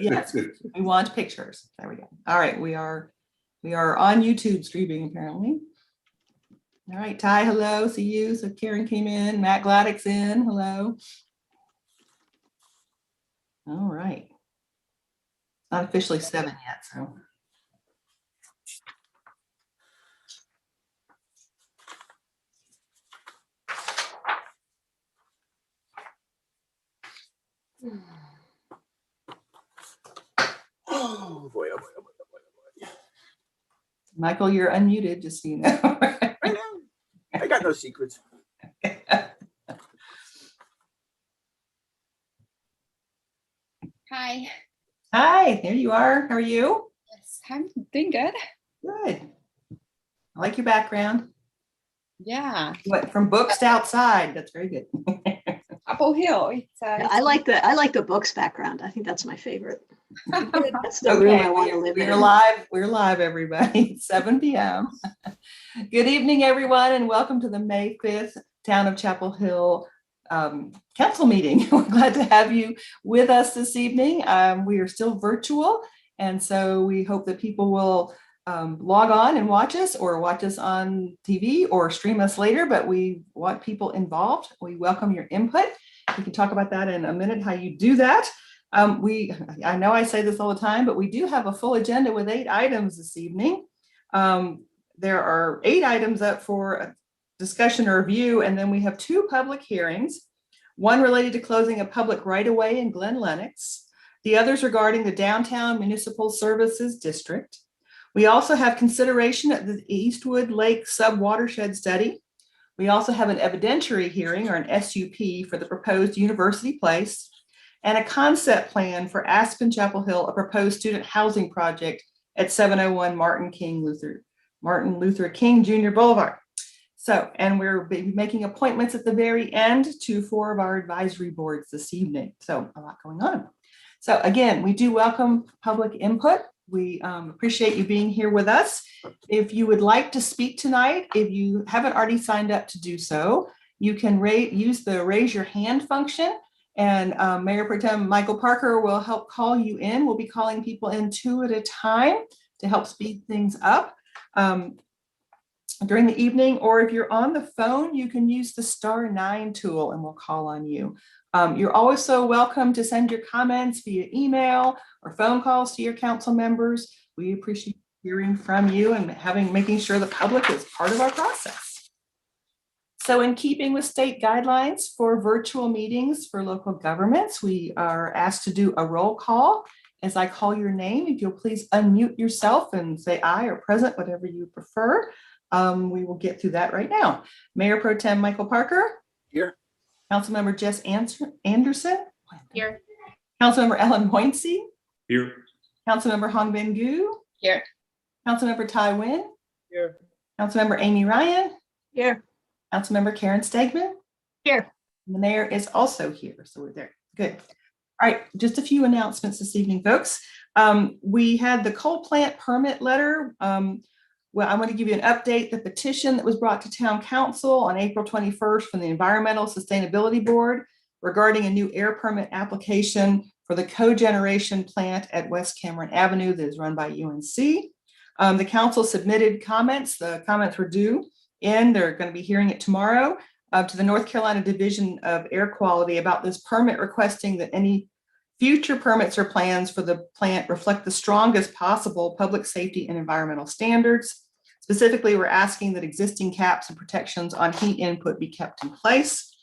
Yes, we want pictures. There we go. All right, we are on YouTube streaming apparently. All right, Ty, hello, see you. So Karen came in, Matt Gladdick's in, hello. All right. Not officially 7 yet, so. Oh boy, oh boy, oh boy, oh boy, oh boy. Michael, you're unmuted, just so you know. I know. I got no secrets. Hi. Hi, there you are. How are you? Yes, I'm doing good. Good. I like your background. Yeah, What, from books to outside? That's very good. Apple Hill. It's, I like the books background. I think that's my favorite. That's the room I want to live we're in. live. We're live, everybody. 7 p.m. Good evening, everyone, and welcome to the May 5th Town of Chapel Hill council meeting. We're glad to have you with us this evening. We are still virtual, and so we hope that people will log on and watch us, or watch us on TV, or stream us later, but we want people involved. We welcome your input. We can talk about that in a minute, how you do that. I know I say this all the time, but we do have a full agenda with 8 items this evening. There are 8 items up for discussion or review, and then we have 2 public hearings, one related to closing a public right-of-way in Glen Lenox, the others regarding the Downtown Municipal Services District. We also have consideration of the Eastwood Lake Sub-Watershed Study. We also have an evidentiary hearing, or an SUP, for the proposed University Place, and a concept plan for Aspen Chapel Hill, a proposed student housing project at 701 Martin Luther King Jr. Boulevard. So, and we're making appointments at the very end to 4 of our advisory boards this evening. So a lot going on. So again, we do welcome public input. We appreciate you being here with us. If you would like to speak tonight, if you haven't already signed up to do so, you can use the raise your hand function, and Mayor Pro Tem Michael Parker will help call you in. We'll be calling people in 2 at a time to help speed things up during the evening. Or if you're on the phone, you can use the *9 tool and we'll call on you. You're always so welcome to send your comments via email or phone calls to your council members. We appreciate hearing from you and making sure the public is part of our process. So in keeping with state guidelines for virtual meetings for local governments, we are asked to do a roll call. As I call your name, if you'll please unmute yourself and say aye or present, whatever you prefer. We will get through that right now. Mayor Pro Tem Michael Parker. Here. Councilmember Jess Anderson. Here. Councilmember Ellen Mointsey. Here. Councilmember Hong Ben Gu. Here. Councilmember Tai Nguyen. Here. Councilmember Amy Ryan. Here. Councilmember Karen Stegman. Here. And the mayor is also here, so we're there. Good. All right, just a few announcements this evening, folks. We had the coal plant permit letter. Well, I want to give you an update. The petition that was brought to Town Council on April 21st from the Environmental Sustainability Board regarding a new air permit application for the cogeneration plant at West Cameron Avenue that is run by UNC. The council submitted comments. The comments were due in. They're going to be hearing it tomorrow to the North Carolina Division of Air Quality about this permit, requesting that any future permits or plans for the plant reflect the strongest possible public safety and environmental standards. Specifically, we're asking that existing caps and protections on heat input be kept in place.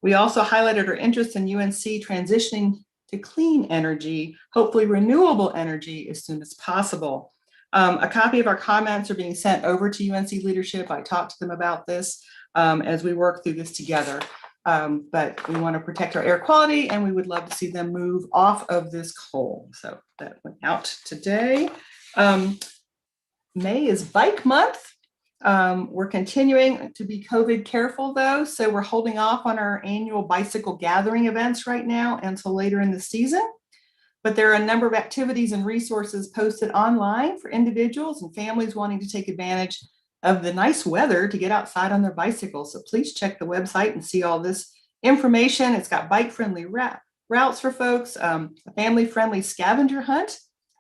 We also highlighted our interest in UNC transitioning to clean energy, hopefully renewable energy, as soon as possible. A copy of our comments are being sent over to UNC leadership. I talked to them about this as we work through this together. But we want to protect our air quality, and we would love to see them move off of this coal. So that went out today. May is Bike Month. We're continuing to be COVID careful though, so we're holding off on our annual bicycle gathering events right now until later in the season. But there are a number of activities and resources posted online for individuals and families wanting to take advantage of the nice weather to get outside on their bicycles. So please check the website and see all this information. It's got bike-friendly routes for folks, a family-friendly scavenger hunt,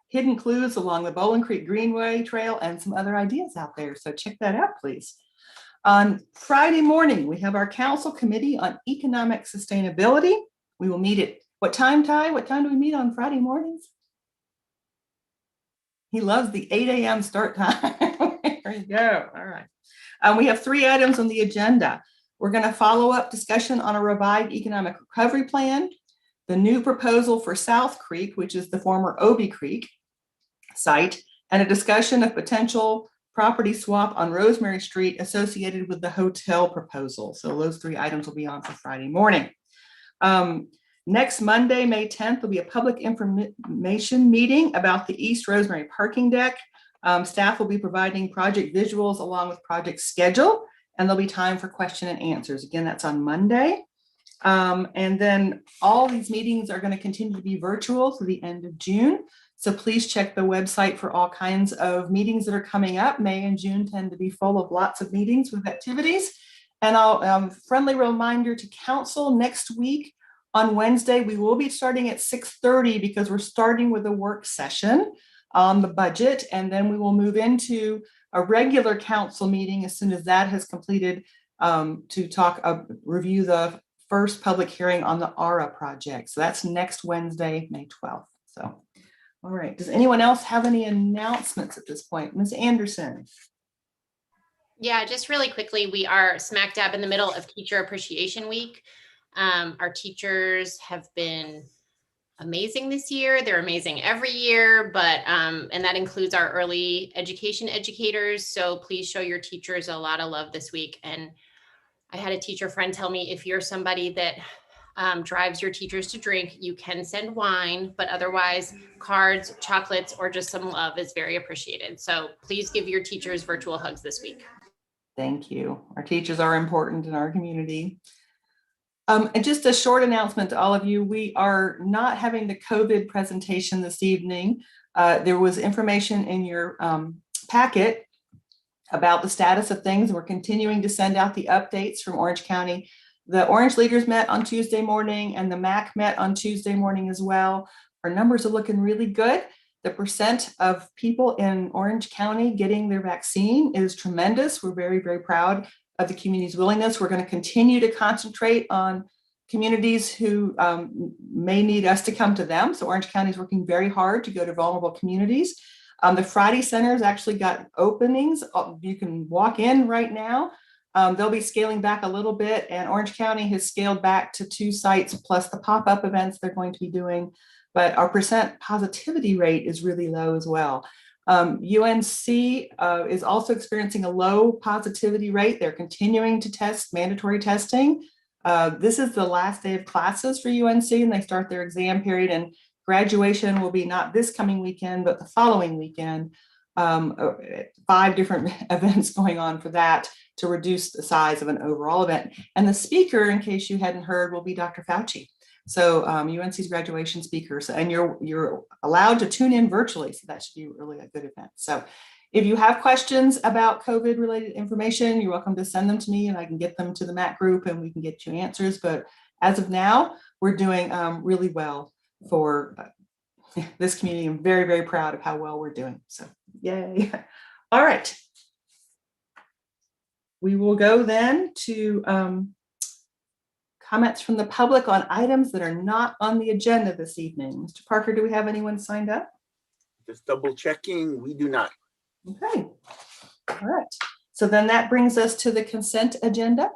hidden clues along the Bowling Creek Greenway Trail, and some other ideas out there. So check that out, please. On Friday morning, we have our council committee on economic sustainability. We will meet at what time, Ty? What time do we meet on Friday mornings? He loves the 8 a.m. start time. There you go. All right. We have 3 items on the agenda. We're going to follow up discussion on a revived economic recovery plan, the new proposal for South Creek, which is the former Obie Creek site, and a discussion of potential property swap on Rosemary Street associated with the hotel proposal. So those 3 items will be on for Friday morning. Next Monday, May 10th, will be a public information meeting about the East Rosemary parking deck. Staff will be providing project visuals along with project schedule, and there'll be time for question and answers. Again, that's on Monday. And then all these meetings are going to continue to be virtual through the end of June. So please check the website for all kinds of meetings that are coming up. May and June tend to be full of lots of meetings with activities. And I'll friendly reminder to council, next week on Wednesday, we will be starting at 6:30 because we're starting with a work session on the budget. And then we will move into a regular council meeting as soon as that has completed to review the first public hearing on the ARA project. So that's next Wednesday, May 12th. So, all right. Does anyone else have any announcements at this point? Ms. Anderson? Yeah, just really quickly, we are smack dab in the middle of Teacher Appreciation Week. Our teachers have been amazing this year. They're amazing every year, but and that includes our early education educators. So please show your teachers a lot of love this week. And I had a teacher friend tell me, if you're somebody that drives your teachers to drink, you can send wine, but otherwise cards, chocolates, or just some love is very appreciated. So please give your teachers virtual hugs this week. Thank you. Our teachers are important in our community. And just a short announcement to all of you, we are not having the COVID presentation this evening. There was information in your packet about the status of things. We're continuing to send out the updates from Orange County. The Orange leaders met on Tuesday morning and the MAC met on Tuesday morning as well. Our numbers are looking really good. The percent of people in Orange County getting their vaccine is tremendous. We're very, very proud of the community's willingness. We're going to continue to concentrate on communities who may need us to come to them. So Orange County is working very hard to go to vulnerable communities. The Friday centers actually got openings. You can walk in right now. They'll be scaling back a little bit, and Orange County has scaled back to 2 sites plus the pop-up events they're going to be doing. But our percent positivity rate is really low as well. UNC is also experiencing a low positivity rate. They're continuing to test, mandatory testing. This is the last day of classes for UNC, and they start their exam period, and graduation will be not this coming weekend, but the following weekend. 5 different events going on for that to reduce the size of an overall event. And the speaker, in case you hadn't heard, will be Dr. Fauci. So UNC's graduation speakers, and you're allowed to tune in virtually. So that should be really a good event. So if you have questions about COVID related information, you're welcome to send them to me and I can get them to the MAC group and we can get you answers. But as of now, we're doing really well for this community. I'm very, very proud of how well we're doing. So yay. All right. We will go then to comments from the public on items that are not on the agenda this evening. Mr. Parker, do we have anyone signed up? Just double checking, we do not. Okay. All right. So then that brings us to the consent agenda.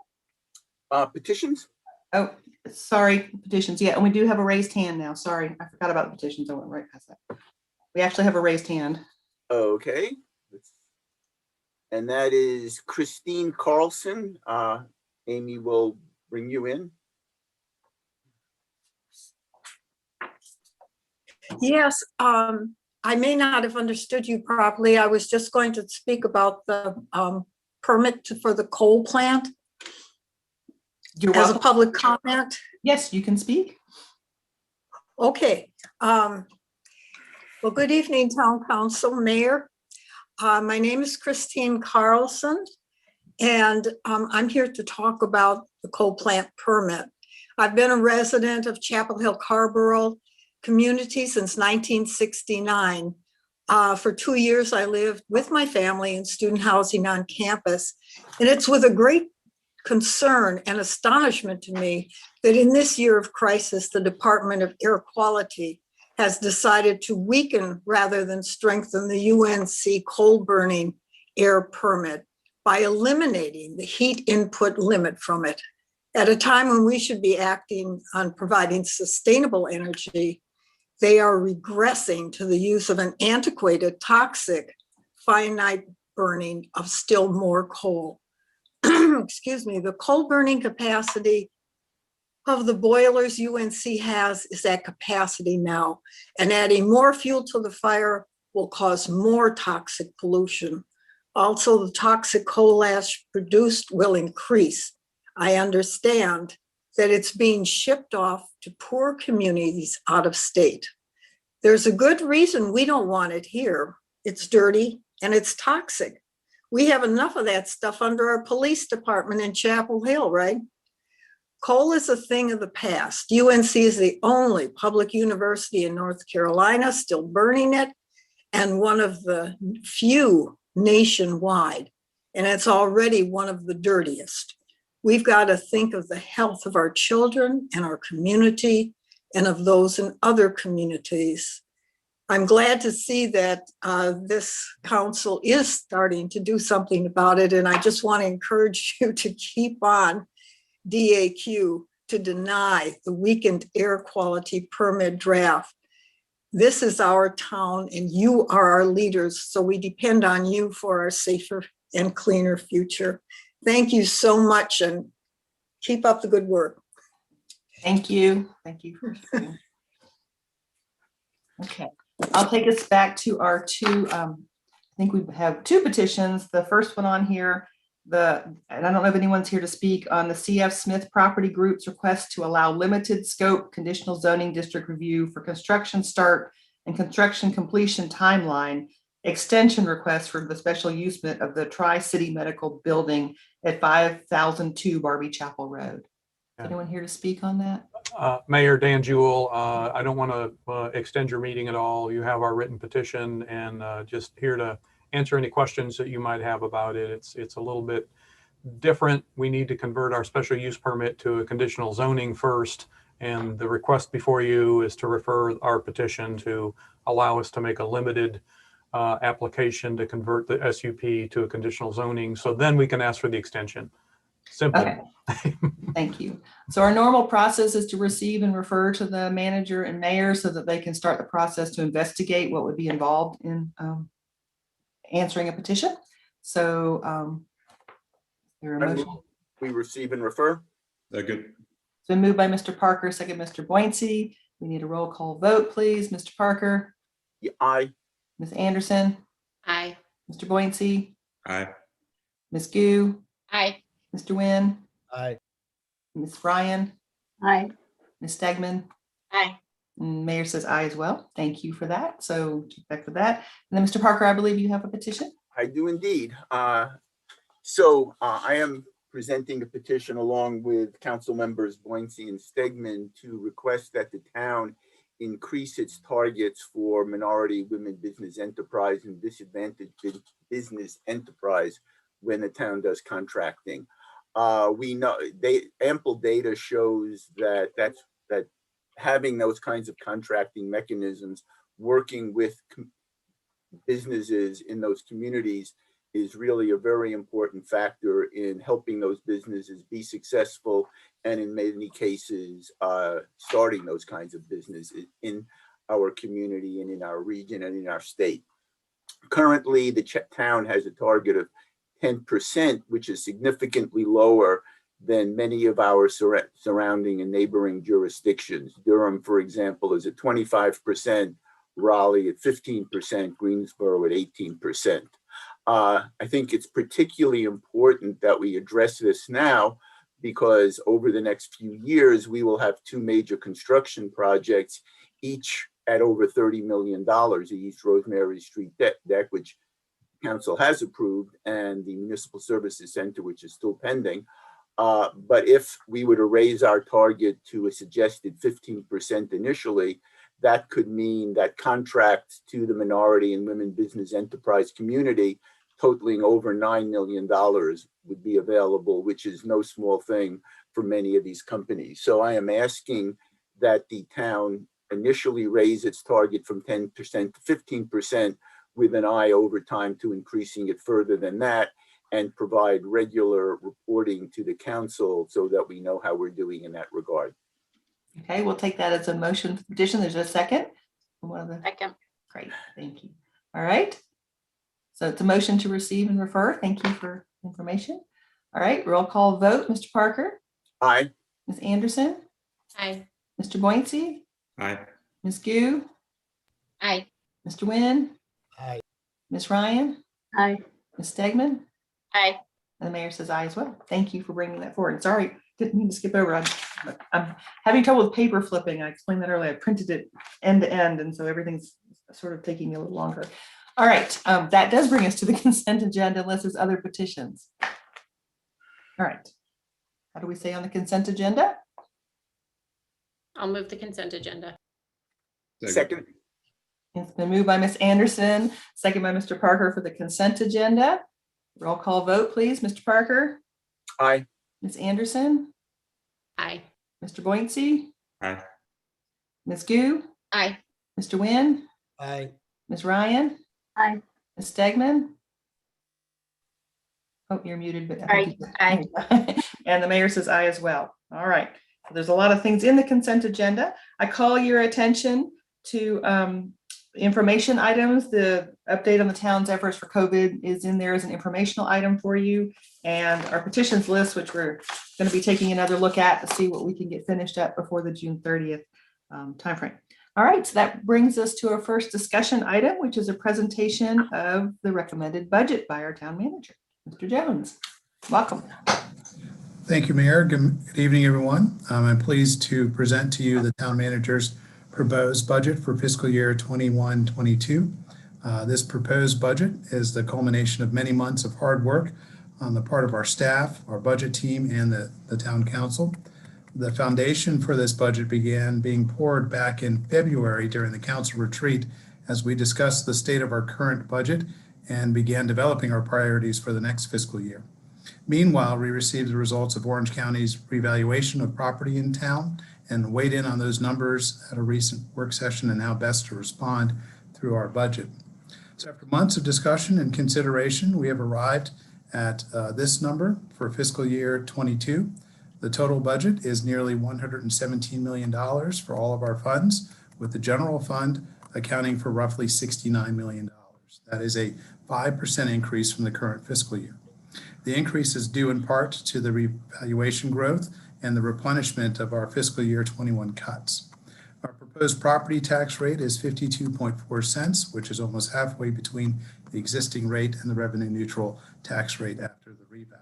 Petitions? Oh, sorry, petitions. Yeah, and we do have a raised hand now. Sorry, I forgot about the petitions. I went right past that. We actually have a raised hand. Okay. And that is Christine Carlson. Amy will bring you in. Yes, I may not have understood you properly. I was just going to speak about the permit for the coal plant You're as a welcome. public comment. Yes, you can speak. Okay. Well, good evening, Town Council, Mayor. My name is Christine Carlson, and I'm here to talk about the coal plant permit. I've been a resident of Chapel Hill Carborough community since 1969. For 2 years, I lived with my family in student housing on campus. And it's with a great concern and astonishment to me that in this year of crisis, the Department of Air Quality has decided to weaken rather than strengthen the UNC coal burning air permit by eliminating the heat input limit from it. At a time when we should be acting on providing sustainable energy, they are regressing to the use of an antiquated, toxic, finite burning of still more coal. Excuse me, the coal burning capacity of the boilers UNC has is at capacity now, and adding more fuel to the fire will cause more toxic pollution. Also, the toxic coal ash produced will increase. I understand that it's being shipped off to poor communities out of state. There's a good reason we don't want it here. It's dirty and it's toxic. We have enough of that stuff under our police department in Chapel Hill, right? Coal is a thing of the past. UNC is the only public university in North Carolina still burning it, and one of the few nationwide. And it's already one of the dirtiest. We've got to think of the health of our children and our community and of those in other communities. I'm glad to see that this council is starting to do something about it. And I just want to encourage you to keep on DAQ to deny the weakened air quality permit draft. This is our town and you are our leaders, so we depend on you for our safer and cleaner future. Thank you so much and keep up the good work. Thank you. Thank you. Okay, I'll take us back to our two, I think we have two petitions. The first one on here, and I don't know if anyone's here to speak on the CF Smith Property Group's request to allow limited scope conditional zoning district review for construction start and construction completion timeline extension request for the special use of the Tri-City Medical Building at 5002 Barbie Chapel Road. Yeah. Anyone here to speak on that? Mayor Dan Jewell, I don't want to extend your meeting at all. You have our written petition and just here to answer any questions that you might have about it. It's a little bit different. We need to convert our special use permit to a conditional zoning first. And the request before you is to refer our petition to allow us to make a limited application to convert the SUP to a conditional zoning. So then we can ask for the extension. Simple. Okay. Thank you. So our normal process is to receive and refer to the manager and mayor so that they can start the process to investigate what would be involved in answering a petition. So your motion. We receive and refer. Second. It's been moved by Mr. Parker, second Mr. Boincy. We need a roll call vote, please. Mr. Parker, Yeah, aye. Ms. Anderson, Aye. Mr. Boincy, Aye. Ms. Gu, Aye. Mr. Nguyen, Aye. Ms. Ryan, Aye. Ms. Stegman. Aye. And Mayor says aye as well. Thank you for that. So back with that. And then Mr. Parker, I believe you have a petition. I do indeed. I am presenting a petition along with council members Boincy and Stegman to request that the town increase its targets for minority women business enterprise and disadvantaged business enterprise when the town does contracting. We know ample data shows that having those kinds of contracting mechanisms, working with businesses in those communities is really a very important factor in helping those businesses be successful and in many cases starting those kinds of businesses in our community and in our region and in our state. Currently, the town has a target of 10%, which is significantly lower than many of our surrounding and neighboring jurisdictions. Durham, for example, is at 25%, Raleigh at 15%, Greensboro at 18%. I think it's particularly important that we address this now because over the next few years, we will have two major construction projects, each at over $30 million, the East Rosemary Street deck, which council has approved, and the Municipal Services Center, which is still pending. But if we were to raise our target to a suggested 15% initially, that could mean that contracts to the minority and women business enterprise community totaling over $9 million would be available, which is no small thing for many of these companies. So I am asking that the town initially raise its target from 10% to 15% with an eye over time to increasing it further than that, and provide regular reporting to the council so that we know how we're doing in that regard. Okay, we'll take that as a motion for petition. There's a second. One of the, Second. great, thank you. All right. So it's a motion to receive and refer. Thank you for information. All right, roll call vote. Mr. Parker, Aye. Ms. Anderson, Aye. Mr. Boyncy, Aye. Ms. Gu, Aye. Mr. Nguyen, Aye. Ms. Ryan, Aye. Ms. Stegman, Aye. and the mayor says aye as well. Thank you for bringing that forward. Sorry, didn't mean to skip over. I'm having trouble with paper flipping. I explained that earlier. I printed it end to end, and so everything's sort of taking me a little longer. All right, that does bring us to the consent agenda unless there's other petitions. All right. How do we say on the consent agenda? I'll move the consent agenda. Second. It's been moved by Ms. Anderson, second by Mr. Parker for the consent agenda. Roll call vote, please. Mr. Parker, Aye. Ms. Anderson, Aye. Mr. Boyncy, Aye. Ms. Gu, Aye. Mr. Nguyen, Aye. Ms. Ryan, Aye. Ms. Stegman. Oh, you're muted, but. Aye. And the mayor says aye as well. All right. So there's a lot of things in the consent agenda. I call your attention to information items. The update on the town's efforts for COVID is in there as an informational item for you. And our petitions list, which we're going to be taking another look at to see what we can get finished up before the June 30th timeframe. All right, so that brings us to our first discussion item, which is a presentation of the recommended budget by our town manager, Mr. Jones. Welcome. Thank you, Mayor. Good evening, everyone. I'm pleased to present to you the town manager's proposed budget for fiscal year 21-22. This proposed budget is the culmination of many months of hard work on the part of our staff, our budget team, and the town council. The foundation for this budget began being poured back in February during the council retreat as we discussed the state of our current budget and began developing our priorities for the next fiscal year. Meanwhile, we received the results of Orange County's revaluation of property in town and weighed in on those numbers at a recent work session and how best to respond through our budget. So after months of discussion and consideration, we have arrived at this number for fiscal year 22. The total budget is nearly $117 million for all of our funds, with the general fund accounting for roughly $69 million. That is a 5% increase from the current fiscal year. The increase is due in part to the revaluation growth and the replenishment of our fiscal year 21 cuts. Our proposed property tax rate is 52.4 cents, which is almost halfway between the existing rate and the revenue neutral tax rate after the reval.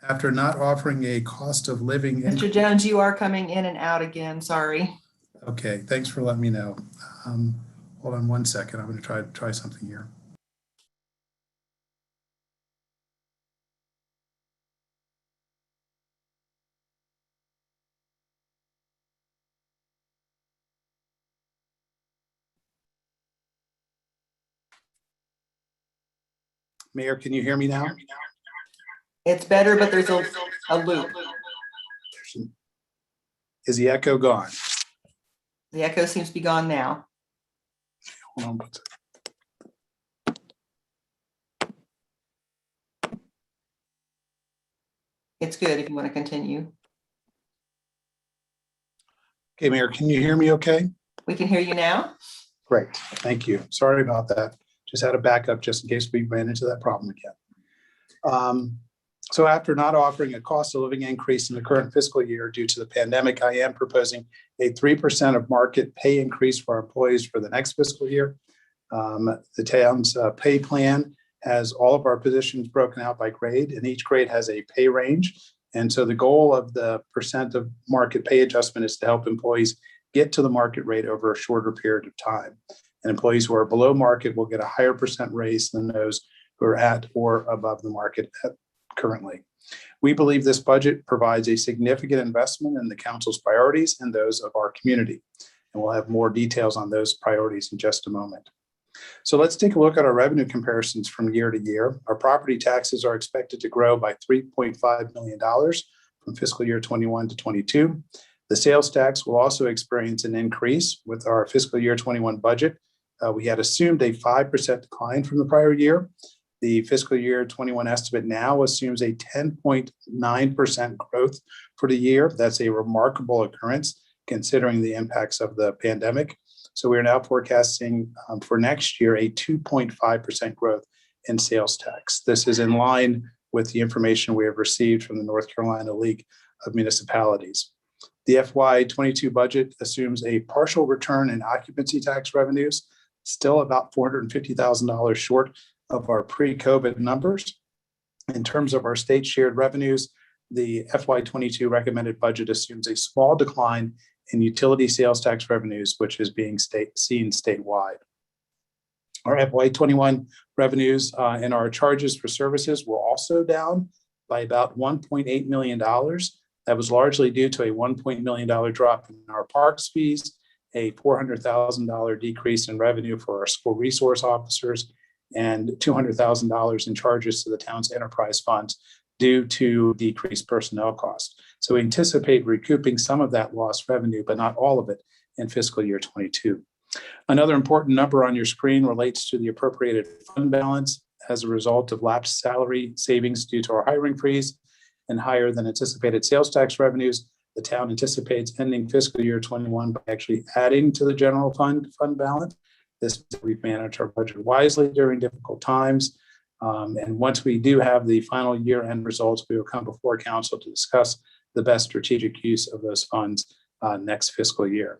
After not offering a cost of living. Mr. Jones, you are coming in and out again. Sorry. Okay, thanks for letting me know. Hold on one second. I'm going to try something here. Mayor, can you hear me now? It's better, but there's a loop. Is the echo gone? The echo seems to be gone now. Hold on one second. It's good if you want to continue. Okay, Mayor, can you hear me okay? We can hear you now. Great, thank you. Sorry about that. Just had a backup just in case we ran into that problem again. So after not offering a cost of living increase in the current fiscal year due to the pandemic, I am proposing a 3% of market pay increase for our employees for the next fiscal year. The town's pay plan has all of our positions broken out by grade, and each grade has a pay range. And so the goal of the percent of market pay adjustment is to help employees get to the market rate over a shorter period of time. And employees who are below market will get a higher percent raise than those who are at or above the market at currently. We believe this budget provides a significant investment in the council's priorities and those of our community. And we'll have more details on those priorities in just a moment. So let's take a look at our revenue comparisons from year to year. Our property taxes are expected to grow by $3.5 million from fiscal year 21 to 22. The sales tax will also experience an increase with our fiscal year 21 budget. We had assumed a 5% decline from the prior year. The fiscal year 21 estimate now assumes a 10.9% growth for the year. That's a remarkable occurrence considering the impacts of the pandemic. So we are now forecasting for next year a 2.5% growth in sales tax. This is in line with the information we have received from the North Carolina League of Municipalities. The FY22 budget assumes a partial return in occupancy tax revenues, still about $450,000 short of our pre-COVID numbers. In terms of our state shared revenues, the FY22 recommended budget assumes a small decline in utility sales tax revenues, which is being seen statewide. Our FY21 revenues and our charges for services were also down by about $1.8 million. That was largely due to a $1 million drop in our parks fees, a $400,000 decrease in revenue for our school resource officers, and $200,000 in charges to the town's enterprise funds due to decreased personnel costs. So we anticipate recouping some of that lost revenue, but not all of it in fiscal year 22. Another important number on your screen relates to the appropriated fund balance as a result of lapsed salary savings due to our hiring freeze and higher than anticipated sales tax revenues. The town anticipates ending fiscal year 21 by actually adding to the general fund balance. This we've managed our budget wisely during difficult times. And once we do have the final year-end results, we will come before council to discuss the best strategic use of those funds next fiscal year.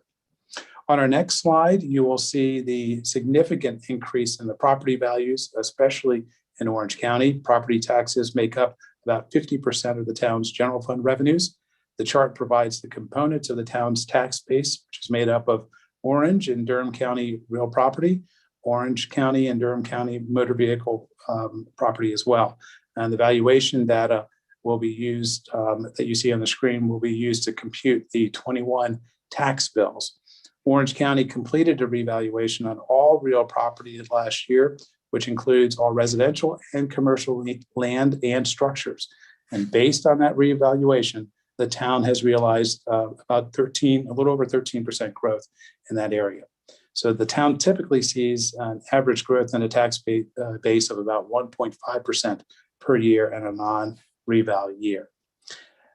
On our next slide, you will see the significant increase in the property values, especially in Orange County. Property taxes make up about 50% of the town's general fund revenues. The chart provides the components of the town's tax base, which is made up of Orange and Durham County real property, Orange County and Durham County motor vehicle property as well. And the valuation data will be used, that you see on the screen, will be used to compute the 21 tax bills. Orange County completed a revaluation on all real property last year, which includes all residential and commercial land and structures. And based on that reevaluation, the town has realized a little over 13% growth in that area. So the town typically sees an average growth in a tax base of about 1.5% per year in a non-reval year.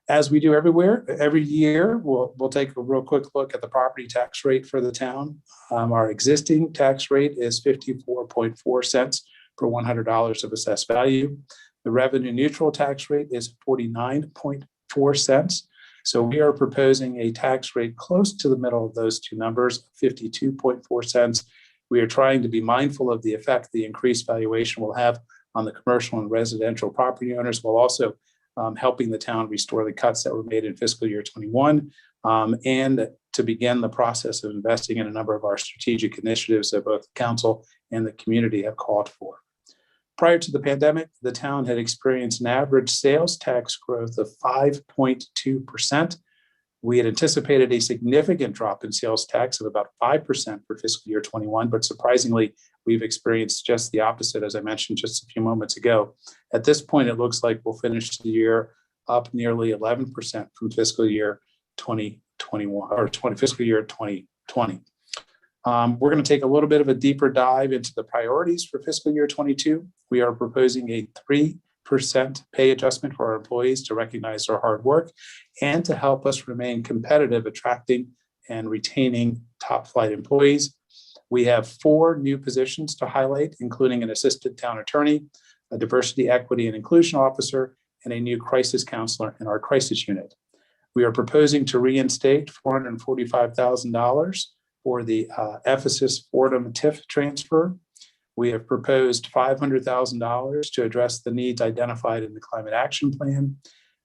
As we do every year, we'll take a real quick look at the property tax rate for the town. Our existing tax rate is 54.4 cents per $100 of assessed value. The revenue neutral tax rate is 49.4 cents. So we are proposing a tax rate close to the middle of those two numbers, 52.4 cents. We are trying to be mindful of the effect the increased valuation will have on the commercial and residential property owners, while also helping the town restore the cuts that were made in fiscal year 21, and to begin the process of investing in a number of our strategic initiatives that both the council and the community have called for. Prior to the pandemic, the town had experienced an average sales tax growth of 5.2%. We had anticipated a significant drop in sales tax of about 5% for fiscal year 21, but surprisingly, we've experienced just the opposite, as I mentioned just a few moments ago. At this point, it looks like we'll finish the year up nearly 11% from fiscal year 2021 or fiscal year 2020. We're going to take a little bit of a deeper dive into the priorities for fiscal year 22. We are proposing a 3% pay adjustment for our employees to recognize their hard work and to help us remain competitive, attracting and retaining top flight employees. We have 4 new positions to highlight, including an assistant town attorney, a diversity, equity, and inclusion officer, and a new crisis counselor in our crisis unit. We are proposing to reinstate $445,000 for the Ephesus Fordham TIF transfer. We have proposed $500,000 to address the needs identified in the Climate Action Plan.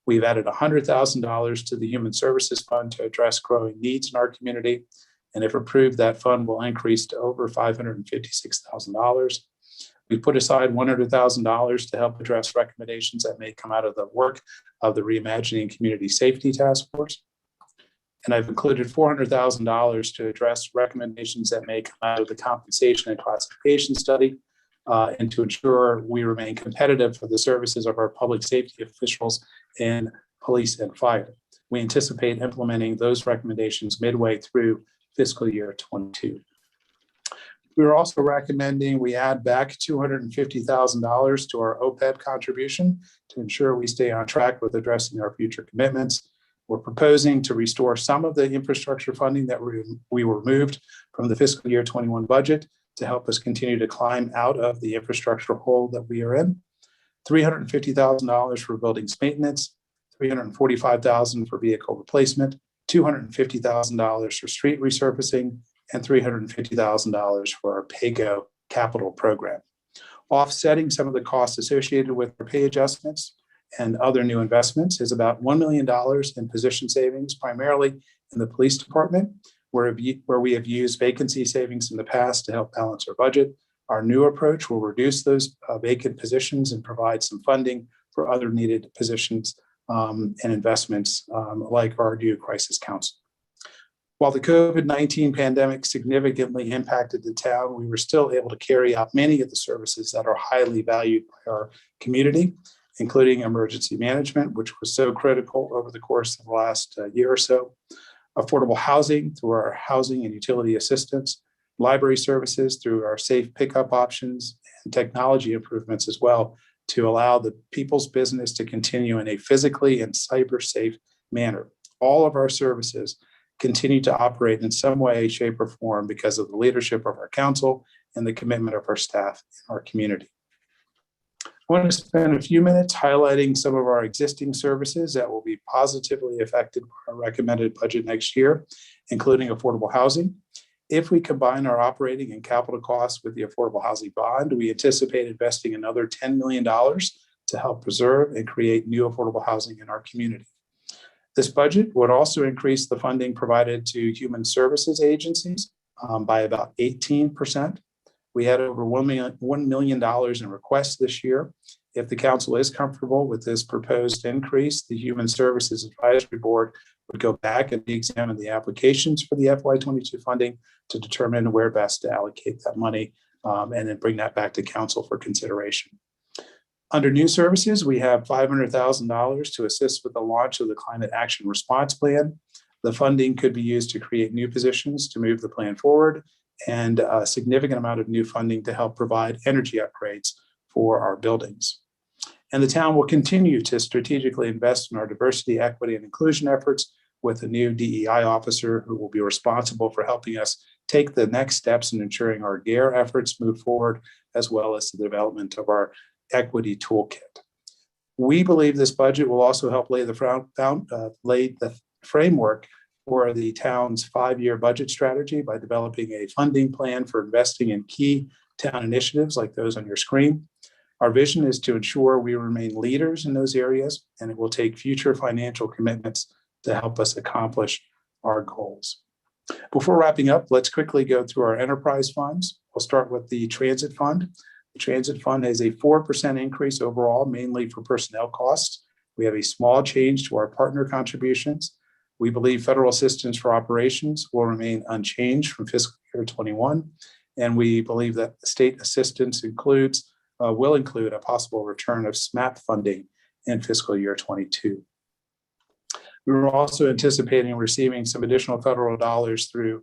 We've added $100,000 to the Human Services Fund to address growing needs in our community. And if approved, that fund will increase to over $556,000. We put aside $100,000 to help address recommendations that may come out of the work of the Reimagining Community Safety Task Force. And I've included $400,000 to address recommendations that may come out of the compensation and classification study, and to ensure we remain competitive for the services of our public safety officials in police and fire. We anticipate implementing those recommendations midway through fiscal year 22. We're also recommending we add back $250,000 to our OPEB contribution to ensure we stay on track with addressing our future commitments. We're proposing to restore some of the infrastructure funding that we removed from the fiscal year 21 budget to help us continue to climb out of the infrastructure hole that we are in. $350,000 for buildings maintenance, $345,000 for vehicle replacement, $250,000 for street resurfacing, and $350,000 for our PAYGO capital program. Offsetting some of the costs associated with our pay adjustments and other new investments is about $1 million in position savings, primarily in the police department, where we have used vacancy savings in the past to help balance our budget. Our new approach will reduce those vacant positions and provide some funding for other needed positions and investments like our new crisis council. While the COVID-19 pandemic significantly impacted the town, we were still able to carry out many of the services that are highly valued by our community, including emergency management, which was so critical over the course of the last year or so, affordable housing through our housing and utility assistance, library services through our safe pickup options, and technology improvements as well to allow the people's business to continue in a physically and cyber safe manner. All of our services continue to operate in some way, shape, or form because of the leadership of our council and the commitment of our staff in our community. I want to spend a few minutes highlighting some of our existing services that will be positively affected by our recommended budget next year, including affordable housing. If we combine our operating and capital costs with the affordable housing bond, we anticipate investing another $10 million to help preserve and create new affordable housing in our community. This budget would also increase the funding provided to human services agencies by about 18%. We had over $1 million in requests this year. If the council is comfortable with this proposed increase, the Human Services Advisory Board would go back and re-examine the applications for the FY22 funding to determine where best to allocate that money and then bring that back to council for consideration. Under new services, we have $500,000 to assist with the launch of the Climate Action Response Plan. The funding could be used to create new positions to move the plan forward and a significant amount of new funding to help provide energy upgrades for our buildings. And the town will continue to strategically invest in our diversity, equity, and inclusion efforts with a new DEI officer who will be responsible for helping us take the next steps in ensuring our GARE efforts move forward, as well as the development of our equity toolkit. We believe this budget will also help lay the framework for the town's 5-year budget strategy by developing a funding plan for investing in key town initiatives like those on your screen. Our vision is to ensure we remain leaders in those areas, and it will take future financial commitments to help us accomplish our goals. Before wrapping up, let's quickly go through our enterprise funds. We'll start with the transit fund. The transit fund has a 4% increase overall, mainly for personnel costs. We have a small change to our partner contributions. We believe federal assistance for operations will remain unchanged from fiscal year 21, and we believe that state assistance will include a possible return of SMAP funding in fiscal year 22. We were also anticipating receiving some additional federal dollars through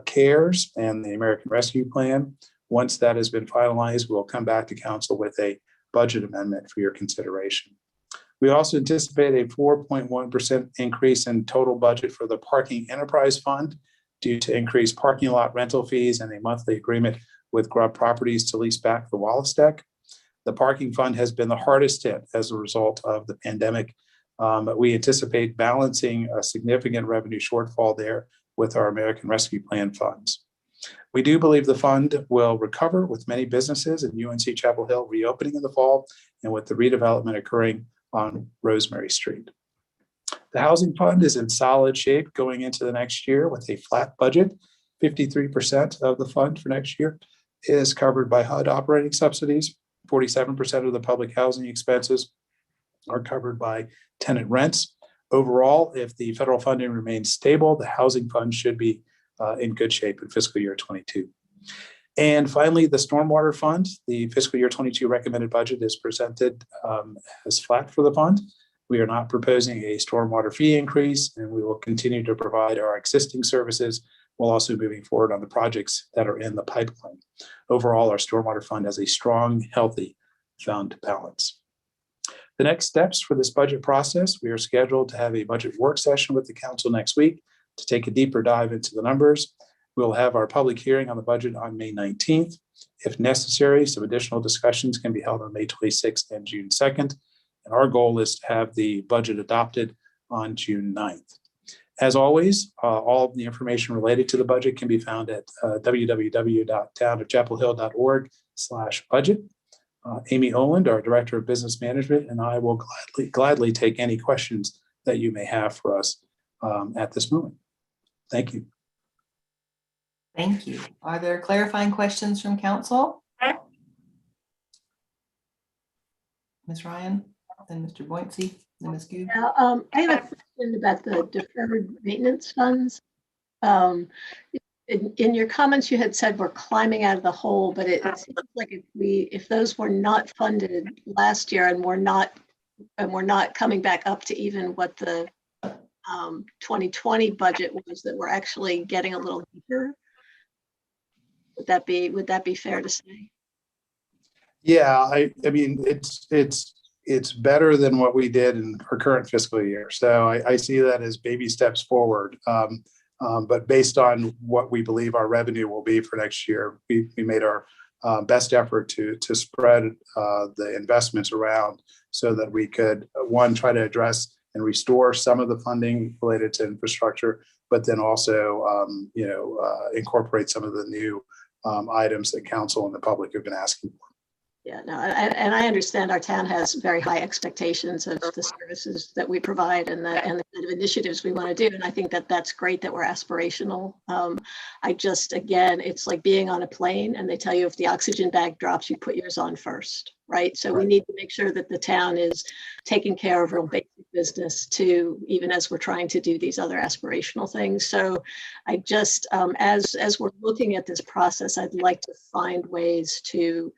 CARES and the American Rescue Plan. Once that has been finalized, we'll come back to council with a budget amendment for your consideration. We also anticipate a 4.1% increase in total budget for the Parking Enterprise Fund due to increased parking lot rental fees and a monthly agreement with Grubb Properties to lease back the Wallace deck. The parking fund has been the hardest hit as a result of the pandemic, but we anticipate balancing a significant revenue shortfall there with our American Rescue Plan funds. We do believe the fund will recover with many businesses in UNC Chapel Hill reopening in the fall and with the redevelopment occurring on Rosemary Street. The housing fund is in solid shape going into the next year with a flat budget, 53% of the fund for next year is covered by HUD operating subsidies. 47% of the public housing expenses are covered by tenant rents. Overall, if the federal funding remains stable, the housing fund should be in good shape in fiscal year 22. And finally, the stormwater fund, the fiscal year 22 recommended budget is presented as flat for the fund. We are not proposing a stormwater fee increase, and we will continue to provide our existing services while also moving forward on the projects that are in the pipeline. Overall, our stormwater fund has a strong, healthy fund balance. The next steps for this budget process, we are scheduled to have a budget work session with the council next week to take a deeper dive into the numbers. We'll have our public hearing on the budget on May 19th. If necessary, some additional discussions can be held on May 26th and June 2nd. And our goal is to have the budget adopted on June 9th. As always, all of the information related to the budget can be found at www.townofchapelhill.org/budget. Amy Oland, our Director of Business Management, and I will gladly take any questions that you may have for us at this moment. Thank you. Thank you. Are there clarifying questions from council? Ms. Ryan, then Mr. Boyncy, then Ms. Gu. Now, I have a question about the deferred maintenance funds. In your comments, you had said we're climbing out of the hole, but it seems like if those were not funded last year and we're not coming back up to even what the 2020 budget was, that we're actually getting a little deeper. Would that be fair to say? Yeah, I mean, it's better than what we did in our current fiscal year. So I see that as baby steps forward. But based on what we believe our revenue will be for next year, we made our best effort to spread the investments around so that we could, one, try to address and restore some of the funding related to infrastructure, but then also, incorporate some of the new items that council and the public have been asking for. Yeah, no, and I understand our town has very high expectations of the services that we provide and the kind of initiatives we want to do. And I think that that's great that we're aspirational. Again, it's like being on a plane and they tell you if the oxygen bag drops, you put yours on first, right? So we need to make sure that the town is taking care of real basic business too, even as we're trying to do these other aspirational things. So I just, as we're looking at this process, I'd like to find ways to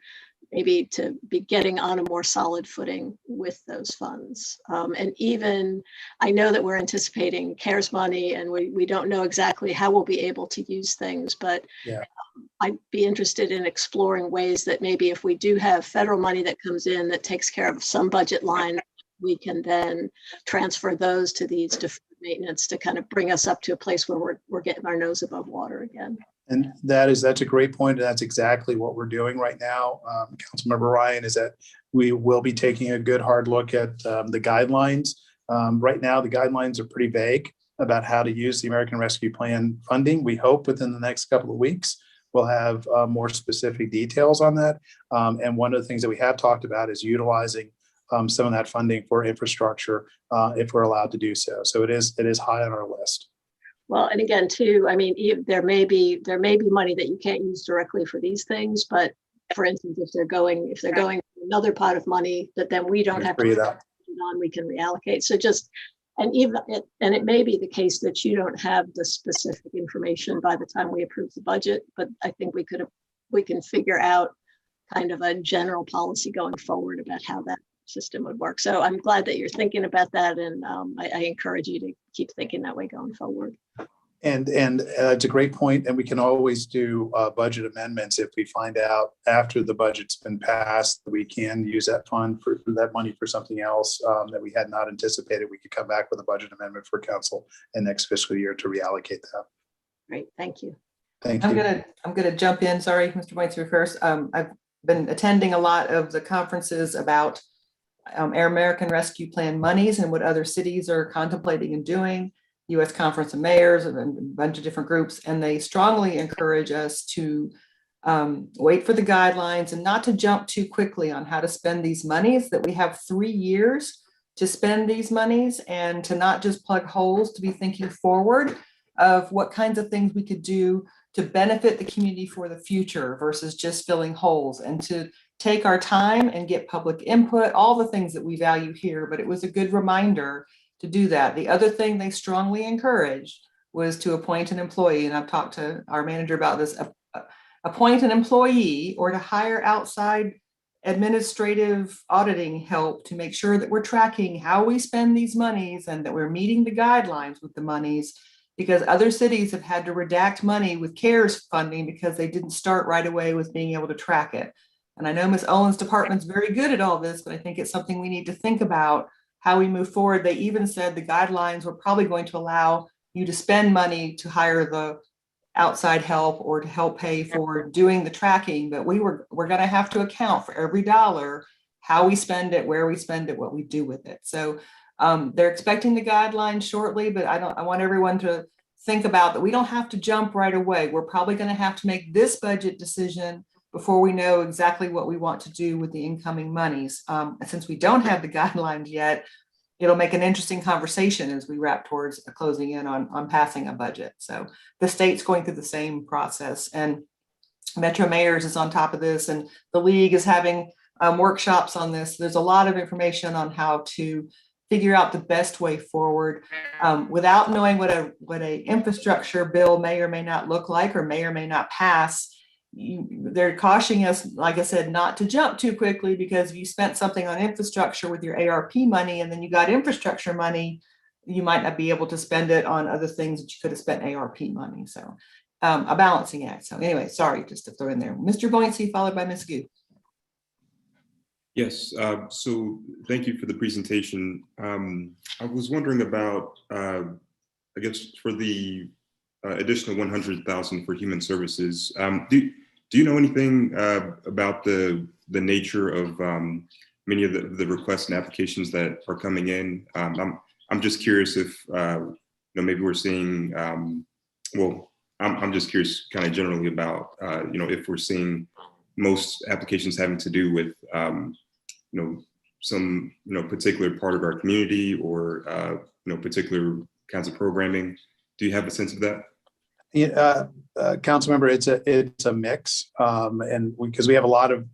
maybe to be getting on a more solid footing with those funds. And even, I know that we're anticipating CARES money and we don't know exactly how we'll be able to use things, but I'd be interested in exploring ways that maybe if we do have federal money that comes in that takes care of some budget line, we can then transfer those to these deferred maintenance to kind of bring us up to a place where we're getting our nose above water again. And that's a great point. And that's exactly what we're doing right now. Councilmember Ryan, is that we will be taking a good hard look at the guidelines. Right now, the guidelines are pretty vague about how to use the American Rescue Plan funding. We hope within the next couple of weeks, we'll have more specific details on that. And one of the things that we have talked about is utilizing some of that funding for infrastructure if we're allowed to do so. So it is high on our list. Well, and again, too, I mean, there may be money that you can't use directly for these things, but for instance, if they're going another pot of money that then we don't have to on, we can reallocate. So it may be the case that you don't have the specific information by the time we approve the budget, but I think we can figure out kind of a general policy going forward about how that system would work. So I'm glad that you're thinking about that, and I encourage you to keep thinking that way going forward. And it's a great point, and we can always do budget amendments if we find out after the budget's been passed that we can use that fund for that money for something else that we had not anticipated. We could come back with a budget amendment for council in next fiscal year to reallocate that. Great, thank you. Thank you. I'm gonna jump in. Sorry, Mr. Boyncy first. I've been attending a lot of the conferences about our American Rescue Plan monies and what other cities are contemplating and doing, U.S. Conference of Mayors and a bunch of different groups, and they strongly encourage us to wait for the guidelines and not to jump too quickly on how to spend these monies, that we have 3 years to spend these monies and to not just plug holes, to be thinking forward of what kinds of things we could do to benefit the community for the future versus just filling holes, and to take our time and get public input, all the things that we value here. But it was a good reminder to do that. The other thing they strongly encouraged was to appoint an employee, and I've talked to our manager about this, appoint an employee or to hire outside administrative auditing help to make sure that we're tracking how we spend these monies and that we're meeting the guidelines with the monies, because other cities have had to redact money with CARES funding because they didn't start right away with being able to track it. And I know Ms. Owen's department's very good at all this, but I think it's something we need to think about how we move forward. They even said the guidelines were probably going to allow you to spend money to hire the outside help or to help pay for doing the tracking, but we're going to have to account for every dollar, how we spend it, where we spend it, what we do with it. So they're expecting the guidelines shortly, but I want everyone to think about that. We don't have to jump right away. We're probably going to have to make this budget decision before we know exactly what we want to do with the incoming monies. Since we don't have the guidelines yet, it'll make an interesting conversation as we wrap towards closing in on passing a budget. So the state's going through the same process, and Metro Mayors is on top of this, and the league is having workshops on this. There's a lot of information on how to figure out the best way forward without knowing what a infrastructure bill may or may not look like or may not pass. They're cautioning us, like I said, not to jump too quickly, because if you spent something on infrastructure with your ARP money and then you got infrastructure money, you might not be able to spend it on other things that you could have spent ARP money. So a balancing act. So anyway, sorry, just to throw in there. Mr. Boyncey, followed by Ms. Gu. Yes, so thank you for the presentation. I was wondering about, I guess, for the additional 100,000 for human services. Do you know anything about the nature of many of the requests and applications that are coming in? I'm just curious if maybe we're seeing. I'm just curious, kind of generally about if we're seeing most applications having to do with some particular part of our community or particular kinds of programming. Do you have a sense of that? Council member, it's a mix, and because we have a lot of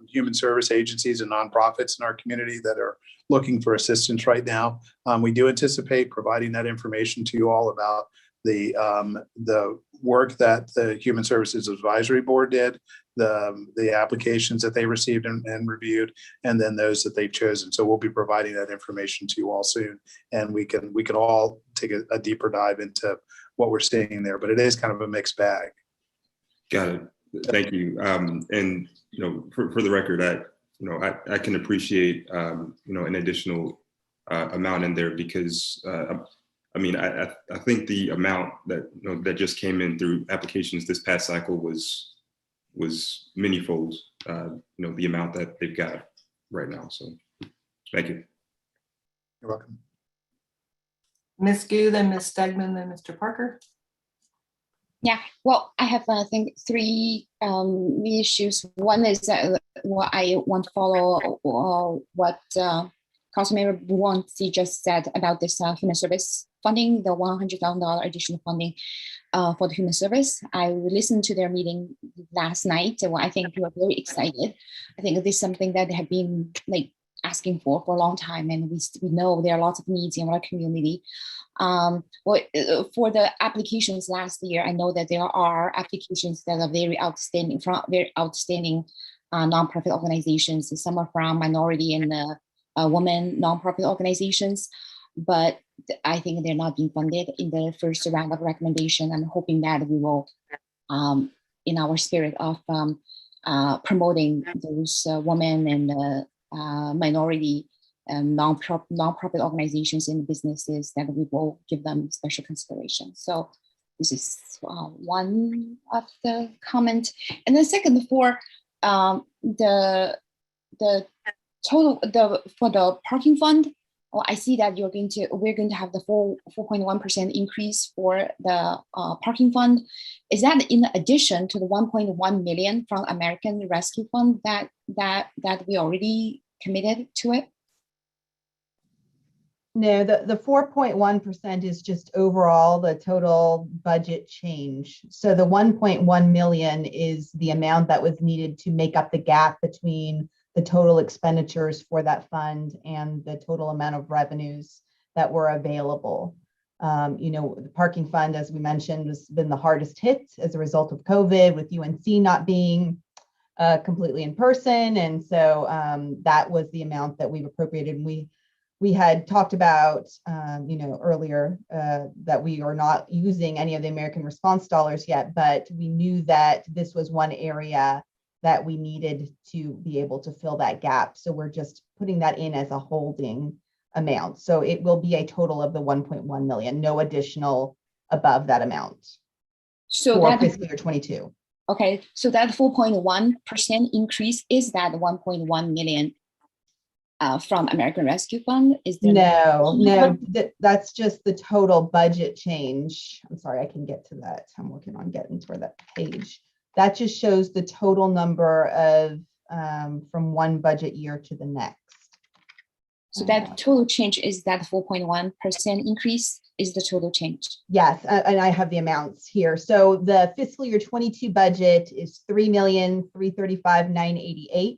human service agencies and nonprofits in our community that are looking for assistance right now. We do anticipate providing that information to you all about the work that the Human Services Advisory Board did, the applications that they received and reviewed, and then those that they've chosen. So we'll be providing that information to you all soon, and we can all take a deeper dive into what we're seeing there. But it is kind of a mixed bag. Got it. Thank you. And for the record, I can appreciate an additional amount in there, because I think the amount that that just came in through applications this past cycle was many-fold the amount that they've got right now. So thank you. You're welcome. Ms. Gu, then Ms. Stegman, then Mr. Parker. Yeah, well, I have, I think, three issues. One is what I want to follow what Councilmember Boyncey just said about this human service funding, the $100,000 additional funding for the human service. I listened to their meeting last night, and I think they were very excited. I think this is something that they have been asking for a long time, and we know there are lots of needs in our community. For the applications last year, I know that there are applications that are very outstanding from very outstanding nonprofit organizations. Some are from minority and women nonprofit organizations, but I think they're not being funded in the first round of recommendation. I'm hoping that we will, in our spirit of promoting those women and minority nonprofit organizations and businesses, that we will give them special consideration. So this is one of the comment. And then second, for the total for the parking fund, I see that we're going to have the 4.1% increase for the parking fund. Is that in addition to the 1.1 million from American Rescue Fund that we already committed to it? No, the 4.1% is just overall the total budget change. So the 1.1 million is the amount that was needed to make up the gap between the total expenditures for that fund and the total amount of revenues that were available. The parking fund, as we mentioned, has been the hardest hit as a result of COVID, with UNC not being completely in person. And so that was the amount that we've appropriated. And we had talked about, earlier that we are not using any of the American Response dollars yet, but we knew that this was one area that we needed to be able to fill that gap. So we're just putting that in as a holding amount. So it will be a total of the 1.1 million, no additional above that amount So for that, fiscal year 22. okay, so that 4.1% increase is that 1.1 million from American Rescue Fund? Is there No, that's just the total budget change. I'm sorry, I can get to that. I'm working on getting to that page. That just shows the total number of from one budget year to the next. So that total change is that 4.1% increase is the total change. Yes, and I have the amounts here. So the fiscal year 22 budget is 3,335,988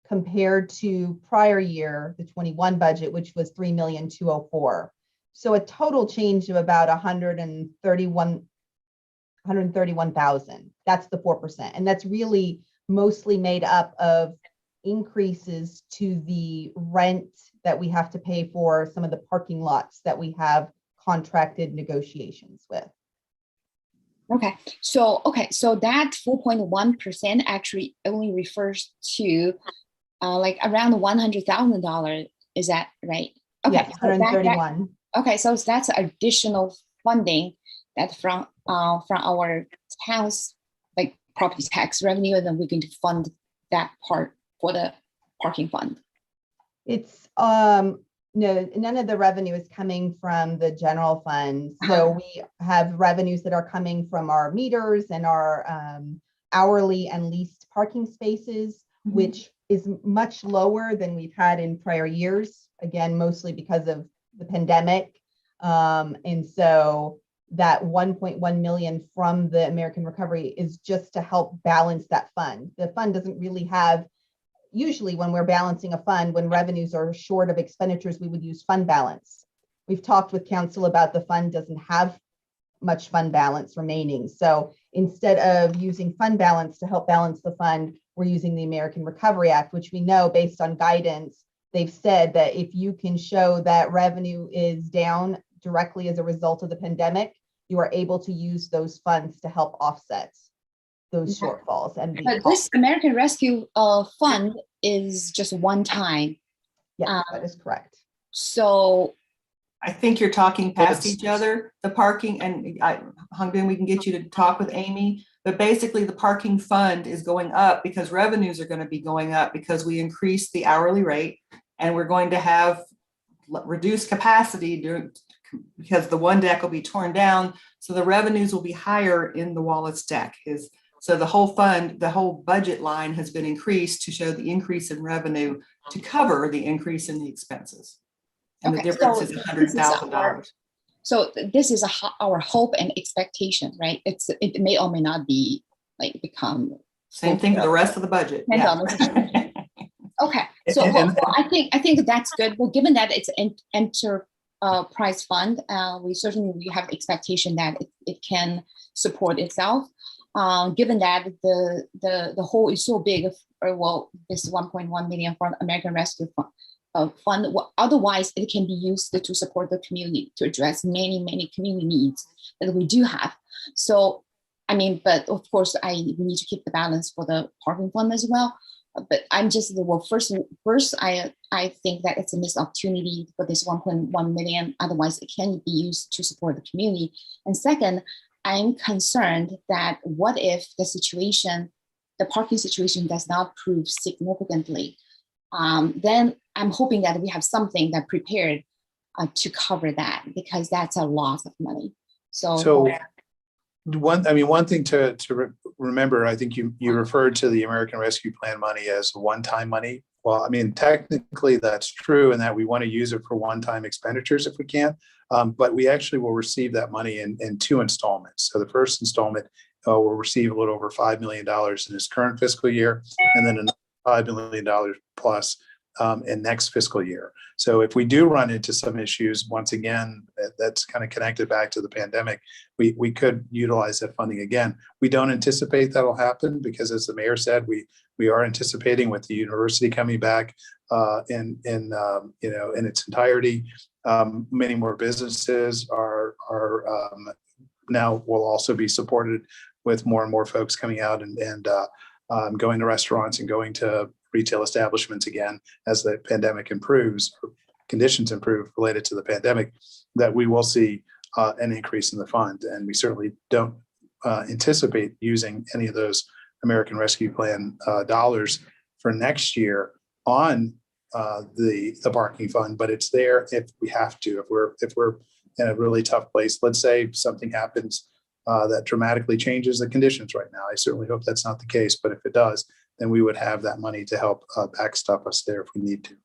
compared to prior year, the 21 budget, which was 3,204,000. So a total change of about 131,000. That's the 4%. And that's really mostly made up of increases to the rent that we have to pay for some of the parking lots that we have contracted negotiations with. Okay, so that 4.1% actually only refers to like around $100,000. Is that right? Okay, Yes, 131. Okay, so that's additional funding that from our town's like property tax revenue, and then we're going to fund that part for the parking fund. It's no, none of the revenue is coming from the general fund. So we have revenues that are coming from our meters and our hourly and leased parking spaces, which is much lower than we've had in prior years. Again, mostly because of the pandemic. And so that 1.1 million from the American Recovery is just to help balance that fund. The fund doesn't really have, usually when we're balancing a fund, when revenues are short of expenditures, we would use fund balance. We've talked with council about the fund doesn't have much fund balance remaining. So instead of using fund balance to help balance the fund, we're using the American Recovery Act, which we know based on guidance, they've said that if you can show that revenue is down directly as a result of the pandemic, you are able to use those funds to help offset those shortfalls. And but this American Rescue Fund is just one time. Yes, that is correct. So I think you're talking past each other, the parking, and Hangbin, we can get you to talk with Amy, but basically the parking fund is going up because revenues are going to be going up because we increased the hourly rate and we're going to have reduced capacity because the one deck will be torn down. So the revenues will be higher in the Wallace deck. So the whole fund, the whole budget line has been increased to show the increase in revenue to cover the increase in the expenses. And the difference is $100,000. So this is our hope and expectation, right? It may or may not be like become same thing for the rest of the budget. Yeah. Okay, so I think that's good. Well, given that it's an enterprise fund, we certainly have expectation that it can support itself. Given that the whole is so big, this 1.1 million from American Rescue Fund, otherwise it can be used to support the community, to address many community needs that we do have. So, I mean, but of course, we need to keep the balance for the parking fund as well. But I'm just, first, I think that it's a missed opportunity for this 1.1 million. Otherwise, it can be used to support the community. And second, I'm concerned that what if the parking situation does not improve significantly? Then I'm hoping that we have something that prepared to cover that, because that's a lot of money. So one thing to remember, I think you referred to the American Rescue Plan money as one-time money. Well, I mean, technically that's true in that we want to use it for one-time expenditures if we can. But we actually will receive that money in two installments. So the first installment will receive a little over $5 million in this current fiscal year, and then another $5 million plus in next fiscal year. So if we do run into some issues, once again, that's kind of connected back to the pandemic, we could utilize that funding again. We don't anticipate that'll happen because, as the mayor said, we are anticipating with the university coming back in its entirety. Many more businesses are now will also be supported with more and more folks coming out and going to restaurants and going to retail establishments again as the pandemic improves, or conditions improve related to the pandemic, that we will see an increase in the fund. And we certainly don't anticipate using any of those American Rescue Plan dollars for next year on the parking fund, but it's there if we have to, if we're in a really tough place. Let's say something happens that dramatically changes the conditions right now. I certainly hope that's not the case, but if it does, then we would have that money to help backstop us there if we need to.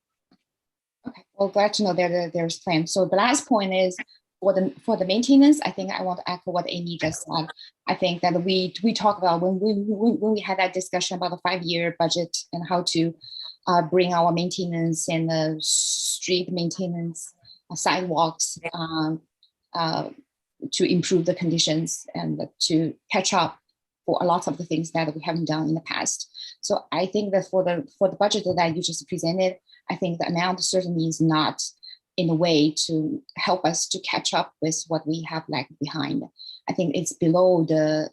Okay, well, glad to know that there's plans. So the last point is for the maintenance. I think I want to echo what Amy just said. I think that we talk about when we had that discussion about the 5-year budget and how to bring our maintenance and the street maintenance, sidewalks to improve the conditions and to catch up for a lot of the things that we haven't done in the past. So I think that for the budget that you just presented, I think the amount certainly is not in a way to help us to catch up with what we have lagged behind. I think it's below the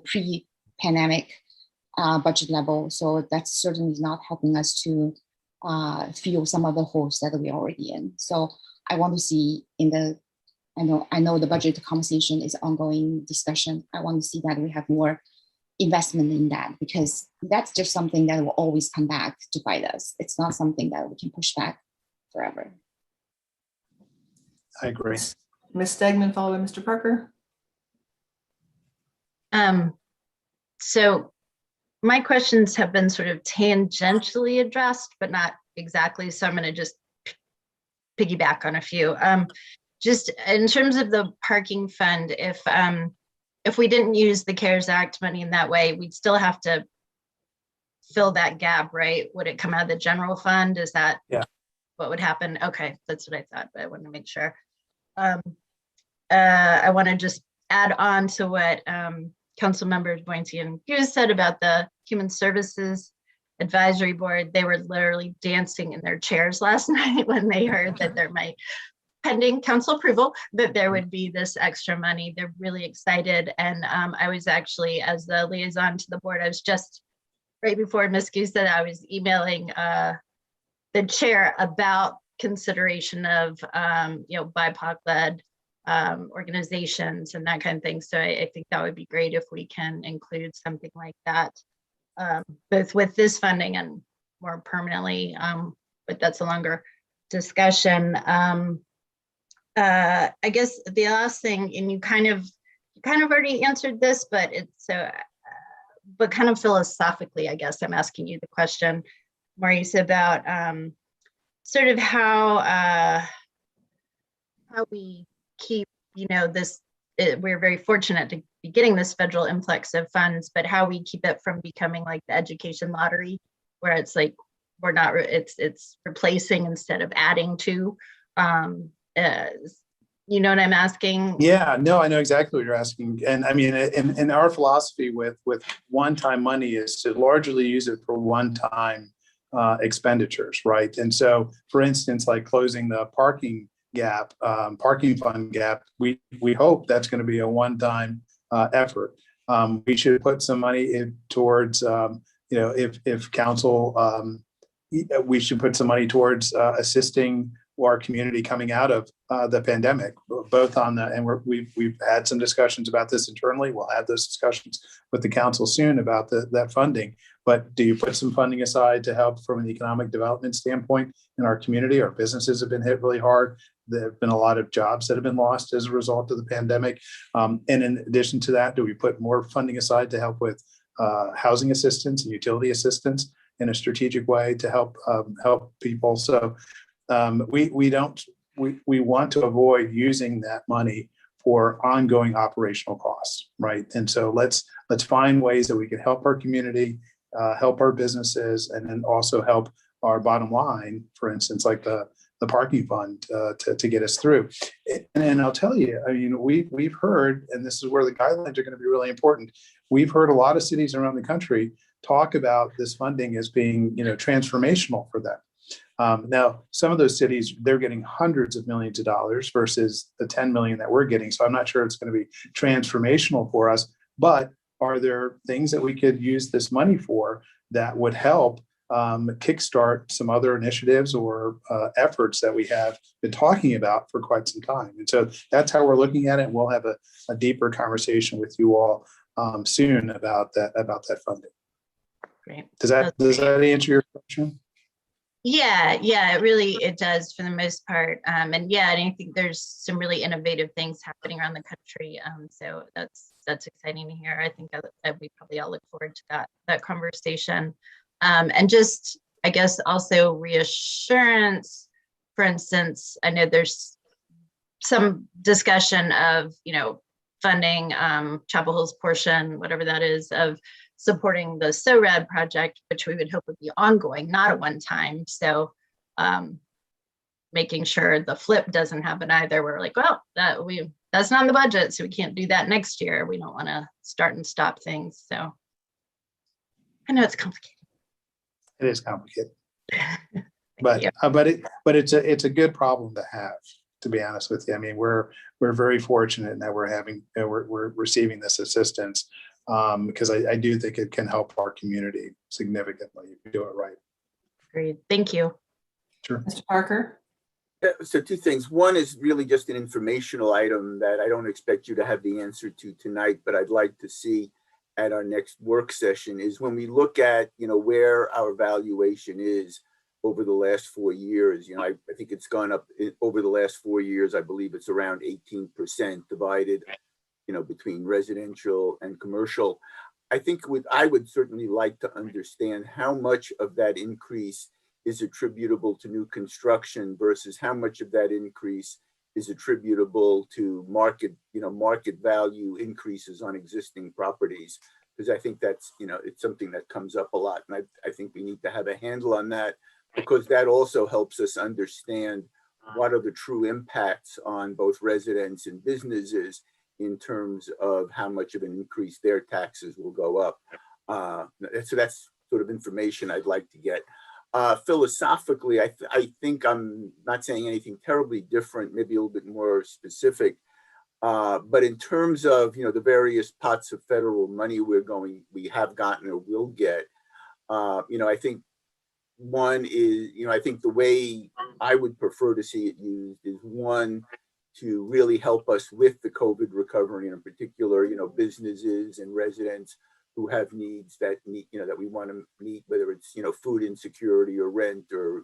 pre-pandemic budget level. So that's certainly not helping us to fill some of the holes that we're already in. So I want to see I know the budget conversation is ongoing discussion. I want to see that we have more investment in that, because that's just something that will always come back to bite us. It's not something that we can push back forever. I agree. Ms. Stegman, followed by Mr. Parker. So my questions have been sort of tangentially addressed, but not exactly. So I'm going to just piggyback on a few. Just in terms of the parking fund, if we didn't use the CARES Act money in that way, we'd still have to fill that gap, right? Would it come out of the general fund? Is that what would happen? Okay, that's what I thought, but I wanted to make sure. I want to just add on to what Council Members Boyncey and Hughes said about the Human Services Advisory Board. They were literally dancing in their chairs last night when they heard that there might, pending council approval, that there would be this extra money. They're really excited. And I was actually, as the liaison to the board, I was just right before Ms. Hughes said, I was emailing the chair about consideration of BIPOC-led organizations and that kind of thing. So I think that would be great if we can include something like that, both with this funding and more permanently, but that's a longer discussion. I guess the last thing, and you kind of already answered this, but it's but kind of philosophically, I guess I'm asking you the question, Maurice, about sort of how we keep, this. We're very fortunate to be getting this federal influx of funds, but how we keep it from becoming like the education lottery, where it's like we're not. It's replacing instead of adding to. You know what I'm asking? Yeah, no, I know exactly what you're asking. And I mean, in our philosophy with one-time money is to largely use it for one-time expenditures, right? And so, for instance, like closing the parking fund gap, we hope that's going to be a one-time effort. We should put some money towards, if council, we should put some money towards assisting our community coming out of the pandemic, both on the, and we've had some discussions about this internally. We'll have those discussions with the council soon about that funding. But do you put some funding aside to help from an economic development standpoint in our community? Our businesses have been hit really hard. There have been a lot of jobs that have been lost as a result of the pandemic. And in addition to that, do we put more funding aside to help with housing assistance and utility assistance in a strategic way to help help people. So we want to avoid using that money for ongoing operational costs, right? And so let's find ways that we can help our community, help our businesses, and then also help our bottom line, for instance, like the parking fund to get us through. And I'll tell you, I mean, we've heard, and this is where the guidelines are going to be really important. We've heard a lot of cities around the country talk about this funding as being, transformational for them. Now, some of those cities, they're getting hundreds of millions of dollars versus the 10 million that we're getting. So I'm not sure it's going to be transformational for us, but are there things that we could use this money for that would help kickstart some other initiatives or efforts that we have been talking about for quite some time? And so that's how we're looking at it. We'll have a deeper conversation with you all soon about that funding. Great. Does that answer your question? Yeah, it does for the most part. And I think there's some really innovative things happening around the country. So that's exciting to hear. I think that we probably all look forward to that conversation. And just, I guess, also reassurance. For instance, I know there's some discussion of, funding Chapel Hill's portion, whatever that is, of supporting the SORAD project, which we would hope would be ongoing, not a one-time. So making sure the flip doesn't happen either. We're like, well, that's not in the budget, so we can't do that next year. We don't want to start and stop things. So I know it's complicated. It is complicated, but it's a good problem to have, to be honest with you. I mean, we're very fortunate in that we're receiving this assistance because I do think it can help our community significantly if you do it right. Agreed. Thank you. Sure. Mr. Parker? So two things. One is really just an informational item that I don't expect you to have the answer to tonight, but I'd like to see at our next work session is when we look at, where our valuation is over the last 4 years. I think it's gone up over the last 4 years. I believe it's around 18% divided, between residential and commercial. I think I would certainly like to understand how much of that increase is attributable to new construction versus how much of that increase is attributable to market value increases on existing properties. Because I think that's, it's something that comes up a lot. And I think we need to have a handle on that, because that also helps us understand what are the true impacts on both residents and businesses in terms of how much of an increase their taxes will go up. So that's sort of information I'd like to get. Philosophically, I think I'm not saying anything terribly different, maybe a little bit more specific. But in terms of, the various pots of federal money we have gotten or will get, I think one is, I think the way I would prefer to see it used is one, to really help us with the COVID recovery, and in particular, businesses and residents who have needs that need, that we want to meet, whether it's, food insecurity or rent or,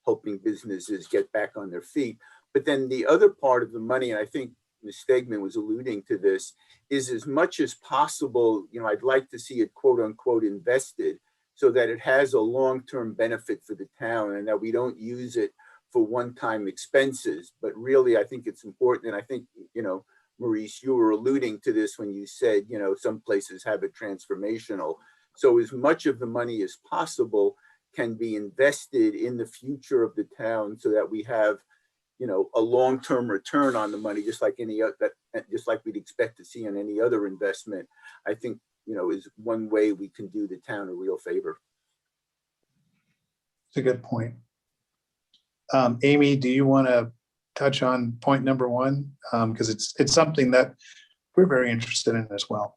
helping businesses get back on their feet. But then the other part of the money, and I think Ms. Stegman was alluding to this, is as much as possible, I'd like to see it quote unquote invested so that it has a long-term benefit for the town and that we don't use it for one-time expenses. But really, I think it's important. And I think, Maurice, you were alluding to this when you said, some places have it transformational. So as much of the money as possible can be invested in the future of the town so that we have, a long-term return on the money, just like we'd expect to see on any other investment, I think, is one way we can do the town a real favor. It's a good point. Amy, do you want to touch on point number one? Because it's something that we're very interested in as well.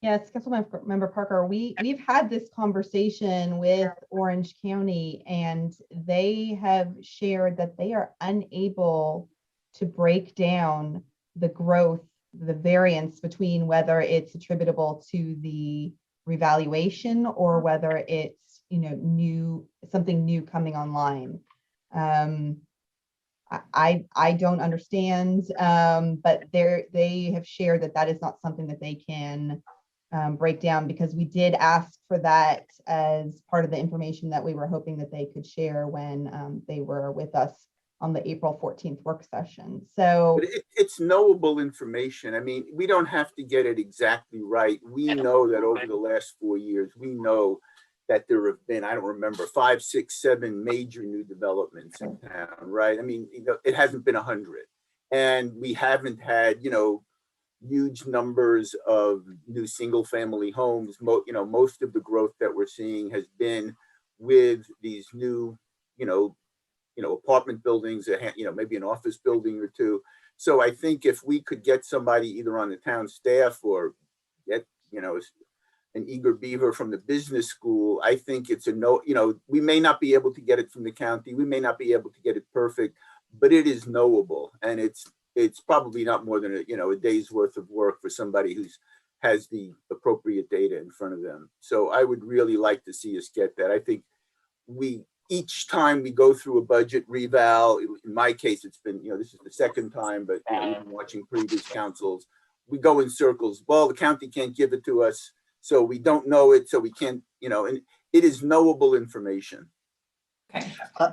Yes, Councilmember Parker, we've had this conversation with Orange County, and they have shared that they are unable to break down the growth, the variance between whether it's attributable to the revaluation or whether it's, something new coming online. I don't understand, but they have shared that is not something that they can breakdown, because we did ask for that as part of the information that we were hoping that they could share when they were with us on the April 14th work session. So But it's knowable information. I mean, we don't have to get it exactly right. We know that over the last 4 years, we know that there have been, I don't remember, 5, 6, 7 major new developments in town, right? I mean, it hasn't been 100. And we haven't had, huge numbers of new single family homes. Most of the growth that we're seeing has been with these new, apartment buildings, maybe an office building or two. So I think if we could get somebody either on the town staff or get, an eager beaver from the business school, I think it's we may not be able to get it from the county. We may not be able to get it perfect, but it is knowable. And it's probably not more than a day's worth of work for somebody who's has the appropriate data in front of them. So I would really like to see us get that. I think each time we go through a budget reval, in my case, it's been, this is the second time, but even watching previous councils, we go in circles. Well, the county can't give it to us, so we don't know it, so we can't, and it is knowable information. Okay.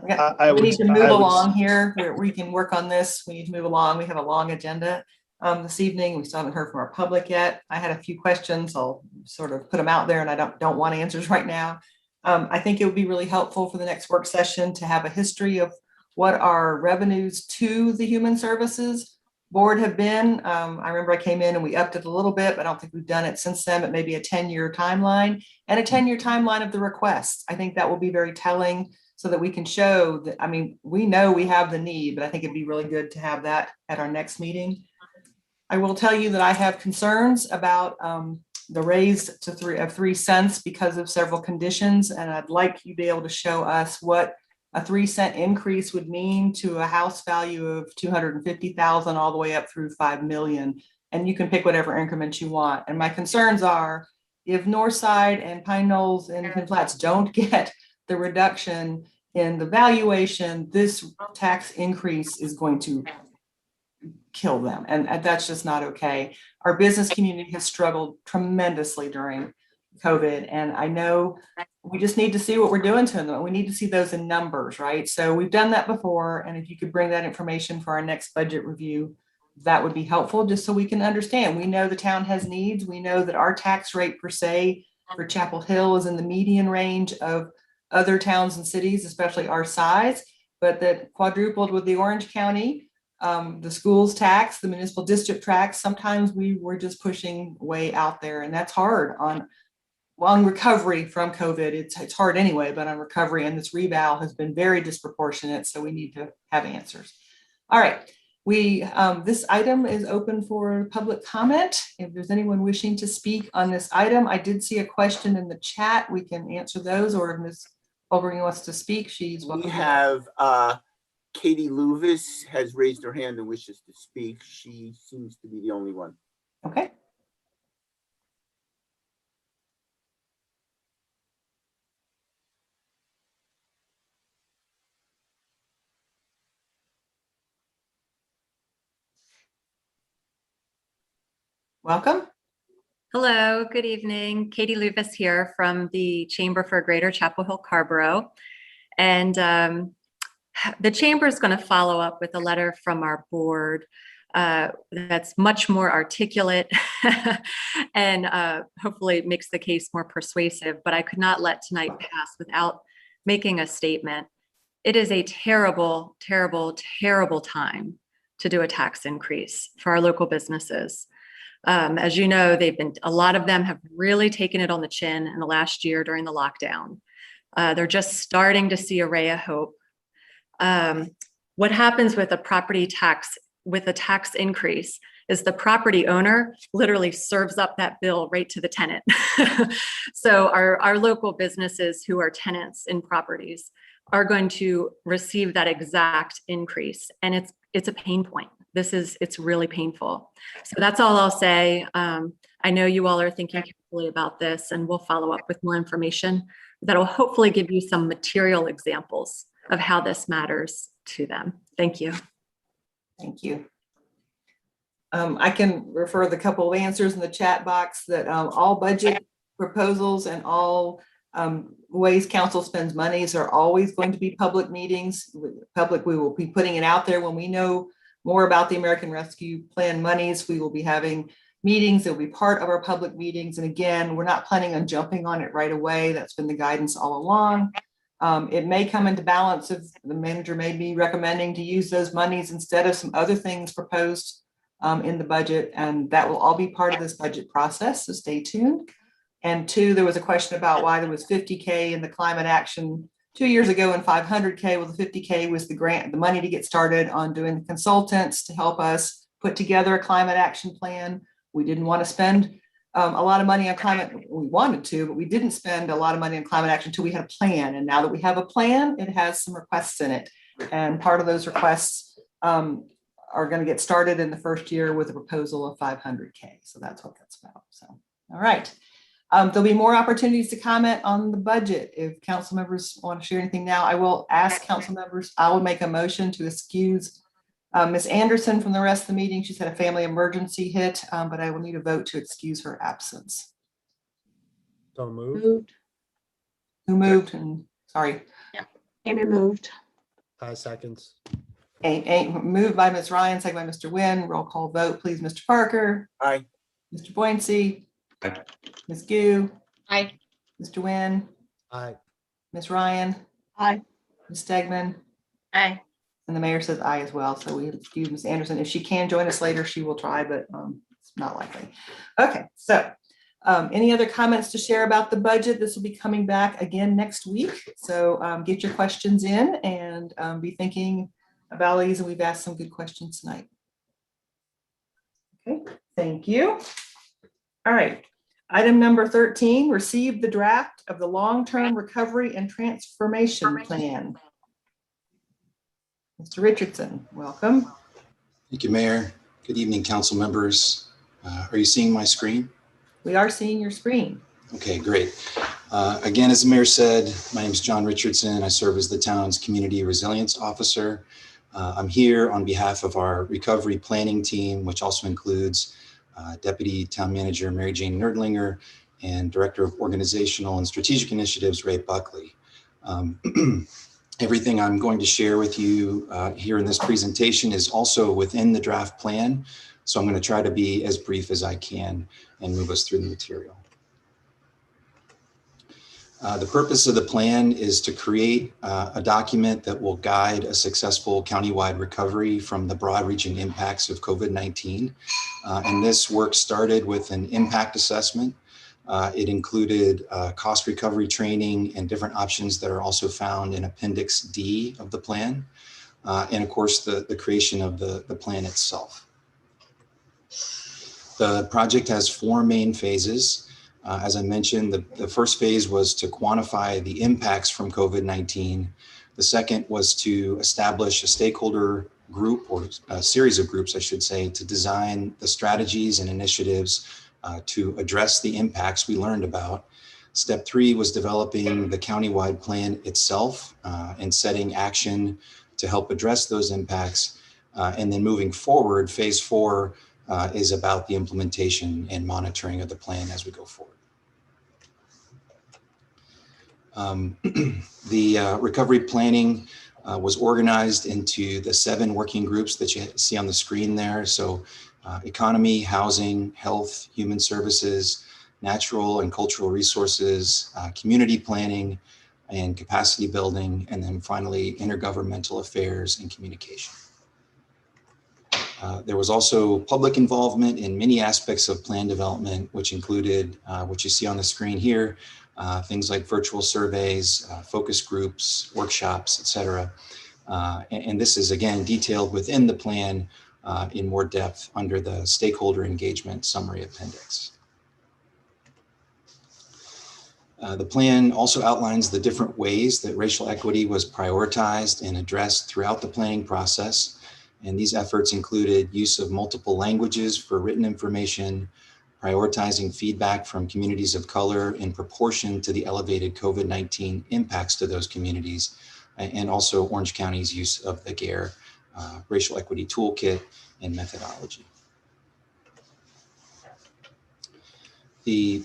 I We need to move would- along here. We can work on this. We need to move along. We have a long agenda this evening. We still haven't heard from our public yet. I had a few questions. I'll sort of put them out there, and I don't want answers right now. I think it would be really helpful for the next work session to have a history of what our revenues to the Human Services Board have been. I remember I came in and we upped it a little bit, but I don't think we've done it since then, but maybe a 10-year timeline and a 10-year timeline of the requests. I think that will be very telling so that we can show that, I mean, we know we have the need, but I think it'd be really good to have that at our next meeting. I will tell you that I have concerns about the raise to 3 cents because of several conditions. And I'd like you to be able to show us what a 3 cent increase would mean to a house value of 250,000 all the way up through 5 million. And you can pick whatever increments you want. And my concerns are if Northside and Pine Knolls and Twin Flats don't get the reduction in the valuation, this tax increase is going to kill them. And that's just not okay. Our business community has struggled tremendously during COVID. And I know we just need to see what we're doing to them. We need to see those in numbers, right? So we've done that before. And if you could bring that information for our next budget review, that would be helpful just so we can understand. We know the town has needs. We know that our tax rate per se for Chapel Hill is in the median range of other towns and cities, especially our size, but that quadrupled with the Orange County, the schools tax, the municipal district tax. Sometimes we were just pushing way out there, and that's hard on recovery from COVID. It's hard anyway, but on recovery, and this reval has been very disproportionate. So we need to have answers. All right. This item is open for public comment. If there's anyone wishing to speak on this item, I did see a question in the chat. We can answer those, or if Ms. Olbering wants to speak, she's welcome. We have Katie Luvis has raised her hand and wishes to speak. She seems to be the only one. Okay. Welcome. Hello, good evening. Katie Luvis here from the Chamber for Greater Chapel Hill Carborough. And the Chamber is going to follow up with a letter from our board that's much more articulate and hopefully makes the case more persuasive, but I could not let tonight pass without making a statement. It is a terrible, terrible, terrible time to do a tax increase for our local businesses. As you know, a lot of them have really taken it on the chin in the last year during the lockdown. They're just starting to see a ray of hope. What happens with a property tax, with a tax increase, is the property owner literally serves up that bill right to the tenant. So our local businesses who are tenants in properties are going to receive that exact increase. And it's a pain point. It's really painful. So that's all I'll say. I know you all are thinking carefully about this, and we'll follow up with more information that'll hopefully give you some material examples of how this matters to them. Thank you. Thank you. I can refer the couple of answers in the chat box that all budget proposals and all ways council spends monies are always going to be public meetings. Public, we will be putting it out there when we know more about the American Rescue Plan monies. We will be having meetings that will be part of our public meetings. And again, we're not planning on jumping on it right away. That's been the guidance all along. It may come into balance if the manager may be recommending to use those monies instead of some other things proposed in the budget. And that will all be part of this budget process. So stay tuned. And two, there was a question about why there was 50K in the climate action 2 years ago and 500K. Well, the 50K was the grant, the money to get started on doing the consultants to help us put together a climate action plan. We didn't want to spend a lot of money on climate. We wanted to, but we didn't spend a lot of money on climate action until we had a plan. And now that we have a plan, it has some requests in it. And part of those requests are going to get started in the first year with a proposal of 500K. So that's what that's about. So, all right. There'll be more opportunities to comment on the budget. If council members want to share anything now, I will ask council members. I will make a motion to excuse Ms. Anderson from the rest of the meeting. She's had a family emergency hit, but I will need a vote to excuse her absence. So moved. Moved. Who moved? And sorry. Amy moved. 5 seconds. Moved by Ms. Ryan, second by Mr. Nguyen. Roll call vote, please. Mr. Parker. Aye. Mr. Boyncey. Aye. Ms. Gu. Aye. Mr. Nguyen. Aye. Ms. Ryan. Aye. Ms. Stegman. Aye. And the mayor says aye as well. So we excuse Ms. Anderson. If she can join us later, she will try, but it's not likely. Okay, so any other comments to share about the budget? This will be coming back again next week. So get your questions in and be thinking about these. And we've asked some good questions tonight. Okay, thank you. All right. Item number 13, receive the draft of the long-term recovery and transformation plan. Mr. Richardson, welcome. Thank you, Mayor. Good evening, council members. Are you seeing my screen? We are seeing your screen. Okay, great. Again, as the mayor said, my name is John Richardson. I serve as the town's community resilience officer. I'm here on behalf of our recovery planning team, which also includes Deputy Town Manager Mary Jane Nerdlinger and Director of Organizational and Strategic Initiatives Ray Buckley. Everything I'm going to share with you here in this presentation is also within the draft plan. So I'm going to try to be as brief as I can and move us through the material. The purpose of the plan is to create a document that will guide a successful countywide recovery from the broad-reaching impacts of COVID-19. And this work started with an impact assessment. It included cost recovery training and different options that are also found in Appendix D of the plan. And of course, the creation of the plan itself. The project has 4 main phases. As I mentioned, the first phase was to quantify the impacts from COVID-19. The second was to establish a stakeholder group, or a series of groups, I should say, to design the strategies and initiatives to address the impacts we learned about. Step 3 was developing the countywide plan itself and setting action to help address those impacts. And then moving forward, phase 4 is about the implementation and monitoring of the plan as we go forward. The recovery planning was organized into the 7 working groups that you see on the screen there. So economy, housing, health, human services, natural and cultural resources, community planning and capacity building, and then finally intergovernmental affairs and communication. There was also public involvement in many aspects of plan development, which included what you see on the screen here, things like virtual surveys, focus groups, workshops, etc. And this is again detailed within the plan in more depth under the stakeholder engagement summary appendix. The plan also outlines the different ways that racial equity was prioritized and addressed throughout the planning process. And these efforts included use of multiple languages for written information, prioritizing feedback from communities of color in proportion to the elevated COVID-19 impacts to those communities, and also Orange County's use of the GARE Racial Equity Toolkit and methodology. The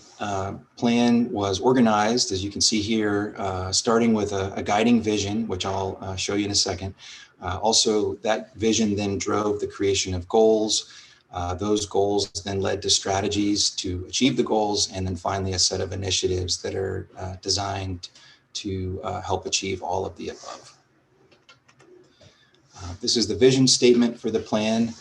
plan was organized, as you can see here, starting with a guiding vision, which I'll show you in a second. Also, that vision then drove the creation of goals. Those goals then led to strategies to achieve the goals, and then finally a set of initiatives that are designed to help achieve all of the above. This is the vision statement for the plan.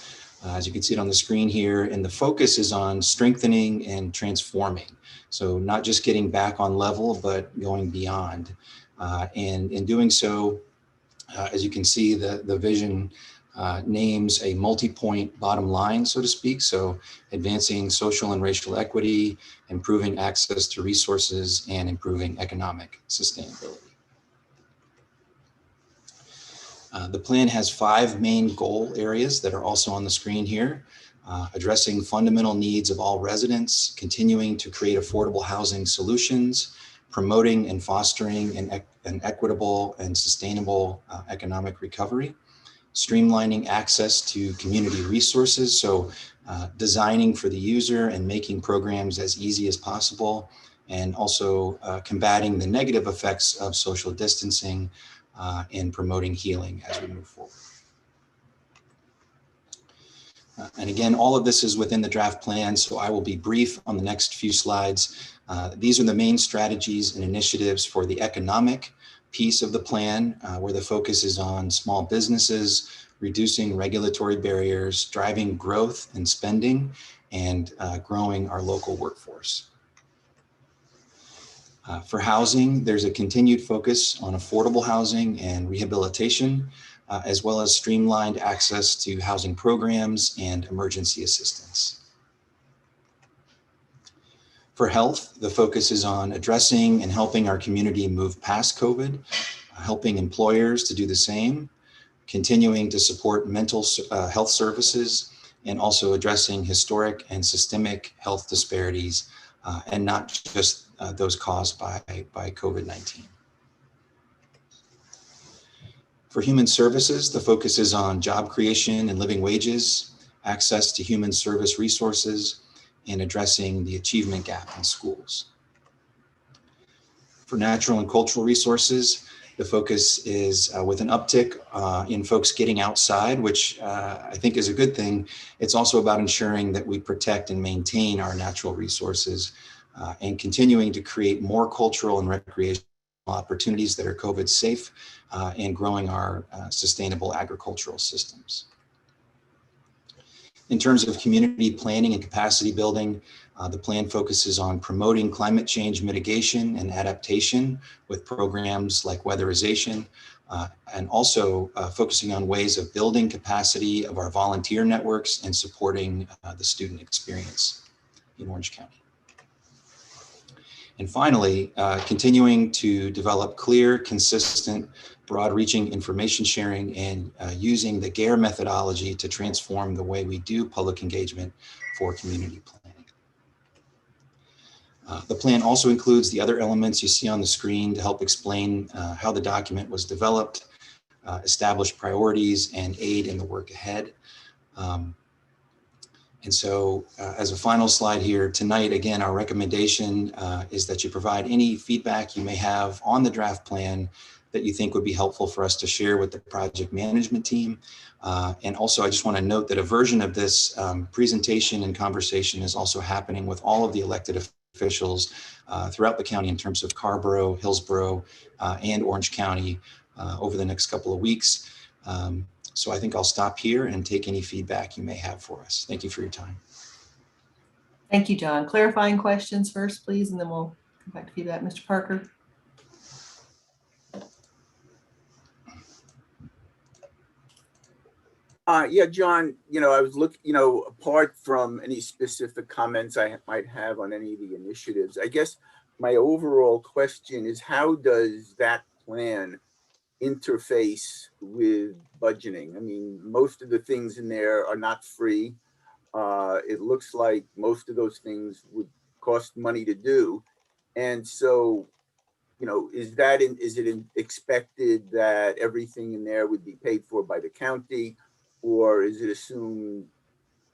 As you can see it on the screen here, and the focus is on strengthening and transforming. So not just getting back on level, but going beyond. And in doing so, as you can see, the vision names a multi-point bottom line, so to speak. So advancing social and racial equity, improving access to resources, and improving economic sustainability. The plan has 5 main goal areas that are also on the screen here. Addressing fundamental needs of all residents, continuing to create affordable housing solutions, promoting and fostering an equitable and sustainable economic recovery, streamlining access to community resources, so designing for the user and making programs as easy as possible, and also combating the negative effects of social distancing and promoting healing as we move forward. And again, all of this is within the draft plan, so I will be brief on the next few slides. These are the main strategies and initiatives for the economic piece of the plan, where the focus is on small businesses, reducing regulatory barriers, driving growth and spending, and growing our local workforce. For housing, there's a continued focus on affordable housing and rehabilitation, as well as streamlined access to housing programs and emergency assistance. For health, the focus is on addressing and helping our community move past COVID, helping employers to do the same, continuing to support mental health services, and also addressing historic and systemic health disparities, and not just those caused by COVID-19. For human services, the focus is on job creation and living wages, access to human service resources, and addressing the achievement gap in schools. For natural and cultural resources, the focus is with an uptick in folks getting outside, which I think is a good thing. It's also about ensuring that we protect and maintain our natural resources and continuing to create more cultural and recreational opportunities that are COVID safe and growing our sustainable agricultural systems. In terms of community planning and capacity building, the plan focuses on promoting climate change mitigation and adaptation with programs like weatherization, and also focusing on ways of building capacity of our volunteer networks and supporting the student experience in Orange County. And finally, continuing to develop clear, consistent, broad-reaching information sharing and using the GARE methodology to transform the way we do public engagement for community planning. The plan also includes the other elements you see on the screen to help explain how the document was developed, establish priorities, and aid in the work ahead. And so as a final slide here tonight, again, our recommendation is that you provide any feedback you may have on the draft plan that you think would be helpful for us to share with the project management team. And also, I just want to note that a version of this presentation and conversation is also happening with all of the elected officials throughout the county in terms of Carrboro, Hillsborough, and Orange County over the next couple of weeks. So I think I'll stop here and take any feedback you may have for us. Thank you for your time. Thank you, John. Clarifying questions first, please, and then we'll come back to feedback. Mr. Parker. Yeah, John, I was looking, apart from any specific comments I might have on any of the initiatives, I guess my overall question is, how does that plan interface with budgeting? I mean, most of the things in there are not free. It looks like most of those things would cost money to do. And so, is it expected that everything in there would be paid for by the county? Or is it assumed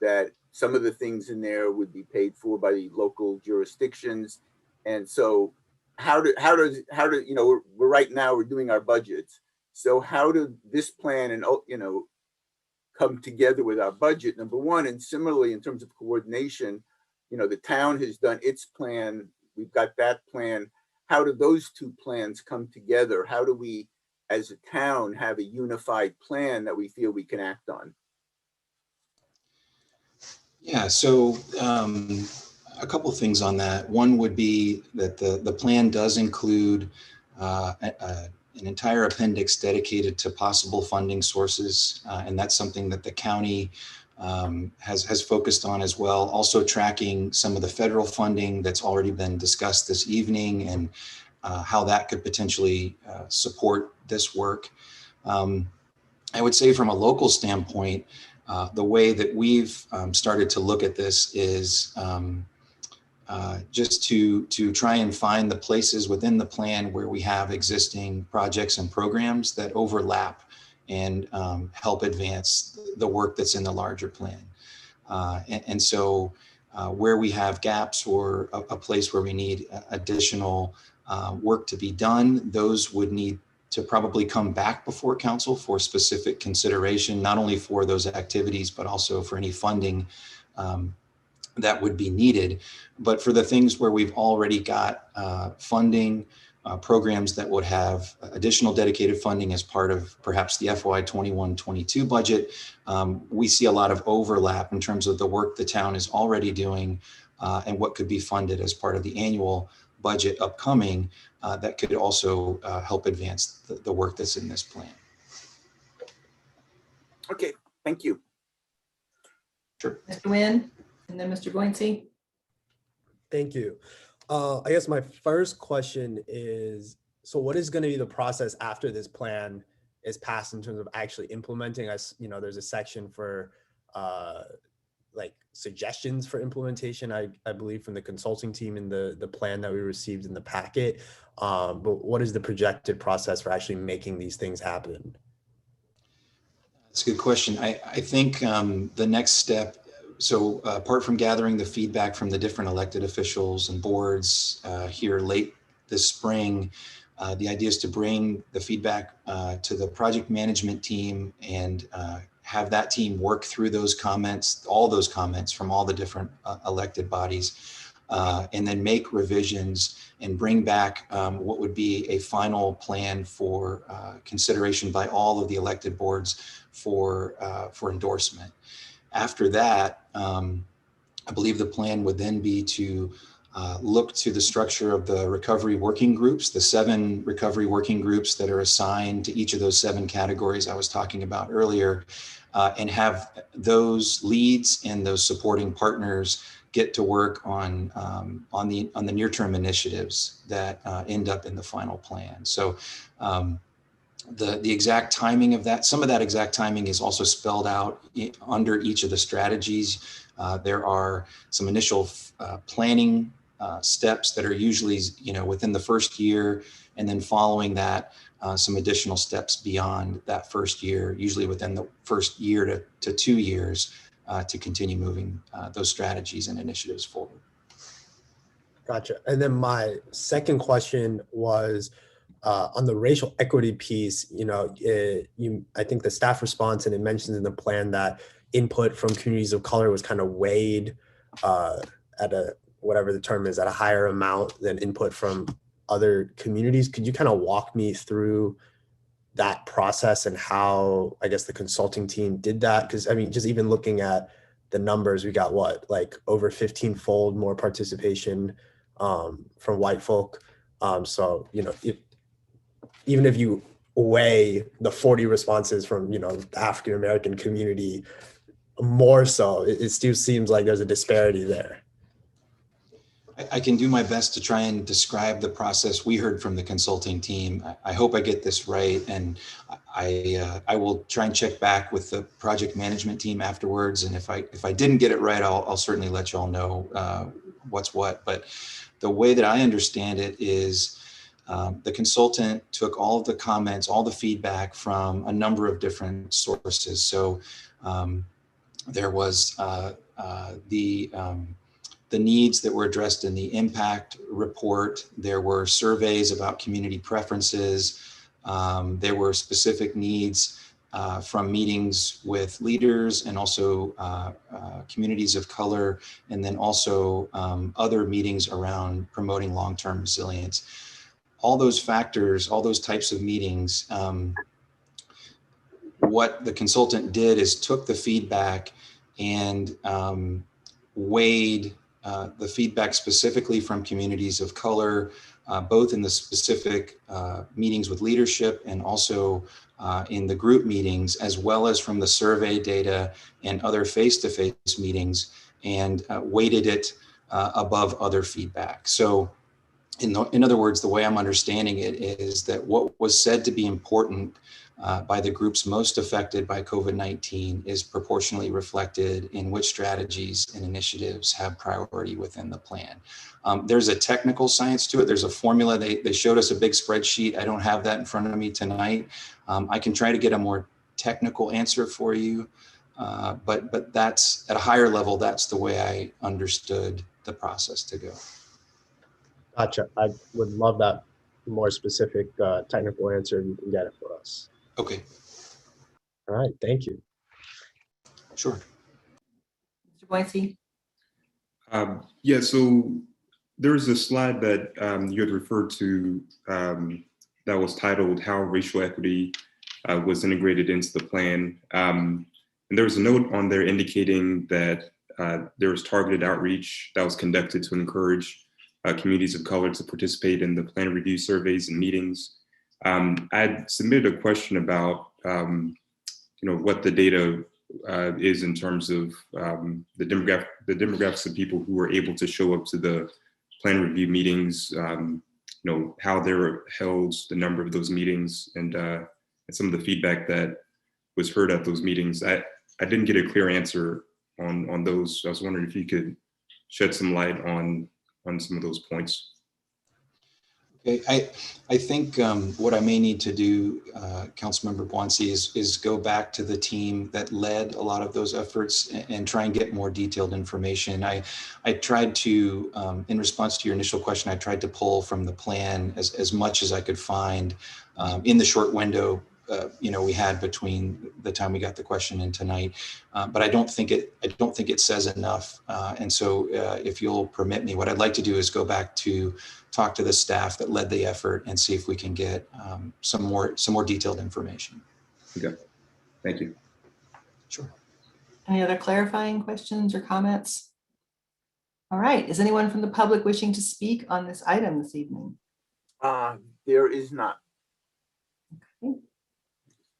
that some of the things in there would be paid for by the local jurisdictions. And so how do, you know, we're right now, we're doing our budgets. So how did this plan and, you know, come together with our budget, number one? And similarly, in terms of coordination, you know, the town has done its plan. We've got that plan. How do those two plans come together? How do we, as a town, have a unified plan that we feel we can act on? Yeah, so a couple of things on that. One would be that the plan does include an entire appendix dedicated to possible funding sources, and that's something that the county has focused on as well. Also tracking some of the federal funding that's already been discussed this evening and how that could potentially support this work. I would say from a local standpoint, the way that we've started to look at this is just to try and find the places within the plan where we have existing projects and programs that overlap and help advance the work that's in the larger plan. And so where we have gaps or a place where we need additional work to be done, those would need to probably come back before council for specific consideration, not only for those activities, but also for any funding that would be needed. But for the things where we've already got funding, programs that would have additional dedicated funding as part of perhaps the FY 21-22 budget, we see a lot of overlap in terms of the work the town is already doing and what could be funded as part of the annual budget upcoming that could also help advance the work that's in this plan. Okay, thank you. Sure. Mr. Nguyen, and then Mr. Boynsey. Thank you. I guess my first question is, so what is going to be the process after this plan is passed in terms of actually implementing? As you know, there's a section for like suggestions for implementation, I believe from the consulting team in the plan that we received in the packet. But what is the projected process for actually making these things happen? That's a good question. I think the next step, so apart from gathering the feedback from the different elected officials and boards here late this spring, the idea is to bring the feedback to the project management team and have that team work through those comments, all those comments from all the different elected bodies, and then make revisions and bring back what would be a final plan for consideration by all of the elected boards for endorsement. After that, I believe the plan would then be to look to the structure of the recovery working groups, the 7 recovery working groups that are assigned to each of those 7 categories I was talking about earlier, and have those leads and those supporting partners get to work on the near-term initiatives that end up in the final plan. So the exact timing of that, some of that exact timing is also spelled out under each of the strategies. There are some initial planning steps that are usually, you know, within the first year, and then following that, some additional steps beyond that first year, usually within the first year to 2 years, to continue moving those strategies and initiatives forward. Gotcha. And then my second question was on the racial equity piece. You know, I think the staff response, and it mentions in the plan that input from communities of color was kind of weighed at a, whatever the term is, at a higher amount than input from other communities. Could you kind of walk me through that process and how, I guess, the consulting team did that? Because I mean, just even looking at the numbers, we got what, like over 15-fold more participation from white folk. So, you know, even if you weigh the 40 responses from, you know, the African-American community more so, it still seems like there's a disparity there. I can do my best to try and describe the process we heard from the consulting team. I hope I get this right, and I will try and check back with the project management team afterwards. And if I didn't get it right, I'll certainly let you all know what's what. But the way that I understand it is the consultant took all of the comments, all the feedback from a number of different sources. So There was the needs that were addressed in the impact report. There were surveys about community preferences. There were specific needs from meetings with leaders and also communities of color, and then also other meetings around promoting long-term resilience. All those factors, all those types of meetings, what the consultant did is took the feedback and weighed the feedback specifically from communities of color, both in the specific meetings with leadership and also in the group meetings, as well as from the survey data and other face-to-face meetings, and weighted it above other feedback. So in other words, the way I'm understanding it is that what was said to be important by the groups most affected by COVID-19 is proportionally reflected in which strategies and initiatives have priority within the plan. There's a technical science to it. There's a formula. They showed us a big spreadsheet. I don't have that in front of me tonight. I can try to get a more technical answer for you, but that's at a higher level, that's the way I understood the process to go. Gotcha. I would love that more specific technical answer if you can get it for us. Okay. All right. Thank you. Sure. Mr. Boise? Yeah, so there's a slide that you had referred to that was titled How Racial Equity Was Integrated into the Plan. And there was a note on there indicating that there was targeted outreach that was conducted to encourage communities of color to participate in the plan review surveys and meetings. I submitted a question about, what the data is in terms of the demographics of people who were able to show up to the plan review meetings, how they were held, the number of those meetings, and some of the feedback that was heard at those meetings. I didn't get a clear answer on those. I was wondering if you could shed some light on some of those points. Okay, I think what I may need to do, Councilmember Boincy, is go back to the team that led a lot of those efforts and try and get more detailed information. I tried to, in response to your initial question, I tried to pull from the plan as much as I could find in the short window we had between the time we got the question in tonight, but I don't think it says enough. And so, if you'll permit me, what I'd like to do is go back to talk to the staff that led the effort and see if we can get some more detailed information. Okay, thank you. Sure. Any other clarifying questions or comments? All right. Is anyone from the public wishing to speak on this item this evening? There is not. Okay.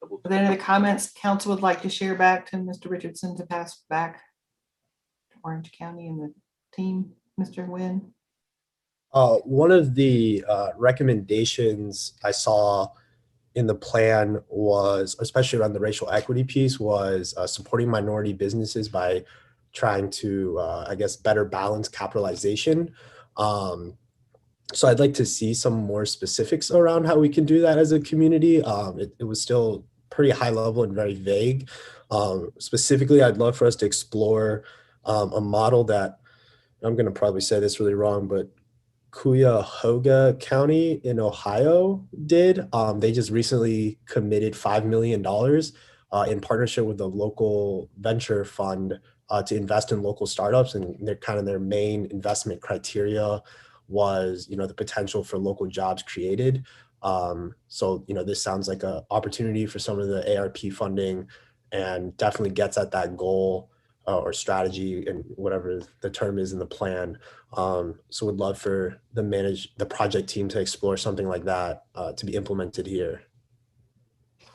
Are there any other comments council would like to share back to Mr. Richardson to pass back to Orange County and the team, Mr. Nguyen? One of the recommendations I saw in the plan was, especially around the racial equity piece, was supporting minority businesses by trying to, better balance capitalization. So I'd like to see some more specifics around how we can do that as a community. It was still pretty high level and very vague. Specifically, I'd love for us to explore a model that, I'm going to probably say this really wrong, but Cuyahoga County in Ohio did. They just recently committed $5 million in partnership with a local venture fund to invest in local startups, and their main investment criteria was, the potential for local jobs created. So, this sounds like an opportunity for some of the ARP funding, and definitely gets at that goal or strategy, and whatever the term is in the plan. So would love for the project team to explore something like that to be implemented here.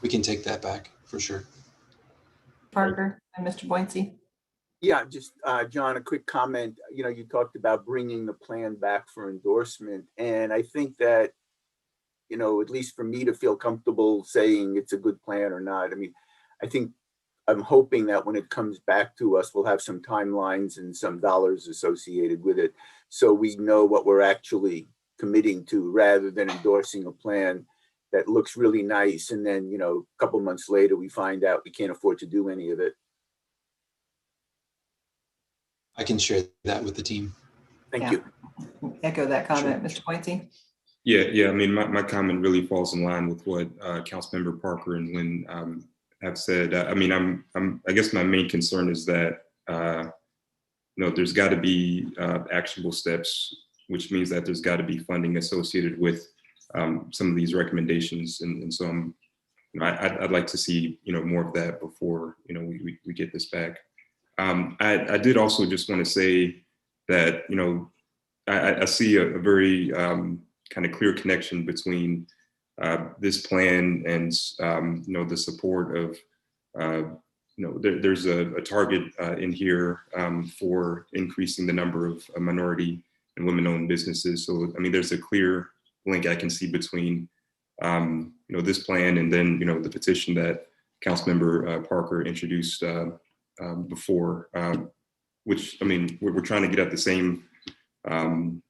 We can take that back for sure. Parker and Mr. Boincy. Yeah, just John, a quick comment. You talked about bringing the plan back for endorsement, and I think that, at least for me to feel comfortable saying it's a good plan or not, I'm hoping that when it comes back to us, we'll have some timelines and some dollars associated with it, so we know what we're actually committing to, rather than endorsing a plan that looks really nice and then, a couple months later we find out we can't afford to do any of it. I can share that with the team. Thank Yeah. you. Echo that comment, Sure. Mr. Pointy. Yeah. I mean, my comment really falls in line with what Councilmember Parker and Lynn have said. I mean, I guess my main concern is that there's got to be actionable steps, which means that there's got to be funding associated with some of these recommendations, and so I'd like to see more of that before we get this back. I did also just want to say that I see a very kind of clear connection between this plan and the support of there's a target in here for increasing the number of minority and women-owned businesses. So I mean, there's a clear link I can see between this plan and then the petition that Councilmember Parker introduced before, which I mean we're trying to get at the same end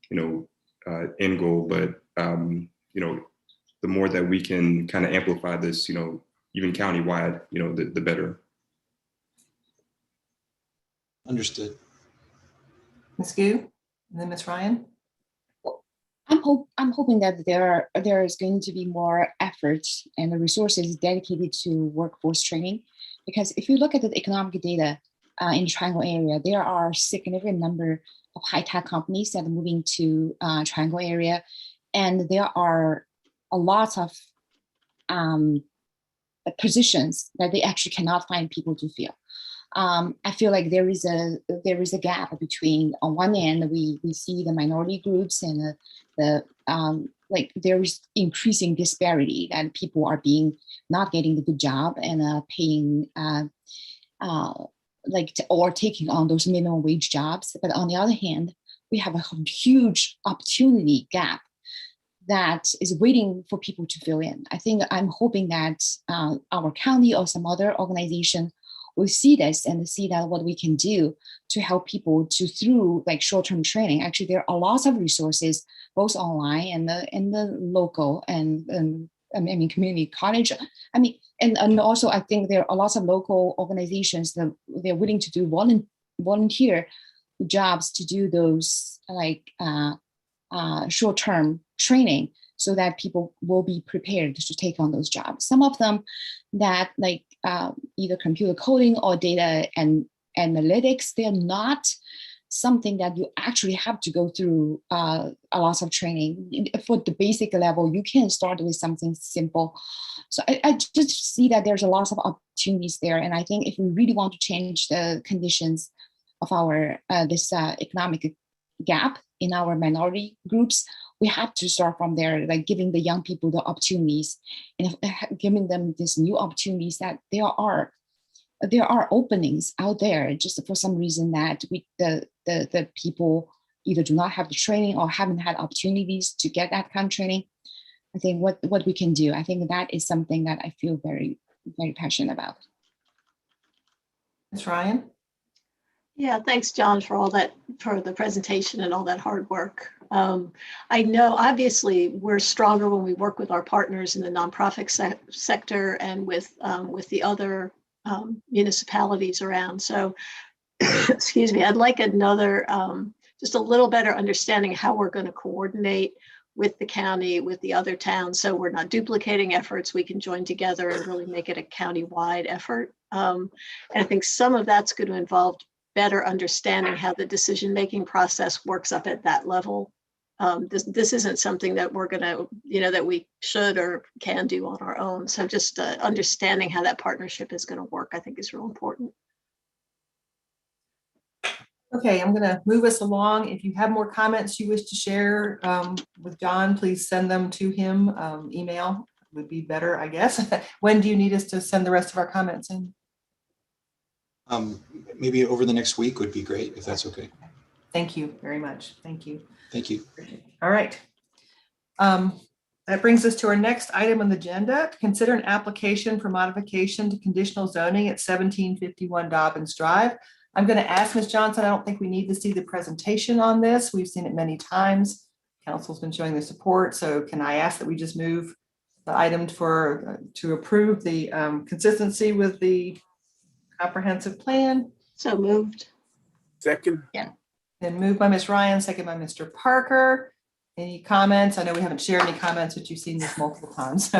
goal, but the more that we can kind of amplify this, even countywide, the better. Understood. Ms. Gu, and then Ms. Ryan. I'm hoping that there is going to be more effort and the resources dedicated to workforce training, because if you look at the economic data in the Triangle area, there are a significant number of high-tech companies that are moving to Triangle area, and there are a lot of positions that they actually cannot find people to fill. I feel like there is a gap between, on one end, we see the minority groups and like there is increasing disparity that people are not getting the good job and paying or taking on those minimum wage jobs. But on the other hand, we have a huge opportunity gap that is waiting for people to fill in. I'm hoping that our county or some other organization will see this and see that what we can do to help people through like short-term training. Actually, there are lots of resources, both online and the local and community college. I mean, and also I think there are lots of local organizations that they're willing to do volunteer jobs to do those like short-term training, so that people will be prepared to take on those jobs. Some of them that like either computer coding or data and analytics, they're not something that you actually have to go through a lot of training. For the basic level, you can start with something simple. So I just see that there's a lot of opportunities there. And I think if we really want to change the conditions of our this economic gap in our minority groups, we have to start from there, like giving the young people the opportunities and giving them these new opportunities that there are openings out there. Just for some reason that the people either do not have the training or haven't had opportunities to get that kind of training. I think what we can do, I think that is something that I feel very, very passionate about. Ms. Ryan. Yeah, thanks, John, for the presentation and all that hard work. I know obviously we're stronger when we work with our partners in the nonprofit sector and with the other municipalities around. So, excuse me, I'd like another, just a little better understanding how we're going to coordinate with the county, with the other towns, so we're not duplicating efforts. We can join together and really make it a county-wide effort. And I think some of that's going to involve better understanding how the decision-making process works up at that level. This isn't something that we're going to, that we should or can do on our own. So just understanding how that partnership is going to work, I think is real important. Okay, I'm going to move us along. If you have more comments you wish to share with John, please send them to him. Email would be better, I guess. When do you need us to send the rest of our comments in? Maybe over the next week would be great, if that's okay. Thank you very much. Thank you. Thank you. All right. That brings us to our next item on the agenda. To consider an application for modification to conditional zoning at 1751 Dobbins Drive. I'm going to ask Ms. Johnson, I don't think we need to see the presentation on this. We've seen it many times. Council's been showing their support. So can I ask that we just move the item to approve the consistency with the comprehensive plan? So moved. Second, Then moved by Ms. Ryan, second by Mr. Parker. Any comments? I know we haven't shared any comments, but you've seen this multiple times.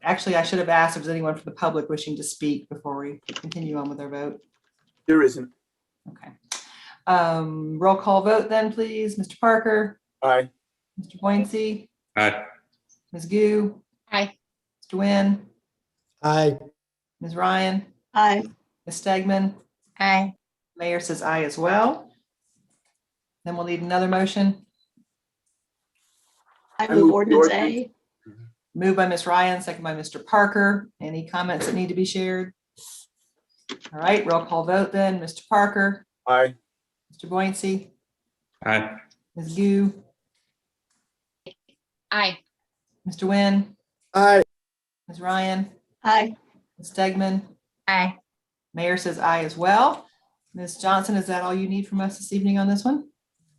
Actually, I should have asked if there's anyone from the public wishing to speak before we continue on with our vote. there isn't. Okay. Roll call vote then, please. Mr. Parker, Aye. Mr. Boyncy, Aye. Ms. Gu, Aye. Mr. Nguyen, Aye. Ms. Ryan, Aye. Ms. Stegman. Aye. Mayor says aye as well. Then we'll need another motion. I move move the ordinance ordinance. A. Moved by Ms. Ryan, second by Mr. Parker. Any comments that need to be shared? All right, roll call vote then. Mr. Parker, Aye. Mr. Boyncy, Aye. Ms. Gu, Aye. Mr. Nguyen, Aye. Ms. Ryan, Aye. Ms. Stegman. Aye. Mayor says aye as well. Ms. Johnson, is that all you need from us this evening on this one?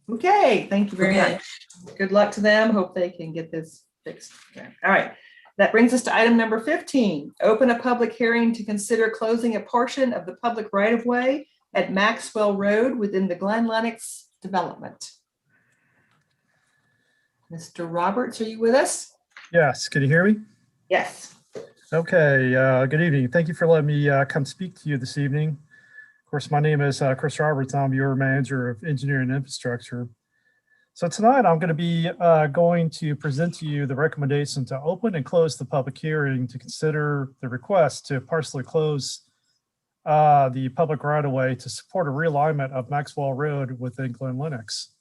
Okay, thank you very much. Good luck to them. Hope they can get this fixed. Okay. All right. That brings us to item number 15. Open a public hearing to consider closing a portion of the public right-of-way at Maxwell Road within the Glen Lennox development. Mr. Roberts, are you with us? Yes, can you hear me? Yes. Okay, good evening. Thank you for letting me come speak to you this evening. Of course, my name is Chris Roberts. I'm your manager of engineering and infrastructure. So tonight I'm going to be going to present to you the recommendation to open and close the public hearing to consider the request to partially close the public right-of-way to support a realignment of Maxwell Road within Glen Lennox.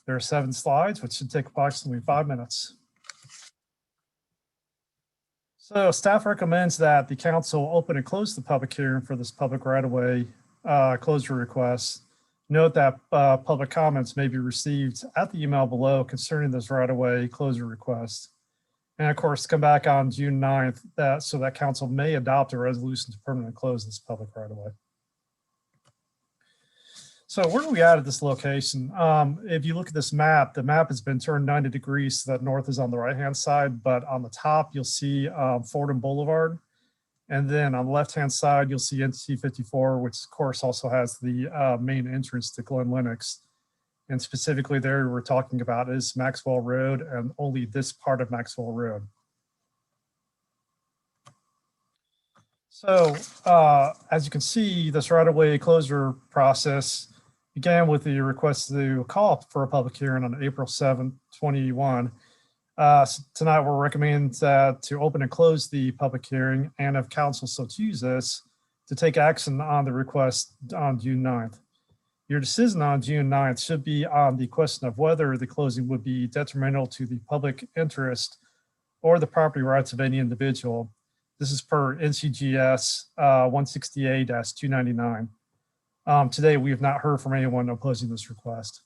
There are 7 slides, which should take approximately 5 minutes. So staff recommends that the council open and close the public hearing for this public right-of-way closure request. Note that public comments may be received at the email below concerning this right-of-way closure request. And of course, come back on June 9th so that council may adopt a resolution to permanently close this public right-of-way. So where are we at this location? If you look at this map, the map has been turned 90 degrees so that north is on the right-hand side, but on the top, you'll see Fordham Boulevard. And then on the left-hand side, you'll see NC 54, which of course also has the main entrance to Glen Lennox. And specifically there we're talking about is Maxwell Road and only this part of Maxwell Road. So as you can see, this right-of-way closure process began with the request to call for a public hearing on April 7, 2021. So tonight we're recommending to open and close the public hearing, and if council so chooses, to take action on the request on June 9th. Your decision on June 9th should be on the question of whether the closing would be detrimental to the public interest or the property rights of any individual. This is per NCGS 168-299. Today, we have not heard from anyone opposing this request.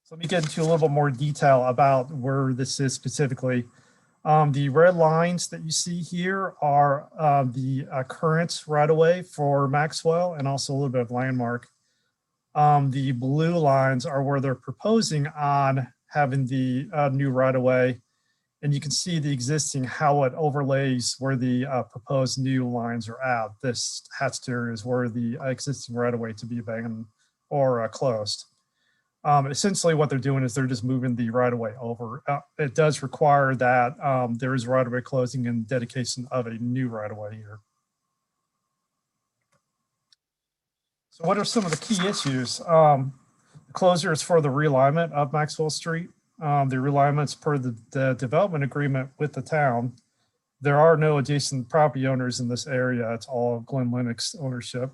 So let me get into a little bit more detail about where this is specifically. The red lines that you see here are the current right-of-way for Maxwell and also a little bit of landmark. The blue lines are where they're proposing on having the new right-of-way. And you can see the existing, how it overlays where the proposed new lines are at. This hatched area is where the existing right-of-way to be abandoned or closed. Essentially what they're doing is they're just moving the right-of-way over. It does require that there is right-of-way closing and dedication of a new right-of-way here. So what are some of the key issues? The closure is for the realignment of Maxwell Street. The realignments per the development agreement with the town. There are no adjacent property owners in this area. It's all Glen Lennox ownership.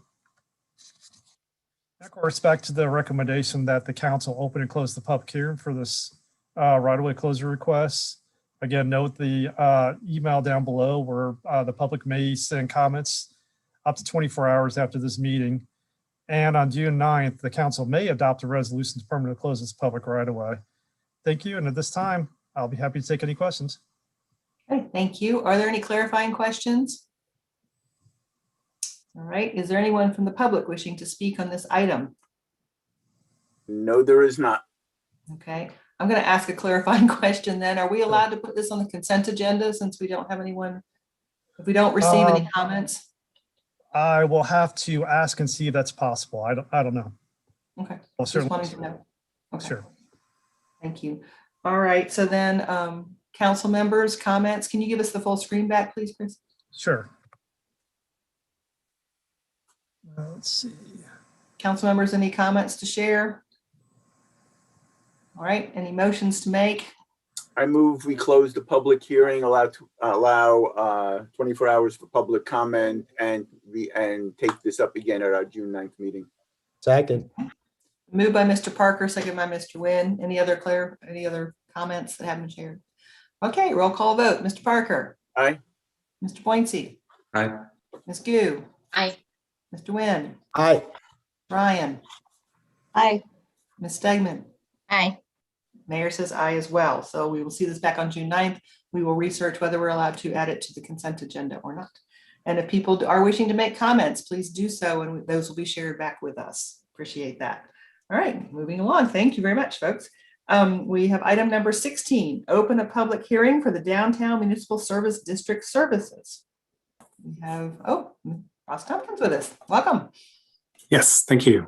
Of course, back to the recommendation that the council open and close the public hearing for this right-of-way closure request. Again, note the email down below where the public may send comments up to 24 hours after this meeting. And on June 9th, the council may adopt a resolution to permanently close this public right-of-way. Thank you. And at this time, I'll be happy to take any questions. Okay, thank you. Are there any clarifying questions? All right. Is there anyone from the public wishing to speak on this item? No, there is not. Okay, I'm going to ask a clarifying question then. Are we allowed to put this on the consent agenda since we don't have anyone, if we don't receive any comments? I will have to ask and see if that's possible. I don't know. Okay. Well, Just certainly. wanted to know. Okay. Sure. Thank you. All right. So then, council members, comments. Can you give us the full screen back, please, Chris? Sure. Let's see. Council members, any comments to share? All right. Any motions to make? I move we close the public hearing, allow 24 hours for public comment and take this up again at our June 9th meeting. Second. Moved by Mr. Parker, second by Mr. Nguyen. Any other comments that haven't been shared? Okay, roll call vote. Mr. Parker. Aye. Mr. Poincy. Aye. Ms. Gu. Aye. Mr. Nguyen. Aye. Ryan. Aye. Ms. Stegman. Aye. Mayor says aye as well. So we will see this back on June 9th. We will research whether we're allowed to add it to the consent agenda or not. And if people are wishing to make comments, please do so, and those will be shared back with us. Appreciate that. All right, moving along. Thank you very much, folks. We have item number 16, open a public hearing for the Downtown Municipal Service District services. We have, Ross Tompkins with us. Welcome. Yes, thank you.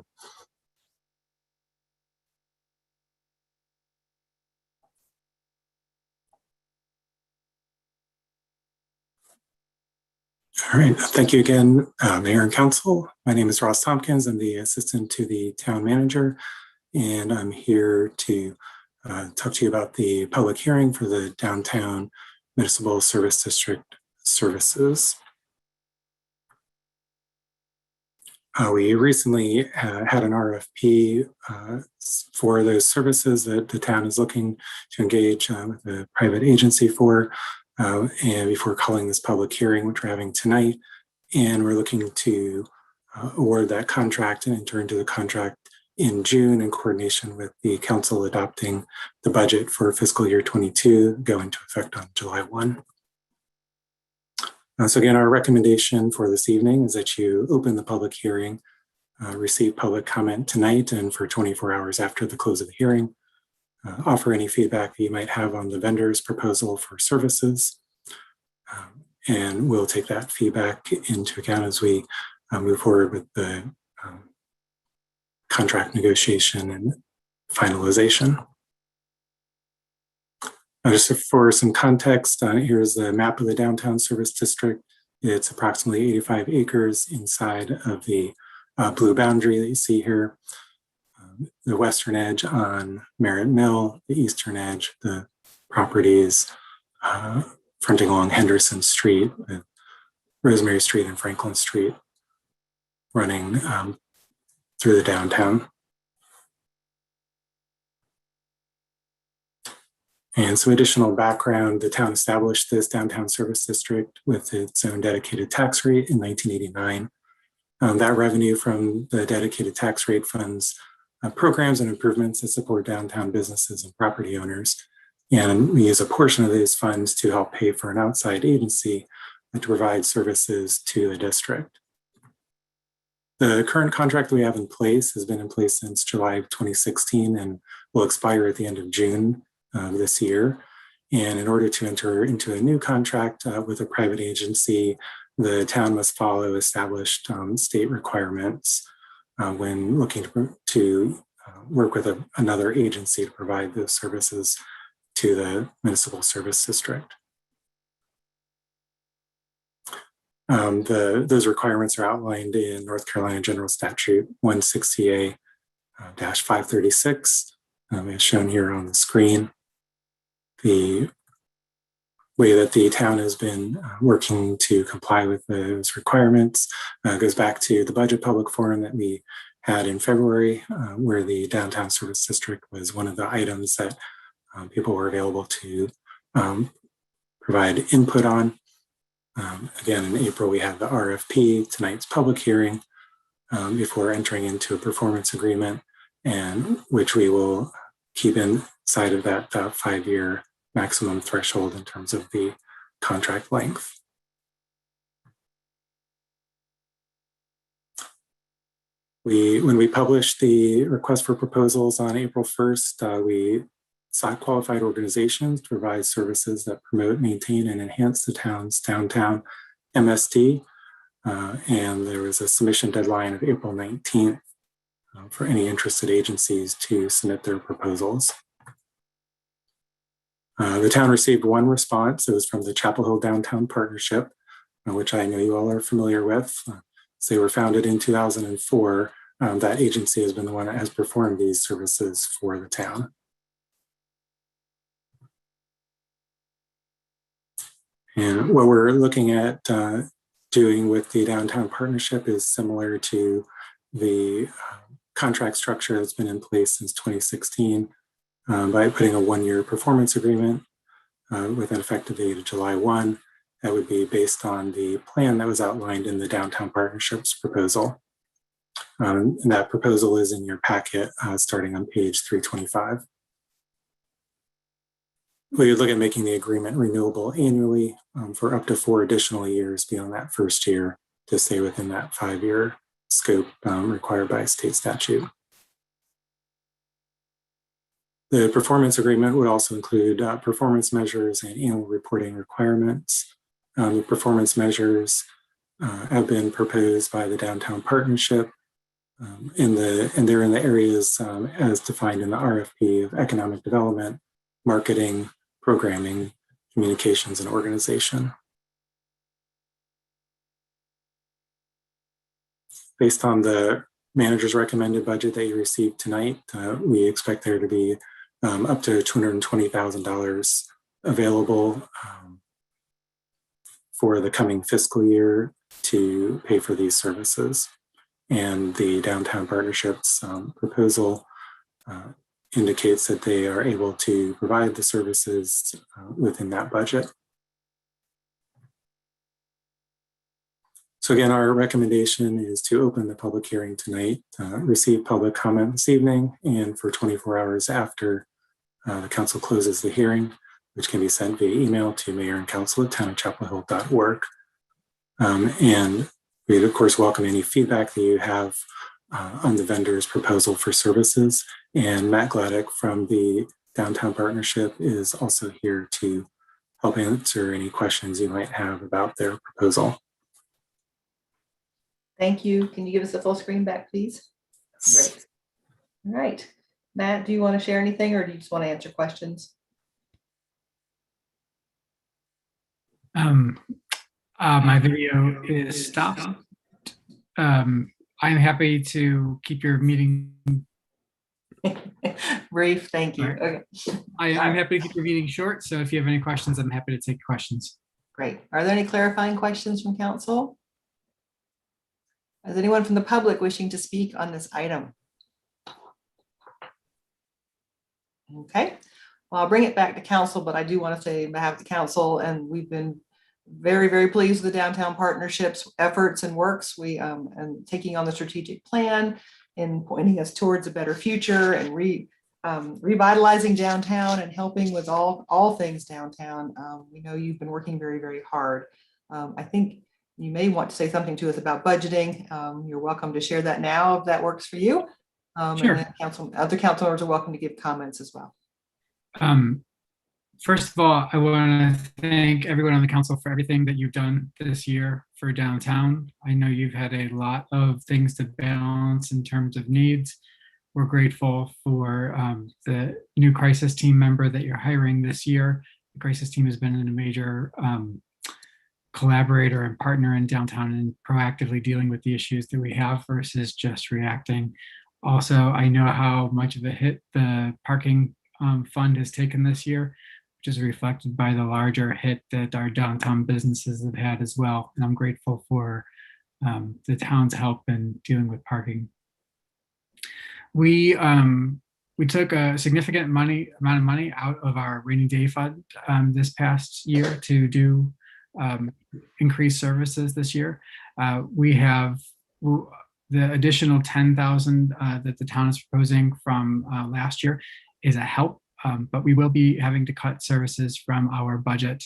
All right, thank you again, Mayor and Council. My name is Ross Tompkins. I'm the assistant to the town manager, and I'm here to talk to you about the public hearing for the Downtown Municipal Service District services. We recently had an RFP for those services that the town is looking to engage with a private agency for. And before calling this public hearing, which we're having tonight, and we're looking to award that contract and enter into the contract in June in coordination with the council adopting the budget for fiscal year 22, go into effect on July 1. So again, our recommendation for this evening is that you open the public hearing, receive public comment tonight and for 24 hours after the close of the hearing. Offer any feedback that you might have on the vendor's proposal for services. And we'll take that feedback into account as we move forward with the contract negotiation and finalization. Just for some context, here's the map of the Downtown Service District. It's approximately 85 acres inside of the blue boundary that you see here. The western edge on Merritt Mill, the eastern edge, the properties fronting along Henderson Street, with Rosemary Street and Franklin Street running through the downtown. And some additional background, the town established this Downtown Service District with its own dedicated tax rate in 1989. That revenue from the dedicated tax rate funds programs and improvements that support downtown businesses and property owners. And we use a portion of these funds to help pay for an outside agency to provide services to the district. The current contract we have in place has been in place since July of 2016 and will expire at the end of June this year. And in order to enter into a new contract with a private agency, the town must follow established state requirements when looking to work with another agency to provide those services to the municipal service district. Those requirements are outlined in North Carolina General Statute 160A-536, as shown here on the screen. The way that the town has been working to comply with those requirements goes back to the budget public forum that we had in February, where the Downtown Service District was one of the items that people were available to provide input on. Again, in April, we had the RFP, tonight's public hearing, before entering into a performance agreement, and which we will keep inside of that 5-year maximum threshold in terms of the contract length. When we published the request for proposals on April 1st, we sought qualified organizations to provide services that promote, maintain, and enhance the town's downtown MSD. And there was a submission deadline of April 19th for any interested agencies to submit their proposals. The town received one response. It was from the Chapel Hill Downtown Partnership, which I know you all are familiar with. So they were founded in 2004. That agency has been the one that has performed these services for the town. And what we're looking at doing with the Downtown Partnership is similar to the contract structure that's been in place since 2016 by putting a one-year performance agreement with an effective date of July 1. That would be based on the plan that was outlined in the Downtown Partnership's proposal. And that proposal is in your packet starting on page 325. We would look at making the agreement renewable annually for up to 4 additional years beyond that first year to stay within that 5-year scope required by state statute. The performance agreement would also include performance measures and annual reporting requirements. The performance measures have been proposed by the Downtown Partnership and they're in the areas as defined in the RFP of economic development, marketing, programming, communications, and organization. Based on the manager's recommended budget that you received tonight, we expect there to be up to $220,000 available for the coming fiscal year to pay for these services. And the Downtown Partnership's proposal indicates that they are able to provide the services within that budget. So again, our recommendation is to open the public hearing tonight, receive public comment this evening, and for 24 hours after the council closes the hearing, which can be sent via email to mayor-and-council@townofchapelhill.org. And we'd of course welcome any feedback that you have on the vendor's proposal for services. And Matt Gladdick from the Downtown Partnership is also here to help answer any questions you might have about their proposal. Thank you. Can you give us a full screen back, please? Great. All right. Matt, do you want to share anything or do you just want to answer questions? My video is stopped. I'm happy to keep your meeting. Brief, thank you. Okay. I'm happy to keep your meeting short, so if you have any questions, I'm happy to take questions. Great. Are there any clarifying questions from council? Is anyone from the public wishing to speak on this item? Okay, well, I'll bring it back to council, but I do want to say on behalf of the council, and we've been very, very pleased with the Downtown Partnership's efforts and works. We and taking on the strategic plan and pointing us towards a better future and revitalizing downtown and helping with all things downtown. We know you've been working very, very hard. I think you may want to say something to us about budgeting. You're welcome to share that now if that works for you. Sure. And then other council members are welcome to give comments as well. First of all, I want to thank everyone on the council for everything that you've done this year for downtown. I know you've had a lot of things to balance in terms of needs. We're grateful for the new crisis team member that you're hiring this year. The crisis team has been a major collaborator and partner in downtown and proactively dealing with the issues that we have versus just reacting. Also, I know how much of a hit the parking fund has taken this year, which is reflected by the larger hit that our downtown businesses have had as well. And I'm grateful for the town's help in dealing with parking. We took a significant amount of money out of our rainy day fund this past year to do increased services this year. We have the additional $10,000 that the town is proposing from last year is a help, but we will be having to cut services from our budget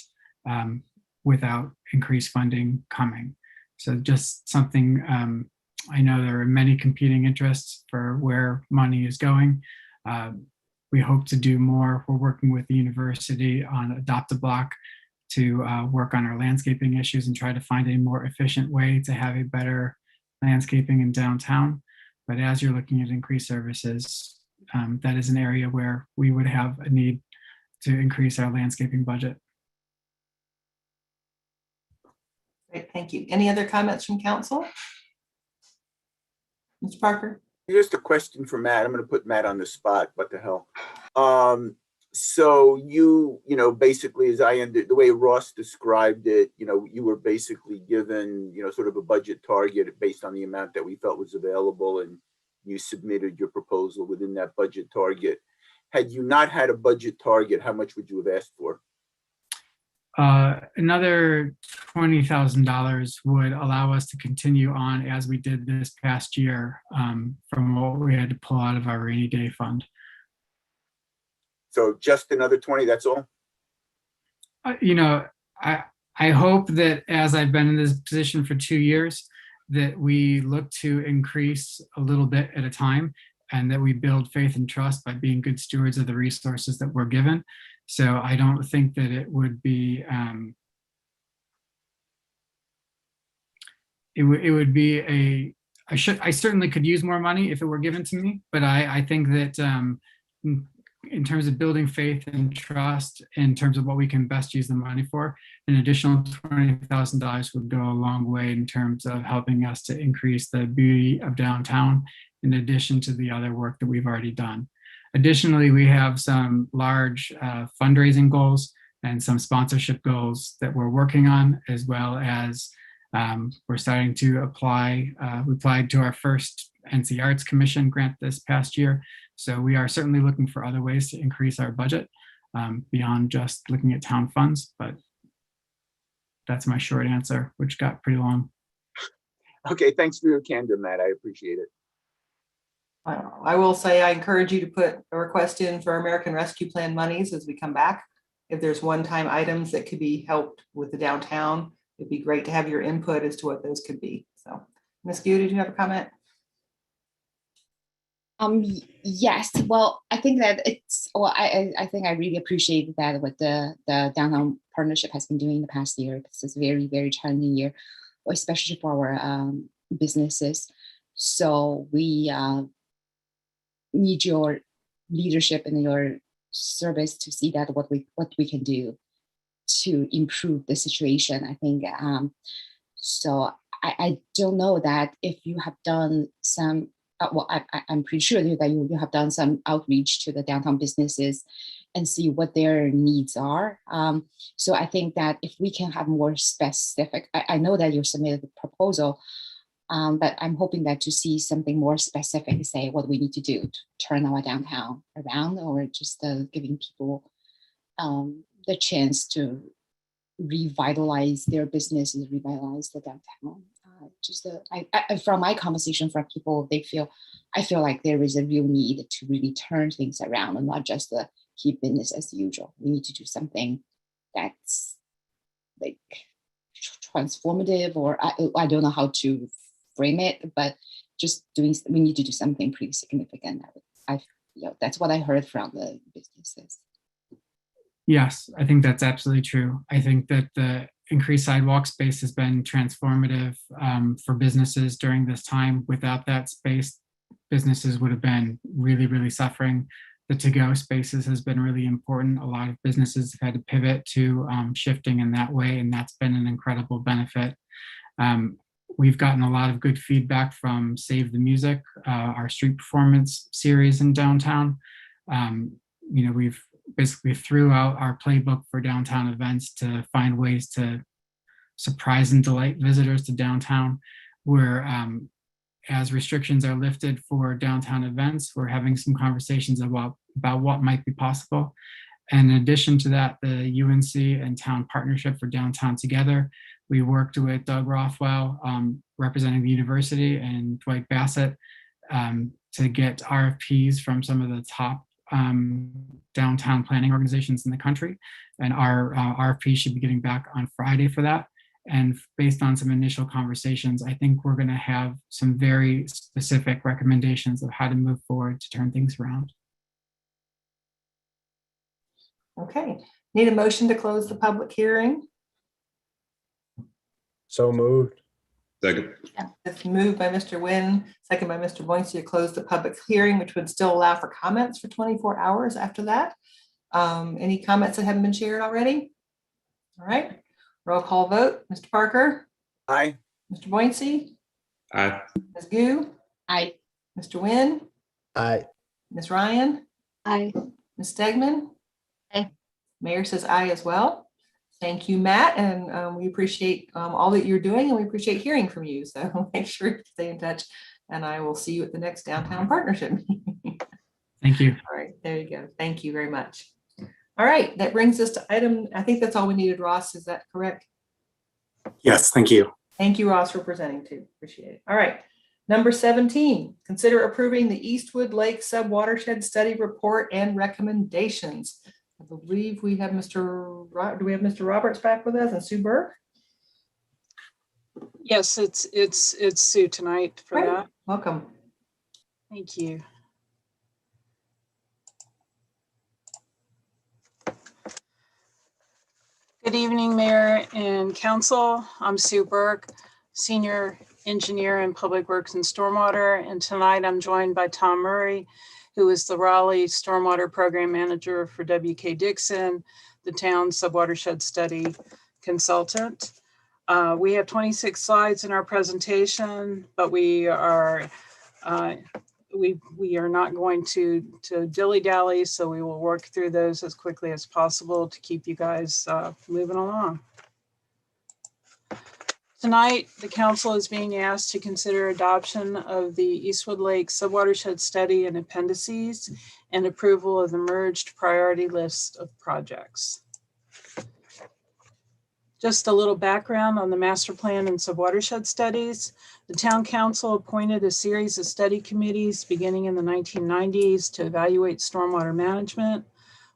without increased funding coming. So just something, I know there are many competing interests for where money is going. We hope to do more. We're working with the university on Adopt a Block to work on our landscaping issues and try to find a more efficient way to have a better landscaping in downtown. But as you're looking at increased services, that is an area where we would have a need to increase our landscaping budget. Great, thank you. Any other comments from council? Mr. Parker? Just a question for Matt. I'm going to put Matt on the spot. What the hell? So you know, basically, as I ended, the way Ross described it, you know, you were basically given, you know, sort of a budget target based on the amount that we felt was available, and you submitted your proposal within that budget target. Had you not had a budget target, how much would you have asked for? Another $20,000 would allow us to continue on as we did this past year from what we had to pull out of our rainy day fund. So just another 20, that's all? You know, I hope that as I've been in this position for 2 years, that we look to increase a little bit at a time, and that we build faith and trust by being good stewards of the resources that we're given. So I don't think that it would be, it would be I certainly could use more money if it were given to me, but I think that in terms of building faith and trust, in terms of what we can best use the money for, an additional $20,000 would go a long way in terms of helping us to increase the beauty of downtown, in addition to the other work that we've already done. Additionally, we have some large fundraising goals and some sponsorship goals that we're working on, as well as we're starting to apply. We applied to our first NC Arts Commission grant this past year. So we are certainly looking for other ways to increase our budget beyond just looking at town funds, but that's my short answer, which got pretty long. Okay, thanks for your candor, Matt. I appreciate it. I will say I encourage you to put a request in for American Rescue Plan monies as we come back. If there's one-time items that could be helped with the downtown, it'd be great to have your input as to what those could be. So, Ms. Gu, did you have a comment? Yes, well, I think that it's, well, I think I really appreciate that what the Downtown Partnership has been doing the past year. This is a very, very challenging year, especially for our businesses. So we need your leadership and your service to see that what we can do to improve the situation. I think so. I don't know that if you have done some. Well, I'm pretty sure that you have done some outreach to the downtown businesses and see what their needs are. So I think that if we can have more specific, I know that you submitted the proposal, but I'm hoping that to see something more specific, say what we need to do to turn our downtown around, or just giving people the chance to revitalize their business and revitalize the downtown. From my conversation from people, I feel like there is a real need to really turn things around and not just keep business as usual. We need to do something that's like transformative, or I don't know how to frame it, but we need to do something pretty significant. That's what I heard from the businesses. Yes, I think that's absolutely true. I think that the increased sidewalk space has been transformative for businesses during this time. Without that space, businesses would have been really, really suffering. The to-go spaces has been really important. A lot of businesses have had to pivot to shifting in that way, and that's been an incredible benefit. We've gotten a lot of good feedback from Save the Music, our street performance series in downtown. We've basically threw out our playbook for downtown events to find ways to surprise and delight visitors to downtown, where as restrictions are lifted for downtown events, we're having some conversations about what might be possible. And in addition to that, the UNC and Town Partnership for Downtown Together, we worked with Doug Rothwell, representing the university, and Dwight Bassett to get RFPs from some of the top downtown planning organizations in the country. And our RFP should be getting back on Friday for that. And based on some initial conversations, I think we're going to have some very specific recommendations of how to move forward to turn things around. Okay, Need a motion to close the public hearing? So moved. Second. It's moved by Mr. Nguyen, second by Mr. Boyce to close the public hearing, which would still allow for comments for 24 hours after that. Any comments that haven't been shared already? All right, roll call vote. Mr. Parker, Aye. Mr. Boyce, Aye. Ms. Gu, Aye. Mr. Nguyen, Aye. Ms. Ryan, Aye. Ms. Stegman. Aye. Mayor says aye as well. Thank you, Matt, and we appreciate all that you're doing, and we appreciate hearing from you. So make sure to stay in touch, and I will see you at the next downtown partnership meeting. Thank you. All right, there you go. Thank you very much. All right, that brings us to item, I think that's all we needed, Ross. Is that correct? Yes, thank you. Thank you, Ross, for presenting too. Appreciate it. All right. Number 17, consider approving the Eastwood Lake Subwatershed Study Report and recommendations. I believe we have do we have Mr. Roberts back with us and Sue Burke? Yes, it's Sue tonight for Great. that. Welcome. Thank you. Good evening, Mayor and Council. I'm Sue Burke, Senior Engineer in Public Works and Stormwater, and tonight I'm joined by Tom Murray, who is the Raleigh Stormwater Program Manager for WK Dixon, the town subwatershed study consultant. We have 26 slides in our presentation, but we are not going to dilly-dally, so we will work through those as quickly as possible to keep you guys moving along. Tonight, the council is being asked to consider adoption of the Eastwood Lake Subwatershed Study and appendices and approval of the merged priority list of projects. Just a little background on the master plan and subwatershed studies. The town council appointed a series of study committees beginning in the 1990s to evaluate stormwater management.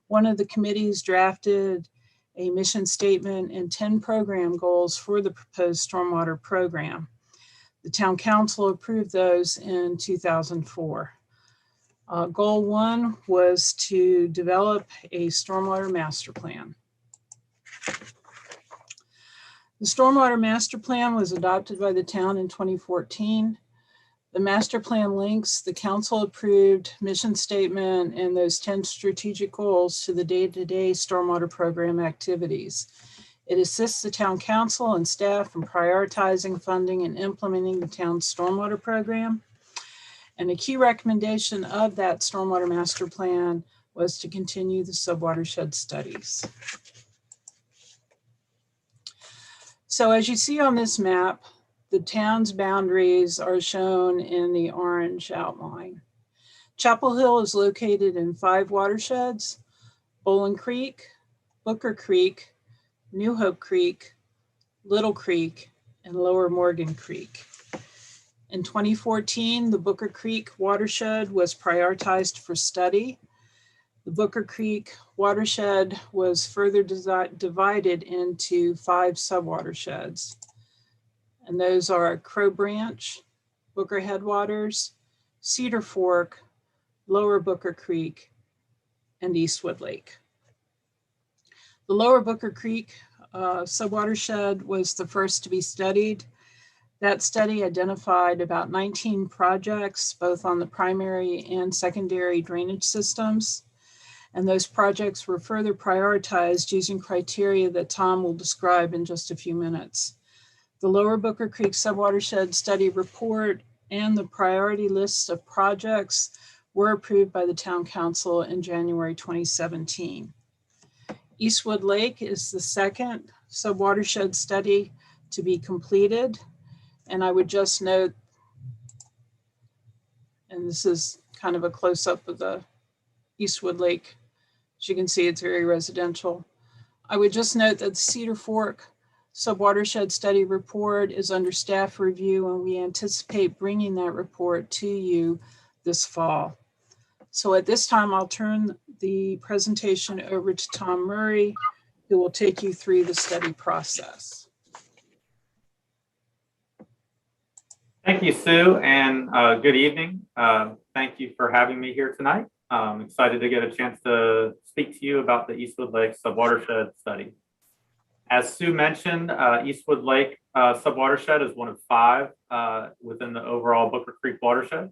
One of the committees drafted a mission statement and 10 program goals for the proposed stormwater program. The town council approved those in 2004. Goal 1 was to develop a stormwater master plan. The stormwater master plan was adopted by the town in 2014. The master plan links the council approved mission statement and those 10 strategic goals to the day-to-day stormwater program activities. It assists the town council and staff in prioritizing, funding, and implementing the town's stormwater program. And a key recommendation of that stormwater master plan was to continue the subwatershed studies. So as you see on this map, the town's boundaries are shown in the orange outline. Chapel Hill is located in 5 watersheds: Bowling Creek, Booker Creek, New Hope Creek, Little Creek, and Lower Morgan Creek. In 2014, the Booker Creek watershed was prioritized for study. The Booker Creek watershed was further divided into 5 subwatersheds. And those are Crow Branch, Booker Headwaters, Cedar Fork, Lower Booker Creek, and Eastwood Lake. The Lower Booker Creek subwatershed was the first to be studied. That study identified about 19 projects, both on the primary and secondary drainage systems. And those projects were further prioritized using criteria that Tom will describe in just a few minutes. The Lower Booker Creek Subwatershed Study Report and the priority list of projects were approved by the Town Council in January 2017. Eastwood Lake is the second subwatershed study to be completed. And I would just note, and this is kind of a close-up of the Eastwood Lake. As you can see, it's very residential. I would just note that the Cedar Fork Subwatershed Study Report is under staff review, and we anticipate bringing that report to you this fall. So at this time, I'll turn the presentation over to Tom Murray, who will take you through the study process. Thank you, Sue, and good evening. Thank you for having me here tonight. I'm excited to get a chance to speak speak to you about the Eastwood Lake Subwatershed Study. As Sue mentioned, Eastwood Lake Subwatershed is one of 5 within the overall Booker Creek watershed.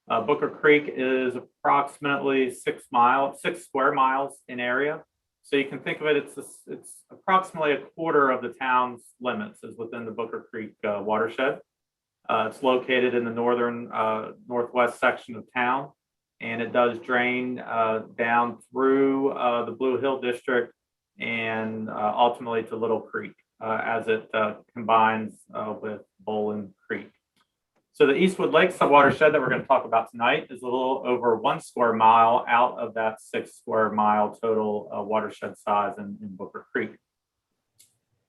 Booker Creek is approximately 6 square miles in area. So you can think of it, it's approximately a quarter of the town's limits is within the Booker Creek watershed. It's located in the northern northwest section of town, and it does drain down through the Blue Hill District and ultimately to Little Creek as it combines with Bowling Creek. So the Eastwood Lake subwatershed that we're going to talk about tonight is a little over 1 square mile out of that 6 square mile total watershed size in Booker Creek.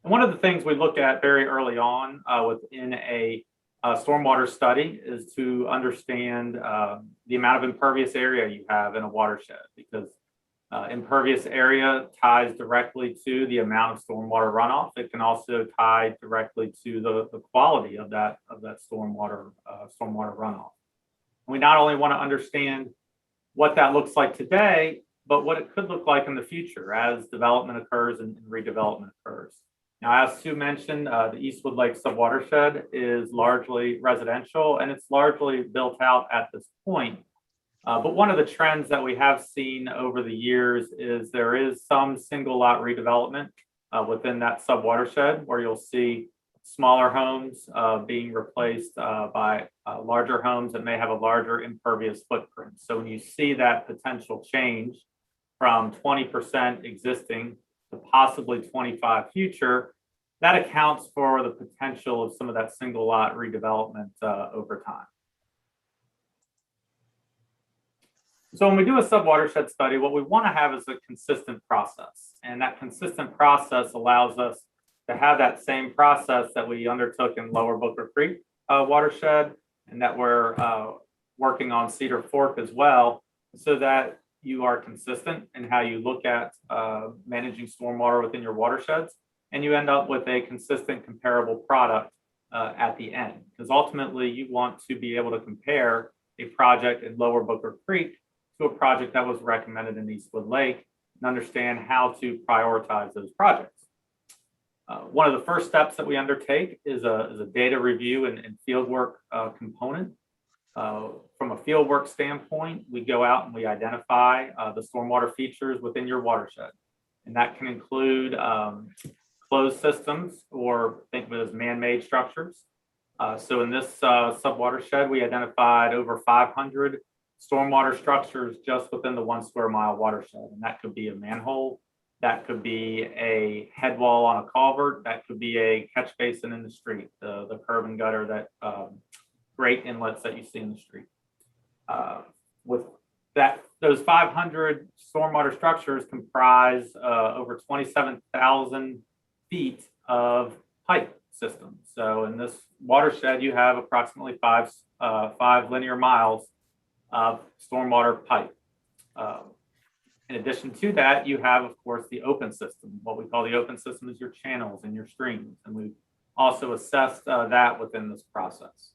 And one of the things we look at very early on within a stormwater study is to understand the amount of impervious area you have in a watershed, because impervious area ties directly to the amount of stormwater runoff. It can also tie directly to the quality of that stormwater runoff. We not only want to understand what that looks like today, but what it could look like in the future as development occurs and redevelopment occurs. Now, as Sue mentioned, the Eastwood Lake subwatershed is largely residential, and it's largely built out at this point. But one of the trends that we have seen over the years is there is some single lot redevelopment within that subwatershed, where you'll see smaller homes being replaced by larger homes that may have a larger impervious footprint. So when you see that potential change from 20% existing to possibly 25 future, that accounts for the potential of some of that single lot redevelopment over time. So when we do a subwatershed study, what we want to have is a consistent process. And that consistent process allows us to have that same process that we undertook in Lower Booker Creek watershed, and that we're working on Cedar Fork as well, so that you are consistent in how you look at managing stormwater within your watersheds, and you end up with a consistent comparable product at the end. Because ultimately you want to be able to compare a project in Lower Booker Creek to a project that was recommended in Eastwood Lake, and understand how to prioritize those projects. One of the first steps that we undertake is a data review and fieldwork component. From a fieldwork standpoint, we go out and we identify the stormwater features within your watershed. And that can include closed systems, or think of it as man-made structures. So in this subwatershed, we identified over 500 stormwater structures just within the 1 square mile watershed. And that could be a manhole, that could be a head wall on a culvert, that could be a catch basin in the street, the curb and gutter, that great inlets that you see in the street. With that, those 500 stormwater structures comprise over 27,000 feet of pipe systems. So in this watershed, you have approximately 5 linear miles of stormwater pipe. In addition to that, you have, of course, the open system. What we call the open system is your channels and your streams. And we also assessed that within this process.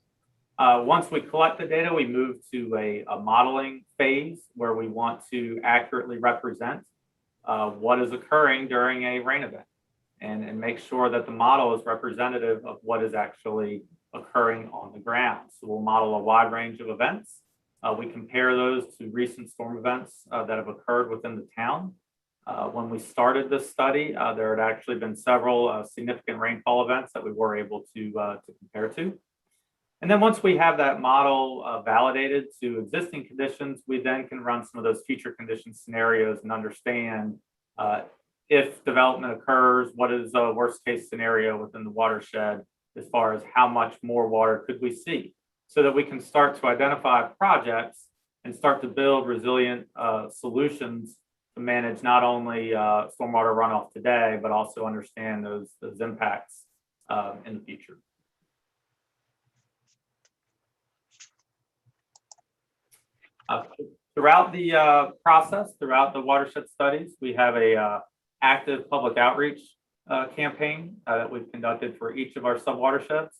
Once we collect the data, we move to a modeling phase where we want to accurately represent what is occurring during a rain event, and make sure that the model is representative of what is actually occurring on the ground. So we'll model a wide range of events. We compare those to recent storm events that have occurred within the town. When we started this study, there had actually been several significant rainfall events that we were able to compare to. And then once we have that model validated to existing conditions, we then can run some of those future condition scenarios and understand if development occurs, what is the worst case scenario within the watershed as far as how much more water could we see, so that we can start to identify projects and start to build resilient solutions to manage not only stormwater runoff today, but also understand those impacts in the future. Throughout the process, throughout the watershed studies, we have a active public outreach campaign that we've conducted for each of our subwatersheds,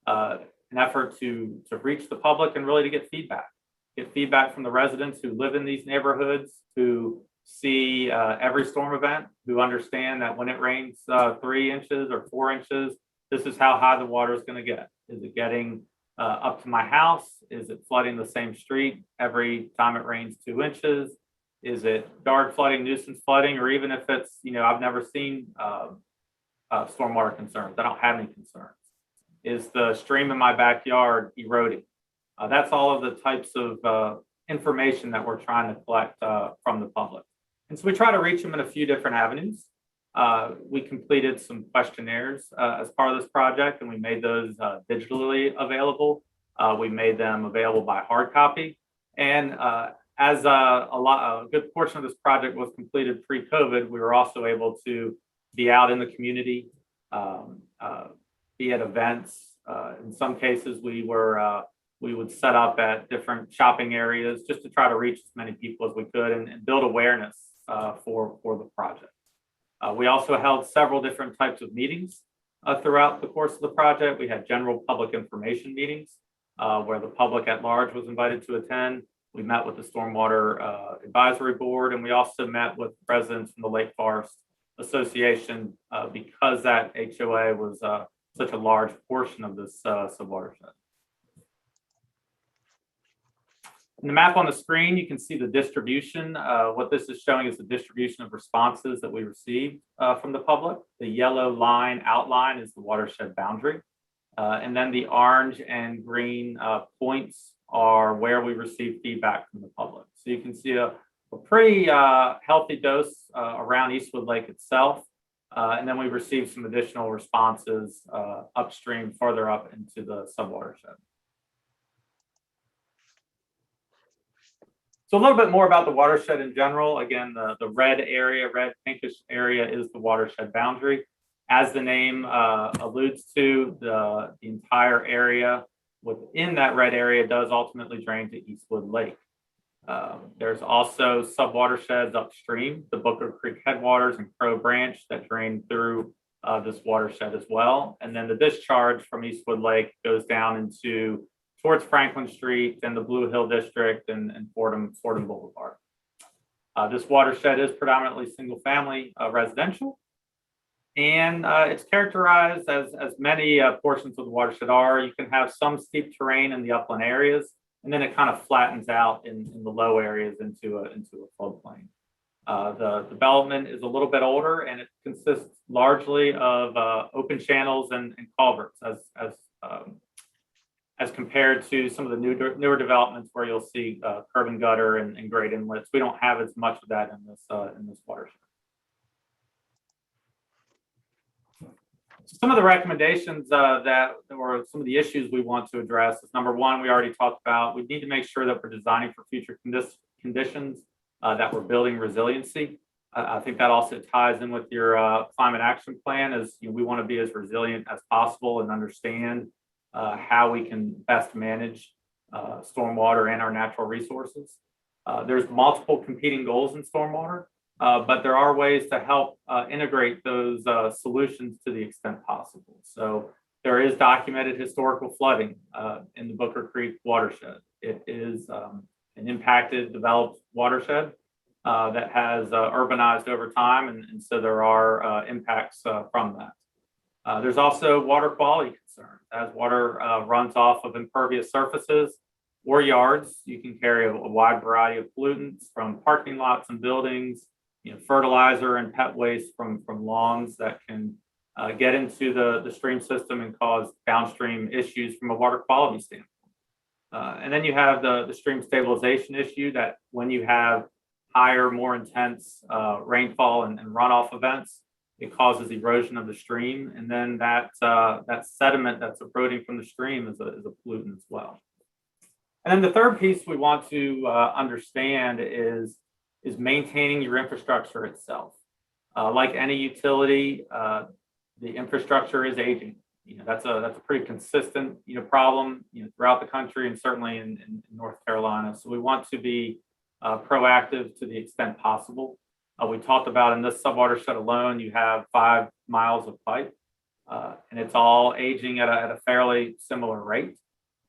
an effort to reach the public and really to get feedback from the residents who live in these neighborhoods, who see every storm event, who understand that when it rains 3 inches or 4 inches, this is how high the water is going to get. Is it getting up to my house? Is it flooding the same street every time it rains 2 inches? Is it yard flooding, nuisance flooding, or even if it's, I've never seen stormwater concerns. I don't have any concerns. Is the stream in my backyard eroding? That's all of the types of information that we're trying to collect from the public. And so we try to reach them in a few different avenues. We completed some questionnaires as part of this project, and we made those digitally available. We made them available by hard copy. And as a good portion of this project was completed pre-COVID, we were also able to be out in the community, be at events. In some cases, we would set up at different shopping areas just to try to reach as many people as we could and build awareness for the project. We also held several different types of meetings throughout the course of the project. We had general public information meetings where the public at large was invited to attend. We met with the Stormwater Advisory Board, and we also met with residents from the Lake Forest Association because that HOA was such a large portion of this subwatershed. In the map on the screen, you can see the distribution. What this is showing is the distribution of responses that we received from the public. The yellow line outline is the watershed boundary. And then the orange and green points are where we receive feedback from the public. So you can see a pretty healthy dose around Eastwood Lake itself. And then we received some additional responses upstream, further up into the subwatershed. So a little bit more about the watershed in general. Again, the red pinkish area is the watershed boundary. As the name alludes to, the entire area within that red area does ultimately drain to Eastwood Lake. There's also subwatersheds upstream, the Booker Creek headwaters and Crow Branch that drain through this watershed as well. And then the discharge from Eastwood Lake goes down towards Franklin Street and the Blue Hill District and Fordham Boulevard. This watershed is predominantly single-family residential, and it's characterized as many portions of the watershed are. You can have some steep terrain in the upland areas, and then it kind of flattens out in the low areas into a floodplain. The development is a little bit older, and it consists largely of open channels and culverts as compared to some of the newer developments where you'll see curb and gutter and grade inlets. We don't have as much of that in this watershed. So some of the recommendations or some of the issues we want to address is, number one, we already talked about. We need to make sure that we're designing for future conditions, that we're building resiliency. I think that also ties in with your climate action plan, as we want to be as resilient as possible and understand how we can best manage stormwater and our natural resources. There's multiple competing goals in stormwater, but there are ways to help integrate those solutions to the extent possible. So there is documented historical flooding in the Booker Creek watershed. It is an impacted, developed watershed that has urbanized over time, and so there are impacts from that. There's also water quality concerns. As water runs off of impervious surfaces or yards, you can carry a wide variety of pollutants from parking lots and buildings, fertilizer and pet waste from lawns that can get into the stream system and cause downstream issues from a water quality standpoint. And then you have the stream stabilization issue, that when you have higher, more intense rainfall and runoff events, it causes erosion of the stream, and then that sediment that's eroding from the stream is a pollutant as well. And then the third piece we want to understand is maintaining your infrastructure itself. Like any utility, the infrastructure is aging. That's a pretty consistent problem throughout the country, and certainly in North Carolina. So we want to be proactive to the extent possible. We talked about in this subwatershed alone, you have 5 miles of pipe, and it's all aging at a fairly similar rate.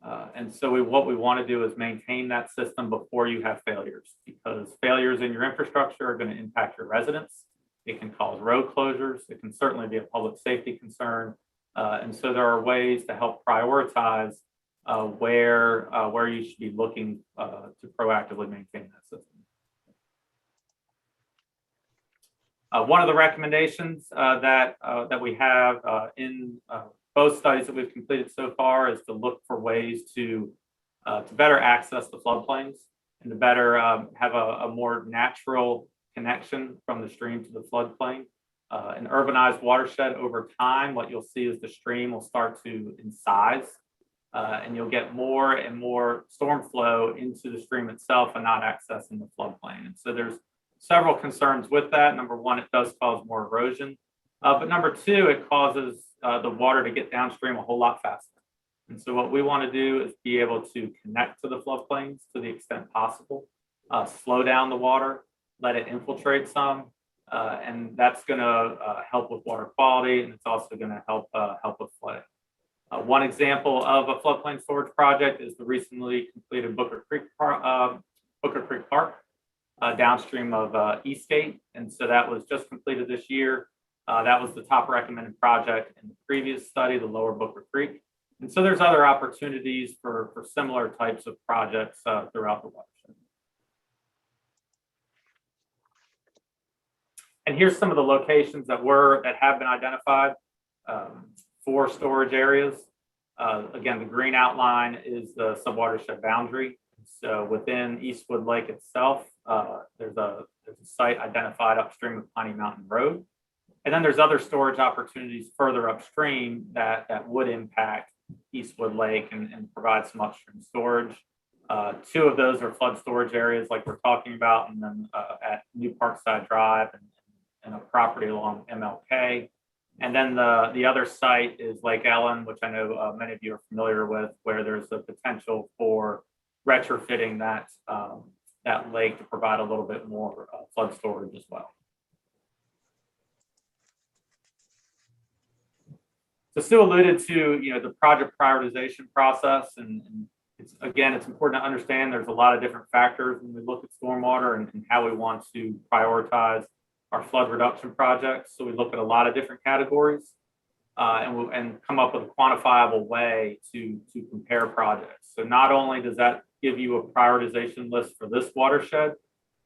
And so what we want to do is maintain that system before you have failures, because failures in your infrastructure are going to impact your residents. It can cause road closures. It can certainly be a public safety concern. And so there are ways to help prioritize where you should be looking to proactively maintain that system. One of the recommendations that we have in both studies that we've completed so far is to look for ways to better access the floodplains and to better have a more natural connection from the stream to the floodplain. An urbanized watershed, over time, what you'll see is the stream will start to incise, and you'll get more and more storm flow into the stream itself and not accessing the floodplain. And so there's several concerns with that. Number one, it does cause more erosion. But number two, it causes the water to get downstream a whole lot faster. And so what we want to do is be able to connect to the floodplains to the extent possible, slow down the water, let it infiltrate some, and that's going to help with water quality, and it's also going to help with flooding. One example of a floodplain storage project is the recently completed Booker Creek Park, downstream of Eastgate, and so that was just completed this year. That was the top recommended project in the previous study, the Lower Booker Creek. And so there's other opportunities for similar types of projects throughout the watershed. And here's some of the locations that have been identified for storage areas. Again, the green outline is the subwatershed boundary. So within Eastwood Lake itself, there's a site identified upstream of Piney Mountain Road. And then there's other storage opportunities further upstream that would impact Eastwood Lake and provide some upstream storage. Two of those are flood storage areas like we're talking about, and then at New Parkside Drive and a property along MLK. And then the other site is Lake Ellen, which I know many of you are familiar with, where there's a potential for retrofitting that lake to provide a little bit more flood storage as well. So Sue alluded to the project prioritization process, and it's important to understand there's a lot of different factors when we look at stormwater and how we want to prioritize our flood reduction projects. So we look at a lot of different categories and come up with a quantifiable way to compare projects. So not only does that give you a prioritization list for this watershed,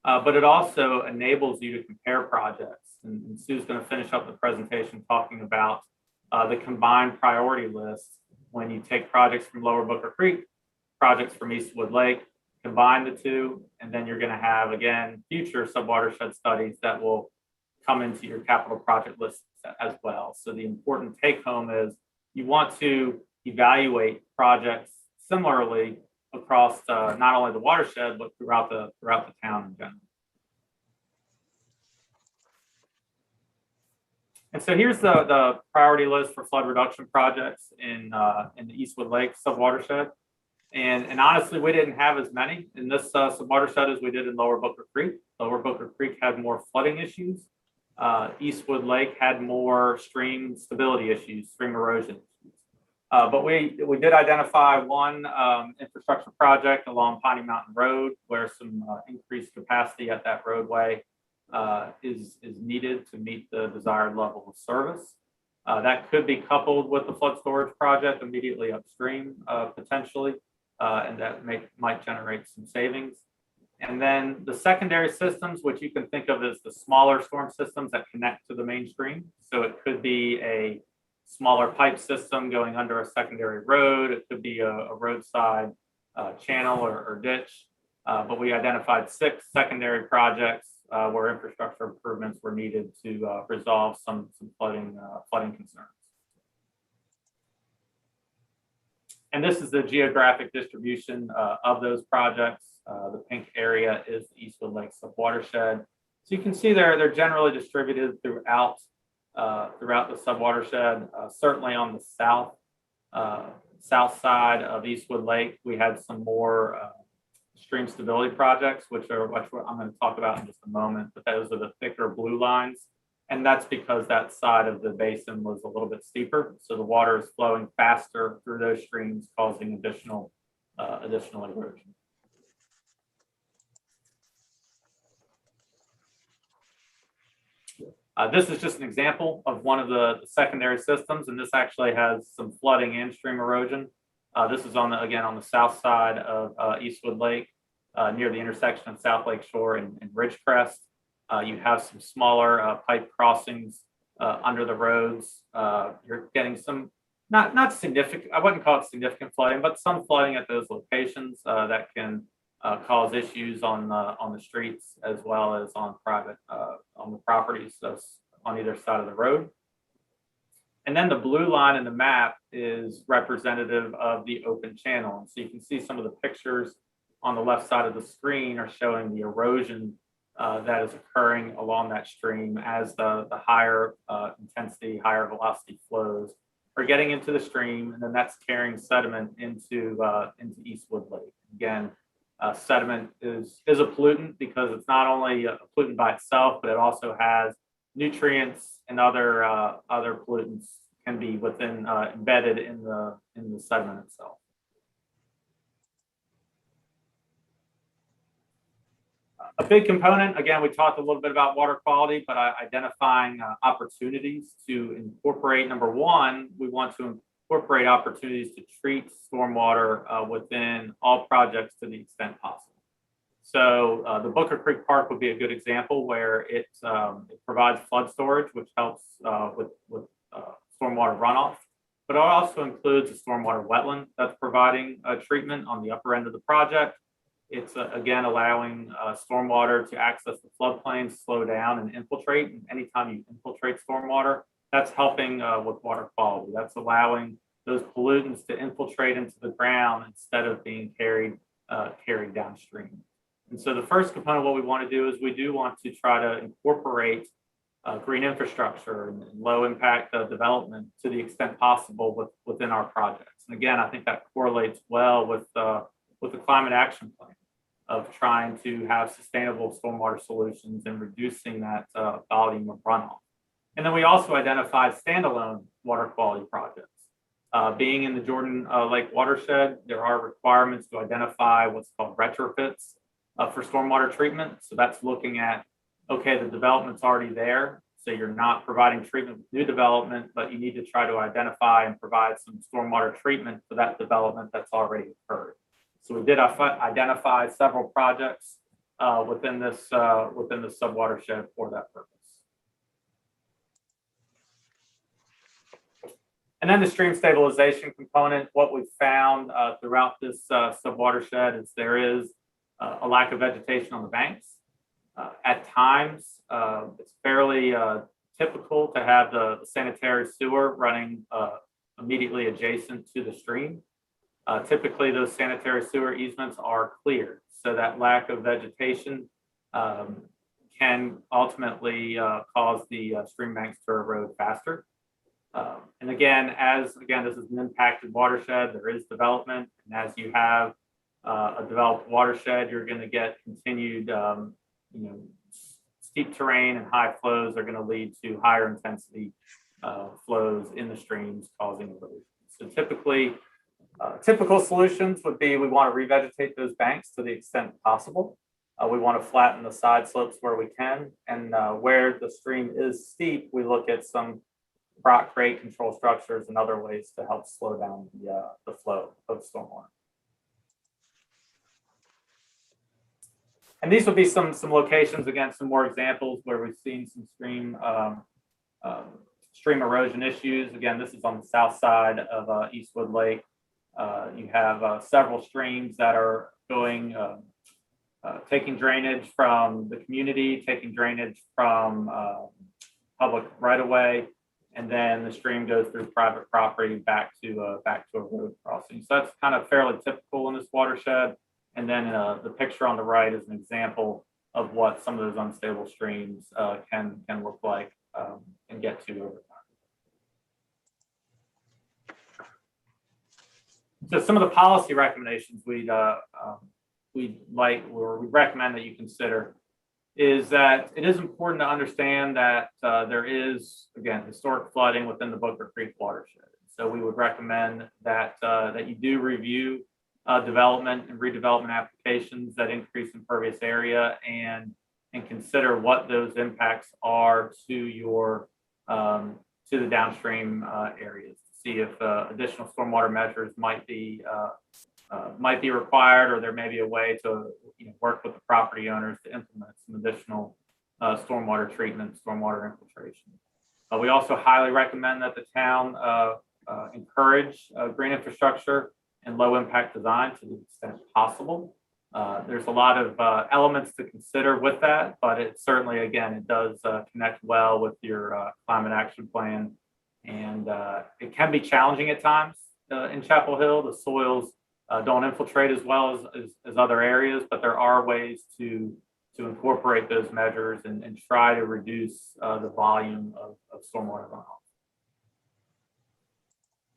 but it also enables you to compare projects. And Sue's going to finish up the presentation talking about the combined priority list when you take projects from Lower Booker Creek, projects from Eastwood Lake, combine the two, and then you're going to have, again, future subwatershed studies that will come into your capital project list as well. So the important take home is you want to evaluate projects similarly across not only the watershed, but throughout the town in general. And so here's the priority list for flood reduction projects in the Eastwood Lake subwatershed. And honestly, we didn't have as many in this subwatershed as we did in Lower Booker Creek. Lower Booker Creek had more flooding issues. Eastwood Lake had more stream stability issues, stream erosion issues. But we did identify one infrastructure project along Piney Mountain Road where some increased capacity at that roadway is needed to meet the desired level of service. That could be coupled with the flood storage project immediately upstream potentially, and that might generate some savings. And then the secondary systems, which you can think of as the smaller storm systems that connect to the main stream. So it could be a smaller pipe system going under a secondary road. It could be a roadside channel or ditch. But we identified 6 secondary projects where infrastructure improvements were needed to resolve some flooding concerns. And this is the geographic distribution of those projects. The pink area is the Eastwood Lake subwatershed. So you can see they're generally distributed throughout the subwatershed. Certainly on the south side of Eastwood Lake, we had some more stream stability projects, which I'm going to talk about in just a moment. But those are the thicker blue lines. And that's because that side of the basin was a little bit steeper. So the water is flowing faster through those streams, causing additional erosion. This is just an example of one of the secondary systems, and this actually has some flooding and stream erosion. This is again on the south side of Eastwood Lake, near the intersection of South Lake Shore and Ridgecrest. You have some smaller pipe crossings under the roads. You're getting some not significant, I wouldn't call it significant flooding, but some flooding at those locations that can cause issues on the streets as well as on the properties on either side of the road. And then the blue line in the map is representative of the open channel. And so you can see some of the pictures on the left side of the screen are showing the erosion that is occurring along that stream as the higher intensity, higher velocity flows are getting into the stream, and then that's carrying sediment into Eastwood Lake. Again, sediment is a pollutant because it's not only a pollutant by itself, but it also has nutrients and other pollutants can be embedded in the sediment itself. A big component, again, we talked a little bit about water quality, but identifying opportunities to incorporate. Number one, we want to incorporate opportunities to treat stormwater within all projects to the extent possible. So the Booker Creek Park would be a good example where it provides flood storage, which helps with stormwater runoff, but it also includes a stormwater wetland that's providing treatment on the upper end of the project. It's again allowing stormwater to access the floodplain, slow down and infiltrate. And anytime you infiltrate stormwater, that's helping with water quality. That's allowing those pollutants to infiltrate into the ground instead of being carried downstream. And so the first component of what we want to do is we do want to try to incorporate green infrastructure and low impact development to the extent possible within our projects. And again, I think that correlates well with the climate action plan of trying to have sustainable stormwater solutions and reducing that volume of runoff. And then we also identified standalone water quality projects. Being in the Jordan Lake watershed, there are requirements to identify what's called retrofits for stormwater treatment. So that's looking at, okay, the development's already there, so you're not providing treatment with new development, but you need to try to identify and provide some stormwater treatment for that development that's already occurred. So we did identify several projects within the subwatershed for that purpose. And then the stream stabilization component, what we've found throughout this subwatershed is there is a lack of vegetation on the banks. At times, it's fairly typical to have the sanitary sewer running immediately adjacent to the stream. Typically, those sanitary sewer easements are cleared, so that lack of vegetation can ultimately cause the stream banks to erode faster. And again, this is an impacted watershed, there is development, and as you have a developed watershed, you're going to get continued, steep terrain and high flows are going to lead to higher intensity flows in the streams, causing erosion. So typically, typical solutions would be we want to revegetate those banks to the extent possible. We want to flatten the side slopes where we can, and where the stream is steep, we look at some rock crate control structures and other ways to help slow down the flow of stormwater. And these would be some locations, again, some more examples where we've seen some stream erosion issues. Again, this is on the south side of Eastwood Lake. You have several streams that are going, taking drainage from the community, taking drainage from public right-of-way, and then the stream goes through private property back to a road crossing. So that's kind of fairly typical in this watershed. And then the picture on the right is an example of what some of those unstable streams can look like and get to over time. So some of the policy recommendations we recommend that you consider is that it is important to understand that there is, again, historic flooding within the Booker Creek watershed. So we would recommend that that you do review development and redevelopment applications that increase impervious area and consider what those impacts are to your to the downstream areas. See if additional stormwater measures might be required, or there may be a way to work with the property owners to implement some additional stormwater treatment, stormwater infiltration. We also highly recommend that the town encourage green infrastructure and low impact design to the extent possible. There's a lot of elements to consider with that, but it certainly, again, it does connect well with your climate action plan. And it can be challenging at times in Chapel Hill. The soils don't infiltrate as well as other areas, but there are ways to incorporate those measures and try to reduce the volume of stormwater runoff.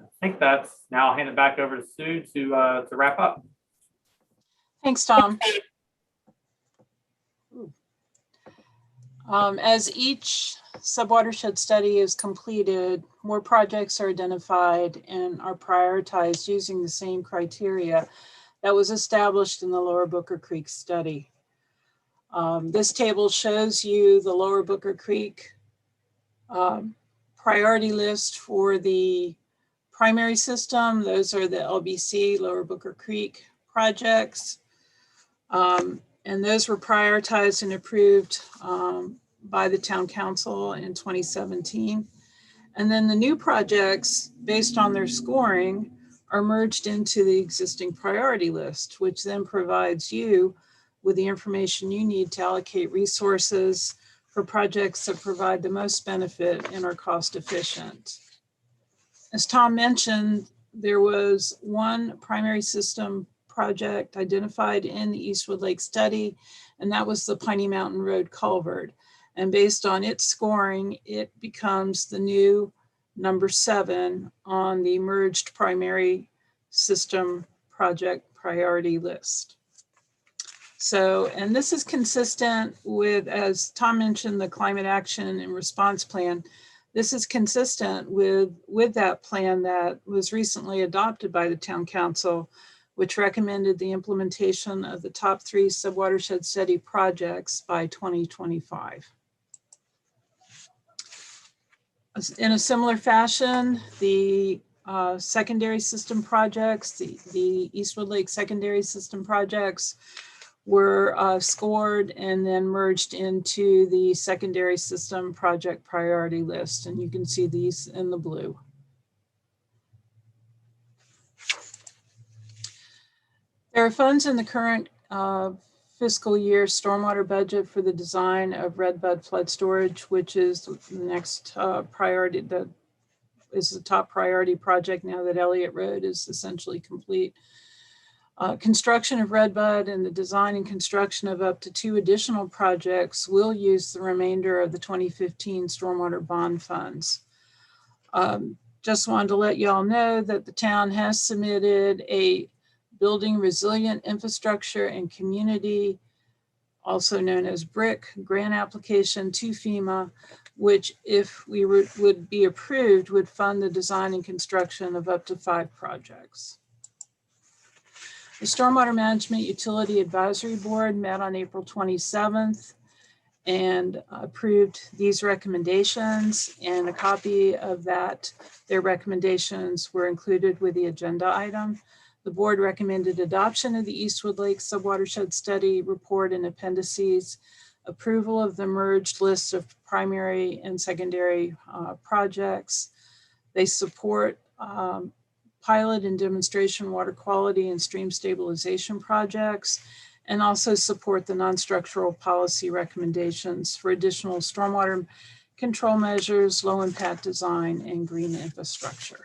I think that's, now I'll hand it back over to Sue to wrap up. Thanks, Tom. As each subwatershed study is completed, more projects are identified and are prioritized using the same criteria that was established in the Lower Booker Creek study. This table shows you the Lower Booker Creek priority list for the primary system. Those are the LBC, Lower Booker Creek projects. And those were prioritized and approved by the town council in 2017. And then the new projects, based on their scoring, are merged into the existing priority list, which then provides you with the information you need to allocate resources for projects that provide the most benefit and are cost efficient. As Tom mentioned, there was one primary system project identified in the Eastwood Lake study, and that was the Piney Mountain Road culvert. And based on its scoring, it becomes the new number 7 on the merged primary system project priority list. So, and this is consistent with, as Tom mentioned, the climate action and response plan. This is consistent with that plan that was recently adopted by the town council, which recommended the implementation of the top 3 subwatershed study projects by 2025. In a similar fashion, the secondary system projects, the Eastwood Lake secondary system projects were scored and then merged into the secondary system project priority list. And you can see these in the blue. There are funds in the current fiscal year stormwater budget for the design of Redbud flood storage, which is the next priority, that is the top priority project now that Elliott Road is essentially complete. Construction of Redbud and the design and construction of up to 2 additional projects will use the remainder of the 2015 stormwater bond funds. Just wanted to let you all know that the town has submitted a Building Resilient Infrastructure and Community, also known as BRIC, grant application to FEMA, which, if we would be approved, would fund the design and construction of up to 5 projects. The Stormwater Management Utility Advisory Board met on April 27th and approved these recommendations, and a copy of their recommendations were included with the agenda item. The board recommended adoption of the Eastwood Lake Subwatershed Study Report and appendices, approval of the merged list of primary and secondary projects. They support pilot and demonstration water quality and stream stabilization projects, and also support the non-structural policy recommendations for additional stormwater control measures, low impact design, and green infrastructure.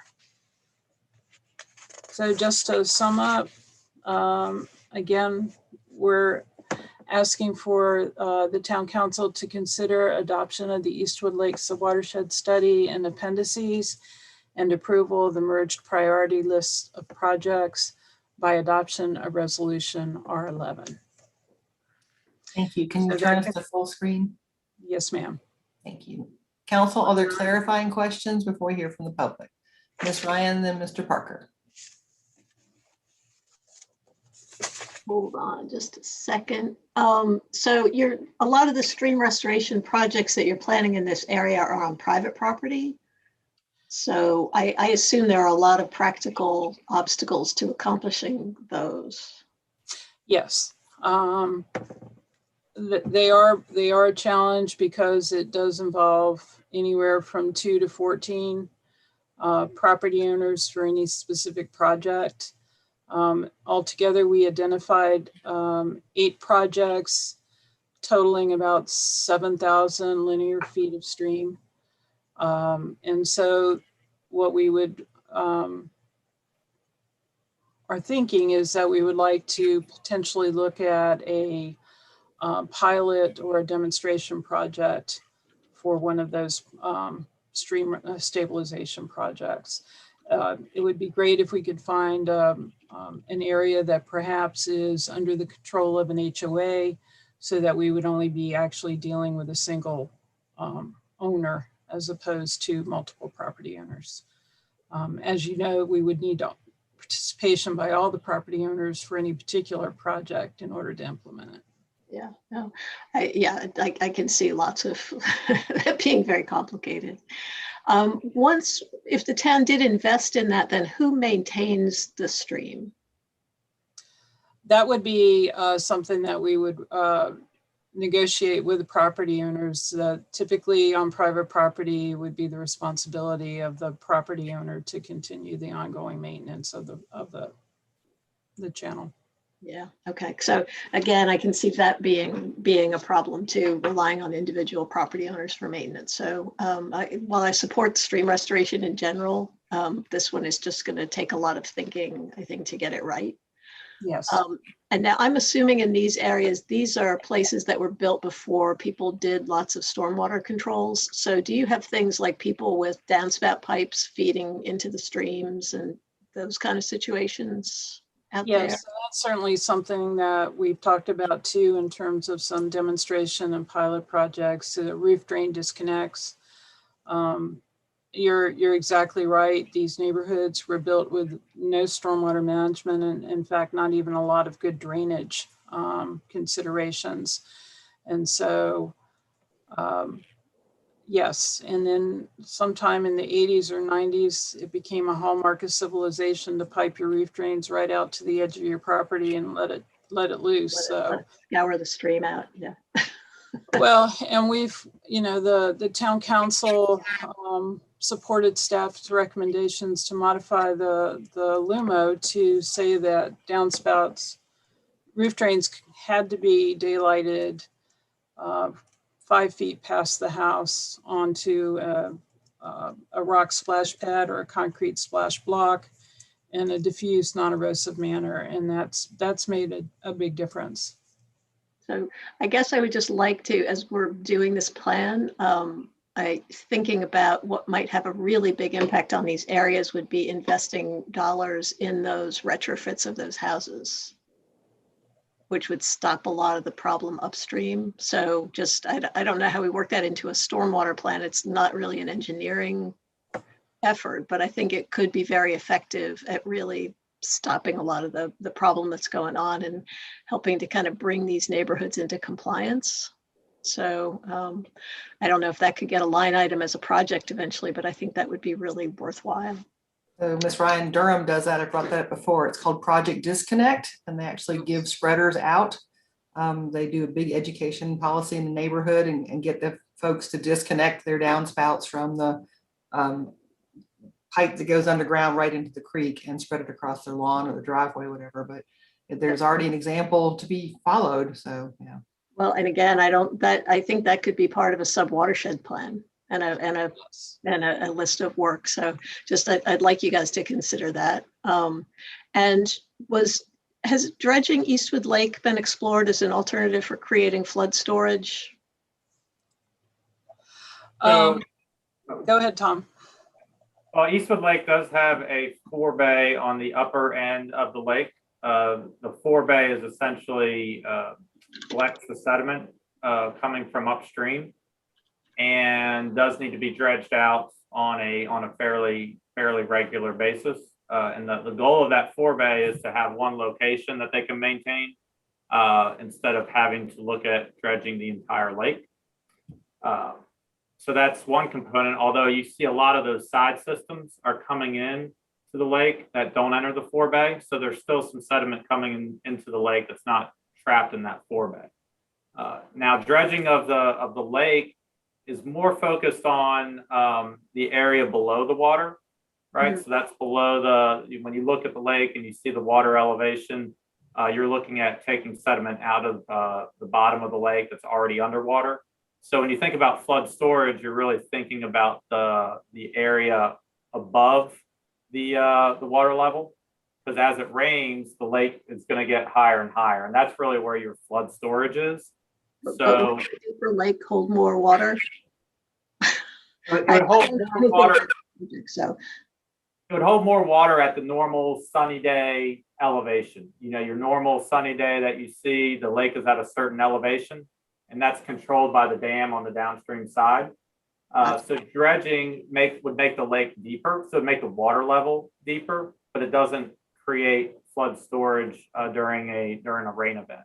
So just to sum up, again, we're asking for the town council to consider adoption of the Eastwood Lake Subwatershed Study and appendices, and approval of the merged priority list of projects by adoption of resolution R11. Thank you. Can you So turn that us to full screen? Yes, ma'am. Thank you. Council, other clarifying questions before we hear from the public? Ms. Ryan, then Mr. Parker. Hold on just a second. So a lot of the stream restoration projects that you're planning in this area are on private property. So I assume there are a lot of practical obstacles to accomplishing those. Yes. They are a challenge because it does involve anywhere from 2 to 14 property owners for any specific project. Altogether, we identified 8 projects totaling about 7,000 linear feet of stream. And so what we would are thinking is that we would like to potentially look at a pilot or a demonstration project for one of those stream stabilization projects. It would be great if we could find an area that perhaps is under the control of an HOA, so that we would only be actually dealing with a single owner as opposed to multiple property owners. As you know, we would need participation by all the property owners for any particular project in order to implement it. Yeah, no, I can see lots of it being very complicated. If the town did invest in that, then who maintains the stream? That would be something that we would negotiate with the property owners. Typically on private property would be the responsibility of the property owner to continue the ongoing maintenance of the channel. Yeah, okay. So again, I can see that being a problem too, relying on individual property owners for maintenance. So while I support stream restoration in general, this one is just going to take a lot of thinking, I think, to get it right. Yes. And now I'm assuming in these areas, these are places that were built before people did lots of stormwater controls. So do you have things like people with downspout pipes feeding into the streams and those kind of situations out there? Yes, that's certainly something that we've talked about too, in terms of some demonstration and pilot projects, roof drain disconnects. You're exactly right. These neighborhoods were built with no stormwater management, and in fact, not even a lot of good drainage considerations. And so, yes, and then sometime in the 80s or 90s, it became a hallmark of civilization to pipe your roof drains right out to the edge of your property and let it loose. Let it scour the stream out. Yeah. Well, and we've, the town council supported staff's recommendations to modify the LUMO to say that downspouts, roof drains had to be daylighted 5 feet past the house onto a rock splash pad or a concrete splash block in a diffuse, non-erosive manner. And that's made a big difference. So I guess I would just like to, as we're doing this plan, thinking about what might have a really big impact on these areas would be investing dollars in those retrofits of those houses, which would stop a lot of the problem upstream. So just, I don't know how we work that into a stormwater plan. It's not really an engineering effort, but I think it could be very effective at really stopping a lot of the problem that's going on and helping to kind of bring these neighborhoods into compliance. So I don't know if that could get a line item as a project eventually, but I think that would be really worthwhile. So Ms. Ryan Durham does that. I brought that up before. It's called Project Disconnect, and they actually give spreaders out. They do a big education policy in the neighborhood and get the folks to disconnect their downspouts from the pipe that goes underground right into the creek and spread it across their lawn or the driveway, whatever. But there's already an example to be followed. So, yeah. Well, and again, I think that could be part of a sub-watershed plan and a list of work. So just, I'd like you guys to consider that. And has dredging Eastwood Lake been explored as an alternative for creating flood storage? Go ahead, Tom. Well, Eastwood Lake does have a forebay on the upper end of the lake. The forebay is essentially collects the sediment coming from upstream and does need to be dredged out on a fairly regular basis. And the goal of that forebay is to have one location that they can maintain instead of having to look at dredging the entire lake. So that's one component, although you see a lot of those side systems are coming in to the lake that don't enter the forebay. So there's still some sediment coming into the lake that's not trapped in that forebay. Now dredging of the lake is more focused on the area below the water, right? Mhm. So that's below when you look at the lake and you see the water elevation, you're looking at taking sediment out of the bottom of the lake that's already underwater. So when you think about flood storage, you're really thinking about the area above the water level, because as it rains, the lake is going to get higher and higher, and that's really where your flood storage is. So For lake hold more water. it would hold more water. So It would hold more water at the normal sunny day elevation. You know, your normal sunny day that you see, the lake is at a certain elevation, and that's controlled by the dam on the downstream side. So dredging would make the lake deeper, so it'd make the water level deeper, but it doesn't create flood storage during a rain event.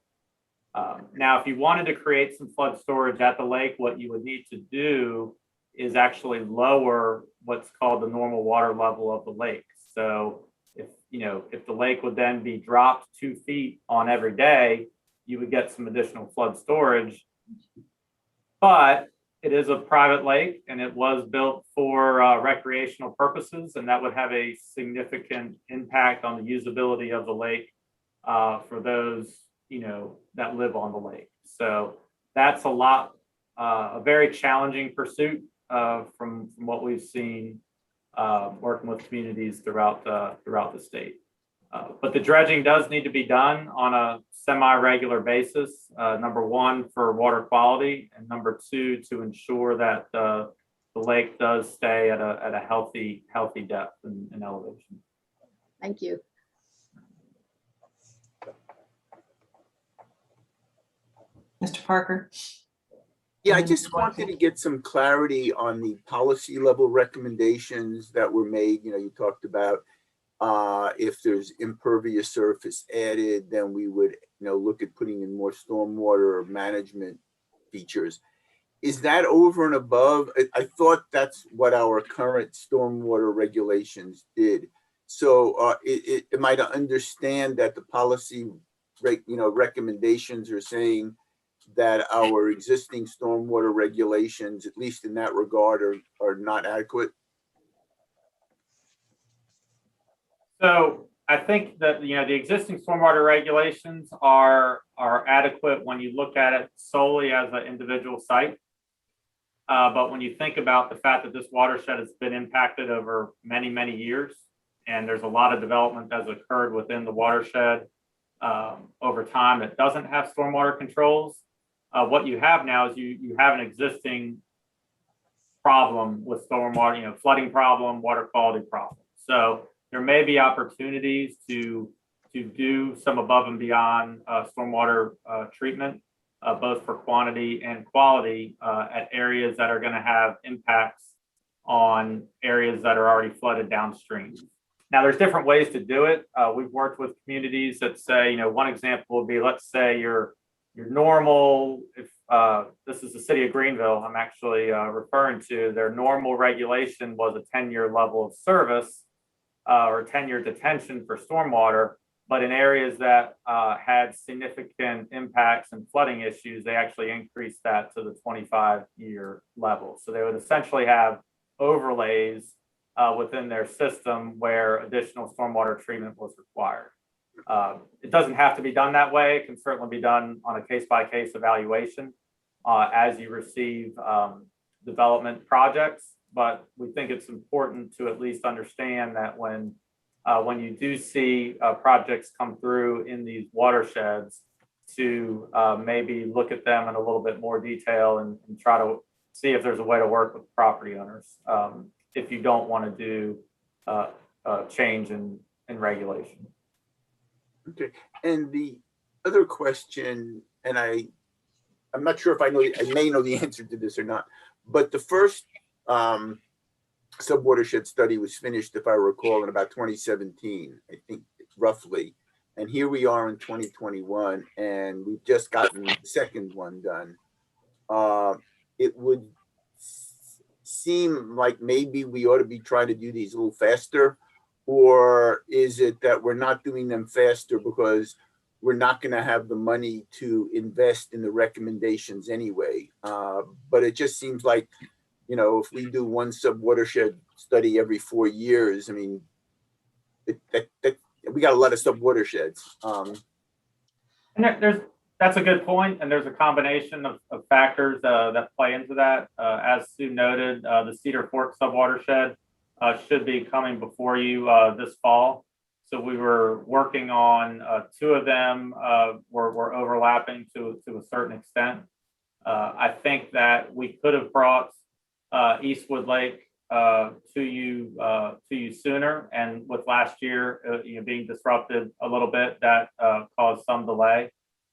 Now, if you wanted to create some flood storage at the lake, what you would need to do is actually lower what's called the normal water level of the lake. So if the lake would then be dropped 2 feet on every day, you would get some additional flood storage. But it is a private lake and it was built for recreational purposes, and that would have a significant impact on the usability of the lake for those that live on the lake. So that's a very challenging pursuit from what we've seen working with communities throughout the state. But the dredging does need to be done on a semi-regular basis. Number one, for water quality, and number two, to ensure that the lake does stay at a healthy depth and elevation. thank you. Mr. Parker? Yeah, I just wanted to get some clarity on the policy level recommendations that were made. You talked about if there's impervious surface added, then we would, look at putting in more stormwater management features. Is that over and above? I thought that's what our current stormwater regulations did. So am I to understand that the policy, recommendations are saying that our existing stormwater regulations, at least in that regard, are not adequate? So I think that the existing stormwater regulations are adequate when you look at it solely as an individual site. But when you think about the fact that this watershed has been impacted over many, many years, and there's a lot of development that's occurred within the watershed over time that doesn't have stormwater controls, what you have now is you have an existing problem with stormwater, flooding problem, water quality problem. So there may be opportunities to do some above and beyond stormwater treatment, both for quantity and quality at areas that are going to have impacts on areas that are already flooded downstream. Now, there's different ways to do it. We've worked with communities that say, one example would be, let's say your normal, if this is the city of Greenville, I'm actually referring to, their normal regulation was a 10-year level of service or 10-year detention for stormwater. But in areas that had significant impacts and flooding issues, they actually increased that to the 25-year level. So they would essentially have overlays within their system where additional stormwater treatment was required. It doesn't have to be done that way. It can certainly be done on a case-by-case evaluation as you receive development projects. But we think it's important to at least understand that when you do see projects come through in these watersheds, to maybe look at them in a little bit more detail and try to see if there's a way to work with property owners if you don't want to do change in regulation. Okay. And the other question and I'm not sure if I may know the answer to this or not, but the first subwatershed study was finished, if I recall, in about 2017, I think roughly. And here we are in 2021, and we've just gotten the second one done. It would seem like maybe we ought to be trying to do these a little faster, or is it that we're not doing them faster because we're not going to have the money to invest in the recommendations anyway? But it just seems like, you know, if we do one subwatershed study every 4 years, I mean, we got a lot of subwatersheds. And that's a good point. And there's a combination of factors that play into that. As Sue noted, the Cedar Fork subwatershed should be coming before you this fall. So we were working on 2 of them were overlapping to a certain extent. I think that we could have brought Eastwood Lake to you sooner, and with last year being disrupted a little bit, that caused some delay.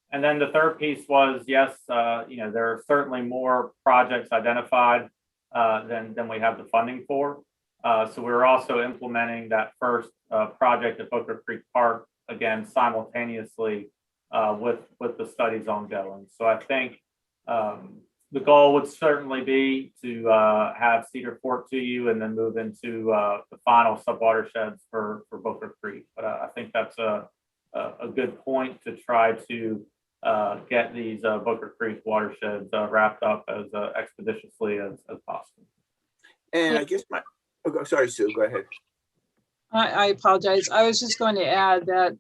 And then the third piece was, yes, there are certainly more projects identified than we have the funding for. So we're also implementing that first project at Booker Creek Park again simultaneously with the studies ongoing. So I think the goal would certainly be to have Cedar Fork to you and then move into the final subwatersheds for Booker Creek. But I think that's a good point to try to get these Booker Creek watersheds wrapped up as expeditiously as possible. And I guess sorry, Sue, go ahead. I apologize. I was just going to add that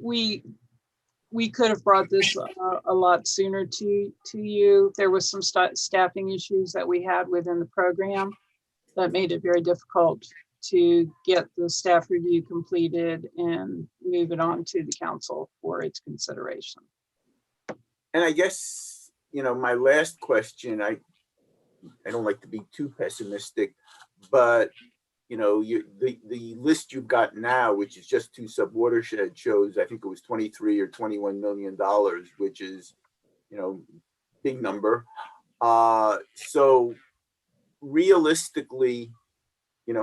we could have brought this a lot sooner to you. There was some staffing issues that we had within the program that made it very difficult to get the staff review completed and move it on to the council for its consideration. And I guess, my last question, I don't like to be too pessimistic, but the list you've got now, which is just 2 subwatersheds, shows I think it was $23 or $21 million, which is big number. So realistically,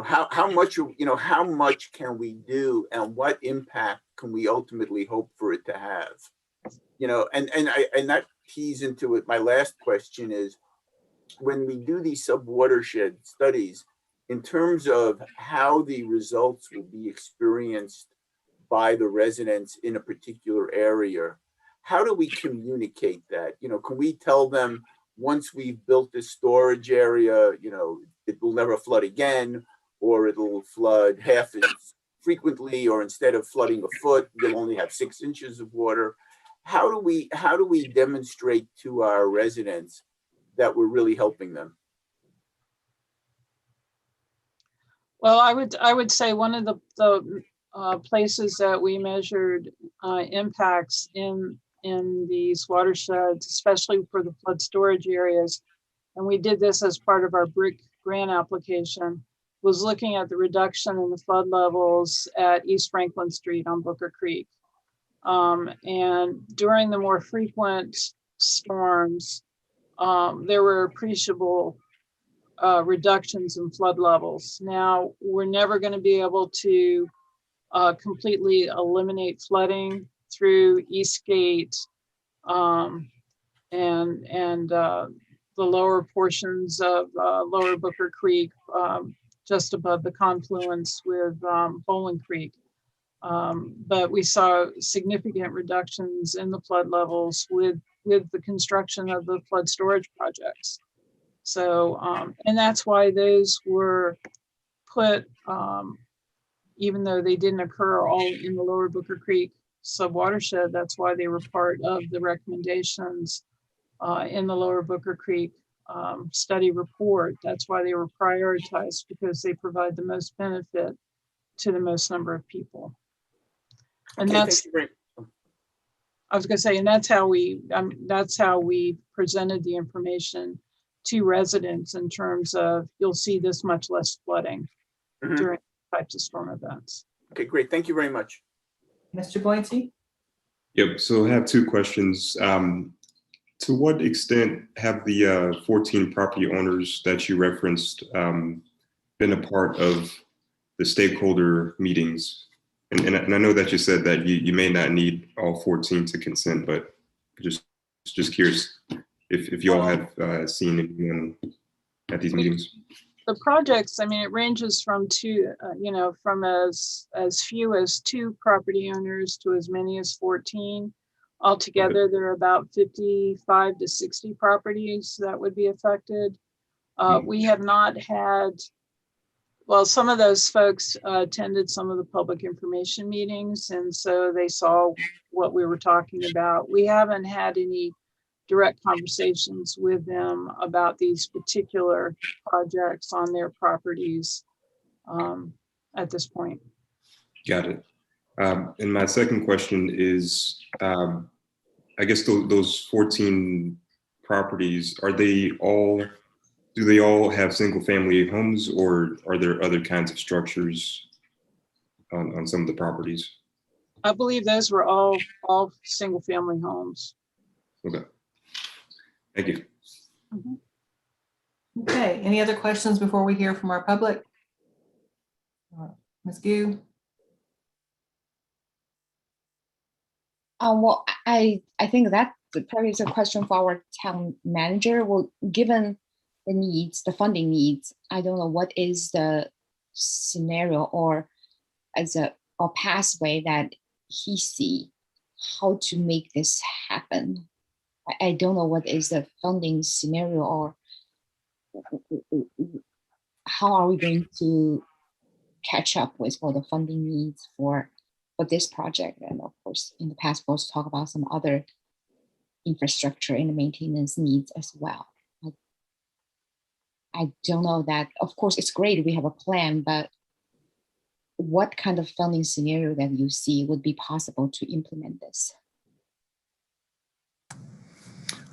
how much can we do, and what impact can we ultimately hope for it to have? And that tees into it. My last question is, when we do these subwatershed studies, in terms of how the results will be experienced by the residents in a particular area, how do we communicate that? Can we tell them, once we've built this storage area, it will never flood again, or it'll flood half as frequently, or instead of flooding a foot, you'll only have 6 inches of water? How do we demonstrate to our residents that we're really helping them? Well, I would say one of the places that we measured impacts in these watersheds, especially for the flood storage areas, and we did this as part of our BRIC grant application, was looking at the reduction in the flood levels at East Franklin Street on Booker Creek. And during the more frequent storms, there were appreciable reductions in flood levels. Now, we're never going to be able to completely eliminate flooding through Eastgate and the lower portions of Lower Booker Creek, just above the confluence with Bowling Creek. But we saw significant reductions in the flood levels with the construction of the flood storage projects. So, and that's why those were put, even though they didn't occur all in the Lower Booker Creek subwatershed, that's why they were part of the recommendations in the Lower Booker Creek study report. That's why they were prioritized, because they provide the most benefit to the most number of people. And Okay, that's, I was going to say, and that's how we presented the information to residents in terms of, you'll see this much less flooding during types of storm events. Okay, great. Thank you very much. Mr. Boynton? Yep. So I have two questions. To what extent have the 14 property owners that you referenced been a part of the stakeholder meetings? And I know that you said that you may not need all 14 to consent, but just curious if you all have seen anyone at these meetings. The projects, I mean, it ranges from two, from as few as 2 property owners to as many as 14. Altogether, there are about 55 to 60 properties that would be affected. We have not had, well, some of those folks attended some of the public information meetings, and so they saw what we were talking about. We haven't had any direct conversations with them about these particular projects on their properties at this point. Got it. And my second question is, I guess those 14 properties, do they all have single family homes, or are there other kinds of structures on some of the properties? I believe those were all single family homes. Okay. Thank you. Okay, any other questions before we hear from our public? Ms. Gu? Well, I think that probably is a question for our town manager. Well, given the needs, the funding needs, I don't know what is the scenario or pathway that he see how to make this happen. I don't know what is the funding scenario, or how are we going to catch up with all the funding needs for this project. And of course, in the past, we also talk about some other infrastructure and maintenance needs as well. I don't know that, of course, it's great we have a plan, but what kind of funding scenario that you see would be possible to implement this?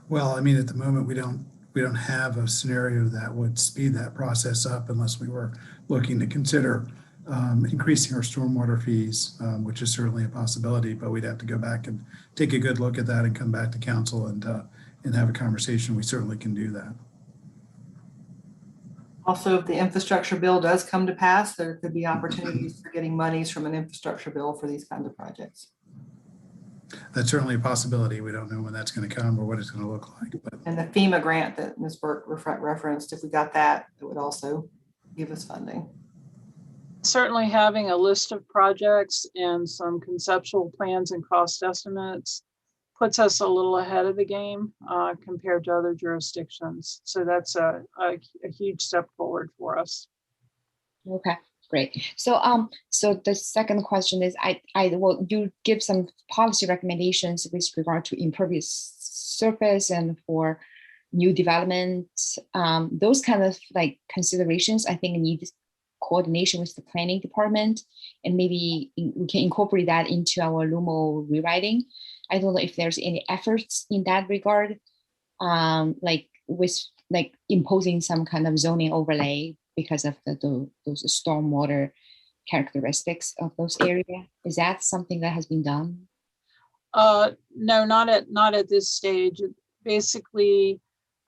Well, I mean, at the moment, we don't have a scenario that would speed that process up unless we were looking to consider increasing our stormwater fees, which is certainly a possibility, but we'd have to go back and take a good look at that and come back to council and have a conversation. We certainly can do that. Also, if the infrastructure bill does come to pass, there could be opportunities for getting monies from an infrastructure bill for these kinds of projects. That's certainly a possibility. We don't know when that's going to come or what it's going to look like. But. And the FEMA grant that Ms. Burke referenced, if we got that, it would also give us funding. Certainly having a list of projects and some conceptual plans and cost estimates puts us a little ahead of the game compared to other jurisdictions. So that's a huge step forward for us. Okay, great. So so the second question is, I will you give some policy recommendations with regard to impervious surface and for new developments, those kind of like considerations, I think need coordination with the planning department, and maybe we can incorporate that into our LUMO rewriting. I don't know if there's any efforts in that regard, like imposing some kind of zoning overlay because of those stormwater characteristics of those areas. Is that something that has been done? No, not at this stage. Basically,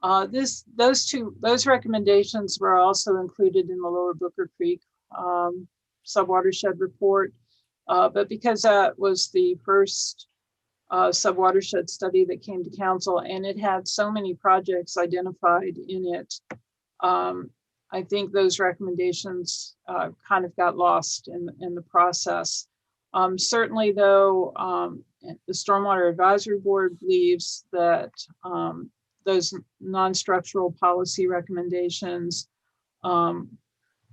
those recommendations were also included in the Lower Booker Creek subwatershed report, but because that was the first subwatershed study that came to council, and it had so many projects identified in it, I think those recommendations kind of got lost in the process. Certainly, though, the Stormwater Advisory Board believes that those non-structural policy recommendations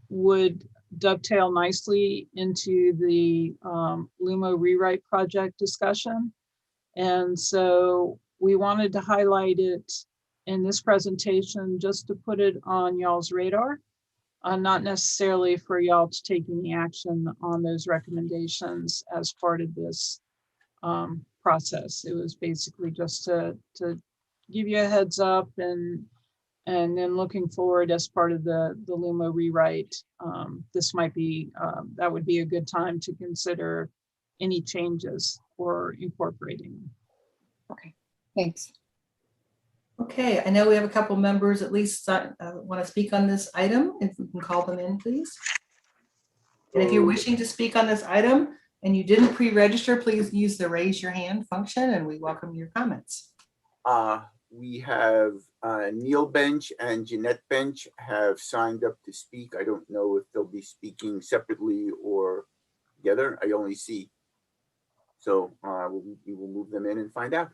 would dovetail nicely into the LUMO rewrite project discussion. And so we wanted to highlight it in this presentation just to put it on y'all's radar, not necessarily for y'all to take any action on those recommendations as part of this process. It was basically just to give you a heads up, and then looking forward as part of the LUMO rewrite, this might be, that would be a good time to consider any changes or incorporating them. Okay, thanks. Okay, I know we have a couple members at least want to speak on this item. If we can call them in, please. And if you're wishing to speak on this item and you didn't pre-register, please use the raise your hand function and we welcome your comments. We have Neil Bench and Jeanette Bench have signed up to speak. I don't know if they'll be speaking separately or together. I only see. So we will move them in and find out.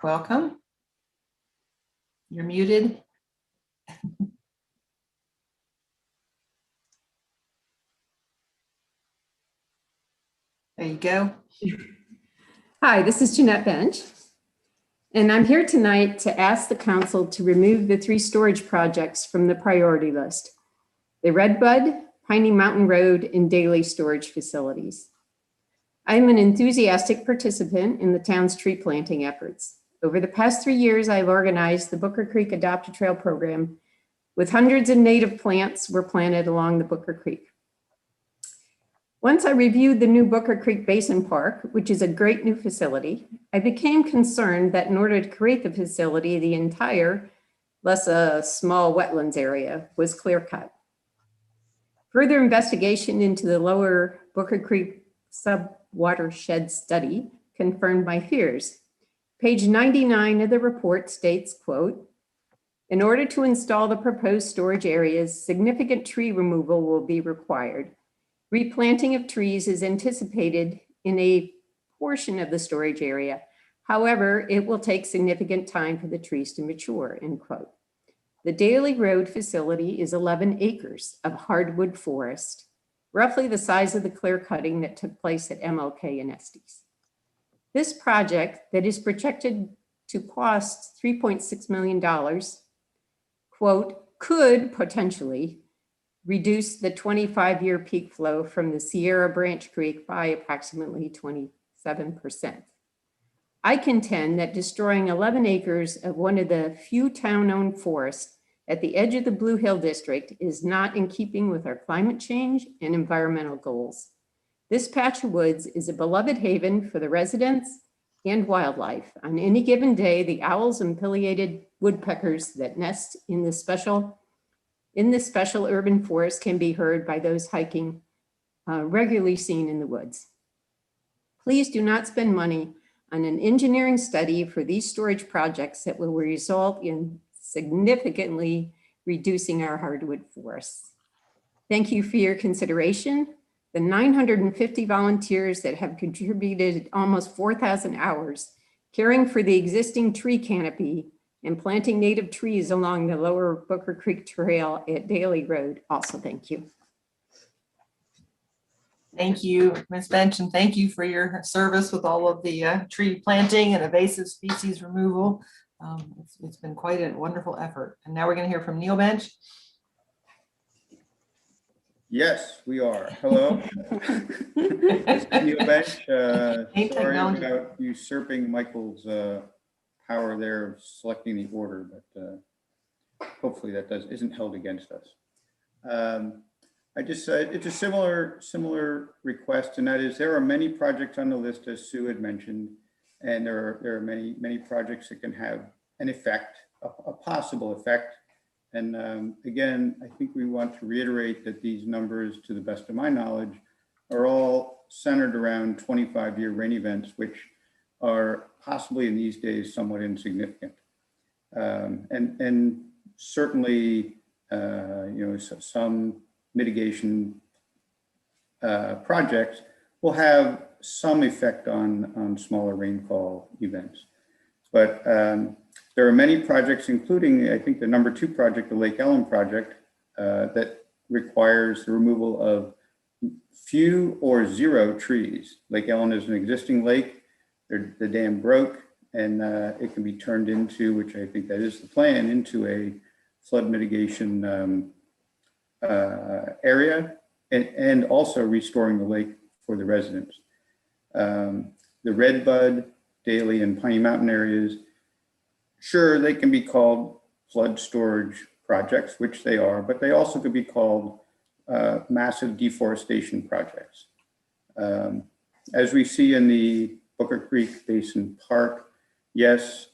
Welcome. You're muted. There you go. Hi, this is Jeanette Bench, and I'm here tonight to ask the council to remove the 3 storage projects from the priority list: the Redbud, Piney Mountain Road, and Daily storage facilities. I'm an enthusiastic participant in the town's tree planting efforts. Over the past 3 years, I've organized the Booker Creek Adopt a Trail program, with hundreds of native plants were planted along the Booker Creek. Once I reviewed the new Booker Creek Basin Park, which is a great new facility, I became concerned that in order to create the facility, the entire, less a small wetlands area, was clear cut. Further investigation into the lower Booker Creek sub-watershed study confirmed my fears. Page 99 of the report states, quote, "In order to install the proposed storage areas, significant tree removal will be required. Replanting of trees is anticipated in a portion of the storage area. However, it will take significant time for the trees to mature," end quote. The Daily Road facility is 11 acres of hardwood forest, roughly the size of the clear cutting that took place at MLK and Estes. This project that is projected to cost $3.6 million, quote, could potentially reduce the 25-year peak flow from the Sierra Branch Creek by approximately 27%. I contend that destroying 11 acres of one of the few town-owned forests at the edge of the Blue Hill District is not in keeping with our climate change and environmental goals. This patch of woods is a beloved haven for the residents and wildlife. On any given day, the owls and pileated woodpeckers that nest in this special urban forest can be heard by those hiking, regularly seen in the woods. Please do not spend money on an engineering study for these storage projects that will result in significantly reducing our hardwood forests. Thank you for your consideration. The 950 volunteers that have contributed almost 4,000 hours caring for the existing tree canopy and planting native trees along the lower Booker Creek Trail at Daily Road. Also, thank you. Thank you, Ms. Bench, and thank you for your service with all of the tree planting and invasive species removal. It's been quite a wonderful effort. And now we're going to hear from Neil Bench. Yes, we are. Hello. This is Neil Bench. Sorry about usurping Michael's power there of selecting the order, but hopefully that isn't held against us. I just said it's a similar request, and that is there are many projects on the list, as Sue had mentioned, and there are many projects that can have an effect, a possible effect. And again, I think we want to reiterate that these numbers, to the best of my knowledge, are all centered around 25-year rain events, which are possibly in these days somewhat insignificant. And certainly, some mitigation projects will have some effect on smaller rainfall events. But there are many projects, including, I think, the number 2 project, the Lake Ellen project, that requires the removal of few or 0 trees. Lake Ellen is an existing lake. The dam broke, and it can be turned into, which I think that is the plan, into a flood mitigation area, and also restoring the lake for the residents. The Redbud, Daly, and Piney Mountain areas, sure, they can be called flood storage projects, which they are, but they also could be called massive deforestation projects. As we see in the Booker Creek Basin Park, yes,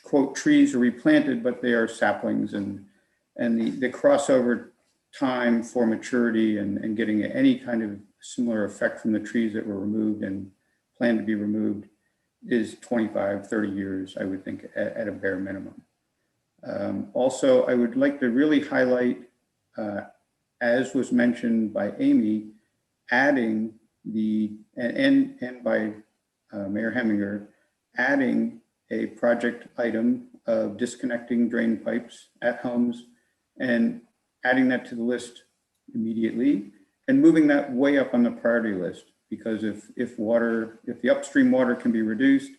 quote, trees are replanted, but they are saplings, and the crossover time for maturity and getting any kind of similar effect from the trees that were removed and planned to be removed is 25, 30 years, I would think, at a bare minimum. Also, I would like to really highlight, as was mentioned by Amy, adding and by Mayor Heminger, adding a project item of disconnecting drain pipes at homes and adding that to the list immediately and moving that way up on the priority list. Because if the upstream water can be reduced,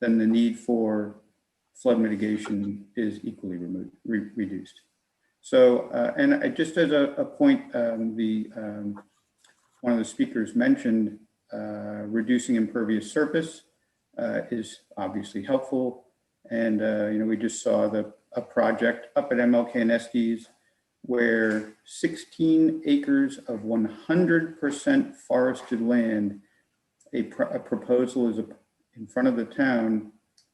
then the need for flood mitigation is equally reduced. So, and just as a point, one of the speakers mentioned reducing impervious surface is obviously helpful. And we just saw a project up at MLK and Estes where 16 acres of 100% forested land, a proposal is in front of the town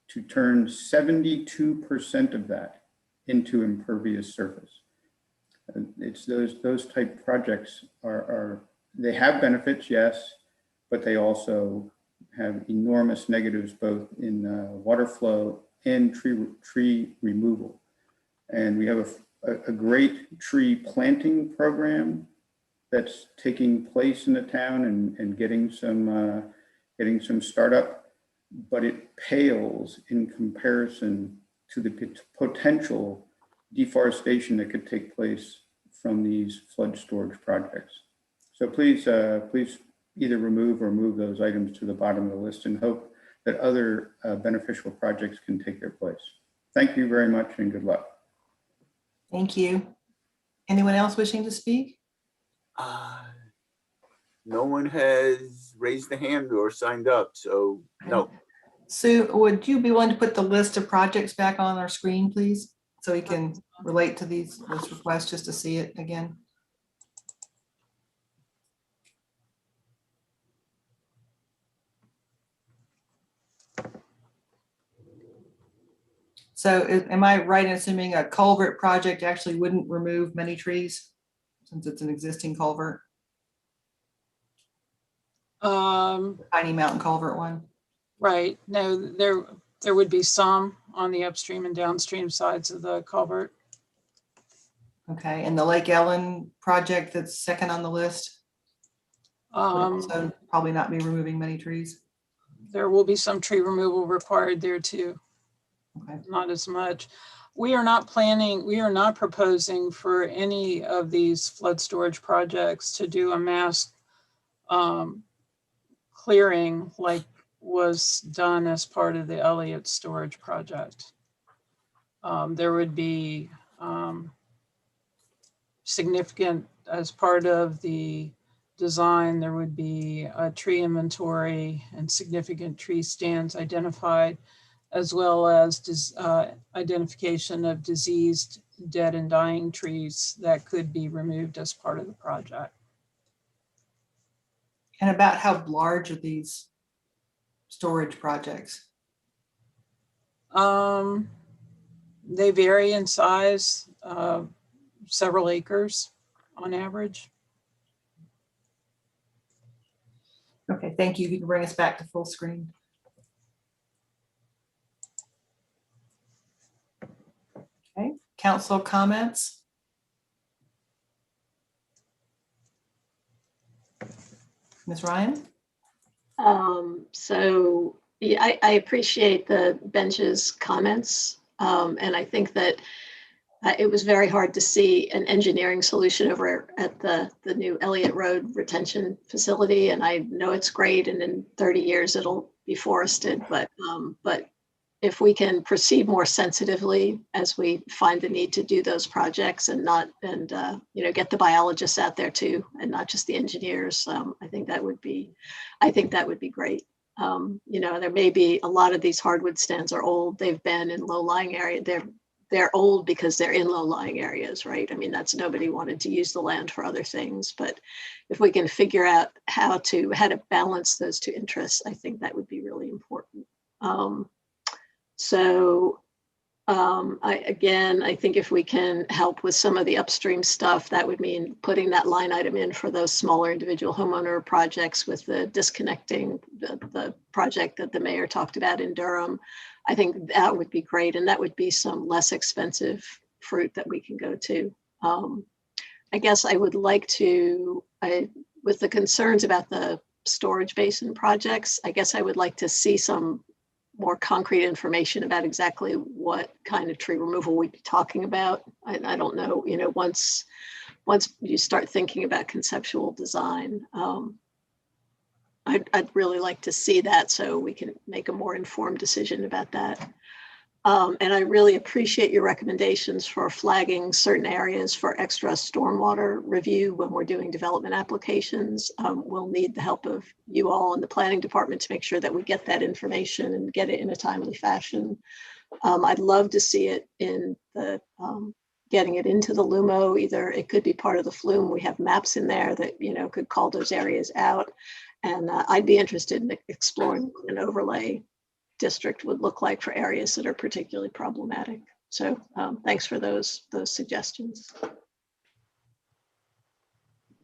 to turn 72% of that into impervious surface. It's those type projects they have benefits, yes, but they also have enormous negatives both in water flow and tree removal. And we have a great tree planting program that's taking place in the town and getting some startup, but it pales in comparison to the potential deforestation that could take place from these flood storage projects. So please either remove or move those items to the bottom of the list and hope that other beneficial projects can take their place. Thank you very much and good luck. Thank you. Anyone else wishing to speak? No one has raised a hand or signed up, so no. Sue, would you be willing to put the list of projects back on our screen, please? So we can relate to this request just to see it again. So am I right in assuming a culvert project actually wouldn't remove many trees since it's an existing culvert? Tiny mountain culvert one. Right. No, there would be some on the upstream and downstream sides of the culvert. Okay, and the Lake Ellen project that's second on the list? So probably not be removing many trees. There will be some tree removal required there too. Okay. Not as much. We are not proposing for any of these flood storage projects to do a mass clearing like was done as part of the Elliott storage project. There would be significant, as part of the design, there would be a tree inventory and significant tree stands identified, as well as identification of diseased, dead and dying trees that could be removed as part of the project. And about how large are these storage projects? They vary in size, several acres on average. Okay, thank you. You can bring us back to full screen. Okay, council comments? Ms. Ryan? So yeah, I appreciate the bench's comments. And I think that it was very hard to see an engineering solution over at the new Elliott Road retention facility. And I know it's great, and in 30 years it'll be forested, but if we can proceed more sensitively as we find the need to do those projects and get the biologists out there too, and not just the engineers, I think that would be great. There may be a lot of these hardwood stands are old. They've been in low-lying area. they're old because they're in low-lying areas, right? I mean, that's, nobody wanted to use the land for other things, but if we can figure out how to balance those two interests, I think that would be really important. I think if we can help with some of the upstream stuff, that would mean putting that line item in for those smaller individual homeowner projects with the disconnecting, the project that the mayor talked about in Durham. I think that would be great. And that would be some less expensive fruit that we can go to. I guess I would like to, with the concerns about the storage basin projects, I guess I would like to see some more concrete information about exactly what kind of tree removal we'd be talking about. I don't know, once you start thinking about conceptual design, I'd really like to see that so we can make a more informed decision about that. And I really appreciate your recommendations for flagging certain areas for extra stormwater review when we're doing development applications. We'll need the help of you all in the planning department to make sure that we get that information and get it in a timely fashion. I'd love to see it in the getting it into the LUMO. Either it could be part of the flume. We have maps in there that could call those areas out. And I'd be interested in exploring an overlay district would look like for areas that are particularly problematic. So thanks for those suggestions.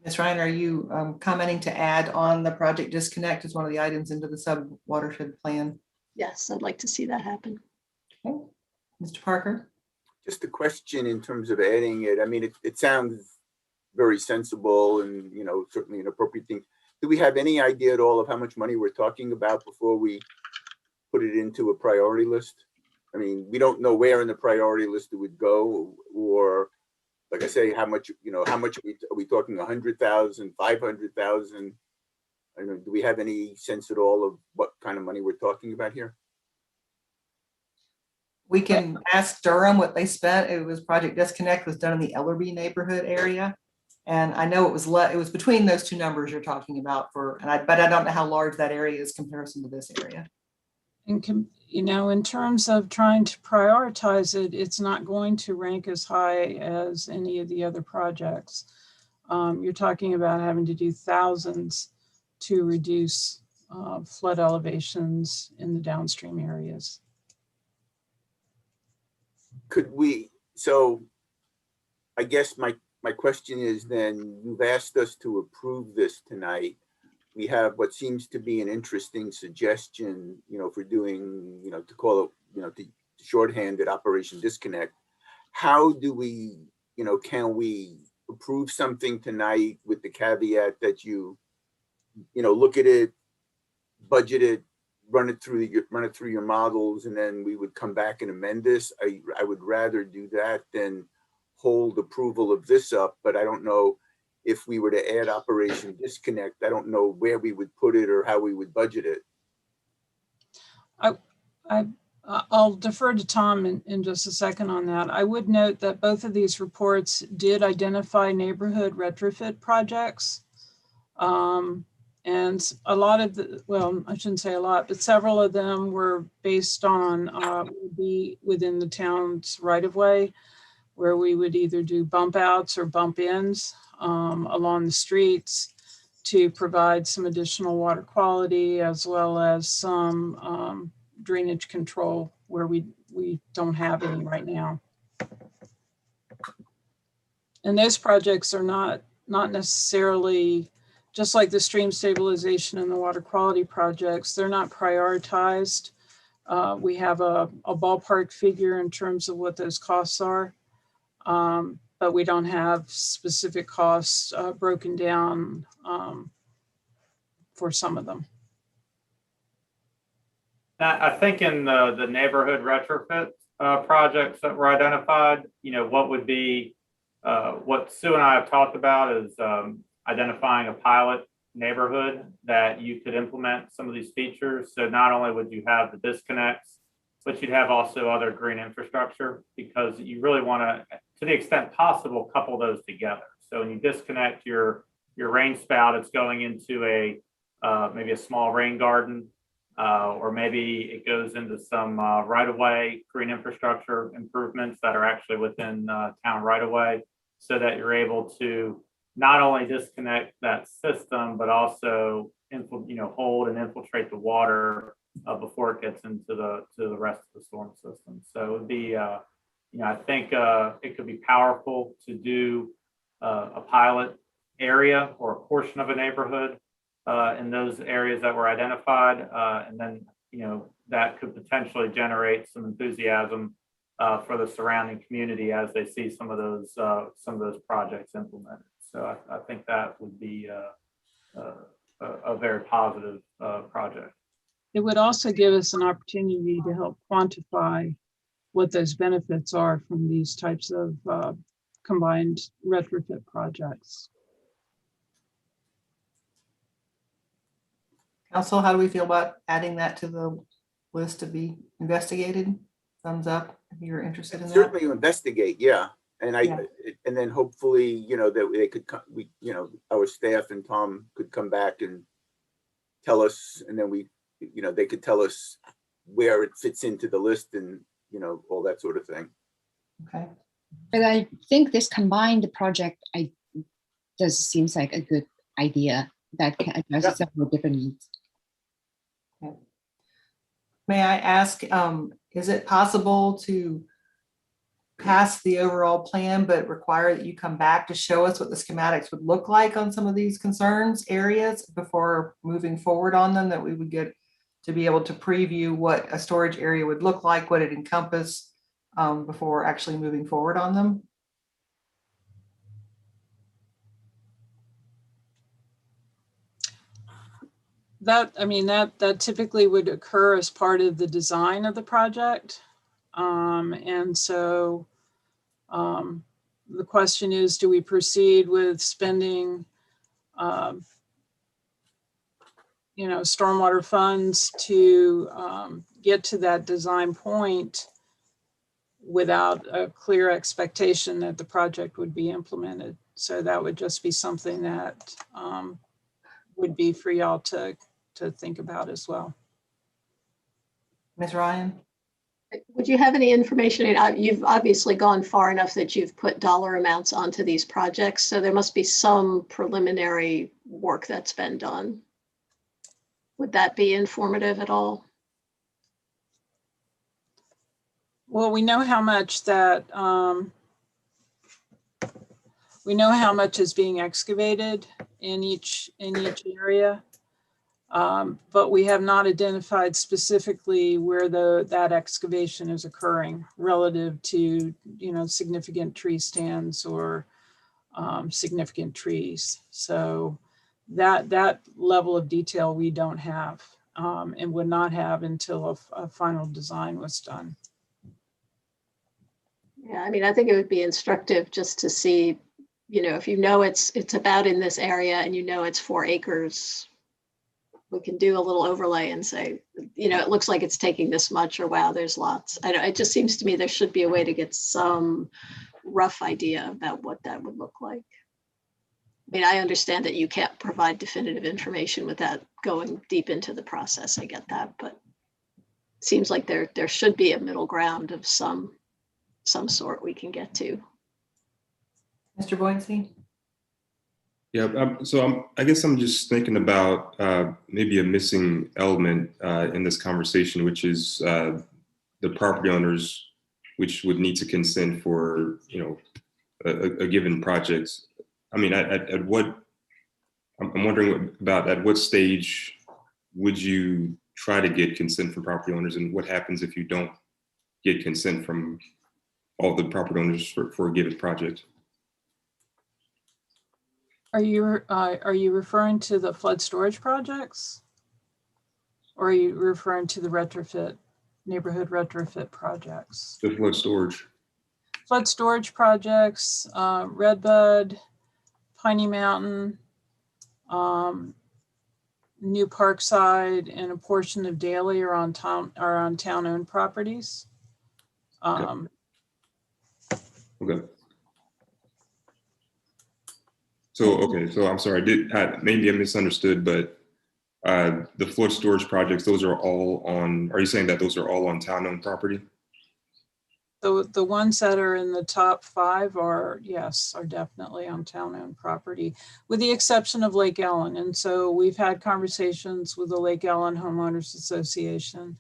Ms. Ryan, are you commenting to add on the project disconnect as one of the items into the sub watershed plan? Yes, I'd like to see that happen. Okay. Mr. Parker? Just a question in terms of adding it. I mean, it sounds very sensible and, certainly an appropriate thing. Do we have any idea at all of how much money we're talking about before we put it into a priority list? I mean, we don't know where in the priority list it would go, or like I say, how much are we talking? 100,000, 500,000? I don't know. Do we have any sense at all of what kind of money we're talking about here? We can ask Durham what they spent. It was Project Disconnect was done in the Ellerby neighborhood area. And I know it was between those two numbers you're talking about but I don't know how large that area is in comparison to this area. And in terms of trying to prioritize it, it's not going to rank as high as any of the other projects. You're talking about having to do thousands to reduce flood elevations in the downstream areas. So I guess my question is then, you've asked us to approve this tonight. We have what seems to be an interesting suggestion, for doing, to call it, to shorthand it Operation Disconnect. How do we, can we approve something tonight with the caveat that you look at it, budget it, run it through your models, and then we would come back and amend this? I would rather do that than hold approval of this up, but I don't know if we were to add Operation Disconnect. I don't know where we would put it or how we would budget it. I'll defer to Tom in just a second on that. I would note that both of these reports did identify neighborhood retrofit projects. And a lot of I shouldn't say a lot, but several of them were based on would be within the town's right of way, where we would either do bump outs or bump ins along the streets to provide some additional water quality, as well as some drainage control where we don't have any right now. And those projects are not necessarily, just like the stream stabilization and the water quality projects, they're not prioritized. We have a ballpark figure in terms of what those costs are. But we don't have specific costs broken down for some of them. I think in the neighborhood retrofit projects that were identified, what would be, what Sue and I have talked about is identifying a pilot neighborhood that you could implement some of these features. So not only would you have the disconnects, but you'd have also other green infrastructure, because you really want to the extent possible, couple those together. So when you disconnect your rain spout, it's going into maybe a small rain garden. or maybe it goes into some right-of-way green infrastructure improvements that are actually within town right-of-way, so that you're able to not only disconnect that system, but also hold and infiltrate the water before it gets into the rest of the storm system. So it would be, I think it could be powerful to do a pilot area or a portion of a neighborhood in those areas that were identified, and then that could potentially generate some enthusiasm for the surrounding community as they see some of those projects implemented. So I think that would be a very positive project. It would also give us an opportunity to help quantify what those benefits are from these types of combined retrofit projects. Council, how do we feel about adding that to the list to be investigated? Thumbs up if you're interested in that. Certainly investigate, yeah. And Yeah. and then hopefully, that they could come, our staff and Tom could come back and tell us, and then they could tell us where it fits into the list and, all that sort of thing. Okay. But I think this combined project seems like a good idea that can address several different needs. May I ask, is it possible to pass the overall plan, but require that you come back to show us what the schematics would look like on some of these concerns areas before moving forward on them, that we would get to be able to preview what a storage area would look like, what it encompass before actually moving forward on them? That typically would occur as part of the design of the project. And so the question is, do we proceed with spending stormwater funds to get to that design point without a clear expectation that the project would be implemented? So that would just be something that would be for y'all to think about as well. Ms. Ryan? Would you have any information? You've obviously gone far enough that you've put dollar amounts onto these projects, so there must be some preliminary work that's been done. Would that be informative at all? Well, we know how much that we know how much is being excavated in each area, but we have not identified specifically where that excavation is occurring relative to significant tree stands or significant trees. So that level of detail we don't have and would not have until a final design was done. Yeah, I think it would be instructive just to see, if it's about in this area and it's 4 acres, we can do a little overlay and say, it looks like it's taking this much, or wow, there's lots. It just seems to me there should be a way to get some rough idea about what that would look like. I understand that you can't provide definitive information without going deep into the process. I get that, but it seems like there should be a middle ground of some sort we can get to. Mr. Boyensee? Yeah, I guess I'm just thinking about maybe a missing element in this conversation, which is the property owners, which would need to consent for a given project. At what, I'm wondering about at what stage would you try to get consent from property owners, and what happens if you don't get consent from all the property owners for a given project? Are you referring to the flood storage projects? Or are you referring to the neighborhood retrofit projects? The flood storage. Flood storage projects, Redbud, Piney Mountain, New Parkside, and a portion of Daly are on town-owned properties. Okay. So I'm sorry, maybe I misunderstood, but the flood storage projects, those are all on, are you saying that those are all on town-owned property? The ones that are in the top 5 are, yes, are definitely on town-owned property, with the exception of Lake Ellen. And so we've had conversations with the Lake Ellen Homeowners Association.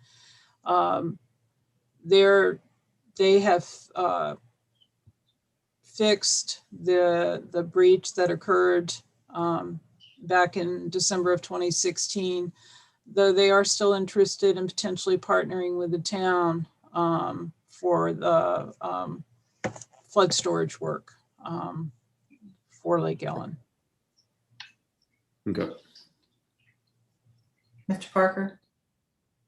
They have fixed the breach that occurred back in December of 2016, though they are still interested in potentially partnering with the town for the flood storage work for Lake Ellen. Okay. Mr. Parker?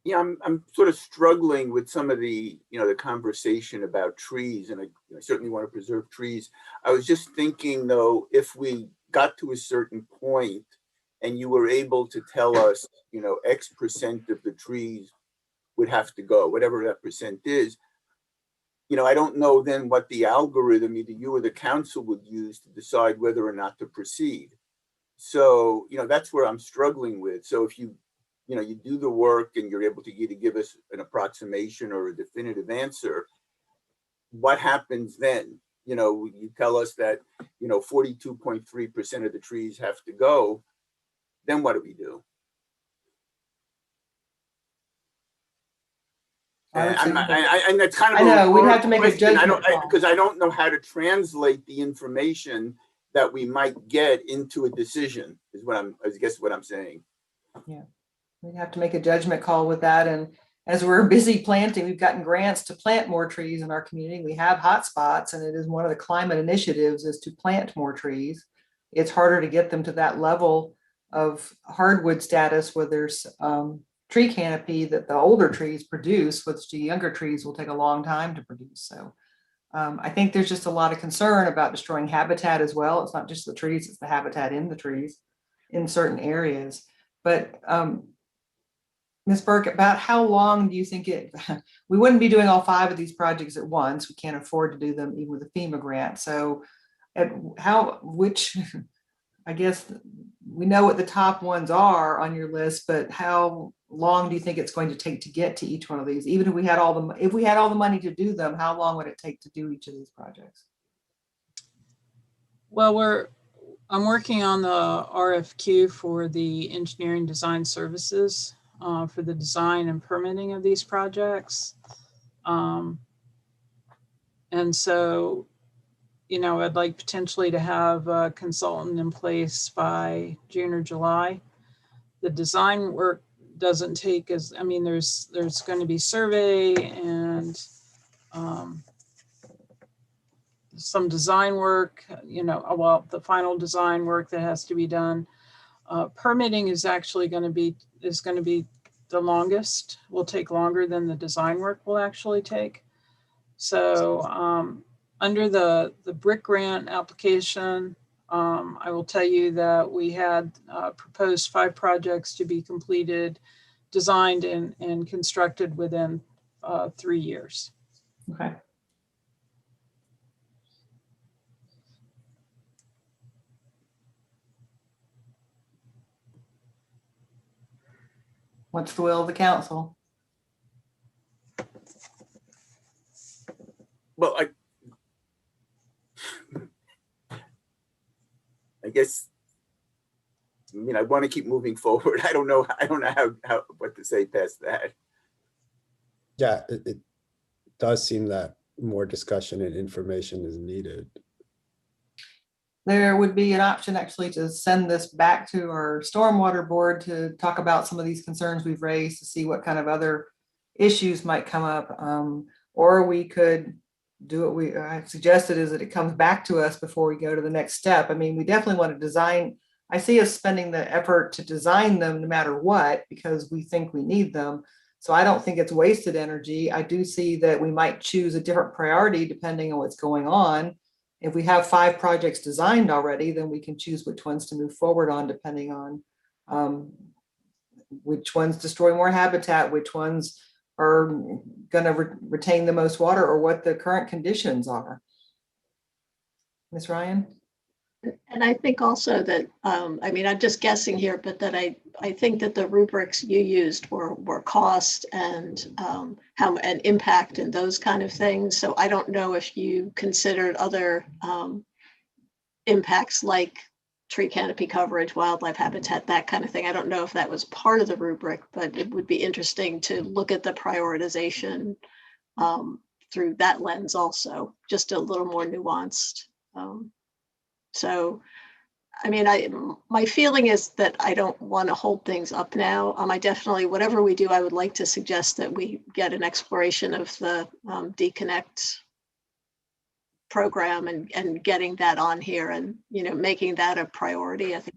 Yeah, I'm sort of struggling with some of the, the conversation about trees, and I certainly want to preserve trees. I was just thinking, though, if we got to a certain point and you were able to tell us, X% of the trees would have to go, whatever that percent is, I don't know then what the algorithm either you or the council would use to decide whether or not to proceed. So, that's where I'm struggling with. So if you do the work and you're able to either give us an approximation or a definitive answer, what happens then? You tell us that, 42.3% of the trees have to go, then what do we do? And that's kind of I know, we'd have to make a judgment call. because I don't know how to translate the information that we might get into a decision, is what I guess what I'm saying. Yeah, we'd have to make a judgment call with that. And as we're busy planting, we've gotten grants to plant more trees in our community. We have hotspots, and it is one of the climate initiatives is to plant more trees. It's harder to get them to that level of hardwood status where there's tree canopy that the older trees produce, which the younger trees will take a long time to produce. So I think there's just a lot of concern about destroying habitat as well. It's not just the trees, it's the habitat in the trees in certain areas. But Ms. Burke, about how long do you think we wouldn't be doing all 5 of these projects at once. We can't afford to do them even with a FEMA grant. So I guess we know what the top ones are on your list, but how long do you think it's going to take to get to each one of these? Even if we had all the money to do them, how long would it take to do each of these projects? Well, I'm working on the RFQ for the engineering design services for the design and permitting of these projects. And so, I'd like potentially to have a consultant in place by June or July. The design work doesn't take there's going to be survey and some design work, the final design work that has to be done. Permitting is actually going to be the longest, will take longer than the design work will actually take. So under the BRIC grant application, I will tell you that we had proposed 5 projects to be completed, designed and constructed within 3 years. Okay. What's the will of the council? Well, I guess, I want to keep moving forward. I don't know how what to say past that. Yeah, it does seem that more discussion and information is needed. There would be an option actually to send this back to our stormwater board to talk about some of these concerns we've raised, to see what kind of other issues might come up. Or we could do what I suggested, is that it comes back to us before we go to the next step. We definitely want to design. I see us spending the effort to design them no matter what, because we think we need them. So I don't think it's wasted energy. I do see that we might choose a different priority depending on what's going on. If we have 5 projects designed already, then we can choose which ones to move forward on, depending on which ones destroy more habitat, which ones are going to retain the most water, or what the current conditions are. Ms. Ryan? And I think also that, I'm just guessing here, but that I think that the rubrics you used were cost and how and impact and those kind of things. So I don't know if you considered other impacts like tree canopy coverage, wildlife habitat, that kind of thing. I don't know if that was part of the rubric, but it would be interesting to look at the prioritization through that lens also, just a little more nuanced. So, I mean, my feeling is that I don't want to hold things up now. I definitely, whatever we do, I would like to suggest that we get an exploration of the D-Connect program and getting that on here and, you know, making that a priority. I think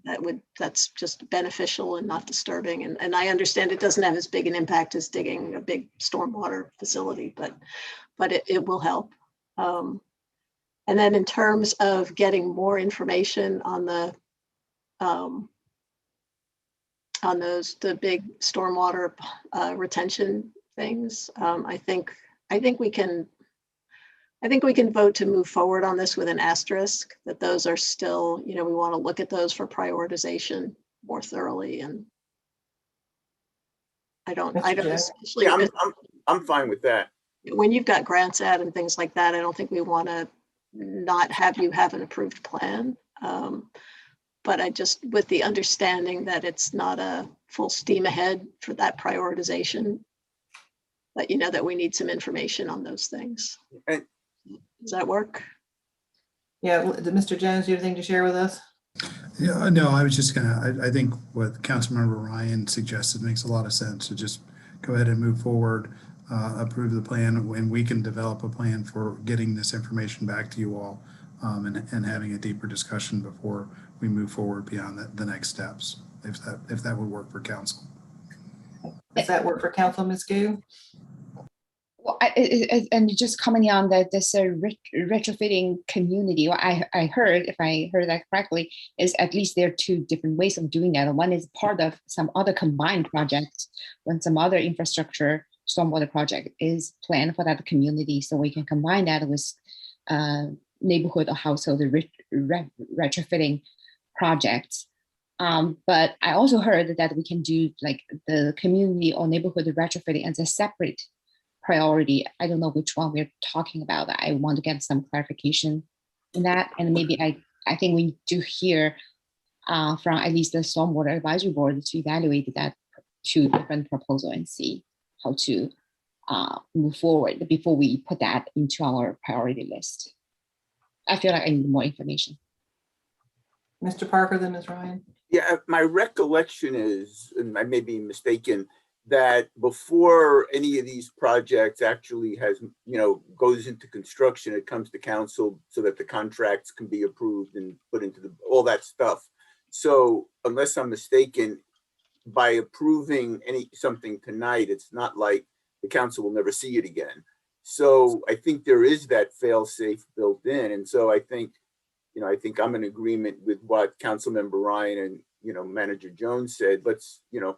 that's just beneficial and not disturbing. And I understand it doesn't have as big an impact as digging a big stormwater facility, but it will help. And then in terms of getting more information on the the big stormwater retention things, I think we can vote to move forward on this with an asterisk that those are still, you know, we want to look at those for prioritization more thoroughly. And I don't especially Yeah, I'm fine with that. when you've got grants out and things like that, I don't think we want to not have you have an approved plan. But I just, with the understanding that it's not a full steam ahead for that prioritization, but you know that we need some information on those things. Does that work? Yeah, Mr. Jones, do you have anything to share with us? Yeah, no, I was just I think what Councilmember Ryan suggested makes a lot of sense, to just go ahead and move forward, approve the plan, when we can develop a plan for getting this information back to you all, and having a deeper discussion before we move forward beyond the next steps, if that would work for council. Does that work for council, Ms. Gu? Well, and just commenting on that, this retrofitting community, what I heard, if I heard that correctly, is at least there are two different ways of doing that. One is part of some other combined project when some other infrastructure stormwater project is planned for that community. So we can combine that with neighborhood or household retrofitting projects. But I also heard that we can do like the community or neighborhood retrofitting as a separate priority. I don't know which one we're talking about. I want to get some clarification in that. And maybe I think we do hear from at least the Stormwater Advisory Board to evaluate that two different proposal and see how to move forward before we put that into our priority list. I feel like I need more information. Mr. Parker, then Ms. Ryan. Yeah, my recollection is, and I may be mistaken, that before any of these projects actually has, you know, goes into construction, it comes to council so that the contracts can be approved and put into all that stuff. So unless I'm mistaken, by approving something tonight, it's not like the council will never see it again. So I think there is that fail safe built in. And so I think I'm in agreement with what Councilmember Ryan and, you know, Manager Jones said. Let's, you know,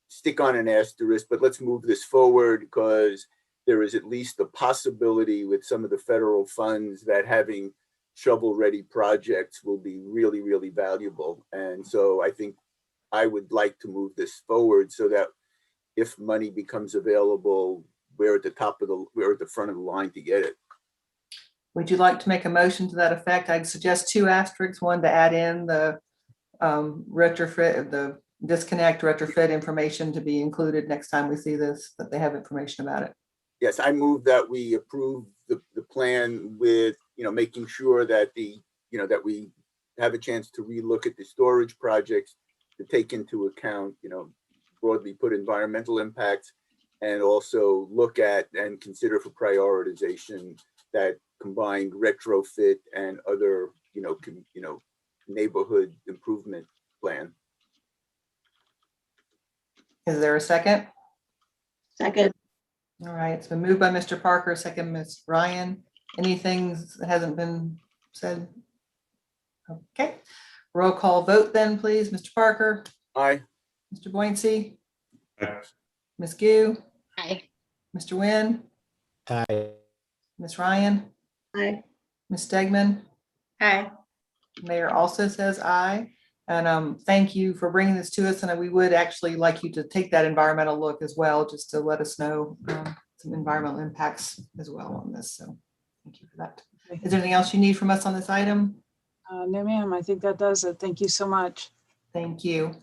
stick on an asterisk, but let's move this forward, because there is at least a possibility with some of the federal funds that having shovel-ready projects will be really, really valuable. And so I think I would like to move this forward so that if money becomes available, we're at the front of the line to get it. Would you like to make a motion to that effect? I'd suggest two asterisks, one to add in the retrofit, the disconnect retrofit information to be included next time we see this, that they have information about it. Yes, I move that we approve the plan with, you know, making sure that that we have a chance to relook at the storage projects, to take into account, you know, broadly put environmental impacts, and also look at and consider for prioritization that combined retrofit and other, neighborhood improvement plan. Is there a second? Second. All right, it's been moved by Mr. Parker, second Ms. Ryan. Anything that hasn't been said? Okay, roll call vote then, please. Mr. Parker? Aye. Mr. Boyncey? Aye. Ms. Gu? Aye. Mr. Nguyen? Aye. Ms. Ryan? Aye. Ms. Stegman? Aye. Mayor also says aye. And thank you for bringing this to us. And we would actually like you to take that environmental look as well, just to let us know some environmental impacts as well on this. So thank you for that. Is there anything else you need from us on this item? No, ma'am, I think that does it. Thank you so much. Thank you.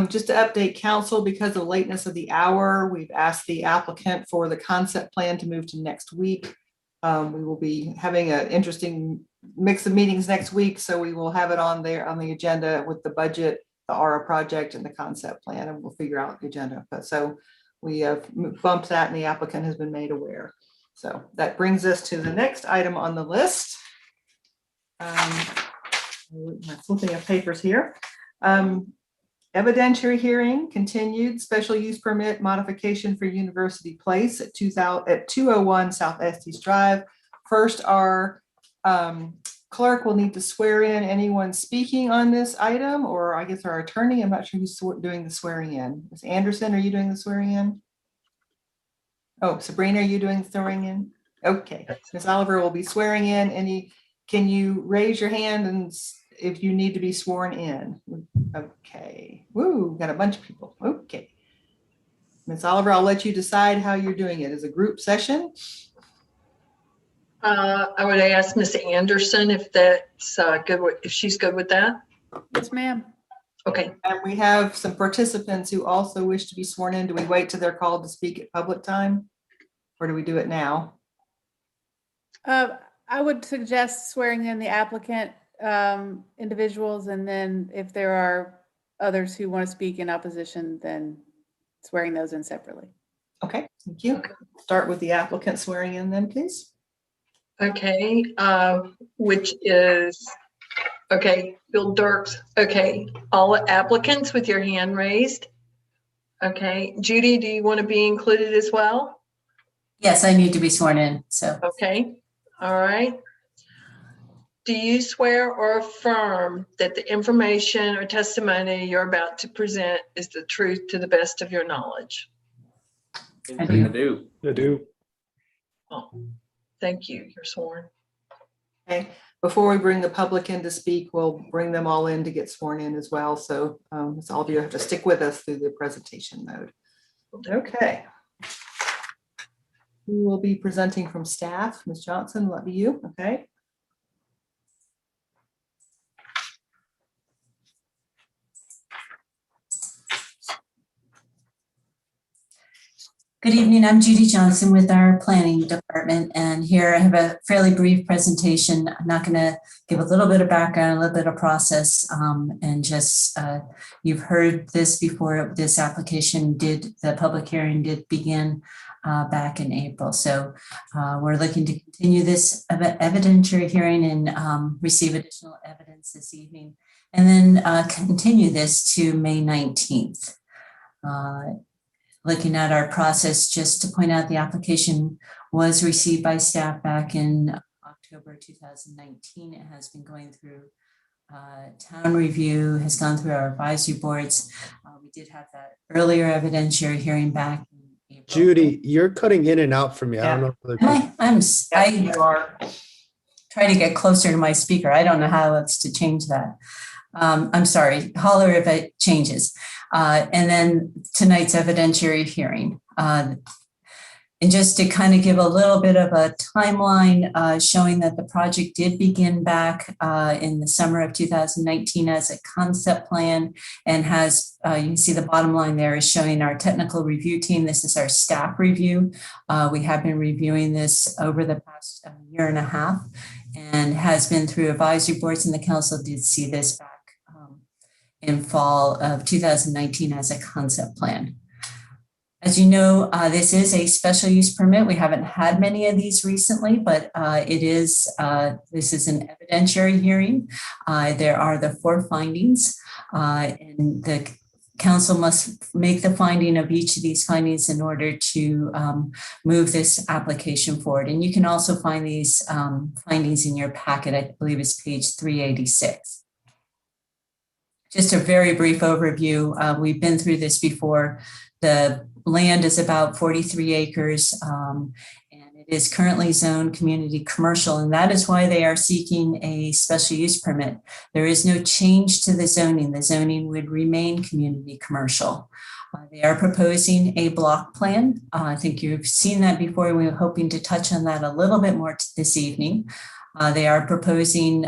Just to update council, because of the lateness of the hour, we've asked the applicant for the concept plan to move to next week. We will be having an interesting mix of meetings next week, so we will have it on there on the agenda with the budget, the ARA project, and the concept plan, and we'll figure out the agenda. But so we have bumped that, and the applicant has been made aware. So that brings us to the next item on the list. I'm flipping of papers here. Evidentiary hearing continued, special use permit modification for University Place at 201 South Estes Drive. First, our clerk will need to swear in anyone speaking on this item, or I guess our attorney. I'm not sure who's doing the swearing in. Ms. Anderson, are you doing the swearing in? Oh, Sabrina, are you doing the swearing in? Okay, Ms. Oliver will be swearing in. Can you raise your hand and if you need to be sworn in? Okay. Woo, got a bunch of people. Okay. Ms. Oliver, I'll let you decide how you're doing it. As a group session? I would ask Ms. Anderson if that's good, if she's good with that. Yes, ma'am. Okay. And we have some participants who also wish to be sworn in. Do we wait till they're called to speak at public time? Or do we do it now? I would suggest swearing in the applicant individuals, and then if there are others who want to speak in opposition, then swearing those in separately. Okay, thank you. Start with the applicant swearing in then, please. Okay, which is, okay, Bill Dirks. Okay, all applicants with your hand raised. Okay, Judy, do you want to be included as well? Yes, I need to be sworn in, so. Okay, all right. Do you swear or affirm that the information or testimony you're about to present is the truth to the best of your knowledge? I do. I do. Oh, thank you. You're sworn. Okay, before we bring the public in to speak, we'll bring them all in to get sworn in as well. So all of you have to stick with us through the presentation mode. Okay. We will be presenting from staff. Ms. Johnson, will that be you? Okay. Good evening, I'm Judy Johnson with our planning department, and here I have a fairly brief presentation. I'm not going to give a little bit of background, a little bit of process, and just you've heard this before. This application the public hearing did begin back in April. So we're looking to continue this evidentiary hearing and receive additional evidence this evening, and then continue this to May 19th. Looking at our process, just to point out, the application was received by staff back in October 2019. It has been going through town review, has gone through our advisory boards. We did have that earlier evidentiary hearing back in April. Judy, you're cutting in and out for me. I don't know if I try to get closer to my speaker. I don't know how else to change that. I'm sorry, holler if it changes. And then tonight's evidentiary hearing. And just to kind of give a little bit of a timeline showing that the project did begin back in the summer of 2019 as a concept plan, and has, you can see the bottom line there is showing our technical review team. This is our staff review. We have been reviewing this over the past year and a half, and has been through advisory boards, and the council did see this back in fall of 2019 as a concept plan. As you know, this is a special use permit. We haven't had many of these recently, but this is an evidentiary hearing. There are the 4 findings, and the council must make the finding of each of these findings in order to move this application forward. And you can also find these findings in your packet. I believe it's page 386. Just a very brief overview. We've been through this before. The land is about 43 acres, and It is currently zoned community commercial, and that is why they are seeking a special use permit. There is no change to the zoning. The zoning would remain community commercial. They are proposing a block plan. I think you've seen that before. We were hoping to touch on that a little bit more this evening. They are proposing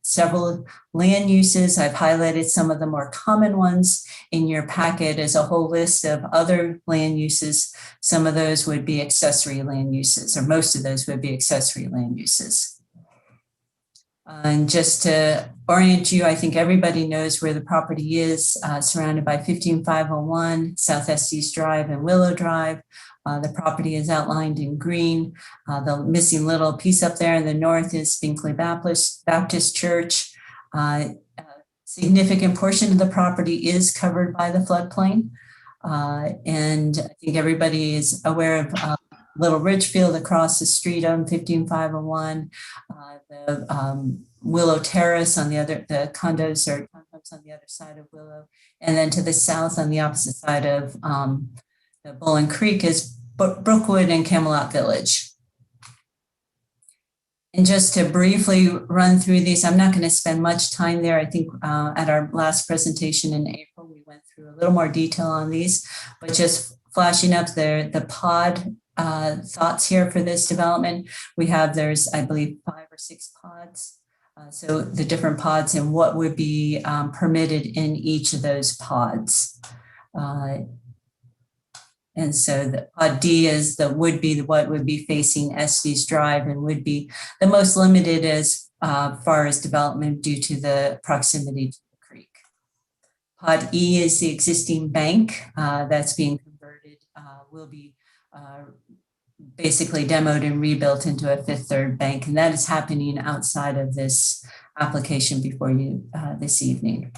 several land uses. I've highlighted some of the more common ones. In your packet is a whole list of other land uses. Some of those would be accessory land uses, or most of those would be accessory land uses. And just to orient you, I think everybody knows where the property is, surrounded by 15501, South Estes Drive and Willow Drive. The property is outlined in green. The missing little piece up there in the north is Binkley Baptist Church. A significant portion of the property is covered by the floodplain. And I think everybody is aware of Little Ridgefield across the street on 15501, the Willow Terrace on the other, the condos or townhomes on the other side of Willow. And then to the south on the opposite side of the Bowling Creek is Brookwood and Camelot Village. And just to briefly run through these, I'm not going to spend much time there. I think at our last presentation in April, we went through a little more detail on these, but just flashing up the pod thoughts here for this development. We have, there's, I believe, 5 or 6 pods. So the different pods and what would be permitted in each of those pods. And so the pod D is what would be facing Estes Drive and would be the most limited as far as development due to the proximity to the creek. Pod E is the existing bank that's being converted, will be basically demoed and rebuilt into a Fifth Third bank. And that is happening outside of this application before you this evening.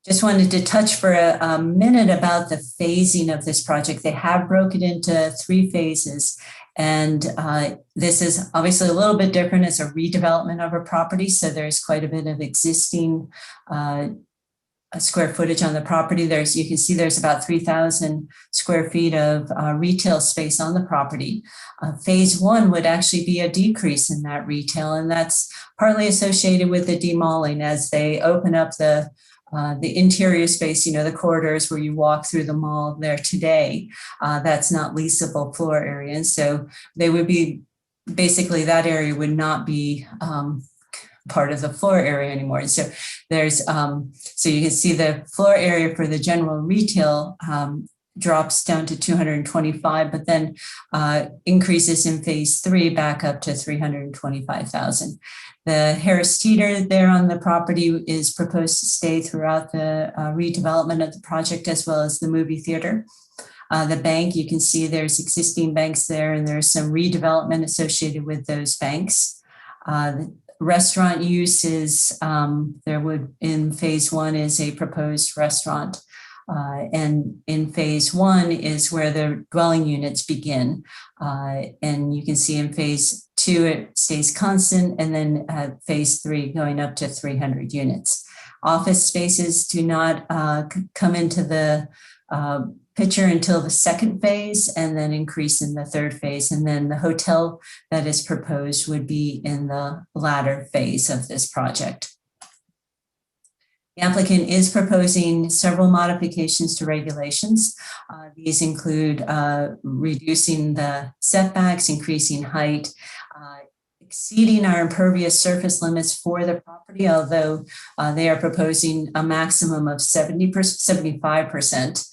Just wanted to touch for a minute about the phasing of this project. They have broken it into 3 phases. And this is obviously a little bit different. It's a redevelopment of a property. So there's quite a bit of existing square footage on the property. You can see there's about 3,000 square feet of retail space on the property. Phase 1 would actually be a decrease in that retail. And that's partly associated with the demalling as they open up the interior space, the corridors where you walk through the mall there today. That's not leasable floor area. And so they would be, basically that area would not be part of the floor area anymore. And so there's, so you can see the floor area for the general retail drops down to 225, but then increases in phase 3 back up to 325,000. The Harris Teeter there on the property is proposed to stay throughout the redevelopment of the project, as well as the movie theater. The bank, you can see there's existing banks there, and there's some redevelopment associated with those banks. The restaurant use is, there would, in phase 1 is a proposed restaurant. And in phase 1 is where the dwelling units begin. And you can see in phase 2, it stays constant, and then phase 3 going up to 300 units. Office spaces do not come into the picture until the 2nd phase, and then increase in the 3rd phase. And then the hotel that is proposed would be in the latter phase of this project. The applicant is proposing several modifications to regulations. These include reducing the setbacks, increasing height, exceeding our impervious surface limits for the property, although they are proposing a maximum of 75%.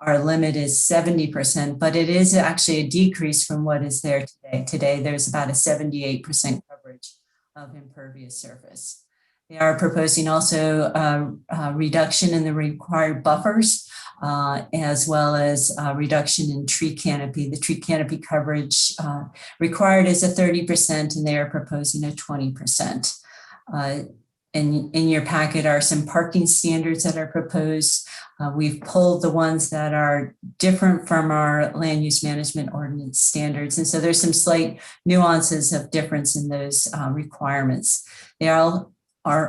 Our limit is 70%, but it is actually a decrease from what is there today. Today, there's about a 78% coverage of impervious surface. They are proposing also a reduction in the required buffers, as well as a reduction in tree canopy. The tree canopy coverage required is a 30%, and they are proposing a 20%. In your packet are some parking standards that are proposed. We've pulled the ones that are different from our land use management ordinance standards. And so there's some slight nuances of difference in those requirements. They are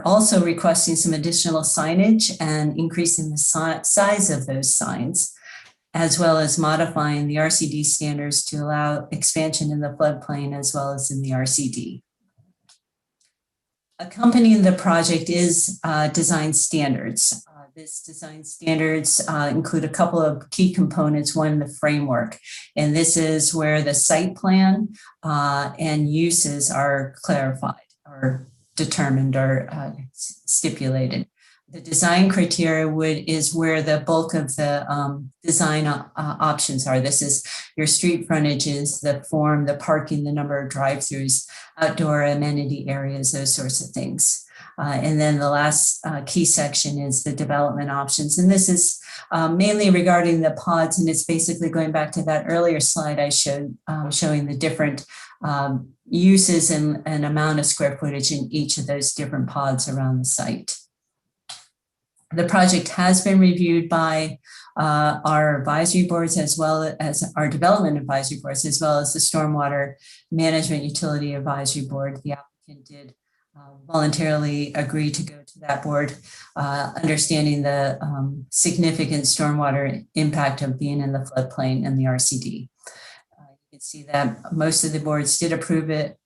also requesting some additional signage and increasing the size of those signs. as well as modifying the RCD standards to allow expansion in the floodplain as well as in the RCD. Accompanying the project is design standards. This design standards include a couple of key components. One, the framework, and this is where the site plan and uses are clarified or determined or stipulated. The design criteria is where the bulk of the design options are. This is your street frontages, the form, the parking, the number of drive-throughs, outdoor amenity areas, those sorts of things. And then the last key section is the development options. And this is mainly regarding the pods, and it's basically going back to that earlier slide I showed, showing the different uses and amount of square footage in each of those different pods around the site. The project has been reviewed by our advisory boards as well as our development advisory boards, as well as the Stormwater Management Utility Advisory Board. The applicant did voluntarily agree to go to that board, understanding the significant stormwater impact of being in the floodplain and the RCD. You can see that most of the boards did approve it,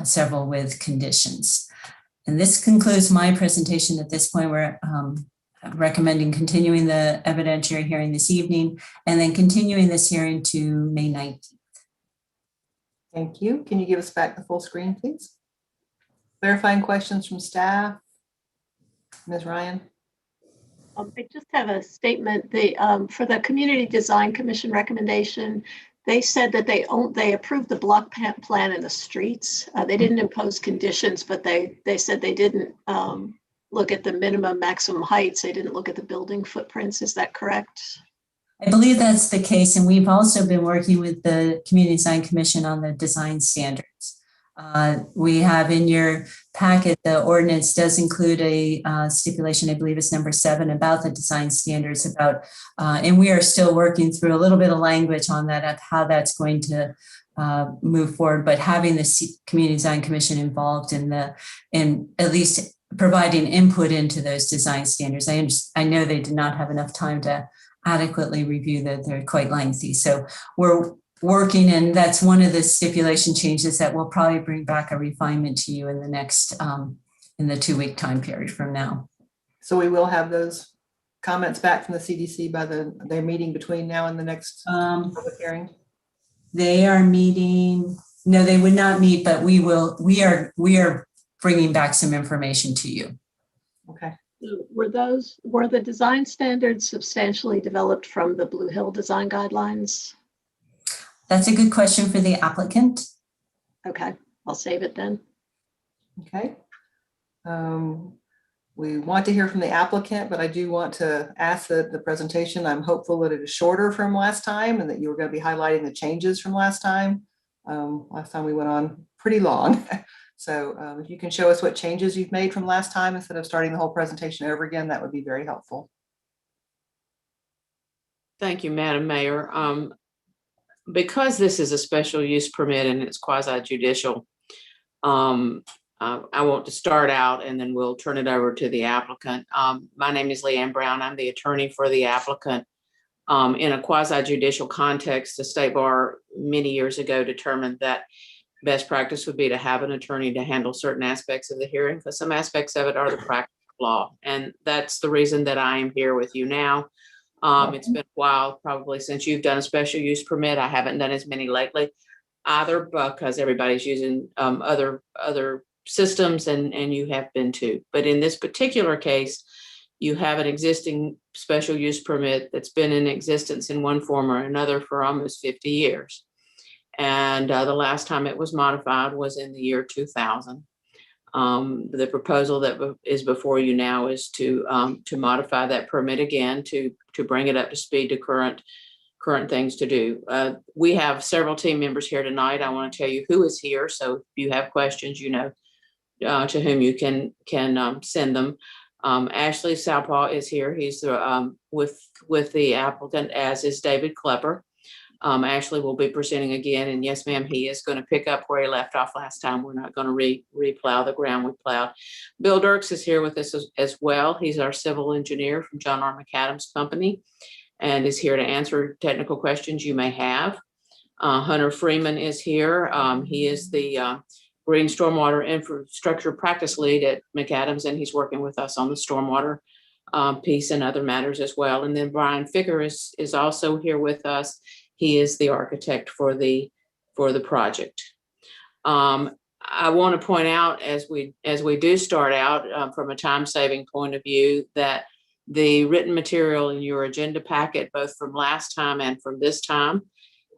several with conditions. And this concludes my presentation. At this point, we're recommending continuing the evidentiary hearing this evening and then continuing this hearing to May 19th. Thank you. Can you give us back the full screen, please? Clarifying questions from staff. Ms. Ryan? I just have a statement. For the Community Design Commission recommendation, they said that they approved the block plan in the streets. They didn't impose conditions, but they said they didn't look at the minimum maximum heights. They didn't look at the building footprints. Is that correct? I believe that's the case. And we've also been working with the Community Design Commission on the design standards. We have in your packet, the ordinance does include a stipulation, I believe it's number 7, about the design standards about, and we are still working through a little bit of language on that, of how that's going to move forward, but having the Community Design Commission involved in at least providing input into those design standards. I know they did not have enough time to adequately review that. They're quite lengthy. So we're working, and that's one of the stipulation changes that will probably bring back a refinement to you in the next, in the 2-week time period from now. So we will have those comments back from the CDC by their meeting between now and the next public hearing? They are meeting, no, they would not meet, but we are bringing back some information to you. Okay. Were the design standards substantially developed from the Blue Hill design guidelines? That's a good question for the applicant. Okay, I'll save it then. Okay. We want to hear from the applicant, but I do want to ask that the presentation, I'm hopeful that it is shorter from last time and that you were going to be highlighting the changes from last time. Last time we went on pretty long. So if you can show us what changes you've made from last time instead of starting the whole presentation over again, that would be very helpful. Thank you, Madam Mayor. Because this is a special use permit and it's quasi judicial, I want to start out and then we'll turn it over to the applicant. My name is Leanne Brown. I'm the attorney for the applicant. In a quasi judicial context, the State Bar many years ago determined that best practice would be to have an attorney to handle certain aspects of the hearing, because some aspects of it are the practical law. And that's the reason that I am here with you now. It's been a while, probably since you've done a special use permit. I haven't done as many lately either, because everybody's using other systems and you have been too. But in this particular case, you have an existing special use permit that's been in existence in one form or another for almost 50 years. And the last time it was modified was in the year 2000. The proposal that is before you now is to modify that permit again to bring it up to speed to current things to do. We have several team members here tonight. I want to tell you who is here. So if you have questions, you know to whom you can send them. Ashley Southpaw is here. He's with the applicant, as is David Klepper. Ashley will be presenting again, and yes, ma'am, he is going to pick up where he left off last time. We're not going to replow the ground we plowed. Bill Dirks is here with us as well. He's our civil engineer from John R. McAdams Company, and is here to answer technical questions you may have. Hunter Freeman is here. He is the Green Stormwater Infrastructure Practice Lead at McAdams, and he's working with us on the stormwater piece and other matters as well. And then Brian Ficker is also here with us. He is the architect for the project. I want to point out as we do start out from a time-saving point of view that the written material in your agenda packet, both from last time and from this time,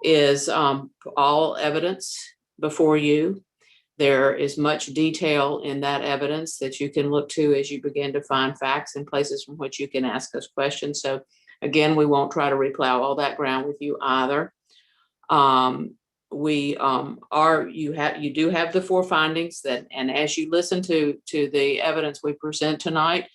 is all evidence before you. There is much detail in that evidence that you can look to as you begin to find facts and places from which you can ask us questions. So again, we won't try to replow all that ground with you either. You do have the 4 findings that, and as you listen to the evidence we present tonight,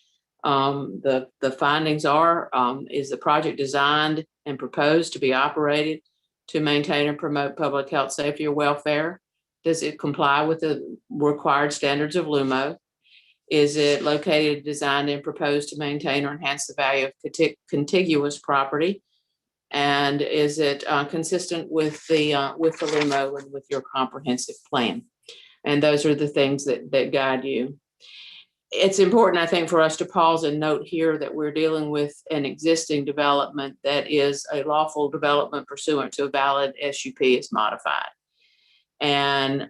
the findings are, is the project designed and proposed to be operated to maintain and promote public health, safety, or welfare? Does it comply with the required standards of LUMO? Is it located, designed, and proposed to maintain or enhance the value of contiguous property? And is it consistent with the LUMO and with your comprehensive plan? And those are the things that guide you. It's important, I think, for us to pause and note here that we're dealing with an existing development that is a lawful development pursuant to a valid SUP is modified. And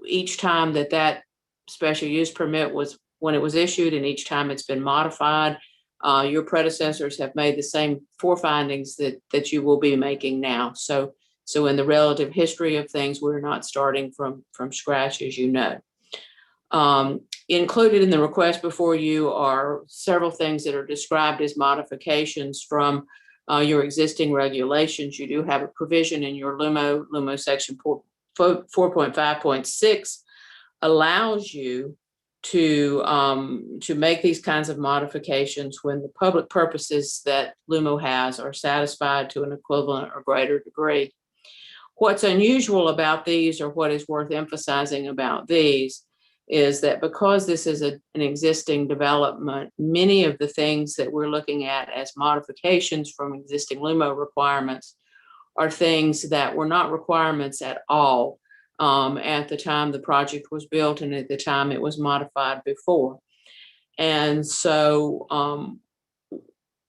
each time that special use permit was, when it was issued, and each time it's been modified, your predecessors have made the same 4 findings that you will be making now. So in the relative history of things, we're not starting from scratch, as you know. Included in the request before you are several things that are described as modifications from your existing regulations. You do have a provision in your LUMO section 4.5.6 allows you to make these kinds of modifications when the public purposes that LUMO has are satisfied to an equivalent or greater degree. What's unusual about these, or what is worth emphasizing about these, is that because this is an existing development, many of the things that we're looking at as modifications from existing LUMO requirements are things that were not requirements at all at the time the project was built and at the time it was modified before. And so,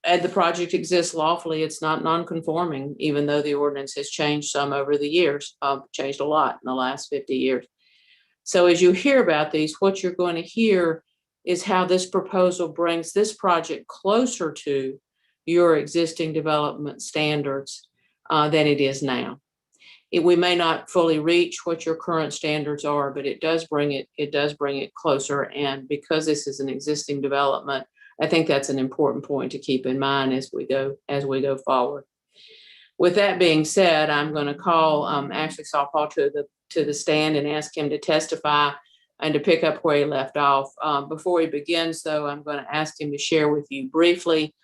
and the project exists lawfully, it's not non-conforming, even though the ordinance has changed some over the years, changed a lot in the last 50 years. So as you hear about these, what you're going to hear is how this proposal brings this project closer to your existing development standards than it is now. We may not fully reach what your current standards are, but it does bring it closer. And because this is an existing development, I think that's an important point to keep in mind as we go forward. With that being said, I'm going to call Ashley Sawpaw to the stand and ask him to testify and to pick up where he left off. Before he begins, though, I'm going to ask him to share with you briefly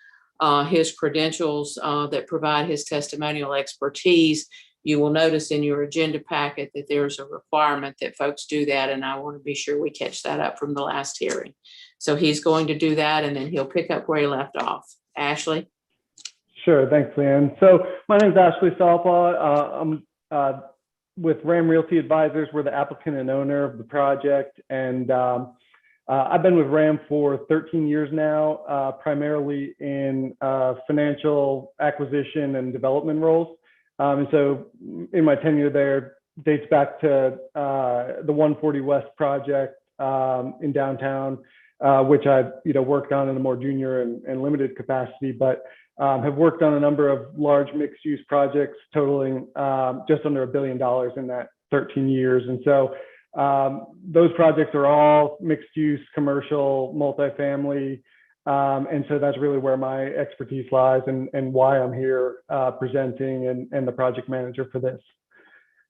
his credentials that provide his testimonial expertise. You will notice in your agenda packet that there's a requirement that folks do that, and I want to be sure we catch that up from the last hearing. So he's going to do that, and then he'll pick up where he left off. Ashley? Sure, thanks, Leanne. So my name is Ashley Sawpaw. I'm with Ram Realty Advisors. We're the applicant and owner of the project, and I've been with Ram for 13 years now, primarily in financial acquisition and development roles. And so in my tenure there dates back to the 140 West project in downtown, which I've worked on in a more junior and limited capacity, but have worked on a number of large mixed-use projects totaling just under $1 billion in that 13 years. And so those projects are all mixed-use, commercial, multifamily. And so that's really where my expertise lies and why I'm here presenting and the project manager for this.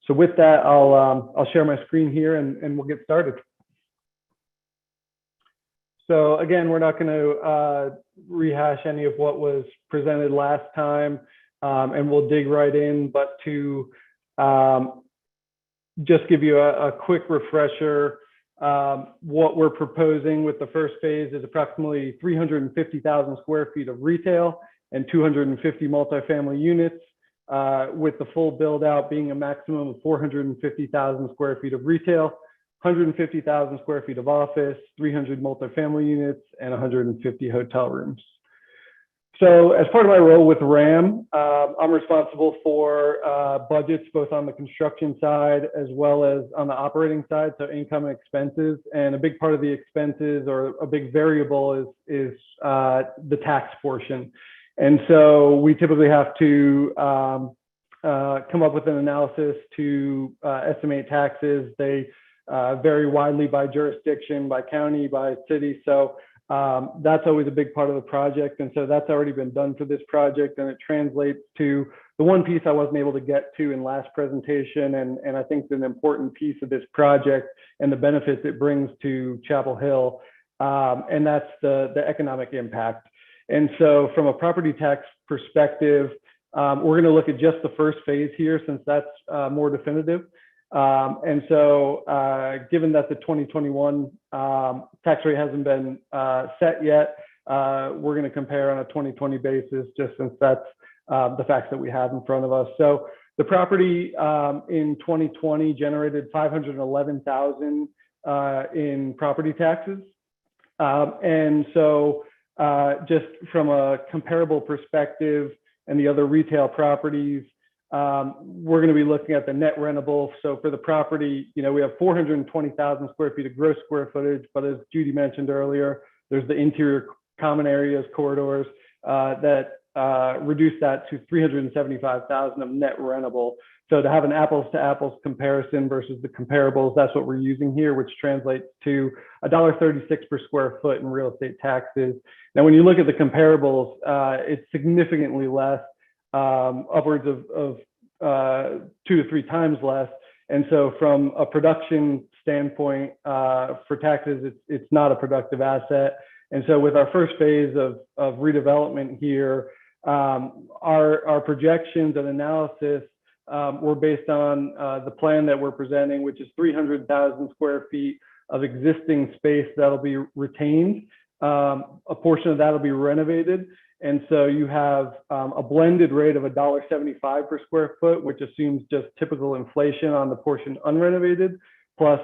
So with that, I'll share my screen here and we'll get started. So again, we're not going to rehash any of what was presented last time, and we'll dig right in, but to just give you a quick refresher, what we're proposing with the first phase is approximately 350,000 square feet of retail and 250 multifamily units, with the full build out being a maximum of 450,000 square feet of retail, 150,000 square feet of office, 300 multifamily units, and 150 hotel rooms. So as part of my role with RAM, I'm responsible for budgets both on the construction side as well as on the operating side, so income and expenses. And a big part of the expenses, or a big variable, is the tax portion. And so we typically have to come up with an analysis to estimate taxes. They vary widely by jurisdiction, by county, by city. So that's always a big part of the project. And so that's already been done for this project. And it translates to the one piece I wasn't able to get to in last presentation. And I think an important piece of this project and the benefits it brings to Chapel Hill. And that's the economic impact. And so from a property tax perspective, we're going to look at just the first phase here, since that's more definitive. And so given that the 2021 tax rate hasn't been set yet, we're going to compare on a 2020 basis, just since that's the facts that we have in front of us. So the property in 2020 generated $511,000 in property taxes. And so just from a comparable perspective and the other retail properties, we're going to be looking at the net rentable. So for the property, we have 420,000 square feet of gross square footage, but as Judy mentioned earlier, there's the interior common areas, corridors that reduce that to 375,000 of net rentable. So to have an apples to apples comparison versus the comparables, that's what we're using here, which translates to $1.36 per square foot in real estate taxes. Now, when you look at the comparables, it's significantly less, upwards of 2 to 3 times less. And so from a production standpoint, for taxes, it's not a productive asset. And so with our first phase of redevelopment here, our projections and analysis were based on the plan that we're presenting, which is 300,000 square feet of existing space that'll be retained. A portion of that will be renovated. And so you have a blended rate of $1.75 per square foot, which assumes just typical inflation on the portion unrenovated, plus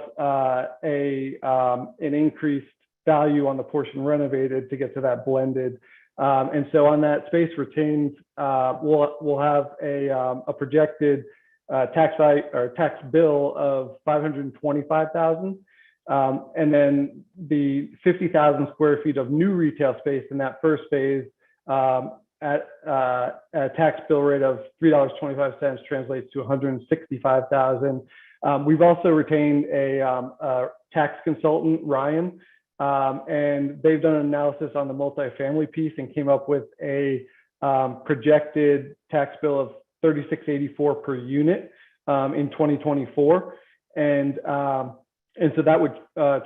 an increased value on the portion renovated to get to that blended. And so on that space retained, we'll have a projected tax bill of $525,000. And then the 50,000 square feet of new retail space in that first phase at a tax bill rate of $3.25 translates to $165,000. We've also retained a tax consultant, Ryan, and they've done an analysis on the multifamily piece and came up with a projected tax bill of $36.84 per unit in 2024. And so that would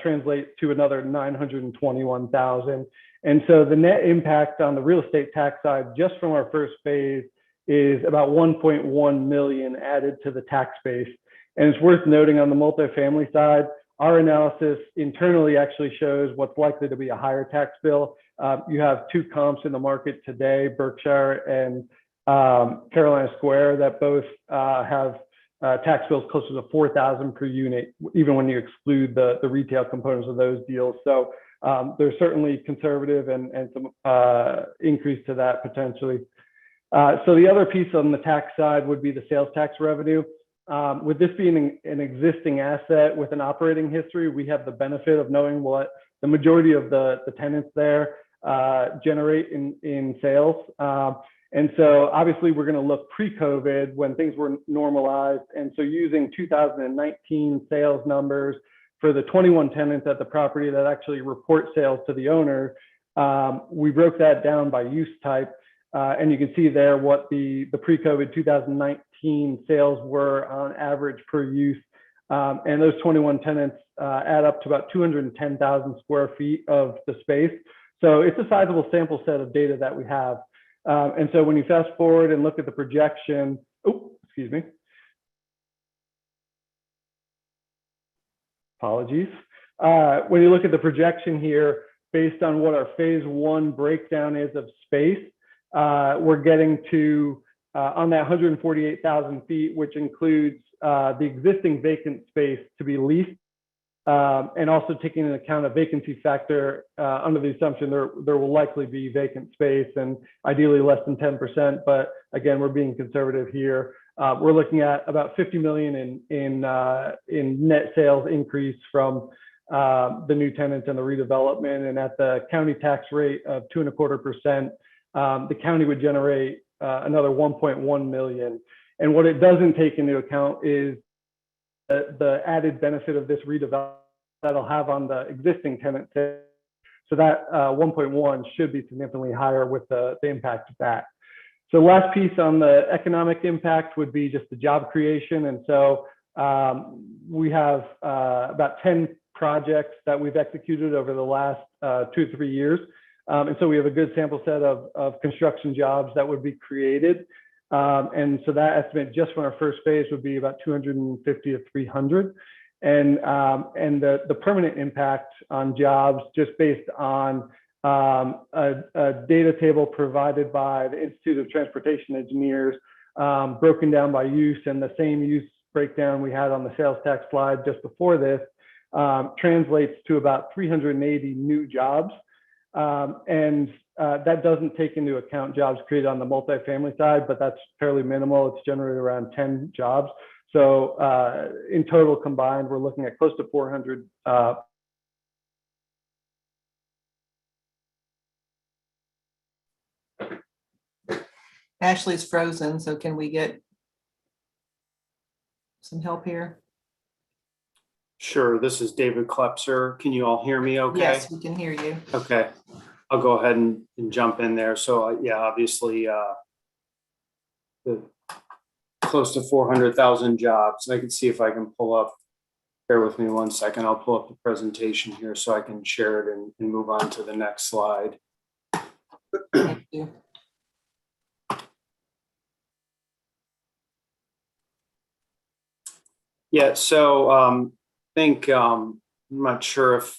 translate to another $921,000. And so the net impact on the real estate tax side, just from our first phase, is about 1.1 million added to the tax base. And it's worth noting on the multifamily side, our analysis internally actually shows what's likely to be a higher tax bill. You have 2 comps in the market today, Berkshire and Carolina Square, that both have tax bills closer to $4,000 per unit, even when you exclude the retail components of those deals. So there's certainly conservative and some increase to that potentially. So the other piece on the tax side would be the sales tax revenue. With this being an existing asset with an operating history, we have the benefit of knowing what the majority of the tenants there generate in sales. And so obviously we're going to look pre-COVID when things were normalized. And so using 2019 sales numbers for the 21 tenants at the property that actually report sales to the owner, we broke that down by use type. And you can see there what the pre-COVID 2019 sales were on average per use. And those 21 tenants add up to about 210,000 square feet of the space. So it's a sizable sample set of data that we have. And so when you fast forward and look at the projection, apologies. When you look at the projection here, based on what our phase 1 breakdown is of space, we're getting to on that 148,000 feet, which includes the existing vacant space to be leased, and also taking into account a vacancy factor under the assumption there will likely be vacant space and ideally less than 10%. But again, we're being conservative here. We're looking at about 50 million in net sales increase from the new tenants and the redevelopment, and at the county tax rate of 2.25%, the county would generate another 1.1 million. And what it doesn't take into account is the added benefit of this redevelopment that'll have on the existing tenant. So that 1.1 should be significantly higher with the impact of that. So last piece on the economic impact would be just the job creation. And so we have about 10 projects that we've executed over the last 2 to 3 years. And so we have a good sample set of construction jobs that would be created. And so that estimate just from our first phase would be about 250 to 300. And the permanent impact on jobs, just based on a data table provided by the Institute of Transportation Engineers, broken down by use, and the same use breakdown we had on the sales tax slide just before this, translates to about 380 new jobs. And that doesn't take into account jobs created on the multifamily side, but that's fairly minimal. It's generally around 10 jobs. So in total combined, we're looking at close to 400. Ashley's frozen, so can we get some help here? Sure, this is David Klepser. Can you all hear me okay? Yes, we can hear you. Okay, I'll go ahead and jump in there. So yeah, obviously the close to 400,000 jobs. I can see if I can pull up, bear with me 1 second. I'll pull up the presentation here so I can share it and move on to the next slide. Thank you. Yeah, so I think, I'm not sure if,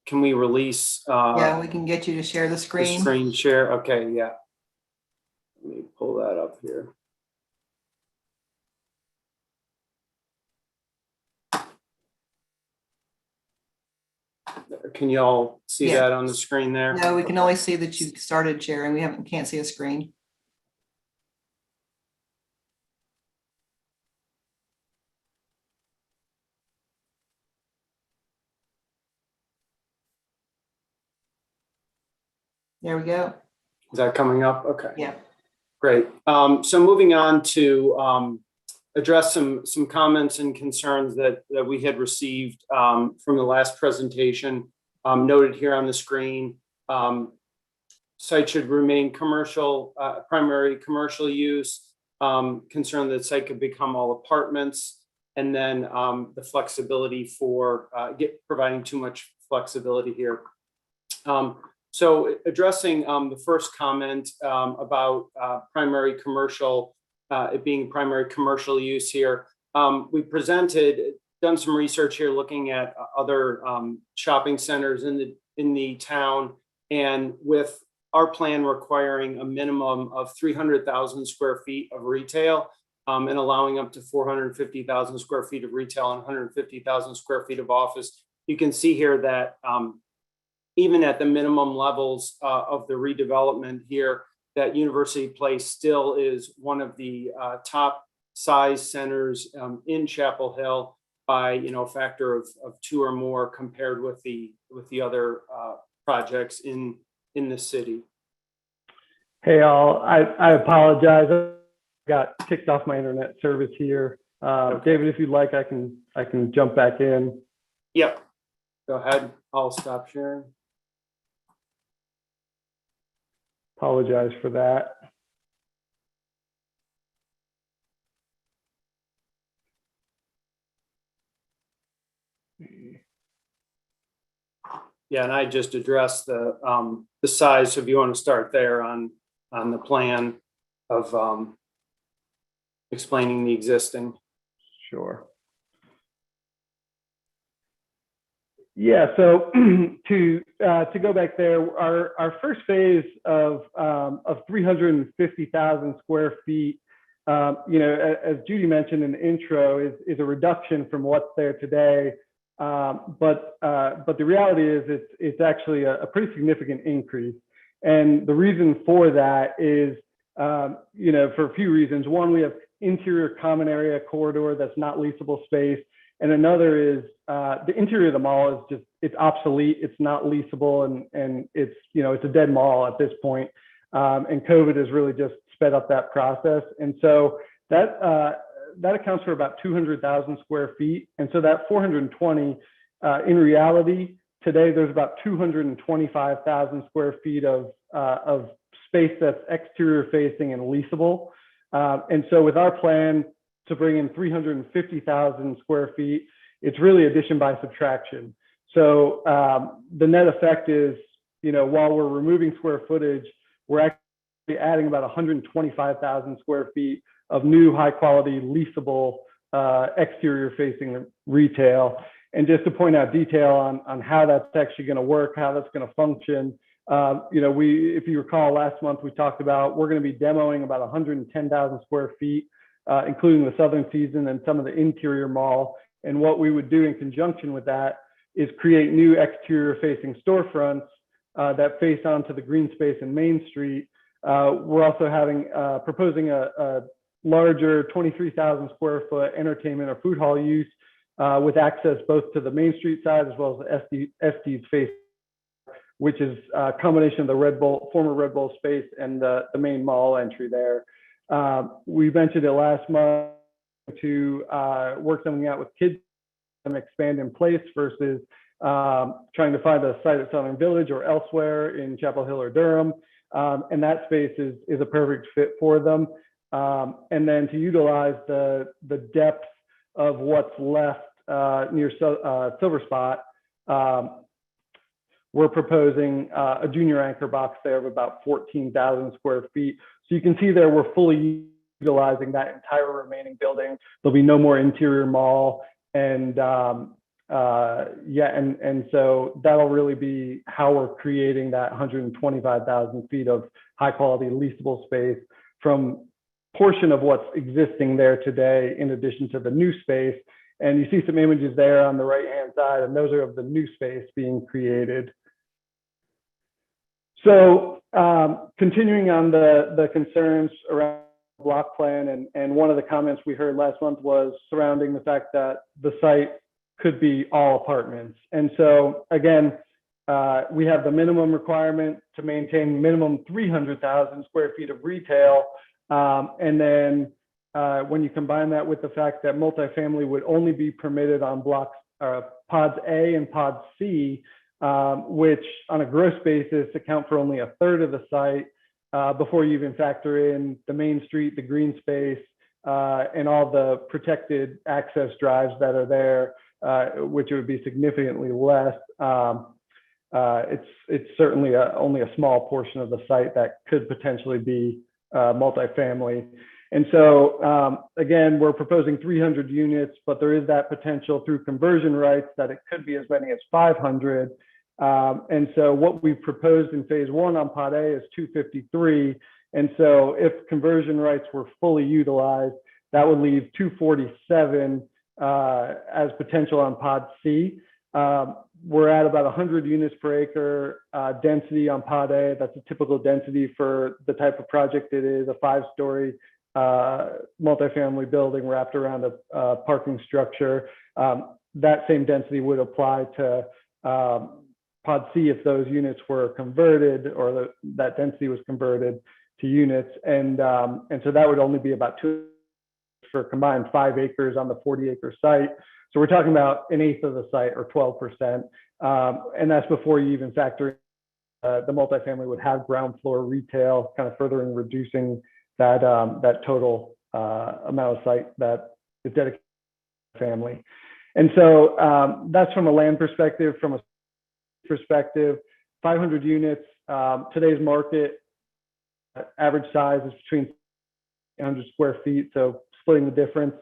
can we release? Yeah, we can get you to share the The screen. screen share, okay, yeah. Let me pull that up here. Can you all see Yeah. that on the screen there? No, we can only see that you started sharing. We can't see a screen. There we go. Is that coming up? Okay. Yeah. Great. So moving on to address some comments and concerns that we had received from the last presentation, noted here on the screen. Site should remain commercial, primary commercial use, concern that site could become all apartments, and then the flexibility for providing too much flexibility here. So addressing the first comment about primary commercial, it being primary commercial use here, we done some research here looking at other shopping centers in the town, and with our plan requiring a minimum of 300,000 square feet of retail and allowing up to 450,000 square feet of retail and 150,000 square feet of office, you can see here that even at the minimum levels of the redevelopment here, that University Place still is one of the top size centers in Chapel Hill by a factor of 2 or more compared with the other projects in the city. Hey, all, I apologize. I got kicked off my internet service here. David, if you'd like, I can jump back in. Yep, go ahead. I'll stop sharing. Apologize for that. Yeah, and I just addressed the size. So if you want to start there on the plan of explaining the existing. Sure. Yeah, so to go back there, our first phase of 350,000 square feet, as Judy mentioned in the intro, is a reduction from what's there today. But the reality is it's actually a pretty significant increase. And the reason for that is, for a few reasons. One, we have interior common area corridor that's not leasable space. And another is the interior of the mall is it's obsolete. It's not leasable, and it's a dead mall at this point. And COVID has really just sped up that process. And so that accounts for about 200,000 square feet. And so that 420, in reality, today there's about 225,000 square feet of space that's exterior facing and leasable. And so with our plan to bring in 350,000 square feet, it's really addition by subtraction. So the net effect is, while we're removing square footage, we're actually adding about 125,000 square feet of new high quality leasable exterior facing retail. And just to point out detail on how that's actually going to work, how that's going to function, if you recall last month, we talked about we're going to be demoing about 110,000 square feet, including the southern season and some of the interior mall. And what we would do in conjunction with that is create new exterior facing storefronts that face onto the green space in Main Street. We're also proposing a larger 23,000 square foot entertainment or food hall use with access both to the Main Street side as well as the Estes face, which is a combination of the former Red Bull space and the main mall entry there. We mentioned it last month to work something out with kids and expand in place versus trying to find a site at Southern Village or elsewhere in Chapel Hill or Durham. And that space is a perfect fit for them. And then to utilize the depth of what's left near Silver Spot, we're proposing a junior anchor box there of about 14,000 square feet. So you can see there we're fully utilizing that entire remaining building. There'll be no more interior mall. And so that'll really be how we're creating that 125,000 feet of high quality leasable space from portion of what's existing there today, in addition to the new space. And you see some images there on the right-hand side, and those are of the new space being created. So continuing on the concerns around the block plan, and one of the comments we heard last month was surrounding the fact that the site could be all apartments. And so again, we have the minimum requirement to maintain minimum 300,000 square feet of retail. And then when you combine that with the fact that multifamily would only be permitted on blocks, pods A and pods C, which on a gross basis account for only a third of the site, before you even factor in the Main Street, the green space, and all the protected access drives that are there, which would be significantly less. It's certainly only a small portion of the site that could potentially be multifamily. And so again, we're proposing 300 units, but there is that potential through conversion rights that it could be as many as 500. And so what we've proposed in phase one on pod A is 253. And so if conversion rights were fully utilized, that would leave 247 as potential on pod C. We're at about 100 units per acre density on pod A. That's a typical density for the type of project it is, a 5-story multifamily building wrapped around a parking structure. That same density would apply to pod C if those units were converted, or that density was converted to units. And so that would only be about 2 for combined 5 acres on the 40-acre site. So we're talking about an eighth of the site, or 12%. And that's before you even factor in the multifamily would have ground floor retail, kind of furthering reducing that total amount of site that is dedicated to family. And so that's from a land perspective. From a perspective, 500 units. Today's market average size is between 100 square feet. So splitting the difference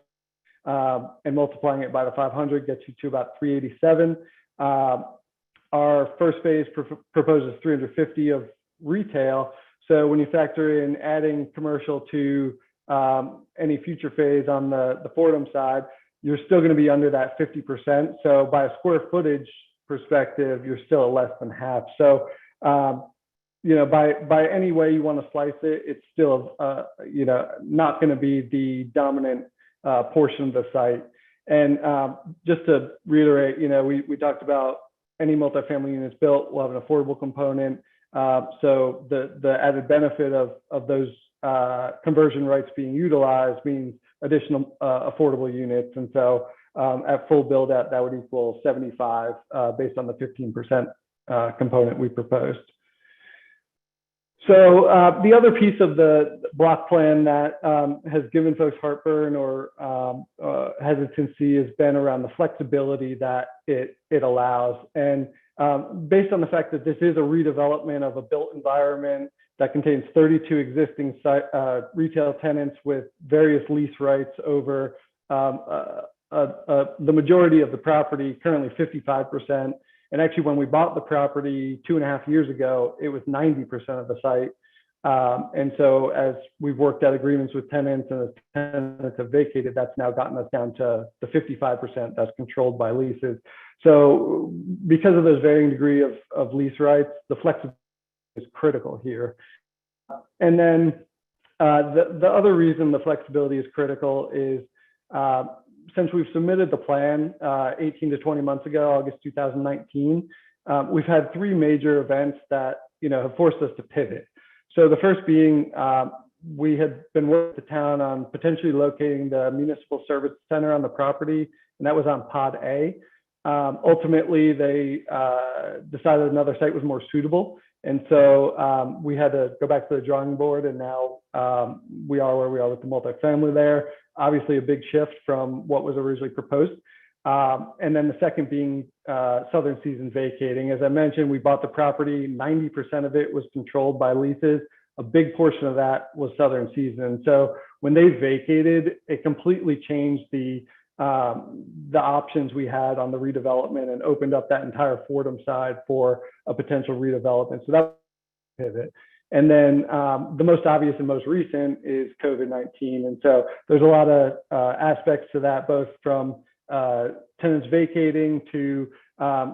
and multiplying it by the 500 gets you to about 387. our first phase proposes 350 of retail. So when you factor in adding commercial to any future phase on the Fordham side, you're still going to be under that 50%. So by a square footage perspective, you're still at less than half. So, by any way you want to slice it, it's still, not going to be the dominant portion of the site. And just to reiterate, we talked about any multifamily units built will have an affordable component. So the added benefit of those conversion rights being utilized means additional affordable units. And so at full build out, that would equal 75 based on the 15% component we proposed. So the other piece of the block plan that has given folks heartburn or hesitancy has been around the flexibility that it allows. And based on the fact that this is a redevelopment of a built environment that contains 32 existing retail tenants with various lease rights over the majority of the property, currently 55%. And actually, when we bought the property 2.5 years ago, it was 90% of the site. And so as we've worked out agreements with tenants and the tenants have vacated, that's now gotten us down to the 55% that's controlled by leases. So because of those varying degree of lease rights, the flexibility is critical here. And then the other reason the flexibility is critical is since we've submitted the plan 18 to 20 months ago, August 2019, we've had 3 major events that have forced us to pivot. So the first being we had been working with the town on potentially locating the municipal service center on the property, and that was on Pod A. Ultimately, they decided another site was more suitable. And so we had to go back to the drawing board, and now we are where we are with the multifamily there. Obviously a big shift from what was originally proposed. And then the second being Southern Season vacating. As I mentioned, we bought the property, 90% of it was controlled by leases. A big portion of that was Southern Season. So when they vacated, it completely changed the options we had on the redevelopment and opened up that entire Fordham side for a potential redevelopment. So that was a pivot. And then the most obvious and most recent is COVID-19. And so there's a lot of aspects to that, both from tenants vacating to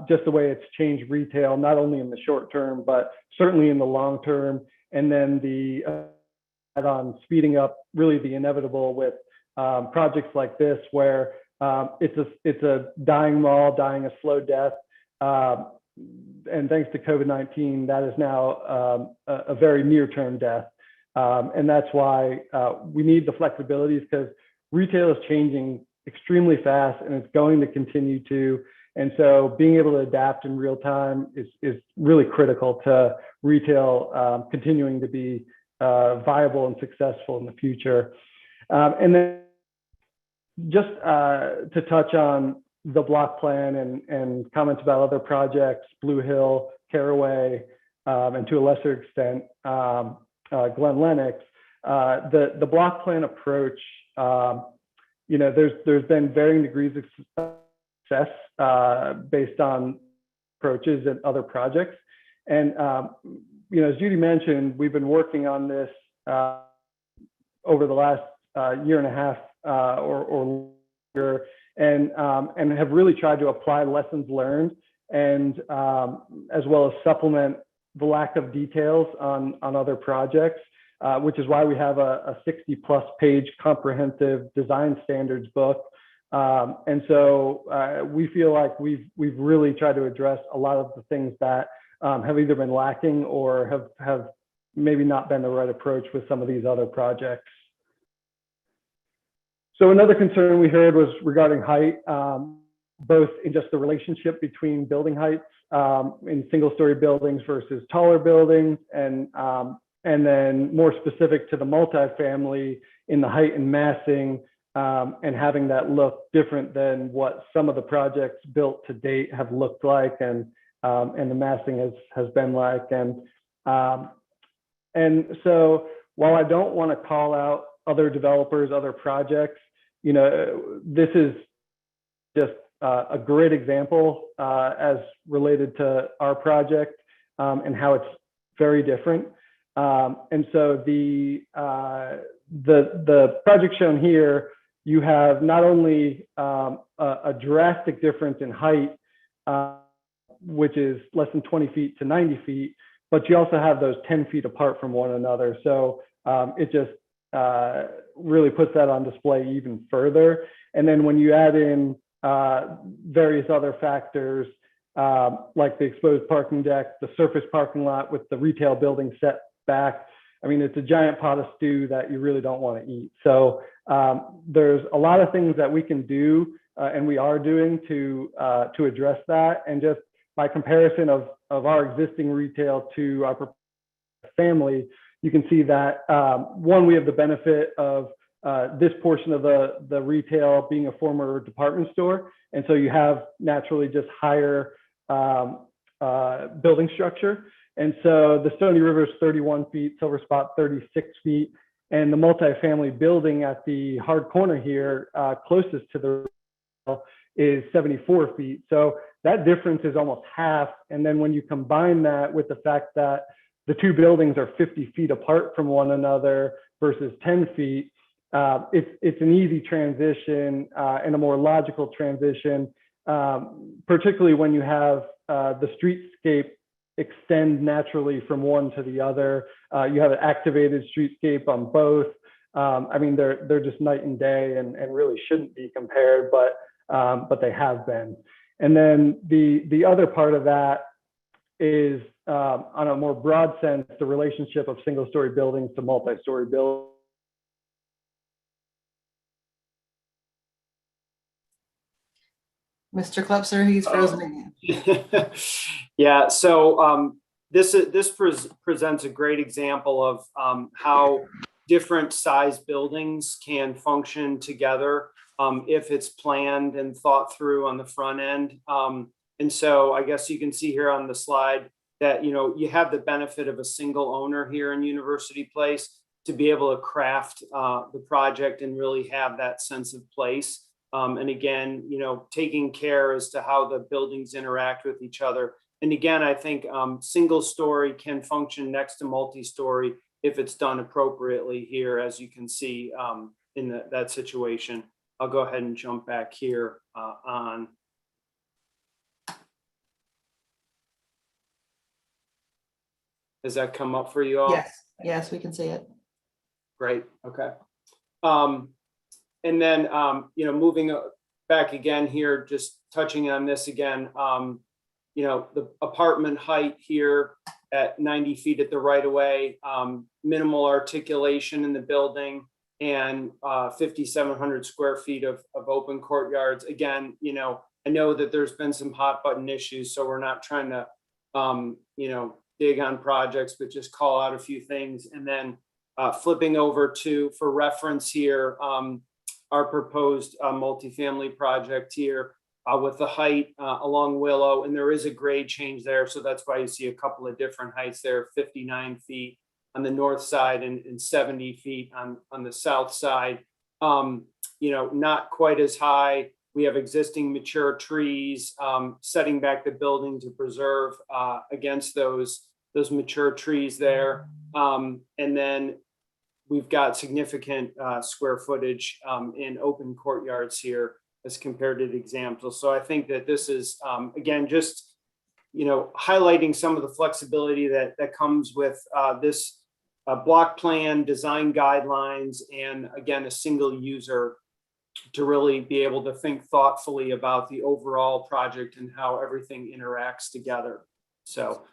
just the way it's changed retail, not only in the short term, but certainly in the long term. And then the add-on speeding up really the inevitable with projects like this, where it's a dying mall, dying a slow death. And thanks to COVID-19, that is now a very near-term death. And that's why we need the flexibilities, because retail is changing extremely fast and it's going to continue to. And so being able to adapt in real time is really critical to retail continuing to be viable and successful in the future. And then just to touch on the block plan and comments about other projects, Blue Hill, Caraway, and to a lesser extent, Glen Lennox, the block plan approach, there's been varying degrees of success based on approaches and other projects. And, as Judy mentioned, we've been working on this over the last year and a half or longer, and have really tried to apply lessons learned and as well as supplement the lack of details on other projects, which is why we have a 60+ page comprehensive design standards book. And so we feel like we've really tried to address a lot of the things that have either been lacking or have maybe not been the right approach with some of these other projects. So another concern we heard was regarding height, both in just the relationship between building heights in single-story buildings versus taller buildings, and then more specific to the multifamily in the height and massing, and having that look different than what some of the projects built to date have looked like, and the massing has been like. And so while I don't want to call out other developers, other projects, this is just a great example as related to our project and how it's very different. And so the project shown here, you have not only a drastic difference in height, which is less than 20 feet to 90 feet, but you also have those 10 feet apart from one another. So it just really puts that on display even further. And then when you add in various other factors, like the exposed parking deck, the surface parking lot with the retail building set back, I mean, it's a giant pot of stew that you really don't want to eat. So there's a lot of things that we can do and we are doing to address that. And just by comparison of our existing retail to our family, you can see that one, we have the benefit of this portion of the retail being a former department store. And so you have naturally just higher building structure. And so the Stony River is 31 feet, Silver Spot 36 feet, and the multifamily building at the hard corner here, closest to the retail, is 74 feet. So that difference is almost half. And then when you combine that with the fact that the two buildings are 50 feet apart from one another versus 10 feet, it's an easy transition and a more logical transition, particularly when you have the streetscape extend naturally from one to the other. You have an activated streetscape on both. I mean, they're just night and day and really shouldn't be compared, but they have been. And then the other part of that is, on a more broad sense, the relationship of single-story buildings to multi-story buildings. Mr. Klepser, he's frozen again. Yeah, so this presents a great example of how different size buildings can function together if it's planned and thought through on the front end. And so I guess you can see here on the slide that, you know, you have the benefit of a single owner here in University Place to be able to craft the project and really have that sense of place. And again, you know, taking care as to how the buildings interact with each other. And again, I think single story can function next to multi-story if it's done appropriately here, as you can see in that situation. I'll go ahead and jump back here on. Does that come up for you all? Yes, we can see it. Great, okay. And then, you know, moving back again here, just touching on this again, you know, the apartment height here at 90 feet at the right of way, minimal articulation in the building, and 5,700 square feet of open courtyards. Again, you know, I know that there's been some hot button issues, so we're not trying to, you know, dig on projects, but just call out a few things. And then flipping over to, for reference here, our proposed multifamily project here with the height along Willow, and there is a grade change there. So that's why you see a couple of different heights there, 59 feet on the north side and 70 feet on the south side. You know, not quite as high. We have existing mature trees, setting back the building to preserve against those mature trees there. And then we've got significant square footage in open courtyards here as compared to the example. So I think that this is, again, just, you know, highlighting some of the flexibility that comes with this block plan, design guidelines, and again, a single user to really be able to think thoughtfully about the overall project and how everything interacts together. So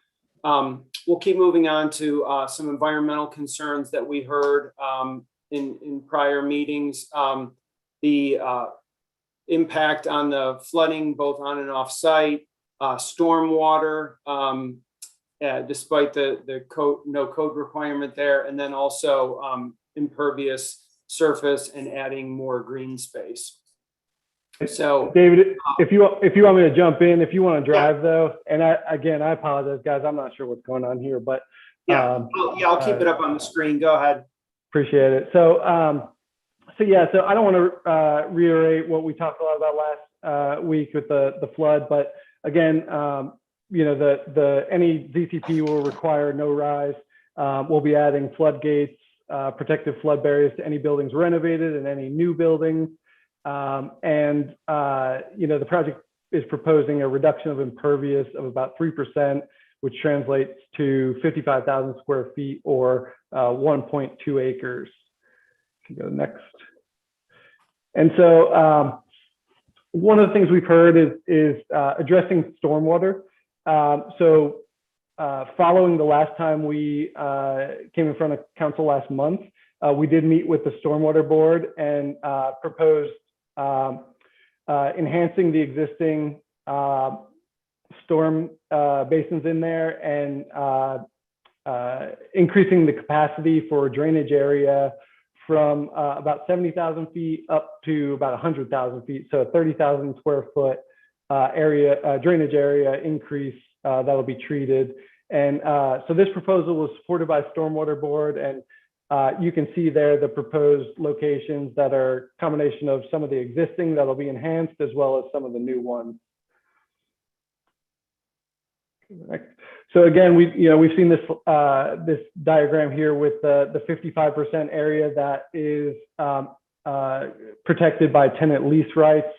we'll keep moving on to some environmental concerns that we heard in prior meetings. The impact on the flooding, both on and off site, stormwater, despite the code, no code requirement there, and then also impervious surface and adding more green space. So David, if you want me to jump in, if you want to drive though, and I apologize, guys, I'm not sure what's going on here, but I'll keep it up on the screen. Go ahead. Appreciate it. So I don't want to reiterate what we talked a lot about week with the flood, but again, you know, any ZCP will require no rise. We'll be adding floodgates, protective flood barriers to any buildings renovated and any new buildings. And you know, the project is proposing a reduction of impervious of about 3%, which translates to 55,000 square feet or 1.2 acres. Can go next. And so one of the things we've heard is addressing stormwater. So following the last time we came in front of council last month, we did meet with the Stormwater Board and proposed enhancing the existing storm basins in there and increasing the capacity for drainage area from about 70,000 feet up to about 100,000 feet. So a 30,000 square foot area, drainage area increase that'll be treated. And so this proposal was supported by Stormwater Board, and you can see there the proposed locations that are a combination of some of the existing that'll be enhanced as well as some of the new ones. So again, we've seen this this diagram here with the 55% area that is protected by tenant lease rights.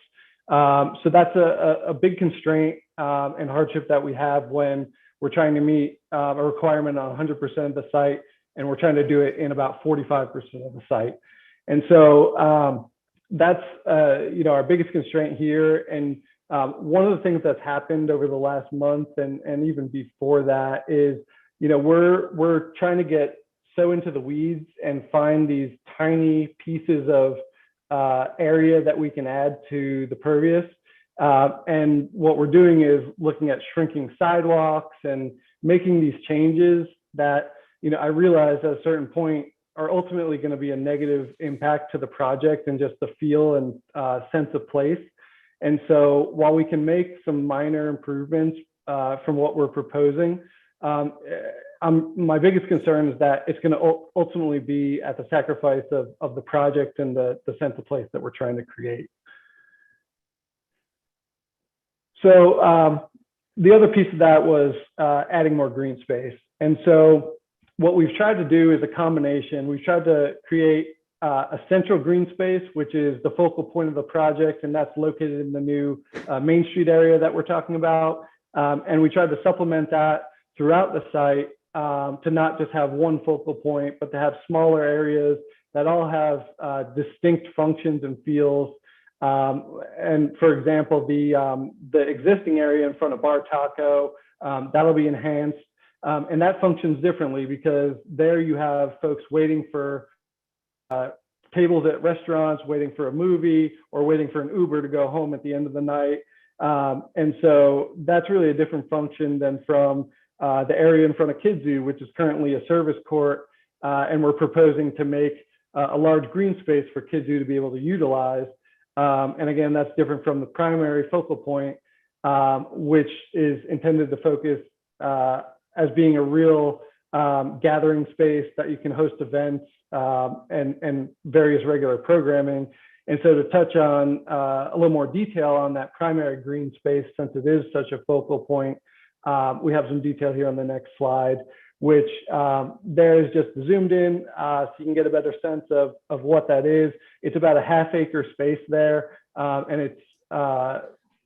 So that's a big constraint and hardship that we have when we're trying to meet a requirement on 100% of the site, and we're trying to do it in about 45% of the site. And so that's our biggest constraint here. And one of the things that's happened over the last month and even before that is, we're trying to get so into the weeds and find these tiny pieces of area that we can add to the pervious. And what we're doing is looking at shrinking sidewalks and making these changes that, I realize at a certain point are ultimately going to be a negative impact to the project and just the feel and sense of place. And so while we can make some minor improvements from what we're proposing, my biggest concern is that it's going to ultimately be at the sacrifice of the project and the sense of place that we're trying to create. So the other piece of that was adding more green space. And so what we've tried to do is a combination. We've tried to create a central green space, which is the focal point of the project, and that's located in the new Main Street area that we're talking about. And we tried to supplement that throughout the site to not just have one focal point, but to have smaller areas that all have distinct functions and feels. And for example, the existing area in front of Bar Taco, that'll be enhanced. And that functions differently because there you have folks waiting for tables at restaurants, waiting for a movie, or waiting for an Uber to go home at the end of the night. And so that's really a different function than from the area in front of Kidzoo, which is currently a service court. And we're proposing to make a large green space for Kidzoo to be able to utilize. And again, that's different from the primary focal point, which is intended to focus as being a real gathering space that you can host events and various regular programming. And so to touch on a little more detail on that primary green space, since it is such a focal point, we have some detail here on the next slide, which there is just zoomed in so you can get a better sense of what that is. It's about a half-acre space there, and it's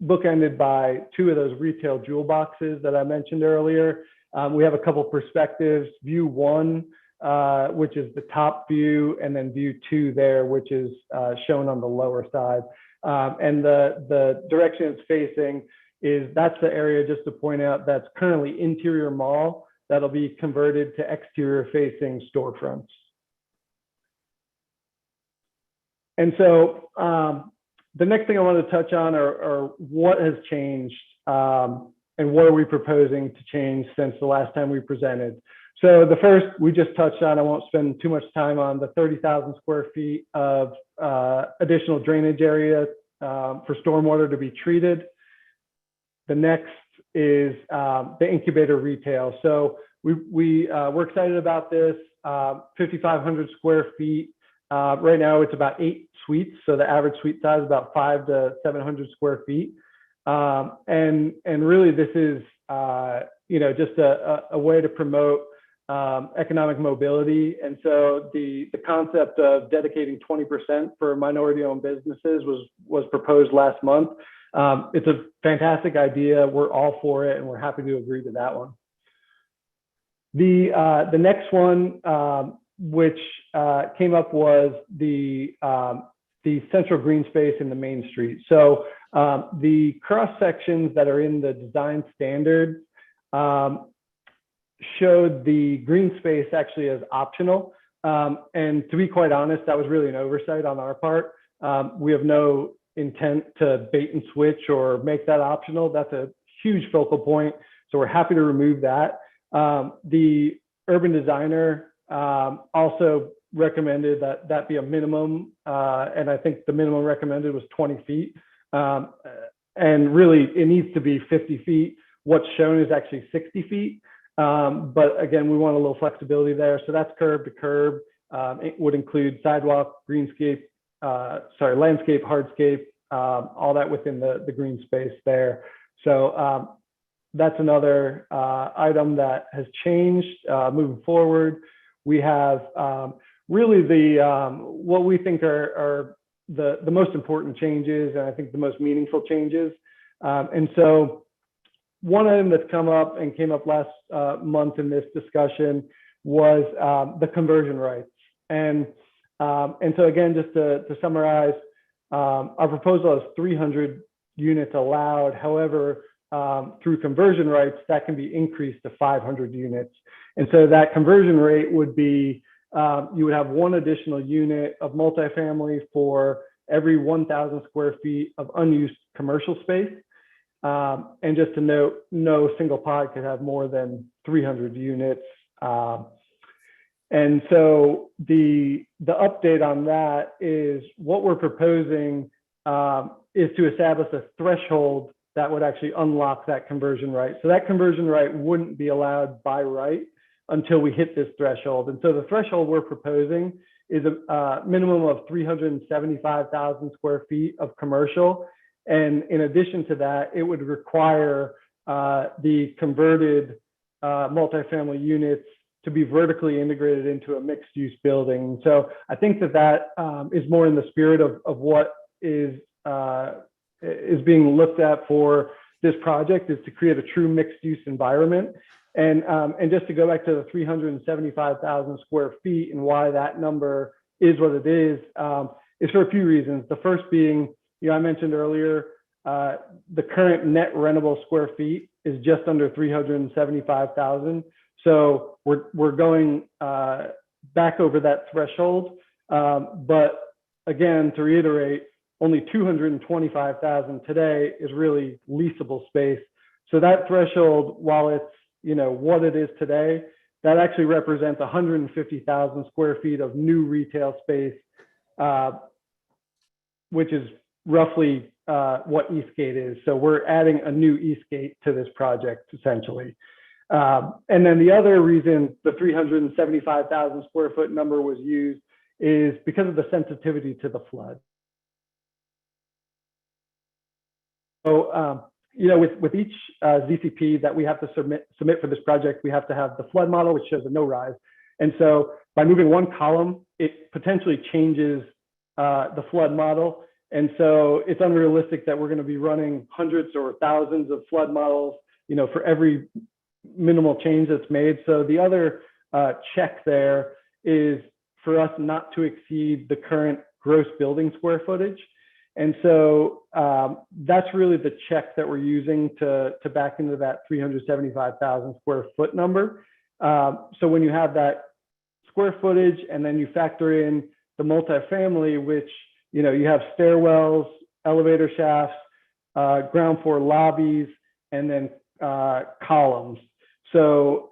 bookended by two of those retail jewel boxes that I mentioned earlier. We have a couple perspectives, view one, which is the top view, and then view two there, which is shown on the lower side. And the direction it's facing that's the area, just to point out, that's currently interior mall that'll be converted to exterior facing storefronts. And so the next thing I want to touch on are what has changed and what are we proposing to change since the last time we presented. So the first we just touched on, I won't spend too much time on, the 30,000 square feet of additional drainage area for stormwater to be treated. The next is the incubator retail. So we're excited about this, 5,500 square feet Right now, it's about 8 suites, so the average suite size is about 500 to 700 square feet. And really, this is just a way to promote economic mobility. And so the concept of dedicating 20% for minority-owned businesses was proposed last month. It's a fantastic idea. We're all for it, and we're happy to agree to that one. The next one, which came up, was the central green space in the main street. So the cross sections that are in the design standards showed the green space actually as optional. And to be quite honest, that was really an oversight on our part. We have no intent to bait and switch or make that optional. That's a huge focal point. So we're happy to remove that. The urban designer also recommended that that be a minimum. And I think the minimum recommended was 20 feet. And really, it needs to be 50 feet. What's shown is actually 60 feet. But again, we want a little flexibility there. So that's curb to curb. It would include sidewalk, landscape, hardscape, all that within the green space there. So that's another item that has changed moving forward. We have really what we think are the most important changes, and I think the most meaningful changes. And so one item that's come up and came up last month in this discussion was the conversion rights. And so again, just to summarize, our proposal is 300 units allowed. However, through conversion rights, that can be increased to 500 units. And so that conversion rate would be, you would have one additional unit of multifamily for every 1,000 square feet of unused commercial space. And just to note, no single pod could have more than 300 units. And so the update on that is what we're proposing is to establish a threshold that would actually unlock that conversion right. So that conversion right wouldn't be allowed by right until we hit this threshold. And so the threshold we're proposing is a minimum of 375,000 square feet of commercial. And in addition to that, it would require the converted multifamily units to be vertically integrated into a mixed use building. So I think that is more in the spirit of what is being looked at for this project, is to create a true mixed use environment. And just to go back to the 375,000 square feet and why that number is what it is for a few reasons. The first being, I mentioned earlier, the current net rentable square feet is just under 375,000. So we're going back over that threshold. But again, to reiterate, only 225,000 today is really leasable space. So that threshold, while it's what it is today, that actually represents 150,000 square feet of new retail space, which is roughly what Eastgate is. So we're adding a new Eastgate to this project, essentially. And then the other reason the 375,000 square foot number was used is because of the sensitivity to the flood. So, with each ZCP that we have to submit for this project, we have to have the flood model, which shows a no rise. And so by moving one column, it potentially changes the flood model. And so it's unrealistic that we're going to be running hundreds or thousands of flood models, for every minimal change that's made. So the other check there is for us not to exceed the current gross building square footage. And so that's really the check that we're using to back into that 375,000 square foot number. So when you have that square footage and then you factor in the multifamily, which, you have stairwells, elevator shafts, ground floor lobbies, and then columns. So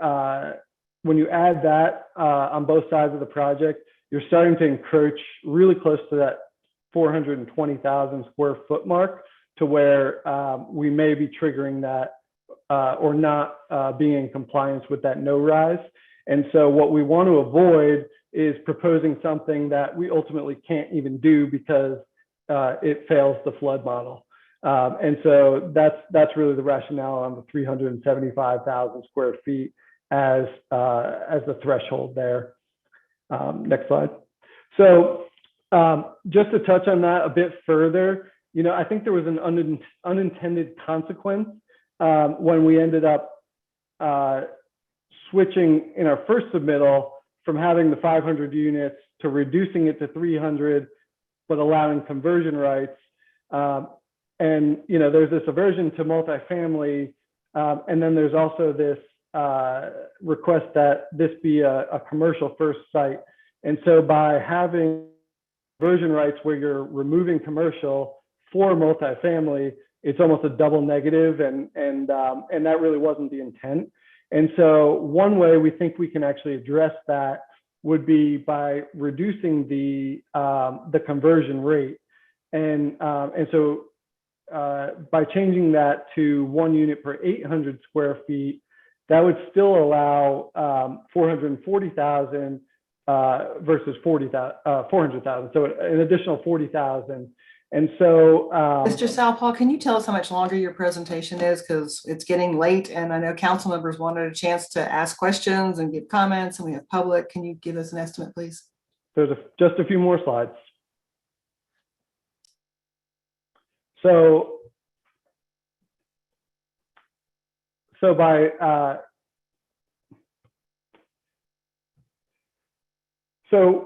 when you add that on both sides of the project, you're starting to encroach really close to that 420,000 square foot mark, to where we may be triggering that or not being in compliance with that no rise. And so what we want to avoid is proposing something that we ultimately can't even do because it fails the flood model. And so that's really the rationale on the 375,000 square feet as the threshold there. Next slide. So just to touch on that a bit further, I think there was an unintended consequence when we ended up switching in our first submittal from having the 500 units to reducing it to 300, but allowing conversion rights. And there's this aversion to multifamily, and then there's also this request that this be a commercial first site. And so by having conversion rights where you're removing commercial for multifamily, it's almost a double negative, and that really wasn't the intent. And so one way we think we can actually address that would be by reducing the conversion rate, and so by changing that to 1 unit per 800 square feet, that would still allow 440,000 versus 400,000, so an additional 40,000. And so, Mr. Southpaw, can you tell us how much longer your presentation is? Because it's getting late, and I know council members wanted a chance to ask questions and give comments, and we have public. Can you give us an estimate, please? There's just a few more slides. So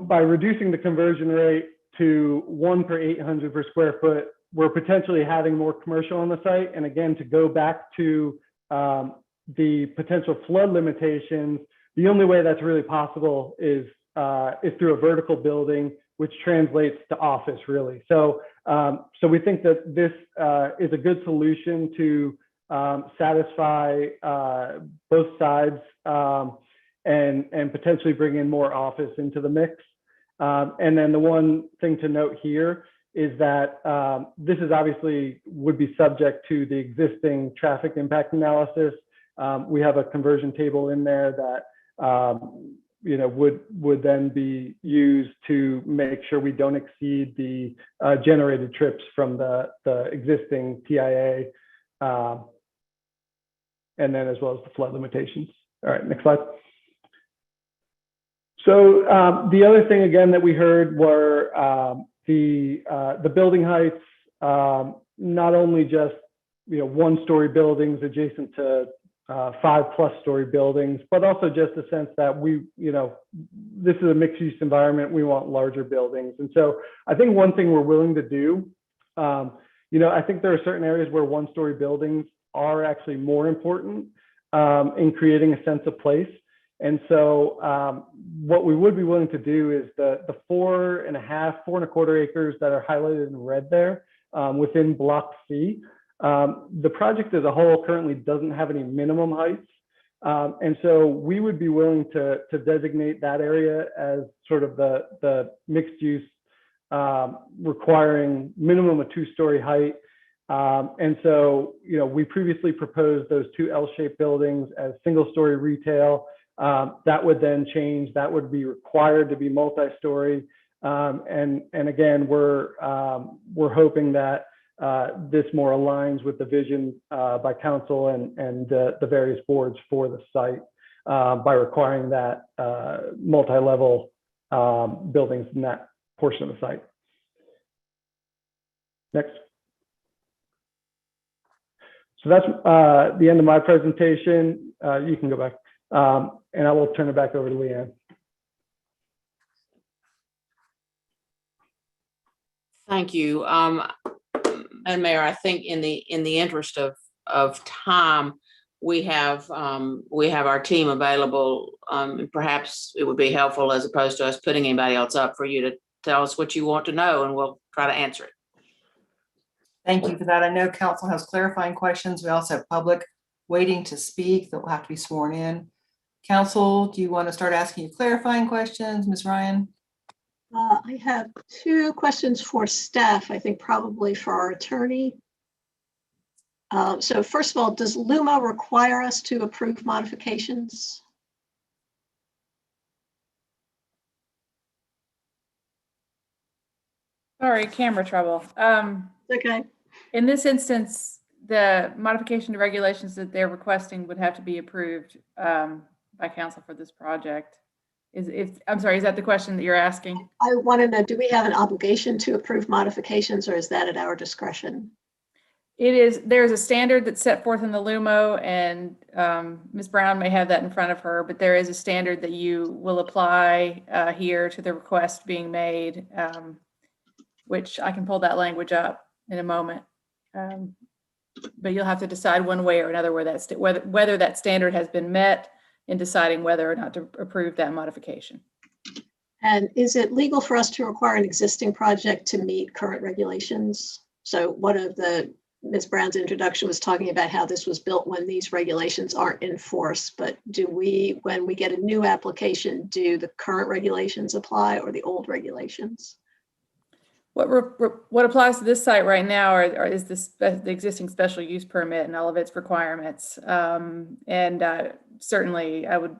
by reducing the conversion rate to 1 per 800 per square foot, we're potentially having more commercial on the site. And again, to go back to the potential flood limitations, the only way that's really possible is through a vertical building, which translates to office, really. So we think that this is a good solution to satisfy both sides and potentially bring in more office into the mix. And then the one thing to note here is that this is obviously would be subject to the existing traffic impact analysis. We have a conversion table in there that would then be used to make sure we don't exceed the generated trips from the existing TIA, and then as well as the flood limitations. All right, next slide. So the other thing again that we heard were the building heights, not only just 1-story buildings adjacent to 5+ story buildings, but also just a sense that this is a mixed use environment. We want larger buildings. And so I think one thing we're willing to do, I think there are certain areas where 1-story buildings are actually more important in creating a sense of place. And so what we would be willing to do is the 4.25 acres that are highlighted in red there within Block C. The project as a whole currently doesn't have any minimum heights. And so we would be willing to designate that area as sort of the mixed use requiring minimum a 2-story height. And so, we previously proposed those 2 L-shaped buildings as single-story retail. That would then change. That would be required to be multi-story. And again, we're hoping that this more aligns with the vision by council and the various boards for the site by requiring that multi-level buildings in that portion of the site. Next. So that's the end of my presentation. You can go back. And I will turn it back over to Leanne. Thank you. And Mayor, I think in the interest of time, we have our team available. Perhaps it would be helpful, as opposed to us putting anybody else up, for you to tell us what you want to know, and we'll try to answer it. Thank you for that. I know council has clarifying questions. We also have public waiting to speak that will have to be sworn in. Council, do you want to start asking you clarifying questions, Ms. Ryan? I have 2 questions for staff, I think probably for our attorney. So first of all, does LUMA require us to approve modifications? Sorry, camera trouble. Okay. In this instance, the modification to regulations that they're requesting would have to be approved by council for this project. I'm sorry, is that the question that you're asking? I want to know, do we have an obligation to approve modifications, or is that at our discretion? There's a standard that's set forth in the LUMO, and Ms. Brown may have that in front of her, but there is a standard that you will apply here to the request being made, which I can pull that language up in a moment. But you'll have to decide one way or another whether that standard has been met in deciding whether or not to approve that modification. And is it legal for us to require an existing project to meet current regulations? So one of Ms. Brown's introduction was talking about how this was built when these regulations aren't in force, but do we, when we get a new application, do the current regulations apply or the old regulations? What applies to this site right now is the existing special use permit and all of its requirements. Certainly I would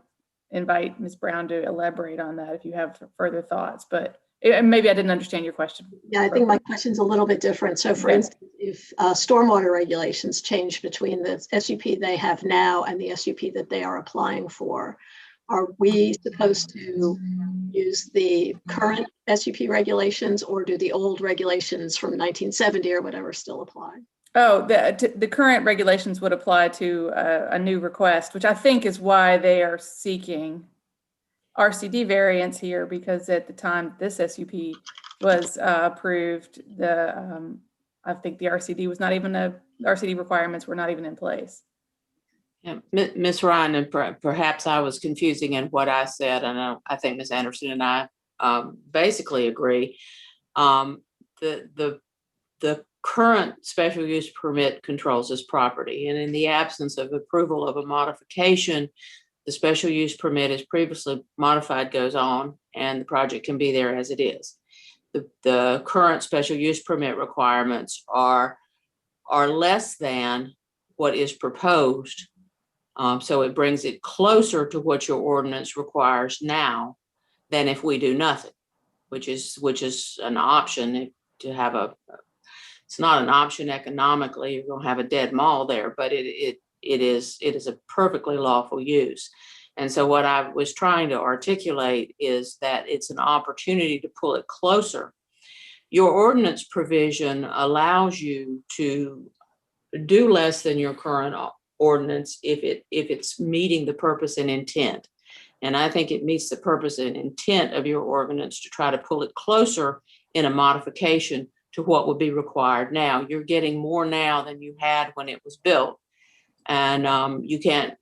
invite Ms. Brown to elaborate on that if you have further thoughts, but maybe I didn't understand your question. Yeah, I think my question's a little bit different. So for instance, if stormwater regulations change between the SUP they have now and the SUP that they are applying for, are we supposed to use the current SUP regulations, or do the old regulations from 1970 or whatever still apply? Oh, the current regulations would apply to a new request, which I think is why they are seeking RCD variance here, because at the time this SUP was approved, I think the RCD requirements were not even in place. Yeah, Ms. Ryan, and perhaps I was confusing in what I said, and I think Ms. Anderson and I basically agree. The current special use permit controls this property, and in the absence of approval of a modification, the special use permit as previously modified goes on, and the project can be there as it is. The current special use permit requirements are less than what is proposed. So it brings it closer to what your ordinance requires now than if we do nothing, which is an option to have it's not an option economically. You're going to have a dead mall there, but it is a perfectly lawful use. And so what I was trying to articulate is that it's an opportunity to pull it closer. Your ordinance provision allows you to do less than your current ordinance if it's meeting the purpose and intent. And I think it meets the purpose and intent of your ordinance to try to pull it closer in a modification to what would be required now. You're getting more now than you had when it was built. And you can't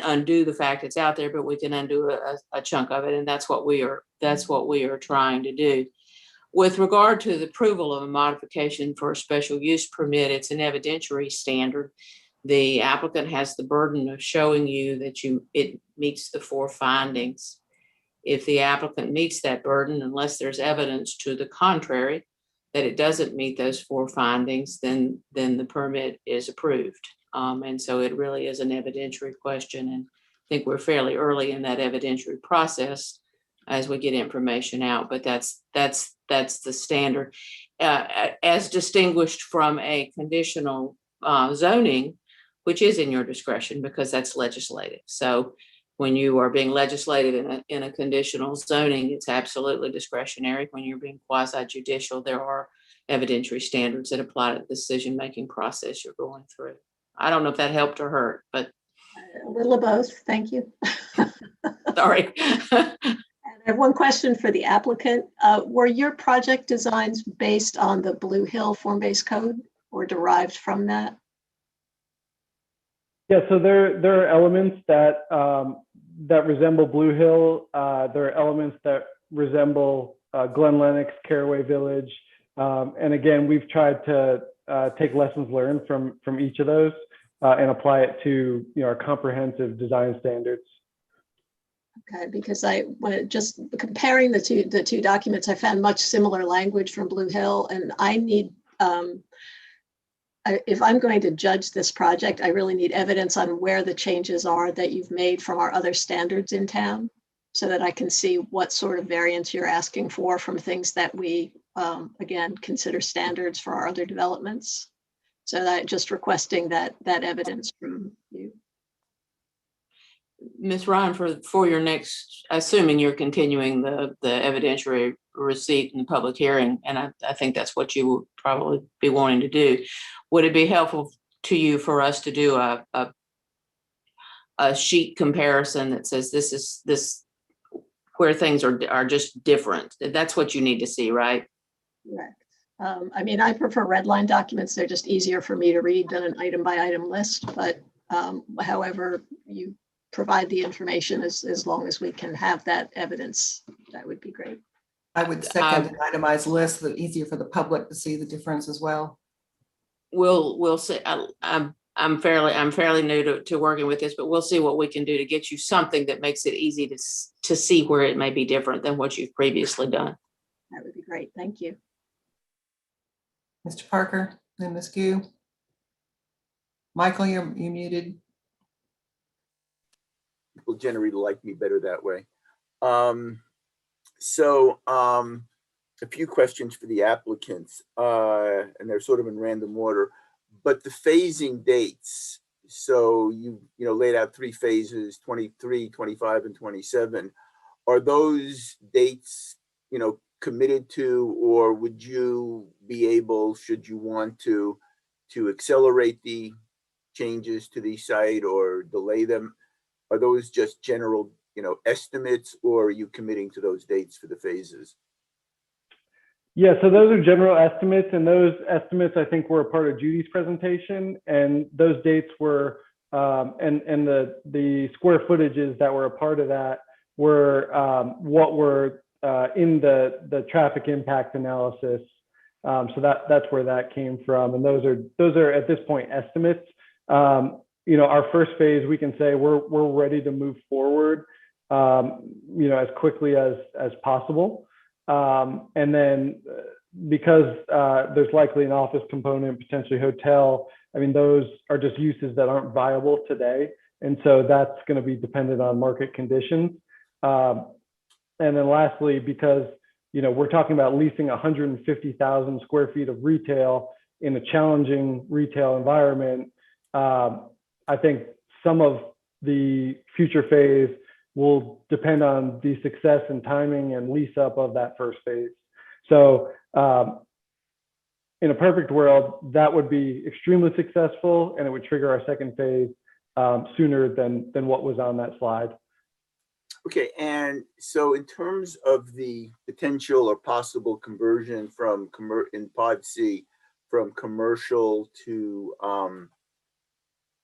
undo the fact it's out there, but we can undo a chunk of it. And that's what we are trying to do. With regard to the approval of a modification for a special use permit, it's an evidentiary standard. The applicant has the burden of showing you that it meets the 4 findings. If the applicant meets that burden, unless there's evidence to the contrary, that it doesn't meet those 4 findings, then the permit is approved. And so it really is an evidentiary question. And I think we're fairly early in that evidentiary process as we get information out, but that's the standard. As distinguished from a conditional zoning, which is in your discretion because that's legislative. So when you are being legislated in a conditional zoning, it's absolutely discretionary. When you're being quasi-judicial, there are evidentiary standards that apply to the decision-making process you're going through. I don't know if that helped or hurt, but. A little of both, thank you. Sorry. I have one question for the applicant. Were your project designs based on the Blue Hill form-based code or derived from that? Yeah, so there are elements that that resemble Blue Hill. There are elements that resemble Glen Lennox, Caraway Village, and again, we've tried to take lessons learned from each of those and apply it to our comprehensive design standards. Okay, because when just comparing the two documents, I found much similar language from Blue Hill, and I need. If I'm going to judge this project, I really need evidence on where the changes are that you've made from our other standards in town, so that I can see what sort of variance you're asking for from things that we again, consider standards for our other developments. So that just requesting that evidence from you. Ms. Ryan, for your next, assuming you're continuing the evidentiary receipt in the public hearing, and I think that's what you will probably be wanting to do, would it be helpful to you for us to do a sheet comparison that says this where things are just different? That's what you need to see, right? Correct. I mean, I prefer red line documents. They're just easier for me to read than an item by item list, but however you provide the information, as long as we can have that evidence, that would be great. I would second an itemized list, that easier for the public to see the difference as well. We'll see. I'm fairly new to working with this, but we'll see what we can do to get you something that makes it easy to see where it may be different than what you've previously done. That would be great. Thank you. Mr. Parker, then Ms. Gu. Michael, you're muted. People generally like me better that way. A few questions for the applicants, and they're sort of in random order, but the phasing dates. So you laid out 3 phases, 23, 25, and 27. Are those dates, committed to, or would you be able, should you want to accelerate the changes to the site or delay them? Are those just general, estimates, or are you committing to those dates for the phases? Yeah, so those are general estimates, and those estimates I think were a part of Judy's presentation, and those dates were, and the square footages that were a part of that were what were in the traffic impact analysis. So that's where that came from, and those are at this point estimates. Our first phase, we can say we're ready to move forward, as quickly as possible. And then because there's likely an office component, potentially hotel, I mean, those are just uses that aren't viable today. And so that's going to be dependent on market conditions. And then lastly, because, we're talking about leasing 150,000 square feet of retail in a challenging retail environment, I think some of the future phase will depend on the success and timing and lease up of that first phase. So in a perfect world, that would be extremely successful, and it would trigger our second phase sooner than what was on that slide. Okay, and so in terms of the potential or possible conversion from in Pod C from commercial to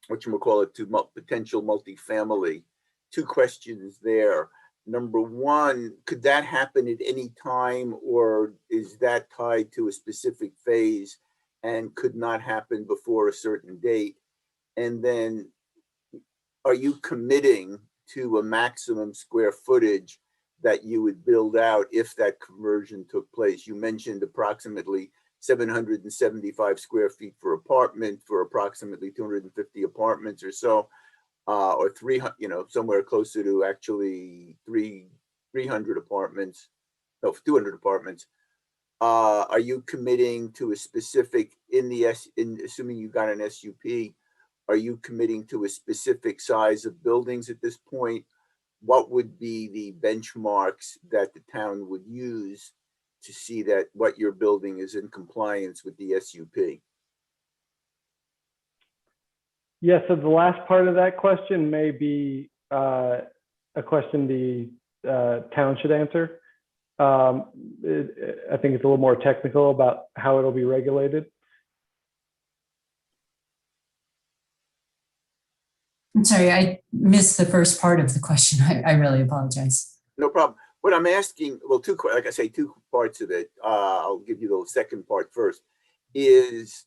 to potential multifamily, 2 questions there. Number one, could that happen at any time, or is that tied to a specific phase and could not happen before a certain date? And then are you committing to a maximum square footage that you would build out if that conversion took place? You mentioned approximately 775 square feet for apartment for approximately 250 apartments or so, or 300, somewhere closer to actually 300 apartments, no, 200 apartments. Are you committing to a specific, assuming you got an SUP, are you committing to a specific size of buildings at this point? What would be the benchmarks that the town would use to see that what you're building is in compliance with the SUP? Yeah, so the last part of that question may be a question the town should answer. I think it's a little more technical about how it'll be regulated. I'm sorry, I missed the first part of the question. I really apologize. No problem. What I'm asking, well, like I say, 2 parts of it. I'll give you the second part first. Is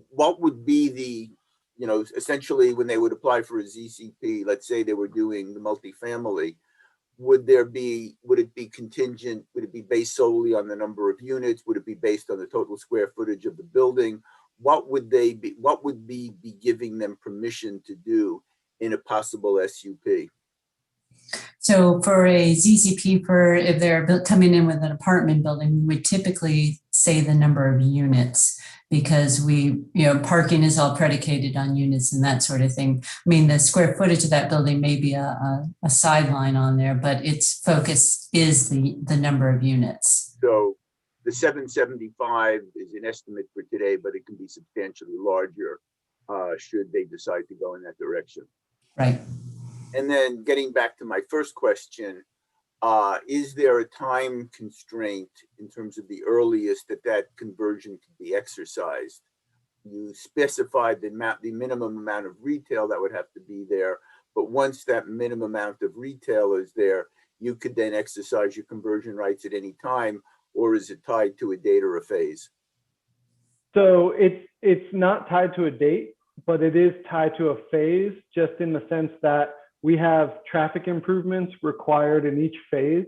what would be the, essentially when they would apply for a ZCP, let's say they were doing the multifamily, would it be contingent? Would it be based solely on the number of units? Would it be based on the total square footage of the building? What would be giving them permission to do in a possible SUP? So for a ZZP, for if they're coming in with an apartment building, we would typically say the number of units because parking is all predicated on units and that sort of thing. I mean, the square footage of that building may be a sideline on there, but its focus is the number of units. So the 775 is an estimate for today, but it can be substantially larger should they decide to go in that direction. Right. And then getting back to my first question, is there a time constraint in terms of the earliest that conversion can be exercised? You specified the minimum amount of retail that would have to be there, but once that minimum amount of retail is there, you could then exercise your conversion rights at any time, or is it tied to a date or a phase? So it's not tied to a date, but it is tied to a phase, just in the sense that we have traffic improvements required in each phase.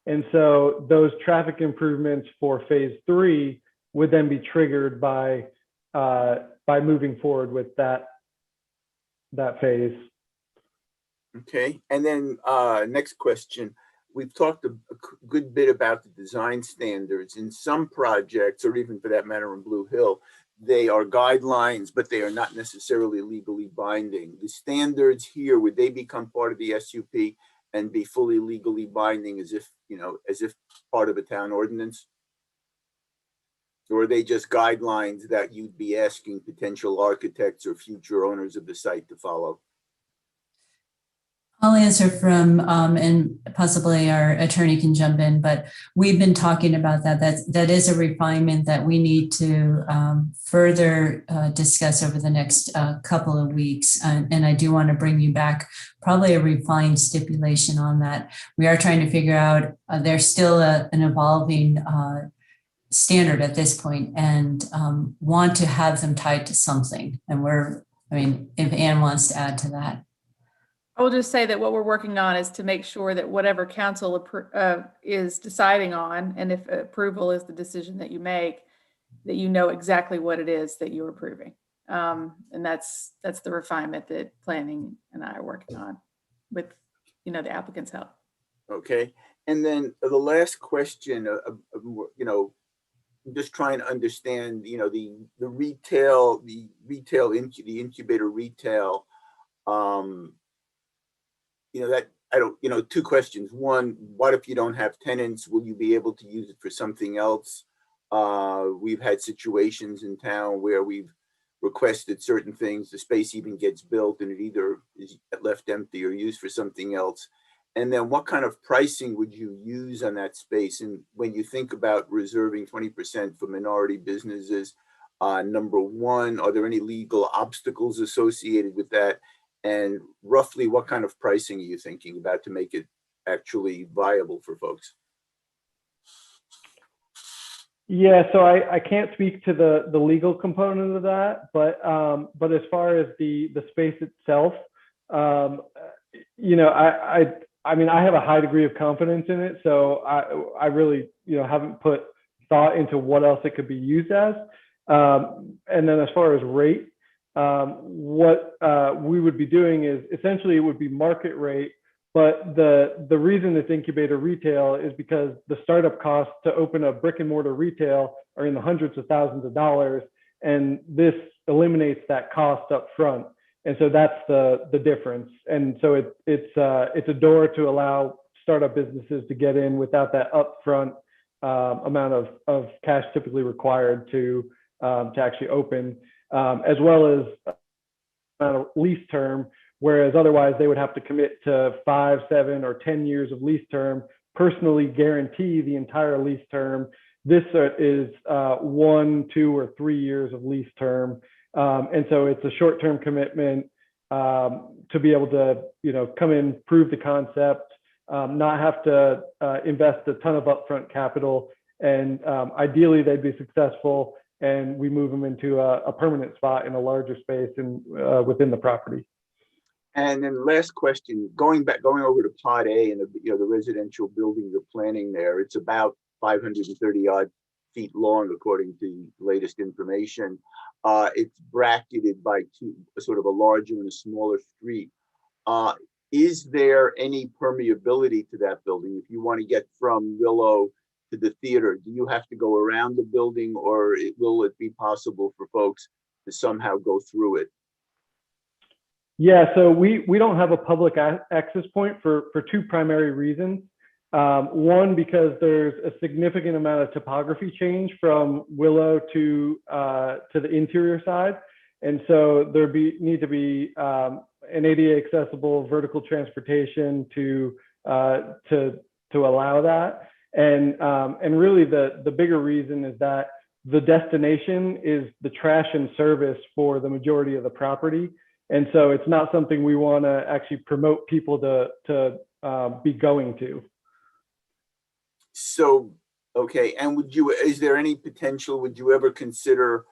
And so those traffic improvements for phase 3 would then be triggered by moving forward with that phase. Okay, and then next question. We've talked a good bit about the design standards. In some projects, or even for that matter in Blue Hill, they are guidelines, but they are not necessarily legally binding. The standards here, would they become part of the SUP and be fully legally binding as if part of a town ordinance? Or are they just guidelines that you'd be asking potential architects or future owners of the site to follow? I'll answer from, and possibly our attorney can jump in, but we've been talking about that. That is a refinement that we need to further discuss over the next couple of weeks. And I do want to bring you back probably a refined stipulation on that. We are trying to figure out, there's still an evolving standard at this point, and want to have them tied to something. And if Anne wants to add to that. I will just say that what we're working on is to make sure that whatever council is deciding on, and if approval is the decision that you make, that you know exactly what it is that you're approving. And that's the refinement that planning and I are working on with, the applicant's help. Okay, and then the last question, I'm just trying to understand, the retail, the incubator retail, two questions. One, what if you don't have tenants? Will you be able to use it for something else? We've had situations in town where we've requested certain things, the space even gets built and it either is left empty or used for something else. And then what kind of pricing would you use on that space? And when you think about reserving 20% for minority businesses, number one, are there any legal obstacles associated with that? And roughly what kind of pricing are you thinking about to make it actually viable for folks? Yeah, so I can't speak to the legal component of that, but as far as the space itself, I have a high degree of confidence in it, so I really haven't put thought into what else it could be used as. And then as far as rate, what we would be doing is essentially it would be market rate, but the reason it's incubator retail is because the startup costs to open a brick and mortar retail are in the hundreds of thousands of dollars, and this eliminates that cost up front. And so that's the difference. And so it's a door to allow startup businesses to get in without that upfront amount of cash typically required to actually open, as well as amount of lease term, whereas otherwise they would have to commit to 5, 7, or 10 years of lease term, personally guarantee the entire lease term. This is 1, 2, or 3 years of lease term. And so it's a short-term commitment to be able to, come in, prove the concept, not have to invest a ton of upfront capital. And ideally they'd be successful and we move them into a permanent spot in a larger space and within the property. And then last question, going over to Pod A and the residential building you're planning there, it's about 530 odd feet long, according to latest information. It's bracketed by two, sort of a larger and a smaller street. is there any permeability to that building? If you want to get from Willow to the theater, do you have to go around the building, or will it be possible for folks to somehow go through it? Yeah, so we don't have a public access point for two primary reasons. One, because there's a significant amount of topography change from Willow to the interior side. And so there need to be an ADA accessible vertical transportation to allow that. And really the bigger reason is that the destination is the trash and service for the majority of the property. And so it's not something we want to actually promote people to be going to. So, okay, and is there any potential, would you ever consider,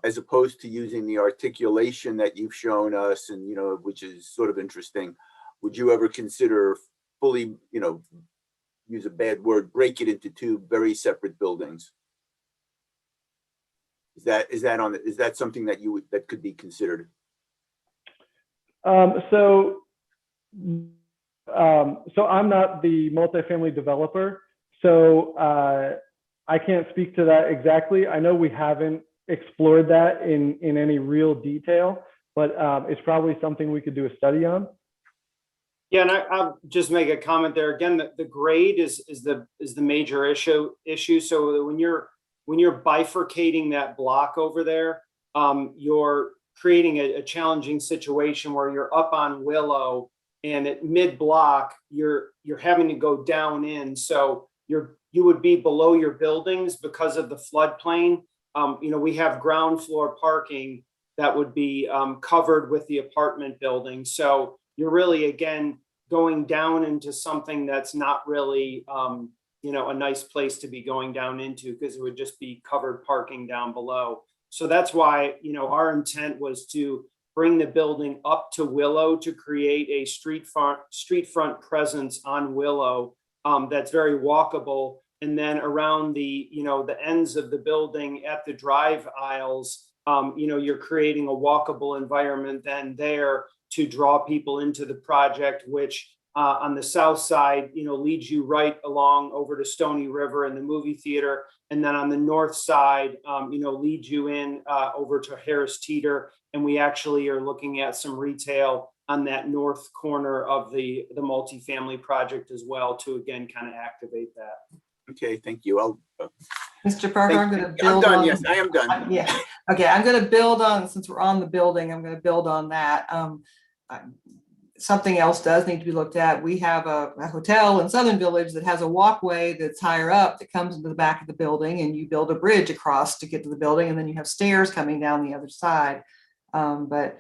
as opposed to using the articulation that you've shown us and, which is sort of interesting, would you ever consider fully, use a bad word, break it into two very separate buildings? Is that something that could be considered? So I'm not the multifamily developer, so I can't speak to that exactly. I know we haven't explored that in any real detail, but it's probably something we could do a study on. Yeah, and I'll just make a comment there. Again, the grade is the major issue. So when you're bifurcating that block over there, you're creating a challenging situation where you're up on Willow, and at mid-block, you're having to go down in. So you would be below your buildings because of the floodplain. We have ground floor parking that would be covered with the apartment building. So you're really, again, going down into something that's not really, a nice place to be going down into, because it would just be covered parking down below. So that's why, our intent was to bring the building up to Willow to create a street front presence on Willow that's very walkable. And then around the ends of the building at the drive aisles, you're creating a walkable environment then there to draw people into the project, which on the south side, leads you right along over to Stony River and the movie theater. And then on the north side, leads you in over to Harris Teeter. And we actually are looking at some retail on that north corner of the multifamily project as well to, again, kind of activate that. Okay, thank you. Mr. Parker, I'm going to build on. on. Yes, I am done. Yeah. Okay, I'm going to build on, since we're on the building, I'm going to build on that. Something else does need to be looked at. We have a hotel in Southern Village that has a walkway that's higher up that comes into the back of the building, and you build a bridge across to get to the building, and then you have stairs coming down the other side. But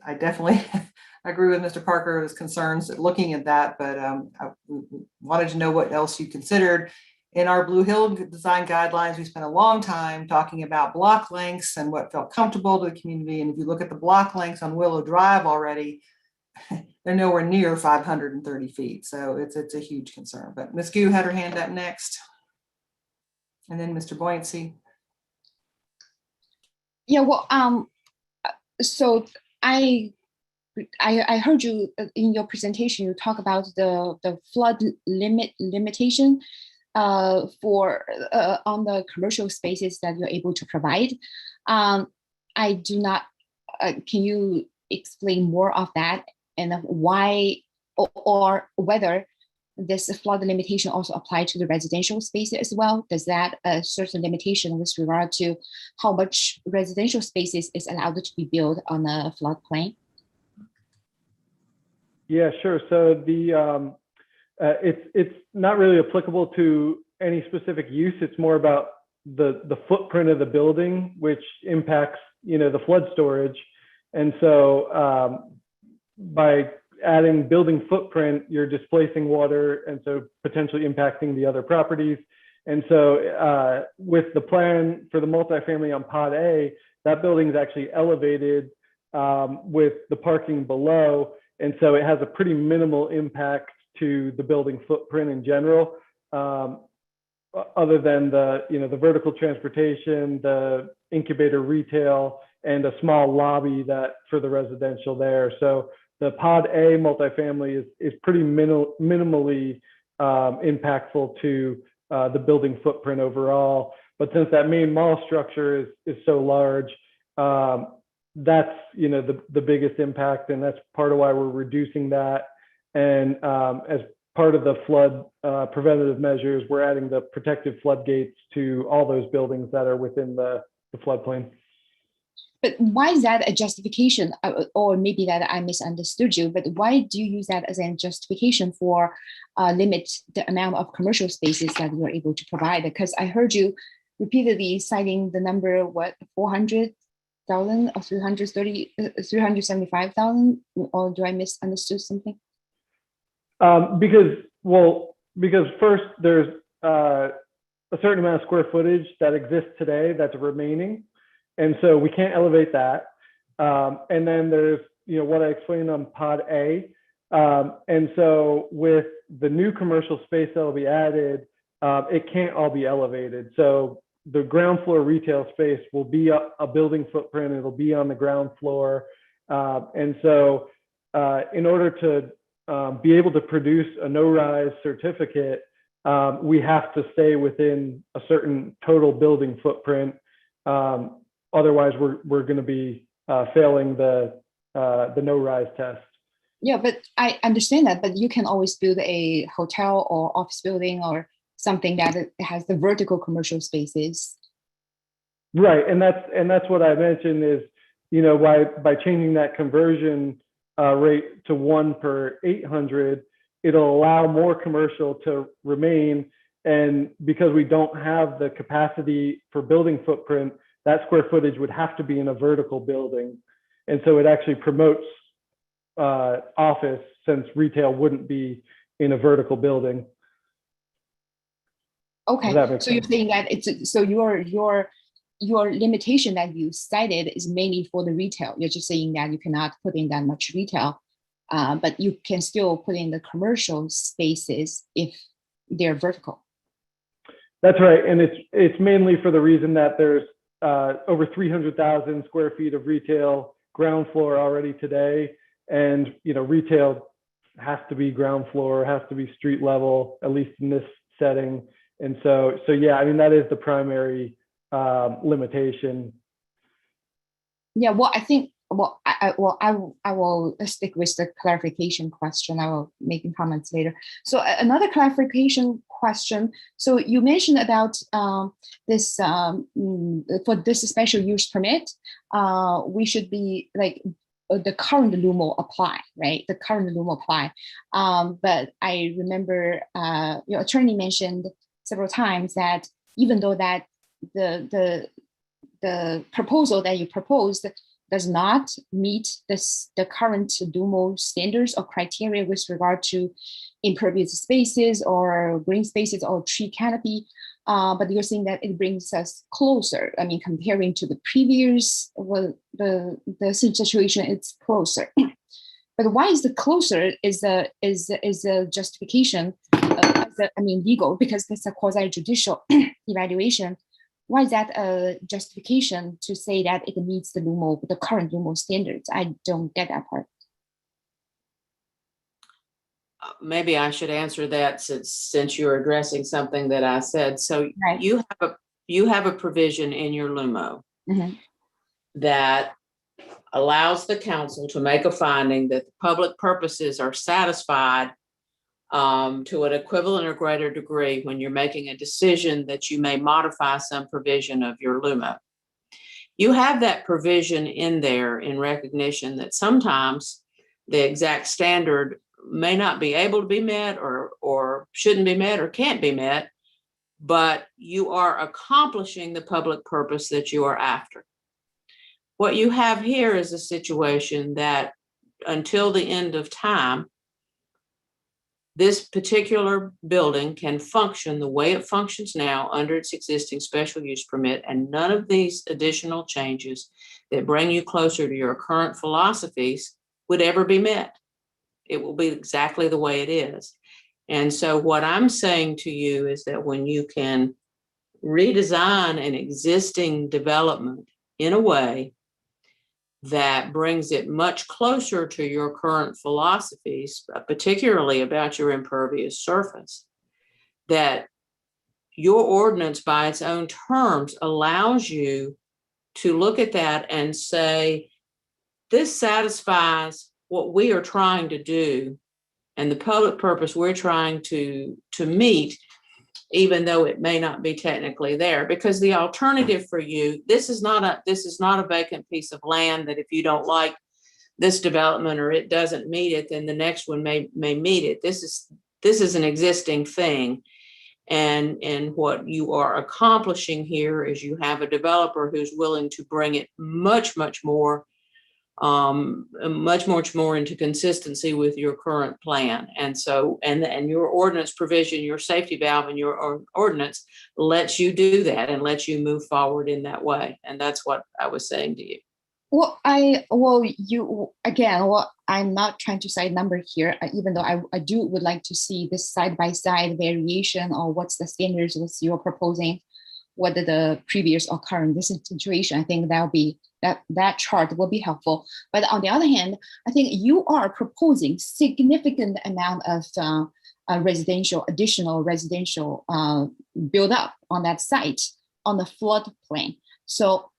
I definitely agree with Mr. Parker's concerns at looking at that, but I wanted to know what else you considered. In our Blue Hill design guidelines, we spent a long time talking about block lengths and what felt comfortable to the community. And if you look at the block lengths on Willow Drive already, they're nowhere near 530 feet. So it's a huge concern. But Ms. Gu had her hand up next. And then Mr. Buoyancy. Yeah, well, so I heard you in your presentation, you talk about the flood limitation for on the commercial spaces that you're able to provide. I do not, can you explain more of that and why or whether this flood limitation also apply to the residential space as well? Does that a certain limitation with regard to how much residential spaces is allowed to be built on a floodplain? Yeah, sure. So the it's not really applicable to any specific use. It's more about the footprint of the building, which impacts the flood storage. And so by adding building footprint, you're displacing water and so potentially impacting the other properties. And so with the plan for the multifamily on Pod A, that building is actually elevated with the parking below. And so it has a pretty minimal impact to the building footprint in general, other than the vertical transportation, the incubator retail, and a small lobby that for the residential there. So the Pod A multifamily is pretty minimally impactful to the building footprint overall. But since that main mall structure is so large, that's the biggest impact, and that's part of why we're reducing that. And as part of the flood preventative measures, we're adding the protective floodgates to all those buildings that are within the floodplain. But why is that a justification? Or maybe that I misunderstood you, but why do you use that as a justification for limit the amount of commercial spaces that you're able to provide? Because I heard you repeatedly citing the number, 400,000 or 375,000, or do I misunderstood something? Because first there's a certain amount of square footage that exists today that's remaining. And so we can't elevate that. And then there's, what I explained on Pod A. And so with the new commercial space that will be added, it can't all be elevated. So the ground floor retail space will be a building footprint. It'll be on the ground floor. And so in order to be able to produce a no-rise certificate, we have to stay within a certain total building footprint. Otherwise, we're going to be failing the no-rise test. Yeah, but I understand that. But you can always build a hotel or office building or something that has the vertical commercial spaces. Right, and that's what I mentioned is, by changing that conversion rate to 1 per 800, it'll allow more commercial to remain. And because we don't have the capacity for building footprint, that square footage would have to be in a vertical building. And so it actually promotes office, since retail wouldn't be in a vertical building. Okay, so you're saying that your limitation that you cited is mainly for the retail. You're just saying that you cannot put in that much retail, but you can still put in the commercial spaces if they're vertical. That's right, and it's mainly for the reason that there's over 300,000 square feet of retail ground floor already today, and retail has to be ground floor, has to be street level, at least in this setting. And so yeah, I mean, that is the primary limitation. Yeah, well, I think, I will stick with the clarification question. I will make comments later. So another clarification question. So you mentioned about this for this special use permit, we should be like the current LUMO apply, right? The current LUMO apply. But I remember your attorney mentioned several times that even though that the proposal that you proposed does not meet the current LUMO standards or criteria with regard to impervious spaces or green spaces or tree canopy, but you're saying that it brings us closer. I mean, comparing to the previous, the situation, it's closer. But why is the closer is a justification? Legal, because it's a quasi-judicial evaluation. Why is that a justification to say that it meets the LUMO, the current LUMO standards? I don't get that part. Maybe I should answer that since you're addressing something that I said. So right. you have a provision in your LUMO that allows the council to make a finding that the public purposes are satisfied to an equivalent or greater degree when you're making a decision that you may modify some provision of your LUMO. You have that provision in there in recognition that sometimes the exact standard may not be able to be met or shouldn't be met or can't be met, but you are accomplishing the public purpose that you are after. What you have here is a situation that until the end of time, this particular building can function the way it functions now under its existing special use permit, and none of these additional changes that bring you closer to your current philosophies would ever be met. It will be exactly the way it is. And so what I'm saying to you is that when you can redesign an existing development in a way that brings it much closer to your current philosophies, particularly about your impervious surface, that your ordinance by its own terms allows you to look at that and say, this satisfies what we are trying to do and the public purpose we're trying to meet, even though it may not be technically there. Because the alternative for you, this is not a vacant piece of land that if you don't like this development or it doesn't meet it, then the next one may meet it. This is an existing thing. And what you are accomplishing here is you have a developer who's willing to bring it much more into consistency with your current plan. And so, and your ordinance provision, your safety valve in your ordinance lets you do that and lets you move forward in that way. And that's what I was saying to you. I'm not trying to cite number here, even though I would like to see this side-by-side variation or what's the standards that you're proposing, whether the previous or current this situation. I think that chart will be helpful. But on the other hand, I think you are proposing significant amount of additional residential build up on that site on the floodplain. So,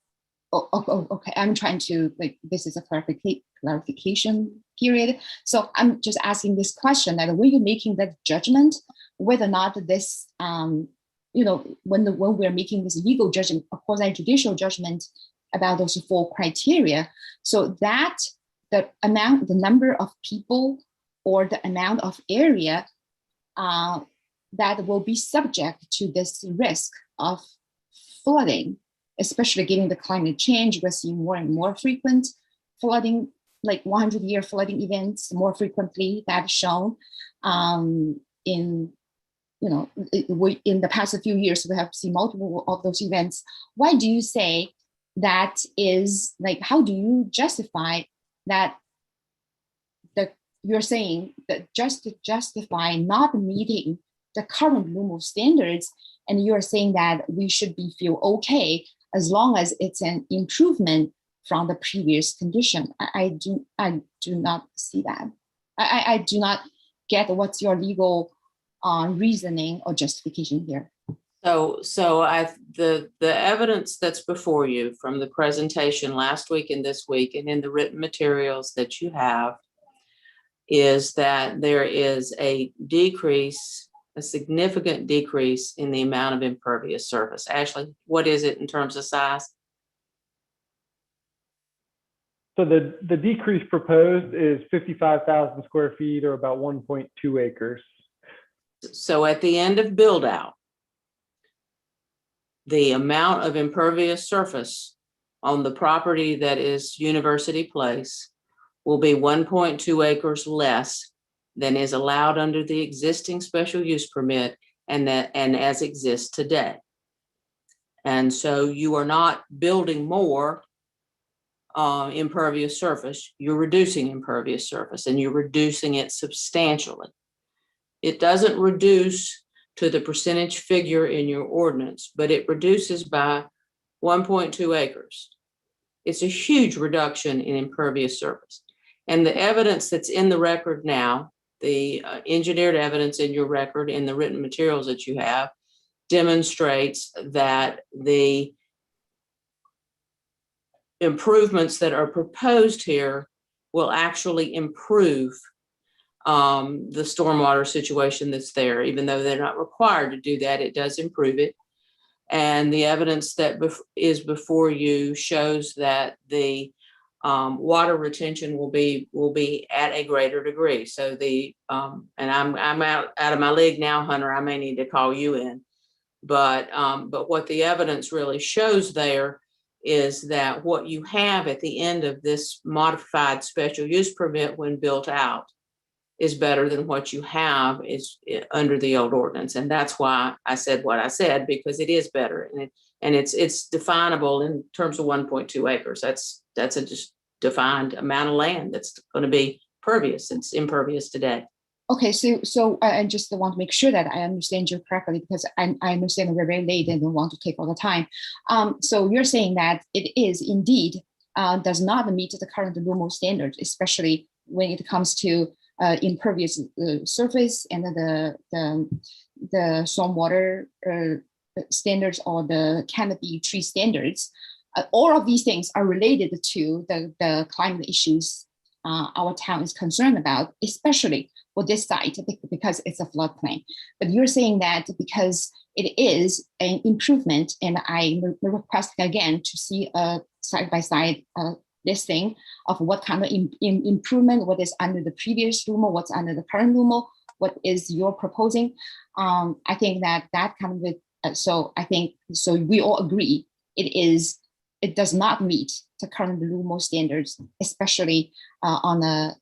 okay, I'm trying to, this is a clarification period. So I'm just asking this question that when you're making that judgment, whether or not this, when we're making this legal judgment, of course, a judicial judgment about those 4 criteria, so that the number of people or the amount of area that will be subject to this risk of flooding, especially given the climate change, we're seeing more and more frequent flooding, like 100-year flooding events more frequently that's shown in the past few years. We have seen multiple of those events. Why do you say that is, how do you justify that you're saying that just to justify not meeting the current LUMO standards, and you're saying that we should feel okay as long as it's an improvement from the previous condition? I do not see that. I do not get what's your legal reasoning or justification here. So the evidence that's before you from the presentation last week and this week and in the written materials that you have is that there is a significant decrease in the amount of impervious surface. Ashley, what is it in terms of size? So the decrease proposed is 55,000 square feet or about 1.2 acres. So at the end of build out, the amount of impervious surface on the property that is University Place will be 1.2 acres less than is allowed under the existing special use permit and as exists today. And so you are not building more impervious surface, you're reducing impervious surface, and you're reducing it substantially. It doesn't reduce to the percentage figure in your ordinance, but it reduces by 1.2 acres. It's a huge reduction in impervious surface. And the evidence that's in the record now, the engineered evidence in your record in the written materials that you have, demonstrates that the improvements that are proposed here will actually improve the stormwater situation that's there. Even though they're not required to do that, it does improve it. And the evidence that is before you shows that the water retention will be at a greater degree. So the and I'm out of my league now, Hunter. I may need to call you in, but what the evidence really shows there is that what you have at the end of this modified special use permit when built out is better than what you have is under the old ordinance. And that's why I said what I said, because it is better. And it's definable in terms of 1.2 acres. That's a just defined amount of land that's going to be pervious. It's impervious today. Okay, so I just want to make sure that I understand you correctly, because I understand we're very late and don't want to take all the time. So you're saying that it is indeed does not meet the current LUMO standards, especially when it comes to impervious surface and the stormwater standards or the canopy tree standards. All of these things are related to the climate issues our town is concerned about, especially for this site because it's a floodplain. But you're saying that because it is an improvement, and I'm requesting again to see a side-by-side listing of what kind of improvement, what is under the previous LUMO, what's under the current LUMO, what is you're proposing. I think that kind of, so I think, so we all agree it does not meet the current LUMO standards, especially on the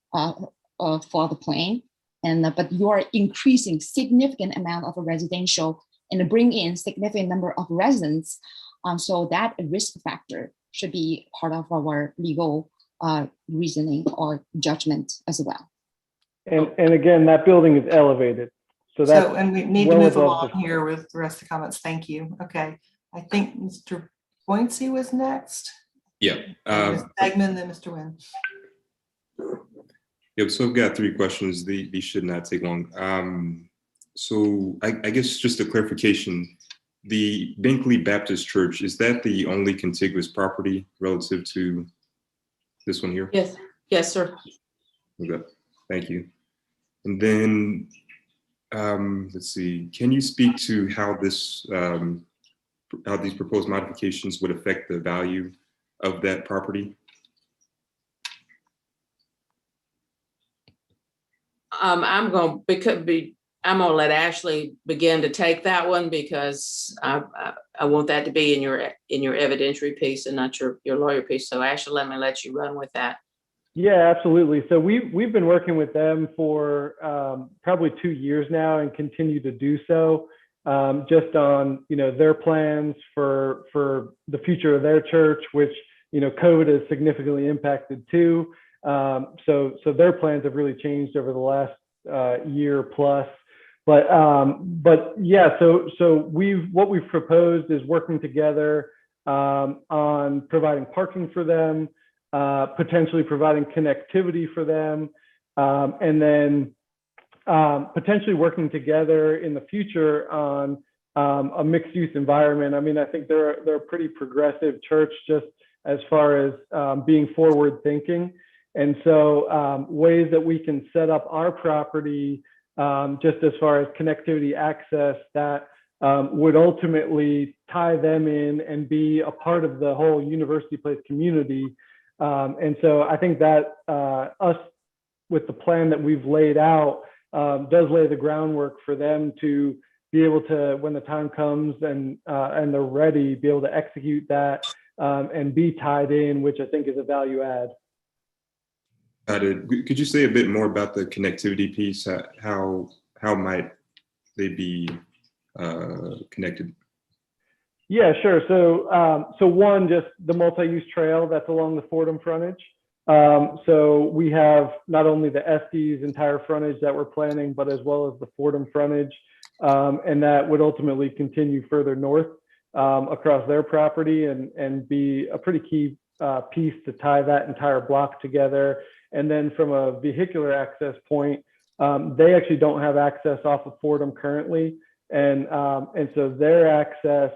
for the plain. But you are increasing significant amount of residential and bring in significant number of residents. So that risk factor should be part of our legal reasoning or judgment as well. And again, that building is elevated. So and we need to move along here with the rest of the comments. Thank you. Okay. I think Mr. Boyncey was next. Yeah. Ms. Stegman, then Mr. Nguyen. Yep. So I've got 3 questions. These should not take long. So I guess just a clarification, the Binkley Baptist Church, is that the only contiguous property relative to this one here? Yes. Yes, sir. Okay. Thank you. And then let's see, can you speak to how this how these proposed modifications would affect the value of that property? I'm gonna let Ashley begin to take that one because I want that to be in your evidentiary piece and not your lawyer piece. So Ashley, let you run with that. Yeah, absolutely. So we've been working with them for probably 2 years now and continue to do so, just on their plans for the future of their church, which COVID has significantly impacted too. So their plans have really changed over the last year plus. But yeah, so what we've proposed is working together on providing parking for them, potentially providing connectivity for them, and then potentially working together in the future on a mixed use environment. I mean, I think they're a pretty progressive church just as far as being forward thinking. And so ways that we can set up our property just as far as connectivity access that would ultimately tie them in and be a part of the whole University Place community. And so I think that us with the plan that we've laid out does lay the groundwork for them to be able to, when the time comes and they're ready, be able to execute that and be tied in, which I think is a value add. Got it. Could you say a bit more about the connectivity piece? How might they be connected? Yeah, sure. So one, just the multi-use trail that's along the Fordham frontage. So we have not only the Estes entire frontage that we're planning, but as well as the Fordham frontage, and that would ultimately continue further north across their property and be a pretty key piece to tie that entire block together. And then from a vehicular access point, they actually don't have access off of Fordham currently, and so their access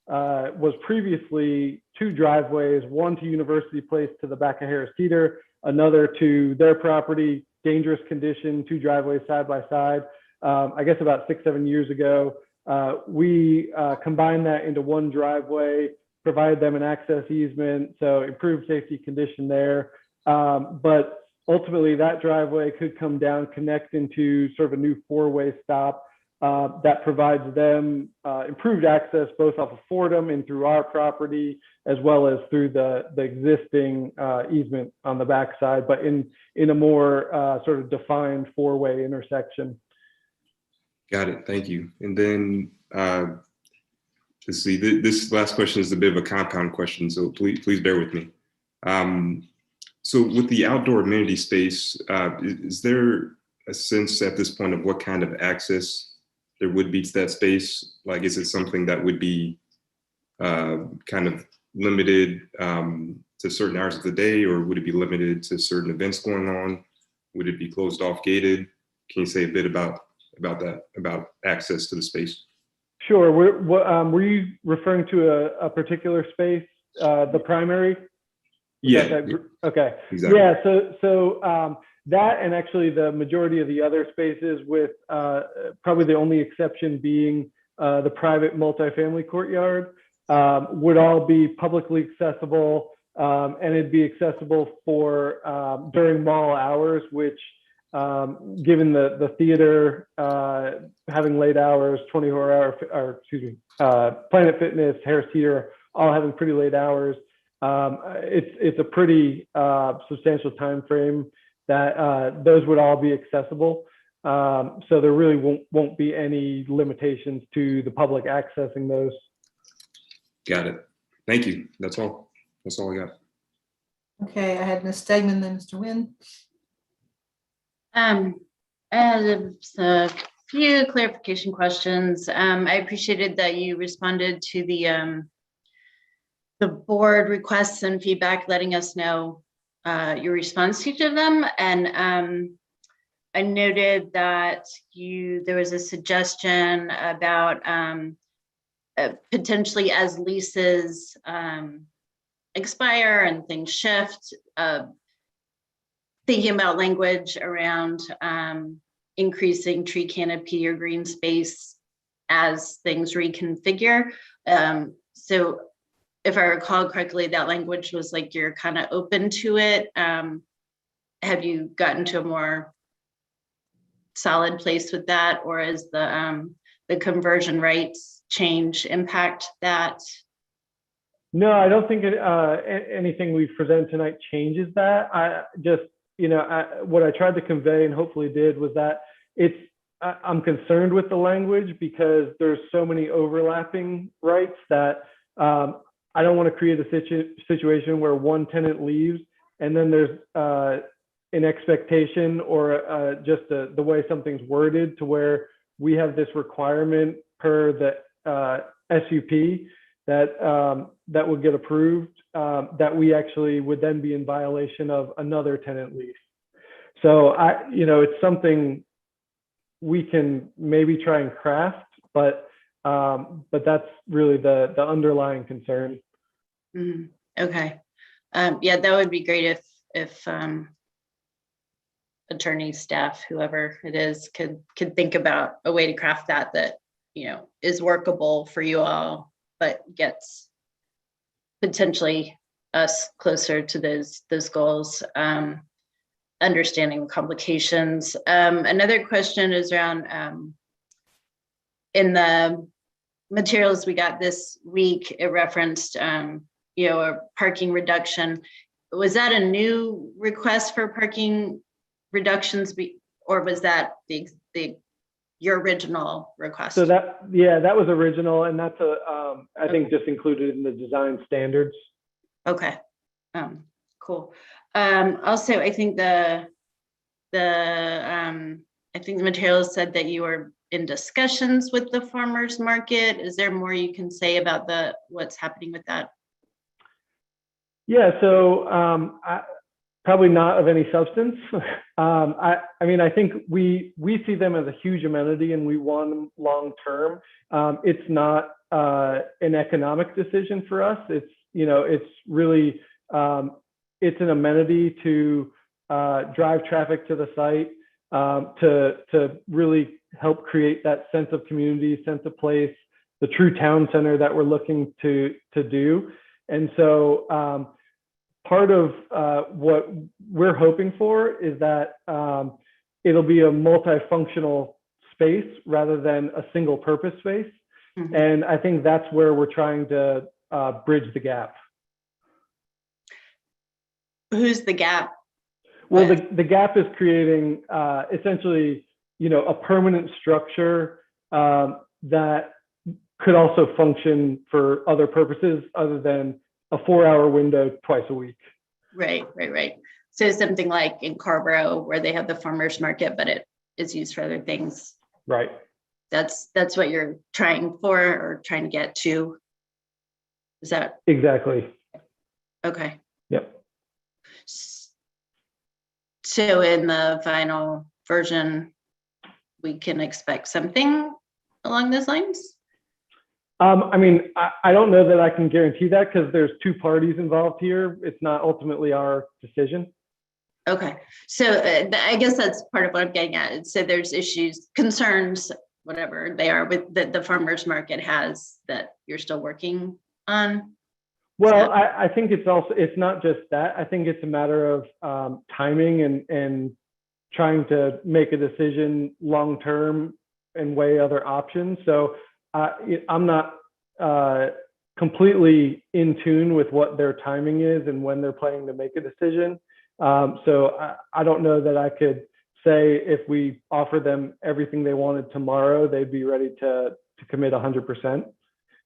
was previously 2 driveways, one to University Place to the back of Harris Teeter, another to their property, dangerous condition, 2 driveways side by side. I guess about 6-7 years ago, we combined that into 1 driveway, provided them an access easement, so improved safety condition there. But ultimately that driveway could come down, connect into sort of a new 4-way stop that provides them improved access both off of Fordham and through our property, as well as through the existing easement on the backside, but in a more sort of defined 4-way intersection. Got it. Thank you. And then let's see, this last question is a bit of a compound question, so please bear with me. So with the outdoor amenity space, is there a sense at this point of what kind of access there would be to that space? Like, is it something that would be kind of limited to to certain hours of the day, or would it be limited to certain events going on? Would it be closed off, gated? Can you say a bit about that, about access to the space? Sure. Were you referring to a particular space, the primary? Yeah. Okay. Exactly. Yeah. So that, and actually the majority of the other spaces, with probably the only exception being the private multifamily courtyard, would all be publicly accessible, and it'd be accessible for during mall hours, which, given the theater having late hours, 24-hour, or excuse me, Planet Fitness, Harris Teeter, all having pretty late hours, it's a pretty substantial time frame that those would all be accessible. So there really won't be any limitations to the public accessing those. Got it. Thank you. That's all I got. Okay, I had Ms. Stegman, then Mr. Nguyen. I had a few clarification questions. I appreciated that you responded to the board requests and feedback, letting us know your response to each of them. And I noted that there was a suggestion about potentially, as leases expire and things shift, thinking about language around increasing tree canopy or green space as things reconfigure. So if I recall correctly, that language was like, you're kind of open to it. Have you gotten to a more solid place with that, or is the conversion rights change impact that? No, I don't think anything we present tonight changes that. I just, what I tried to convey, and hopefully did, was that I'm concerned with the language because there's so many overlapping rights that I don't want to create a situation where one tenant leaves and then there's an expectation or just the way something's worded to where we have this requirement per the SUP that would get approved, that we actually would then be in violation of another tenant lease. So it's something we can maybe try and craft, but that's really the underlying concern. Mm, okay. Yeah, that would be great if attorney, staff, whoever it is, could think about a way to craft that is workable for you all, but gets potentially us closer to those goals, understanding the complications. Another question is around in the materials we got this week, it referenced a parking reduction. Was that a new request for parking reductions, or was that your original request? So that was original, and that's I think just included in the design standards. Okay, cool. Also, I think the materials said that you were in discussions with the farmers market. Is there more you can say about what's happening with that? Yeah, so probably not of any substance. I mean, I think we see them as a huge amenity and we want them long term. It's not an economic decision for us. It's really, it's an amenity to drive traffic to the site, to really help create that sense of community, sense of place, the true town center that we're looking to do. And so part of what we're hoping for is that it'll be a multifunctional space rather than a single purpose space. Mm-hmm. And I think that's where we're trying to bridge the gap. Who's the gap? Well, the gap is creating essentially, a permanent structure that could also function for other purposes other than a 4-hour window twice a week. Right. So something like in Carborough where they have the farmers market, but it is used for other things. Right. That's what you're trying for or trying to get to. Is that? Exactly. Okay. Yep. So in the final version, we can expect something along those lines? I mean, I don't know that I can guarantee that because there's two parties involved here. It's not ultimately our decision. Okay, so I guess that's part of what I'm getting at. So there's issues, concerns, whatever they are, with that the farmers market has that you're still working on? Well, I think it's not just that. I think it's a matter of timing and trying to make a decision long-term and weigh other options. So I'm not completely in tune with what their timing is and when they're planning to make a decision. So I don't know that I could say if we offer them everything they wanted tomorrow, they'd be ready to commit 100%.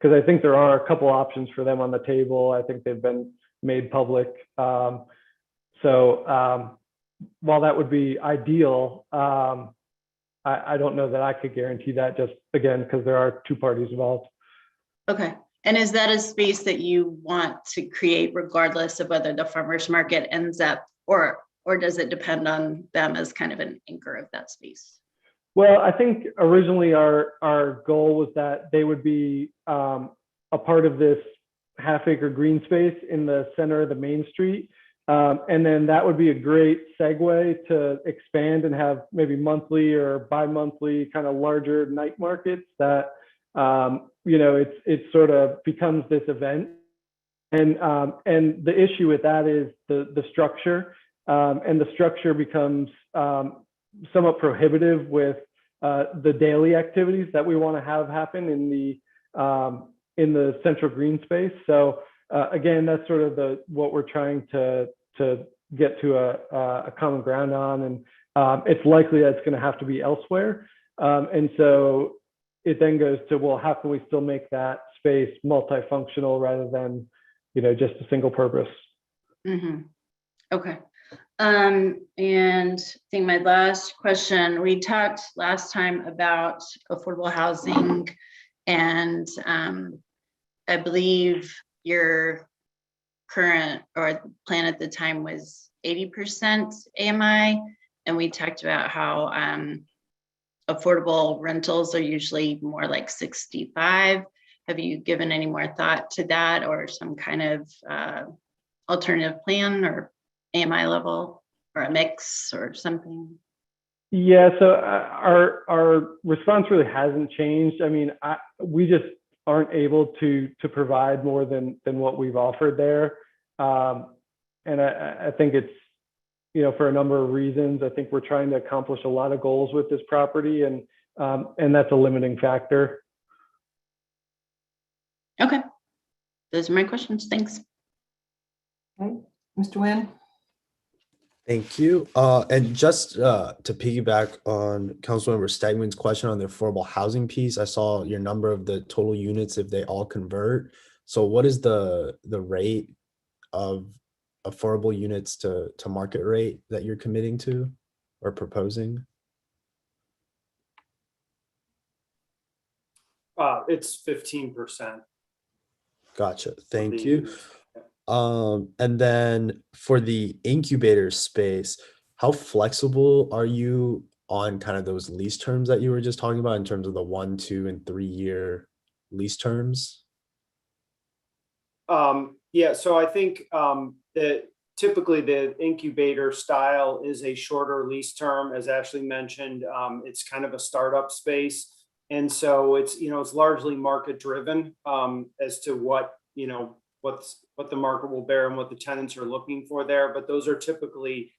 Because I think there are a couple options for them on the table. I think they've been made public. While that would be ideal, I don't know that I could guarantee that, just again, because there are two parties involved. Okay. And is that a space that you want to create regardless of whether the farmers market ends up, or does it depend on them as kind of an anchor of that space? Well, I think originally our goal was that they would be a part of this half-acre green space in the center of the main street. And then that would be a great segue to expand and have maybe monthly or bi-monthly kind of larger night markets that, it sort of becomes this event. And the issue with that is the structure, and the structure becomes somewhat prohibitive with the daily activities that we want to have happen in the central green space. So again, that's sort of what we're trying to get to a common ground on, and it's likely that it's going to have to be elsewhere. And so it then goes to, well, how can we still make that space multifunctional rather than, just a single purpose? Mm-hmm. Okay. And I think my last question, we talked last time about affordable housing, and I believe your current or plan at the time was 80% AMI, and we talked about how affordable rentals are usually more like 65. Have you given any more thought to that, or some kind of alternative plan or AMI level or a mix or something? Yeah, so our response really hasn't changed. I mean, we just aren't able to provide more than what we've offered there. And I think it's, for a number of reasons. I think we're trying to accomplish a lot of goals with this property, and that's a limiting factor. Okay. Those are my questions. Thanks. Okay. Mr. Nguyen? Thank you. And just to piggyback on Councilmember Stegman's question on the affordable housing piece, I saw your number of the total units if they all convert. So what is the rate of affordable units to market rate that you're committing to or proposing? It's 15%. Gotcha. Thank you. And then for the incubator space, how flexible are you on kind of those lease terms that you were just talking about in terms of the 1, 2, and 3 year lease terms? Yeah, so I think that typically the incubator style is a shorter lease term, as Ashley mentioned. It's kind of a startup space. And so it's largely market driven as to what the market will bear and what the tenants are looking for there. But those are typically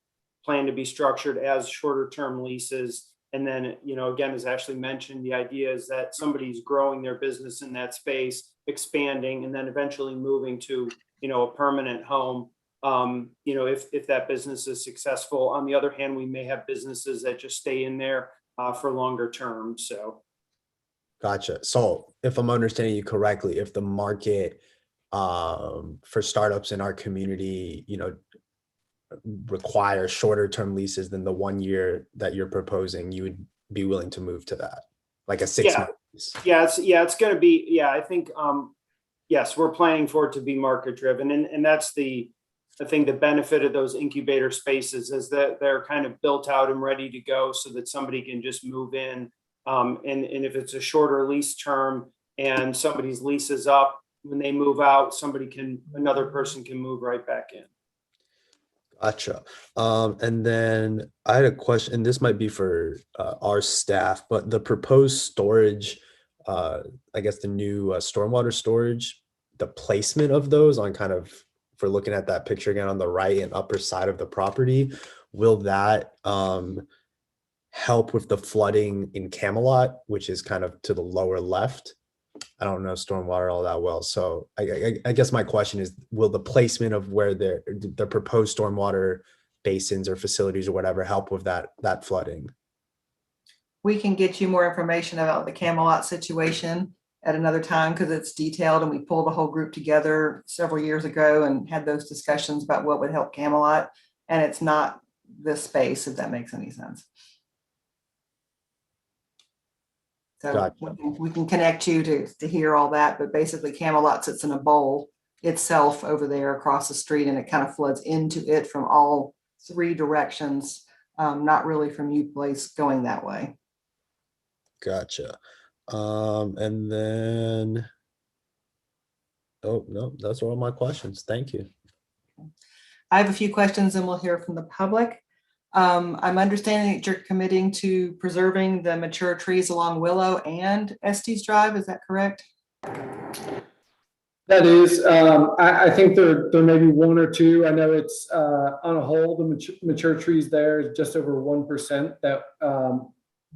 planned to be structured as shorter term leases. And then, again, as Ashley mentioned, the idea is that somebody's growing their business in that space, expanding, and then eventually moving to, a permanent home. If that business is successful. On the other hand, we may have businesses that just stay in there for longer term. So. Gotcha. So if I'm understanding you correctly, if the market for startups in our community, require shorter term leases than the 1 year that you're proposing, you would be willing to move to that, like a 6 month lease? It's going to be, I think, yes, we're planning for it to be market driven. And that's the I think the benefit of those incubator spaces is that they're kind of built out and ready to go so that somebody can just move in. And if it's a shorter lease term and somebody's lease is up, when they move out, another person can move right back in. Gotcha. And then I had a question, and this might be for our staff, but the proposed storage, I guess the new stormwater storage, the placement of those on kind of, if we're looking at that picture again on the right and upper side of the property, will that help with the flooding in Camelot, which is kind of to the lower left? I don't know stormwater all that well. So I guess my question is, will the placement of where the proposed stormwater basins or facilities or whatever help with that flooding? We can get you more information about the Camelot situation at another time because it's detailed, and we pulled the whole group together several years ago and had those discussions about what would help Camelot. And it's not this space, if that makes any sense. So Gotcha. we can connect you to hear all that, but basically Camelot sits in a bowl itself over there across the street, and it kind of floods into it from all three directions, not really from you place going that way. Gotcha. And then, oh, no, that's all my questions. Thank you. I have a few questions and we'll hear from the public. I'm understanding that you're committing to preserving the mature trees along Willow and Estes Drive. Is that correct? That is, I think there may be one or two. I know it's on a whole, the mature trees there is just over 1%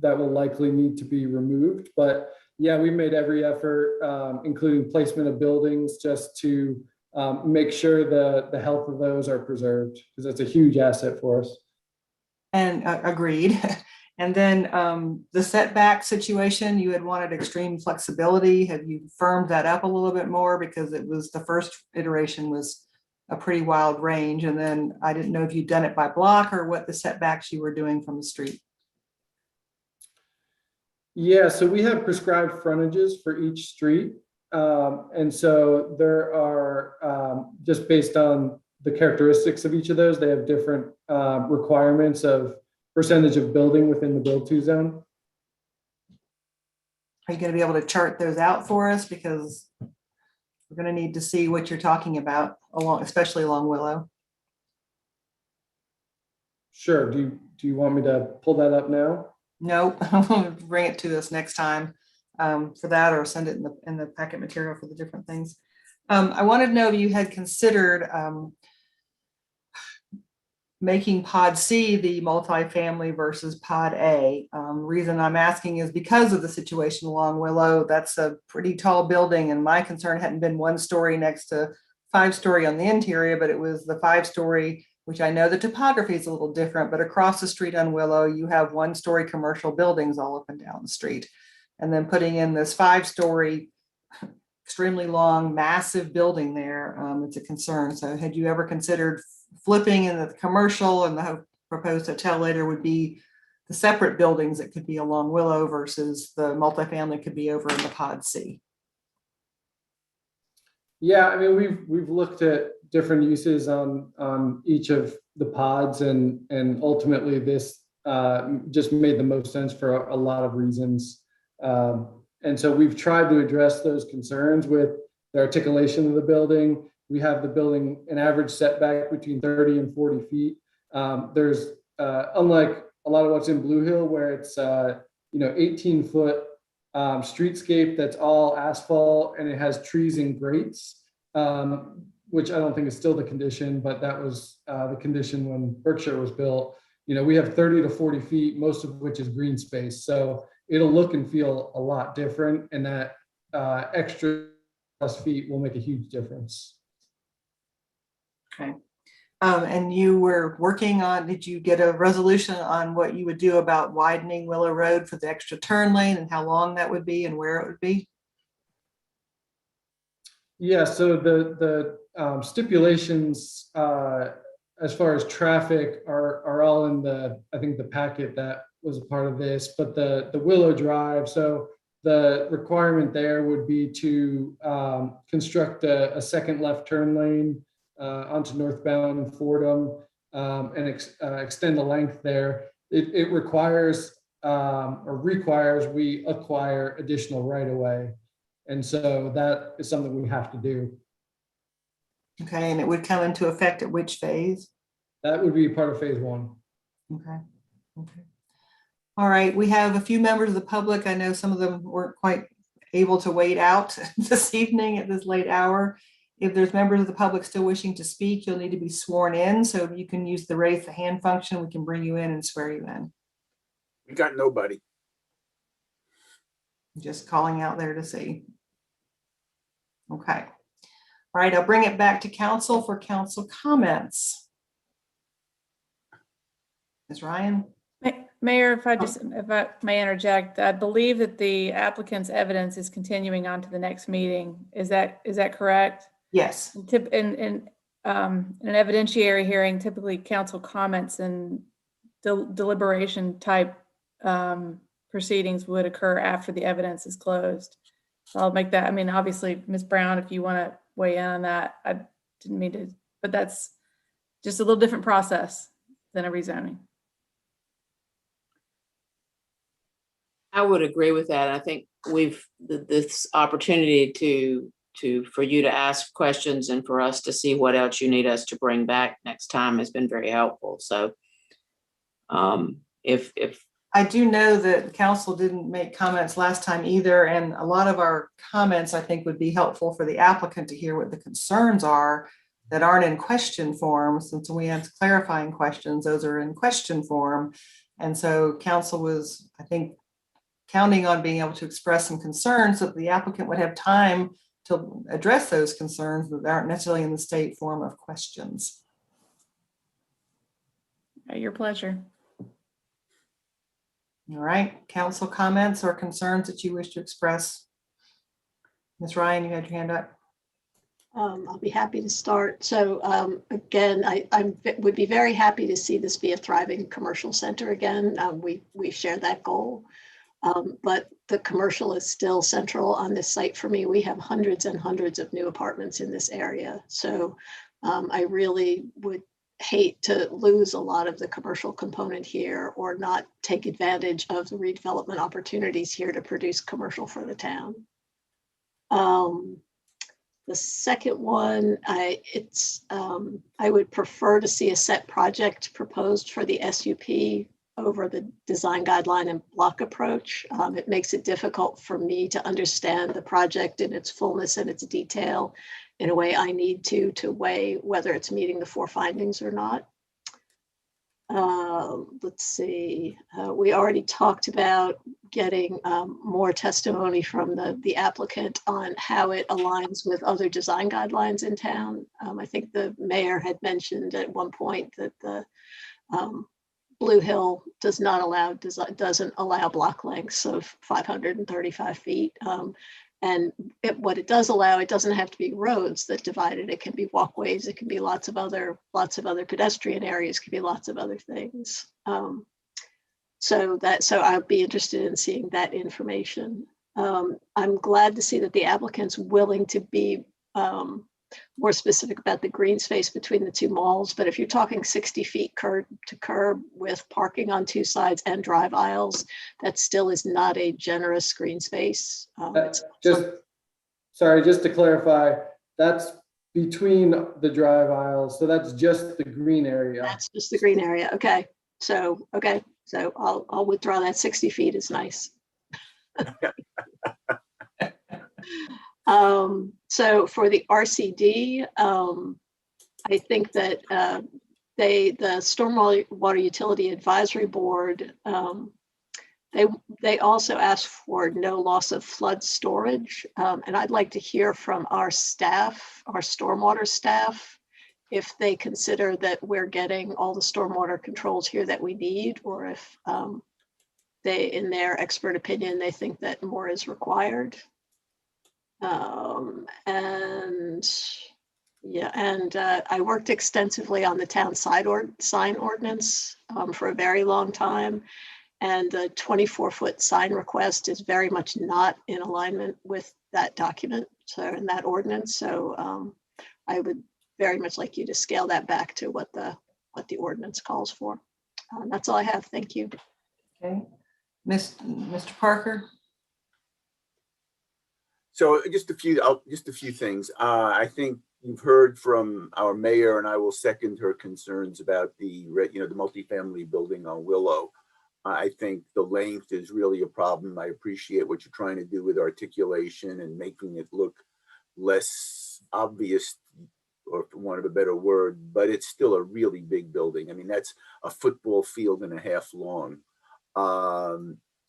that will likely need to be removed. But yeah, we made every effort, including placement of buildings, just to make sure the health of those are preserved, because it's a huge asset for us. And agreed. And then the setback situation, you had wanted extreme flexibility. Have you firmed that up a little bit more? Because it was the first iteration was a pretty wild range. And then I didn't know if you'd done it by block or what the setbacks you were doing from the street. Yeah, so we have prescribed frontages for each street. And so there are, just based on the characteristics of each of those, they have different requirements of percentage of building within the build to zone. Are you going to be able to chart those out for us? Because we're going to need to see what you're talking about especially along Willow. Sure. Do you want me to pull that up now? Nope. Bring it to us next time for that, or send it in the packet material for the different things. I wanted to know if you had considered making Pod C the multifamily versus Pod A. Reason I'm asking is because of the situation along Willow. That's a pretty tall building, and my concern hadn't been 1 story next to 5-story on the interior, but it was the 5-story, which I know the topography is a little different, but across the street on Willow, you have 1-story commercial buildings all up and down the street. And then putting in this 5-story, extremely long, massive building there, it's a concern. So had you ever considered flipping in the commercial, and the proposed hotel later would be the separate buildings that could be along Willow versus the multifamily could be over in the Pod C? Yeah, I mean, we've looked at different uses on each of the pods, and ultimately this just made the most sense for a lot of reasons. And so we've tried to address those concerns with the articulation of the building. We have the building an average setback between 30 and 40 feet. There's unlike a lot of what's in Blue Hill, where it's 18-foot streetscape that's all asphalt and it has trees and grates, which I don't think is still the condition, but that was the condition when Berkshire was built. We have 30 to 40 feet, most of which is green space. So it'll look and feel a lot different, and that extra plus feet will make a huge difference. Okay. And you were working on, did you get a resolution on what you would do about widening Willow Road for the extra turn lane and how long that would be and where it would be? Yeah, so the stipulations as far as traffic are all in I think the packet that was a part of this, but the Willow Drive, so the requirement there would be to construct a second left turn lane onto northbound Fordham and extend the length there, it requires we acquire additional right of way. And so that is something we have to do. Okay, and it would come into effect at which phase? That would be part of phase one. Okay. Okay. All right, we have a few members of the public. I know some of them weren't quite able to wait out this evening at this late hour. If there's members of the public still wishing to speak, you'll need to be sworn in. So if you can use the raise the hand function, we can bring you in and swear you in. We got nobody. Just calling out there to see. Okay. All right, I'll bring it back to council for council comments. Ms. Ryan? Mayor, if I may interject, I believe that the applicant's evidence is continuing on to the next meeting. Is that correct? Yes. In an evidentiary hearing, typically council comments and deliberation type proceedings would occur after the evidence is closed. So I'll make that, I mean, obviously, Ms. Brown, if you want to weigh in on that, I didn't mean to, but that's just a little different process than a rezoning. I would agree with that. I think this opportunity for you to ask questions and for us to see what else you need us to bring back next time has been very helpful. So if I do know that council didn't make comments last time either, and a lot of our comments I think would be helpful for the applicant to hear what the concerns are that aren't in question form. Since we have clarifying questions, those are in question form. And so council was, I think, counting on being able to express some concerns so that the applicant would have time to address those concerns that aren't necessarily in the state form of questions. Your pleasure. All right, council comments or concerns that you wish to express? Ms. Ryan, you had your hand up. I'll be happy to start. So again, I would be very happy to see this be a thriving commercial center again. We share that goal. But the commercial is still central on this site for me. We have hundreds and hundreds of new apartments in this area. So I really would hate to lose a lot of the commercial component here or not take advantage of the redevelopment opportunities here to produce commercial for the town. The second one, I would prefer to see a set project proposed for the SUP over the design guideline and block approach. It makes it difficult for me to understand the project in its fullness and its detail in a way I need to weigh whether it's meeting the 4 findings or not. Let's see, we already talked about getting more testimony from the applicant on how it aligns with other design guidelines in town. I think the mayor had mentioned at one point that the Blue Hill doesn't allow block lengths of 535 feet. And what it does allow, it doesn't have to be roads that divide it. It can be walkways. It can be lots of other pedestrian areas. It can be lots of other things. So I'll be interested in seeing that information. I'm glad to see that the applicant's willing to be more specific about the green space between the 2 malls. But if you're talking 60 feet curb to curb with parking on 2 sides and drive aisles, that still is not a generous green space. Just to clarify, that's between the drive aisles. So that's just the green area. That's just the green area. Okay. So I'll withdraw that. 60 feet is nice. So for the RCD, I think that the Stormwater Utility Advisory Board, they also asked for no loss of flood storage. And I'd like to hear from our staff, our stormwater staff, if they consider that we're getting all the stormwater controls here that we need, or if they, in their expert opinion, they think that more is required. I worked extensively on the town sign ordinance for a very long time. And the 24-foot sign request is very much not in alignment with that document, so in that ordinance. So I would very much like you to scale that back to what the ordinance calls for. That's all I have. Thank you. Okay. Mr. Parker? So just a few things. I think you've heard from our mayor, and I will second her concerns about the multifamily building on Willow. I think the length is really a problem. I appreciate what you're trying to do with articulation and making it look less obvious, or for want of a better word, but it's still a really big building. I mean, that's a football field and a half long.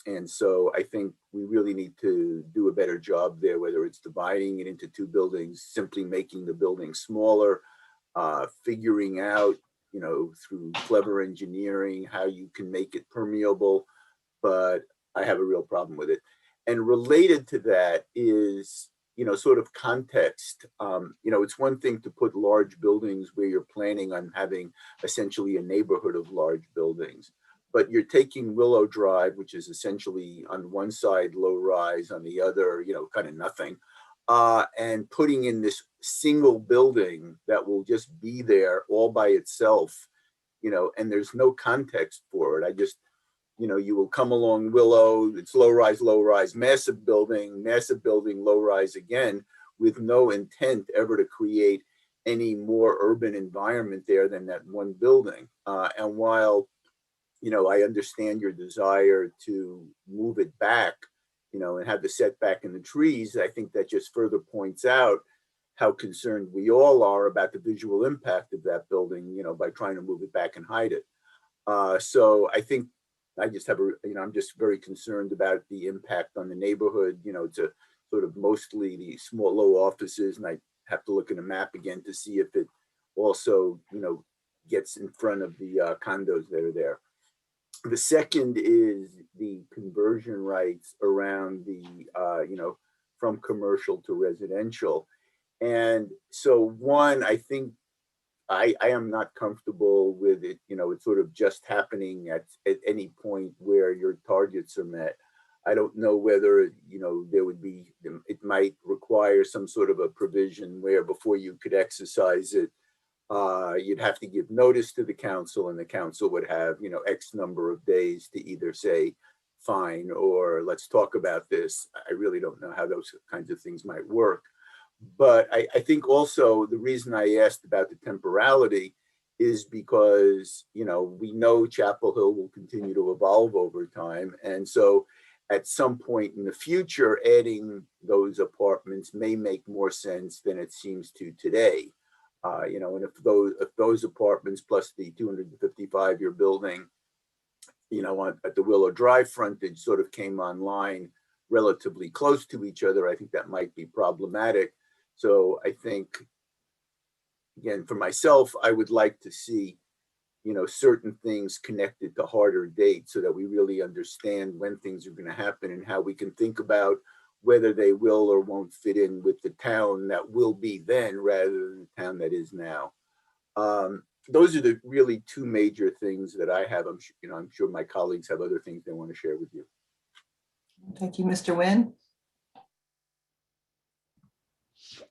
And so I think we really need to do a better job there, whether it's dividing it into two buildings, simply making the building smaller, figuring out, through clever engineering, how you can make it permeable, but I have a real problem with it. And related to that is, sort of context. It's one thing to put large buildings where you're planning on having essentially a neighborhood of large buildings. But you're taking Willow Drive, which is essentially on one side low rise, on the other, kind of nothing, and putting in this single building that will just be there all by itself, and there's no context for it. I just, you will come along Willow, it's low rise, massive building, low rise again, with no intent ever to create any more urban environment there than that one building. And while I understand your desire to move it back, and have the setback in the trees, I think that just further points out how concerned we all are about the visual impact of that building, by trying to move it back and hide it. So I think I just have I'm just very concerned about the impact on the neighborhood. It's a sort of mostly the small, low offices, and I have to look at a map again to see if it also, gets in front of the condos that are there. The second is the conversion rights around the, from commercial to residential. And so one, I think I am not comfortable with it, it's sort of just happening at any point where your targets are met. I don't know whether, there would be, it might require some sort of a provision where before you could exercise it, you'd have to give notice to the council, and the council would have, X number of days to either say, fine, or let's talk about this. I really don't know how those kinds of things might work. But I think also the reason I asked about the temporality is because, we know Chapel Hill will continue to evolve over time. And so at some point in the future, adding those apartments may make more sense than it seems to today. And if those apartments plus the 255-year building, at the Willow Drive frontage sort of came online relatively close to each other, I think that might be problematic. So I think, again, for myself, I would like to see, certain things connected to harder dates so that we really understand when things are going to happen and how we can think about whether they will or won't fit in with the town that will be then rather than the town that is now. Those are the really two major things that I have. I'm sure my colleagues have other things they want to share with you. Thank you, Mr. Nguyen.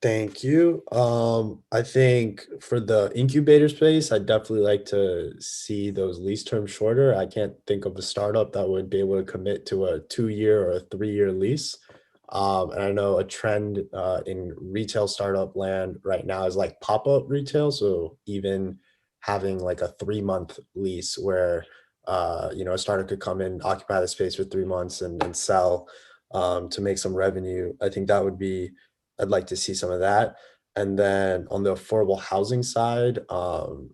Thank you. I think for the incubator space, I'd definitely like to see those lease terms shorter. I can't think of a startup that would be able to commit to a 2-year or a 3-year lease. And I know a trend in retail startup land right now is like pop-up retail. So even having like a 3-month lease where, a startup could come in, occupy the space for 3 months and sell to make some revenue. I think that would be, I'd like to see some of that. And then on the affordable housing side, and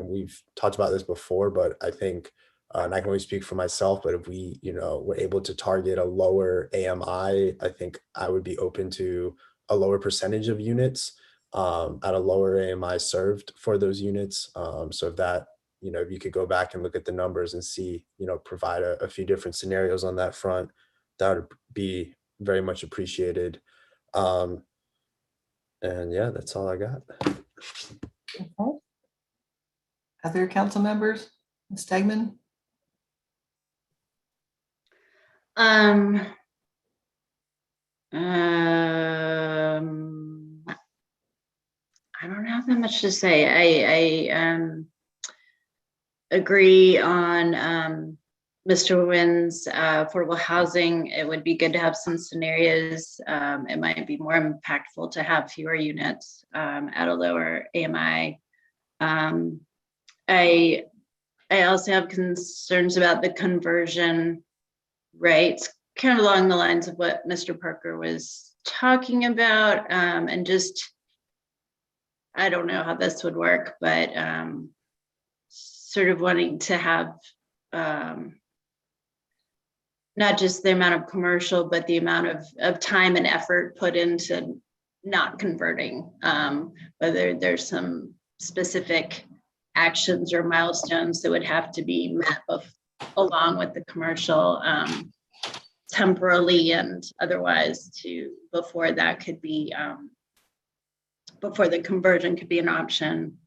we've talked about this before, but I think, and I can only speak for myself, but if we, were able to target a lower AMI, I think I would be open to a lower percentage of units at a lower AMI served for those units. So if that, if you could go back and look at the numbers and see, provide a few different scenarios on that front, that would be very much appreciated. And yeah, that's all I got. Okay. Other council members? Ms. Stegman? I don't have Not that much to say. I agree on Mr. Nguyen's affordable housing. It would be good to have some scenarios. It might be more impactful to have fewer units at a lower AMI. I also have concerns about the conversion rates, kind of along the lines of what Mr. Parker was talking about, and just, I don't know how this would work, but sort of wanting to have not just the amount of commercial, but the amount of time and effort put into not converting, whether there's some specific actions or milestones that would have to be met along with the commercial temporally and otherwise before that could be, before the conversion could be an option.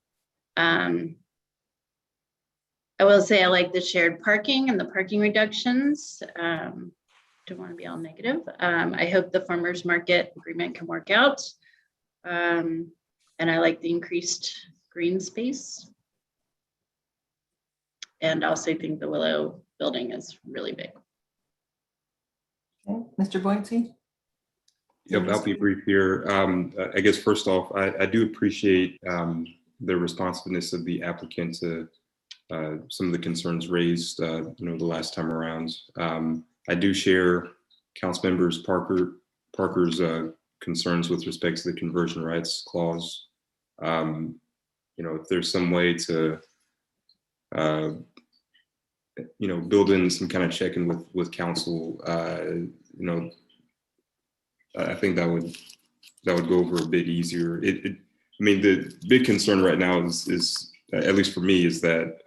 I will say I like the shared parking and the parking reductions. Don't want to be all negative. I hope the farmers market agreement can work out. And I like the increased green space. And also think the Willow building is really big. Okay. Mr. Boynton? Yep, I'll be brief here. I guess first off, I do appreciate the responsiveness of the applicant to some of the concerns raised, the last time around. I do share Councilmember Parker's concerns with respect to the conversion rights clause. If there's some way to, build in some kind of check-in with council, I think that would go over a bit easier. I mean, the big concern right now is at least for me, is that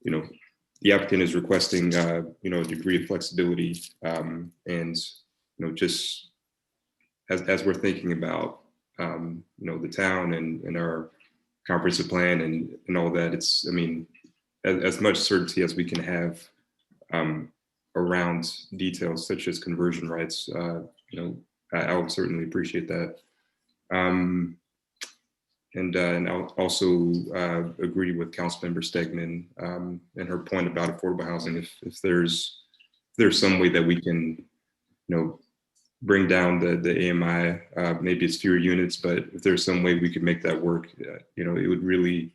the applicant is requesting a degree of flexibility, and just as we're thinking about the town and our comprehensive plan and all that, it's, I mean, as much certainty as we can have around details such as conversion rights, I would certainly appreciate that. And I'll also agree with Councilmember Stegman and her point about affordable housing. If there's some way that we can, bring down the AMI, maybe it's fewer units, but if there's some way we could make that work, it would really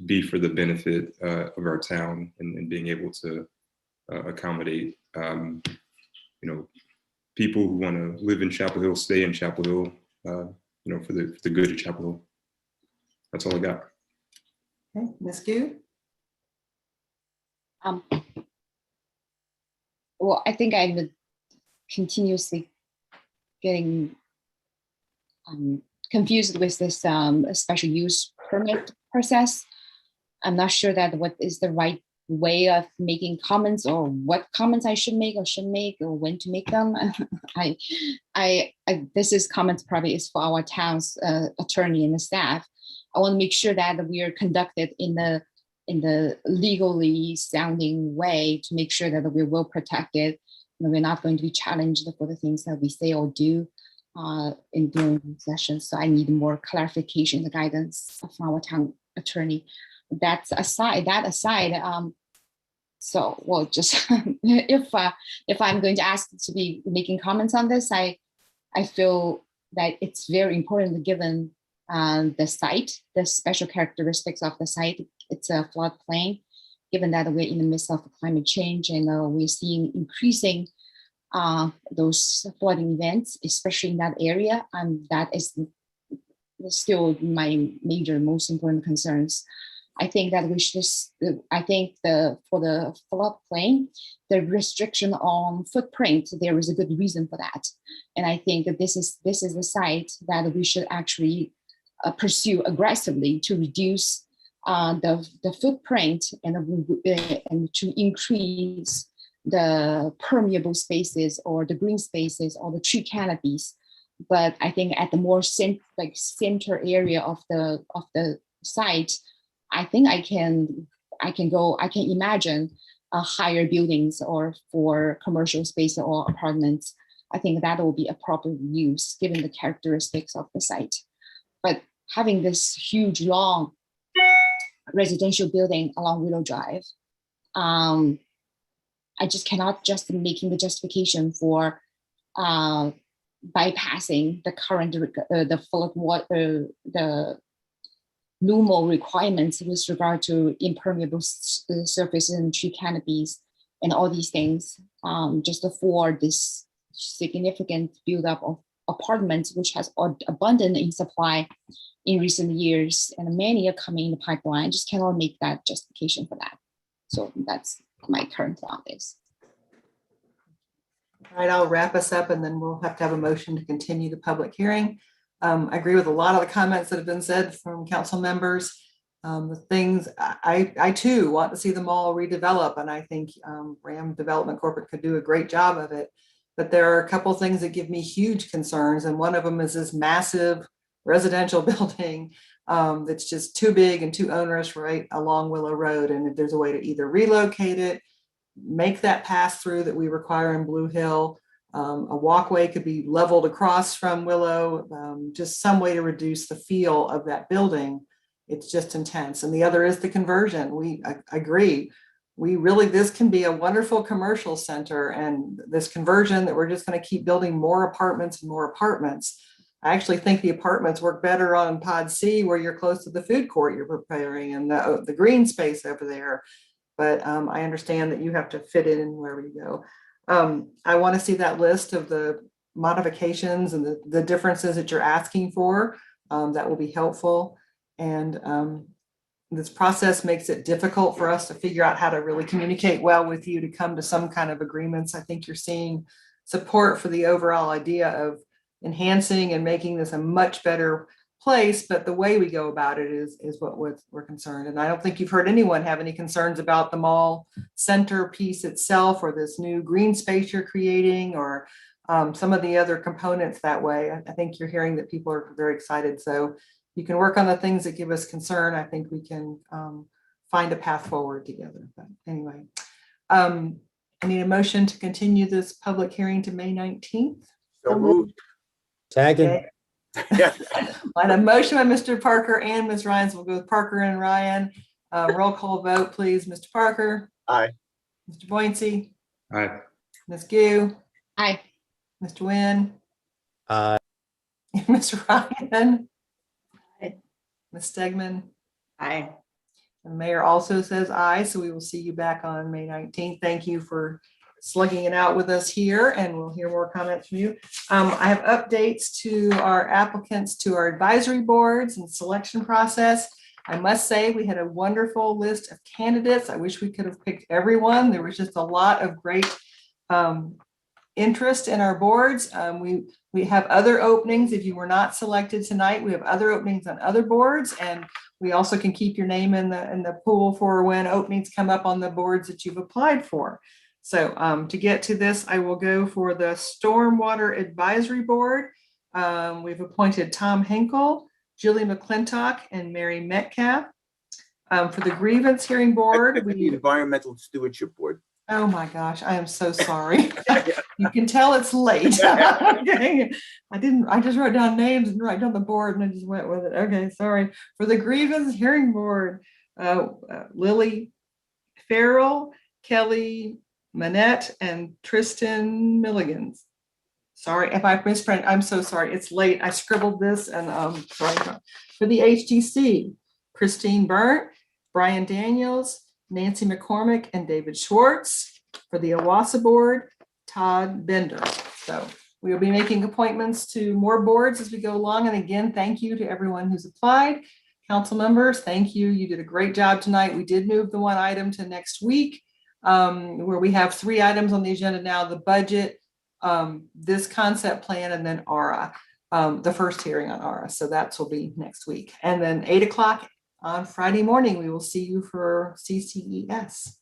be for the benefit of our town and being able to accommodate, people who want to live in Chapel Hill, stay in Chapel Hill, for the good of Chapel Hill. That's all I got. Okay, Ms. Gu? Well, I think I'm continuously getting confused with this special use permit process. I'm not sure that what is the right way of making comments, or what comments I should make or shouldn't make, or when to make them. This is comments probably is for our town's attorney and the staff. I want to make sure that we are conducted in the legally sounding way to make sure that we're well protected. We're not going to be challenged for the things that we say or do in during sessions. So I need more clarification, the guidance from our town attorney. That aside, so well, just if I'm going to ask to be making comments on this, I feel that it's very important given the site, the special characteristics of the site. It's a floodplain. Given that we're in the midst of climate change and we're seeing increasing those flooding events, especially in that area, that is still my major, most important concerns. I think that we should just, for the floodplain, the restriction on footprint, there is a good reason for that. And I think that this is the site that we should actually pursue aggressively to reduce the footprint and to increase the permeable spaces or the green spaces or the tree canopies. But I think at the more center area of the site, I think I can imagine higher buildings or for commercial space or apartments. I think that will be a proper use given the characteristics of the site. But having this huge, long residential building along Willow Drive. I just cannot just making the justification for bypassing the current the flood water, the LUMO requirements with regard to impermeable surface and tree canopies and all these things, just for this significant buildup of apartments, which has abundant in supply in recent years, and many are coming in the pipeline. I just cannot make that justification for that. So that's my current thought is. All right, I'll wrap us up and then we'll have to have a motion to continue the public hearing. I agree with a lot of the comments that have been said from council members. The things I too want to see the mall redevelop, and I think Ram Development Corporate could do a great job of it. But there are a couple of things that give me huge concerns, and one of them is this massive residential building that's just too big and too onerous right along Willow Road. And if there's a way to either relocate it, make that pass through that we require in Blue Hill, a walkway could be leveled across from Willow, just some way to reduce the feel of that building. It's just intense. And the other is the conversion. I agree. This can be a wonderful commercial center, and this conversion that we're just going to keep building more apartments and more apartments. I actually think the apartments work better on Pod C, where you're close to the food court you're preparing and the green space over there. But I understand that you have to fit in wherever you go. I want to see that list of the modifications and the differences that you're asking for. That will be helpful. And this process makes it difficult for us to figure out how to really communicate well with you to come to some kind of agreements. I think you're seeing support for the overall idea of enhancing and making this a much better place, but the way we go about it is what we're concerned. And I don't think you've heard anyone have any concerns about the mall center piece itself, or this new green space you're creating, or some of the other components that way. I think you're hearing that people are very excited. So you can work on the things that give us concern. I think we can find a path forward together. But anyway, I need a motion to continue this public hearing to May 19th. So moved. Second. Okay. I had a motion by Mr. Parker and Ms. Ryan, so we'll go with Parker and Ryan. Roll call vote, please. Mr. Parker? Aye. Mr. Boyncy? Aye. Ms. Gu? Aye. Mr. Nguyen? Aye. Mr. Ryan? Aye. Ms. Stegman? Aye. The mayor also says aye, so we will see you back on May 19th. Thank you for slugging it out with us here, and we'll hear more comments from you. I have updates to our applicants to our advisory boards and selection process. I must say we had a wonderful list of candidates. I wish we could have picked everyone. There was just a lot of great interest in our boards. We have other openings. If you were not selected tonight, we have other openings on other boards, and we also can keep your name in the pool for when openings come up on the boards that you've applied for. So to get to this, I will go for the Stormwater Advisory Board. We've appointed Tom Hinkle, Julie McClintock, and Mary Metcalf. For the Grievance Hearing Board, The Environmental Stewardship Board. oh my gosh, I am so sorry. You can tell it's late. Okay. I just wrote down names and write down the board and I just went with it. Okay, sorry. For the Grievance Hearing Board, Lily Farrell, Kelly Manette, and Tristan Milligans. Sorry if I mispronounced. I'm so sorry. It's late. I scribbled this and sorry. For the HTC, Christine Burnt, Brian Daniels, Nancy McCormick, and David Schwartz. For the OWASA board, Todd Bender. So we will be making appointments to more boards as we go along. And again, thank you to everyone who's applied. Council members, thank you. You did a great job tonight. We did move the one item to next week, where we have 3 items on the agenda now: the budget, this concept plan, and then ARA, the first hearing on ARA. So that will be next week. And then 8 o'clock on Friday morning, we will see you for CCES.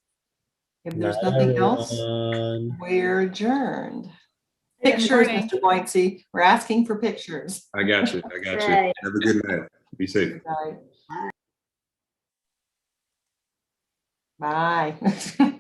If there's nothing else, we're adjourned. Pictures, Mr. Boyncy. We're asking for pictures. I got you. I got you. Have a good night. Be safe. Bye. Bye.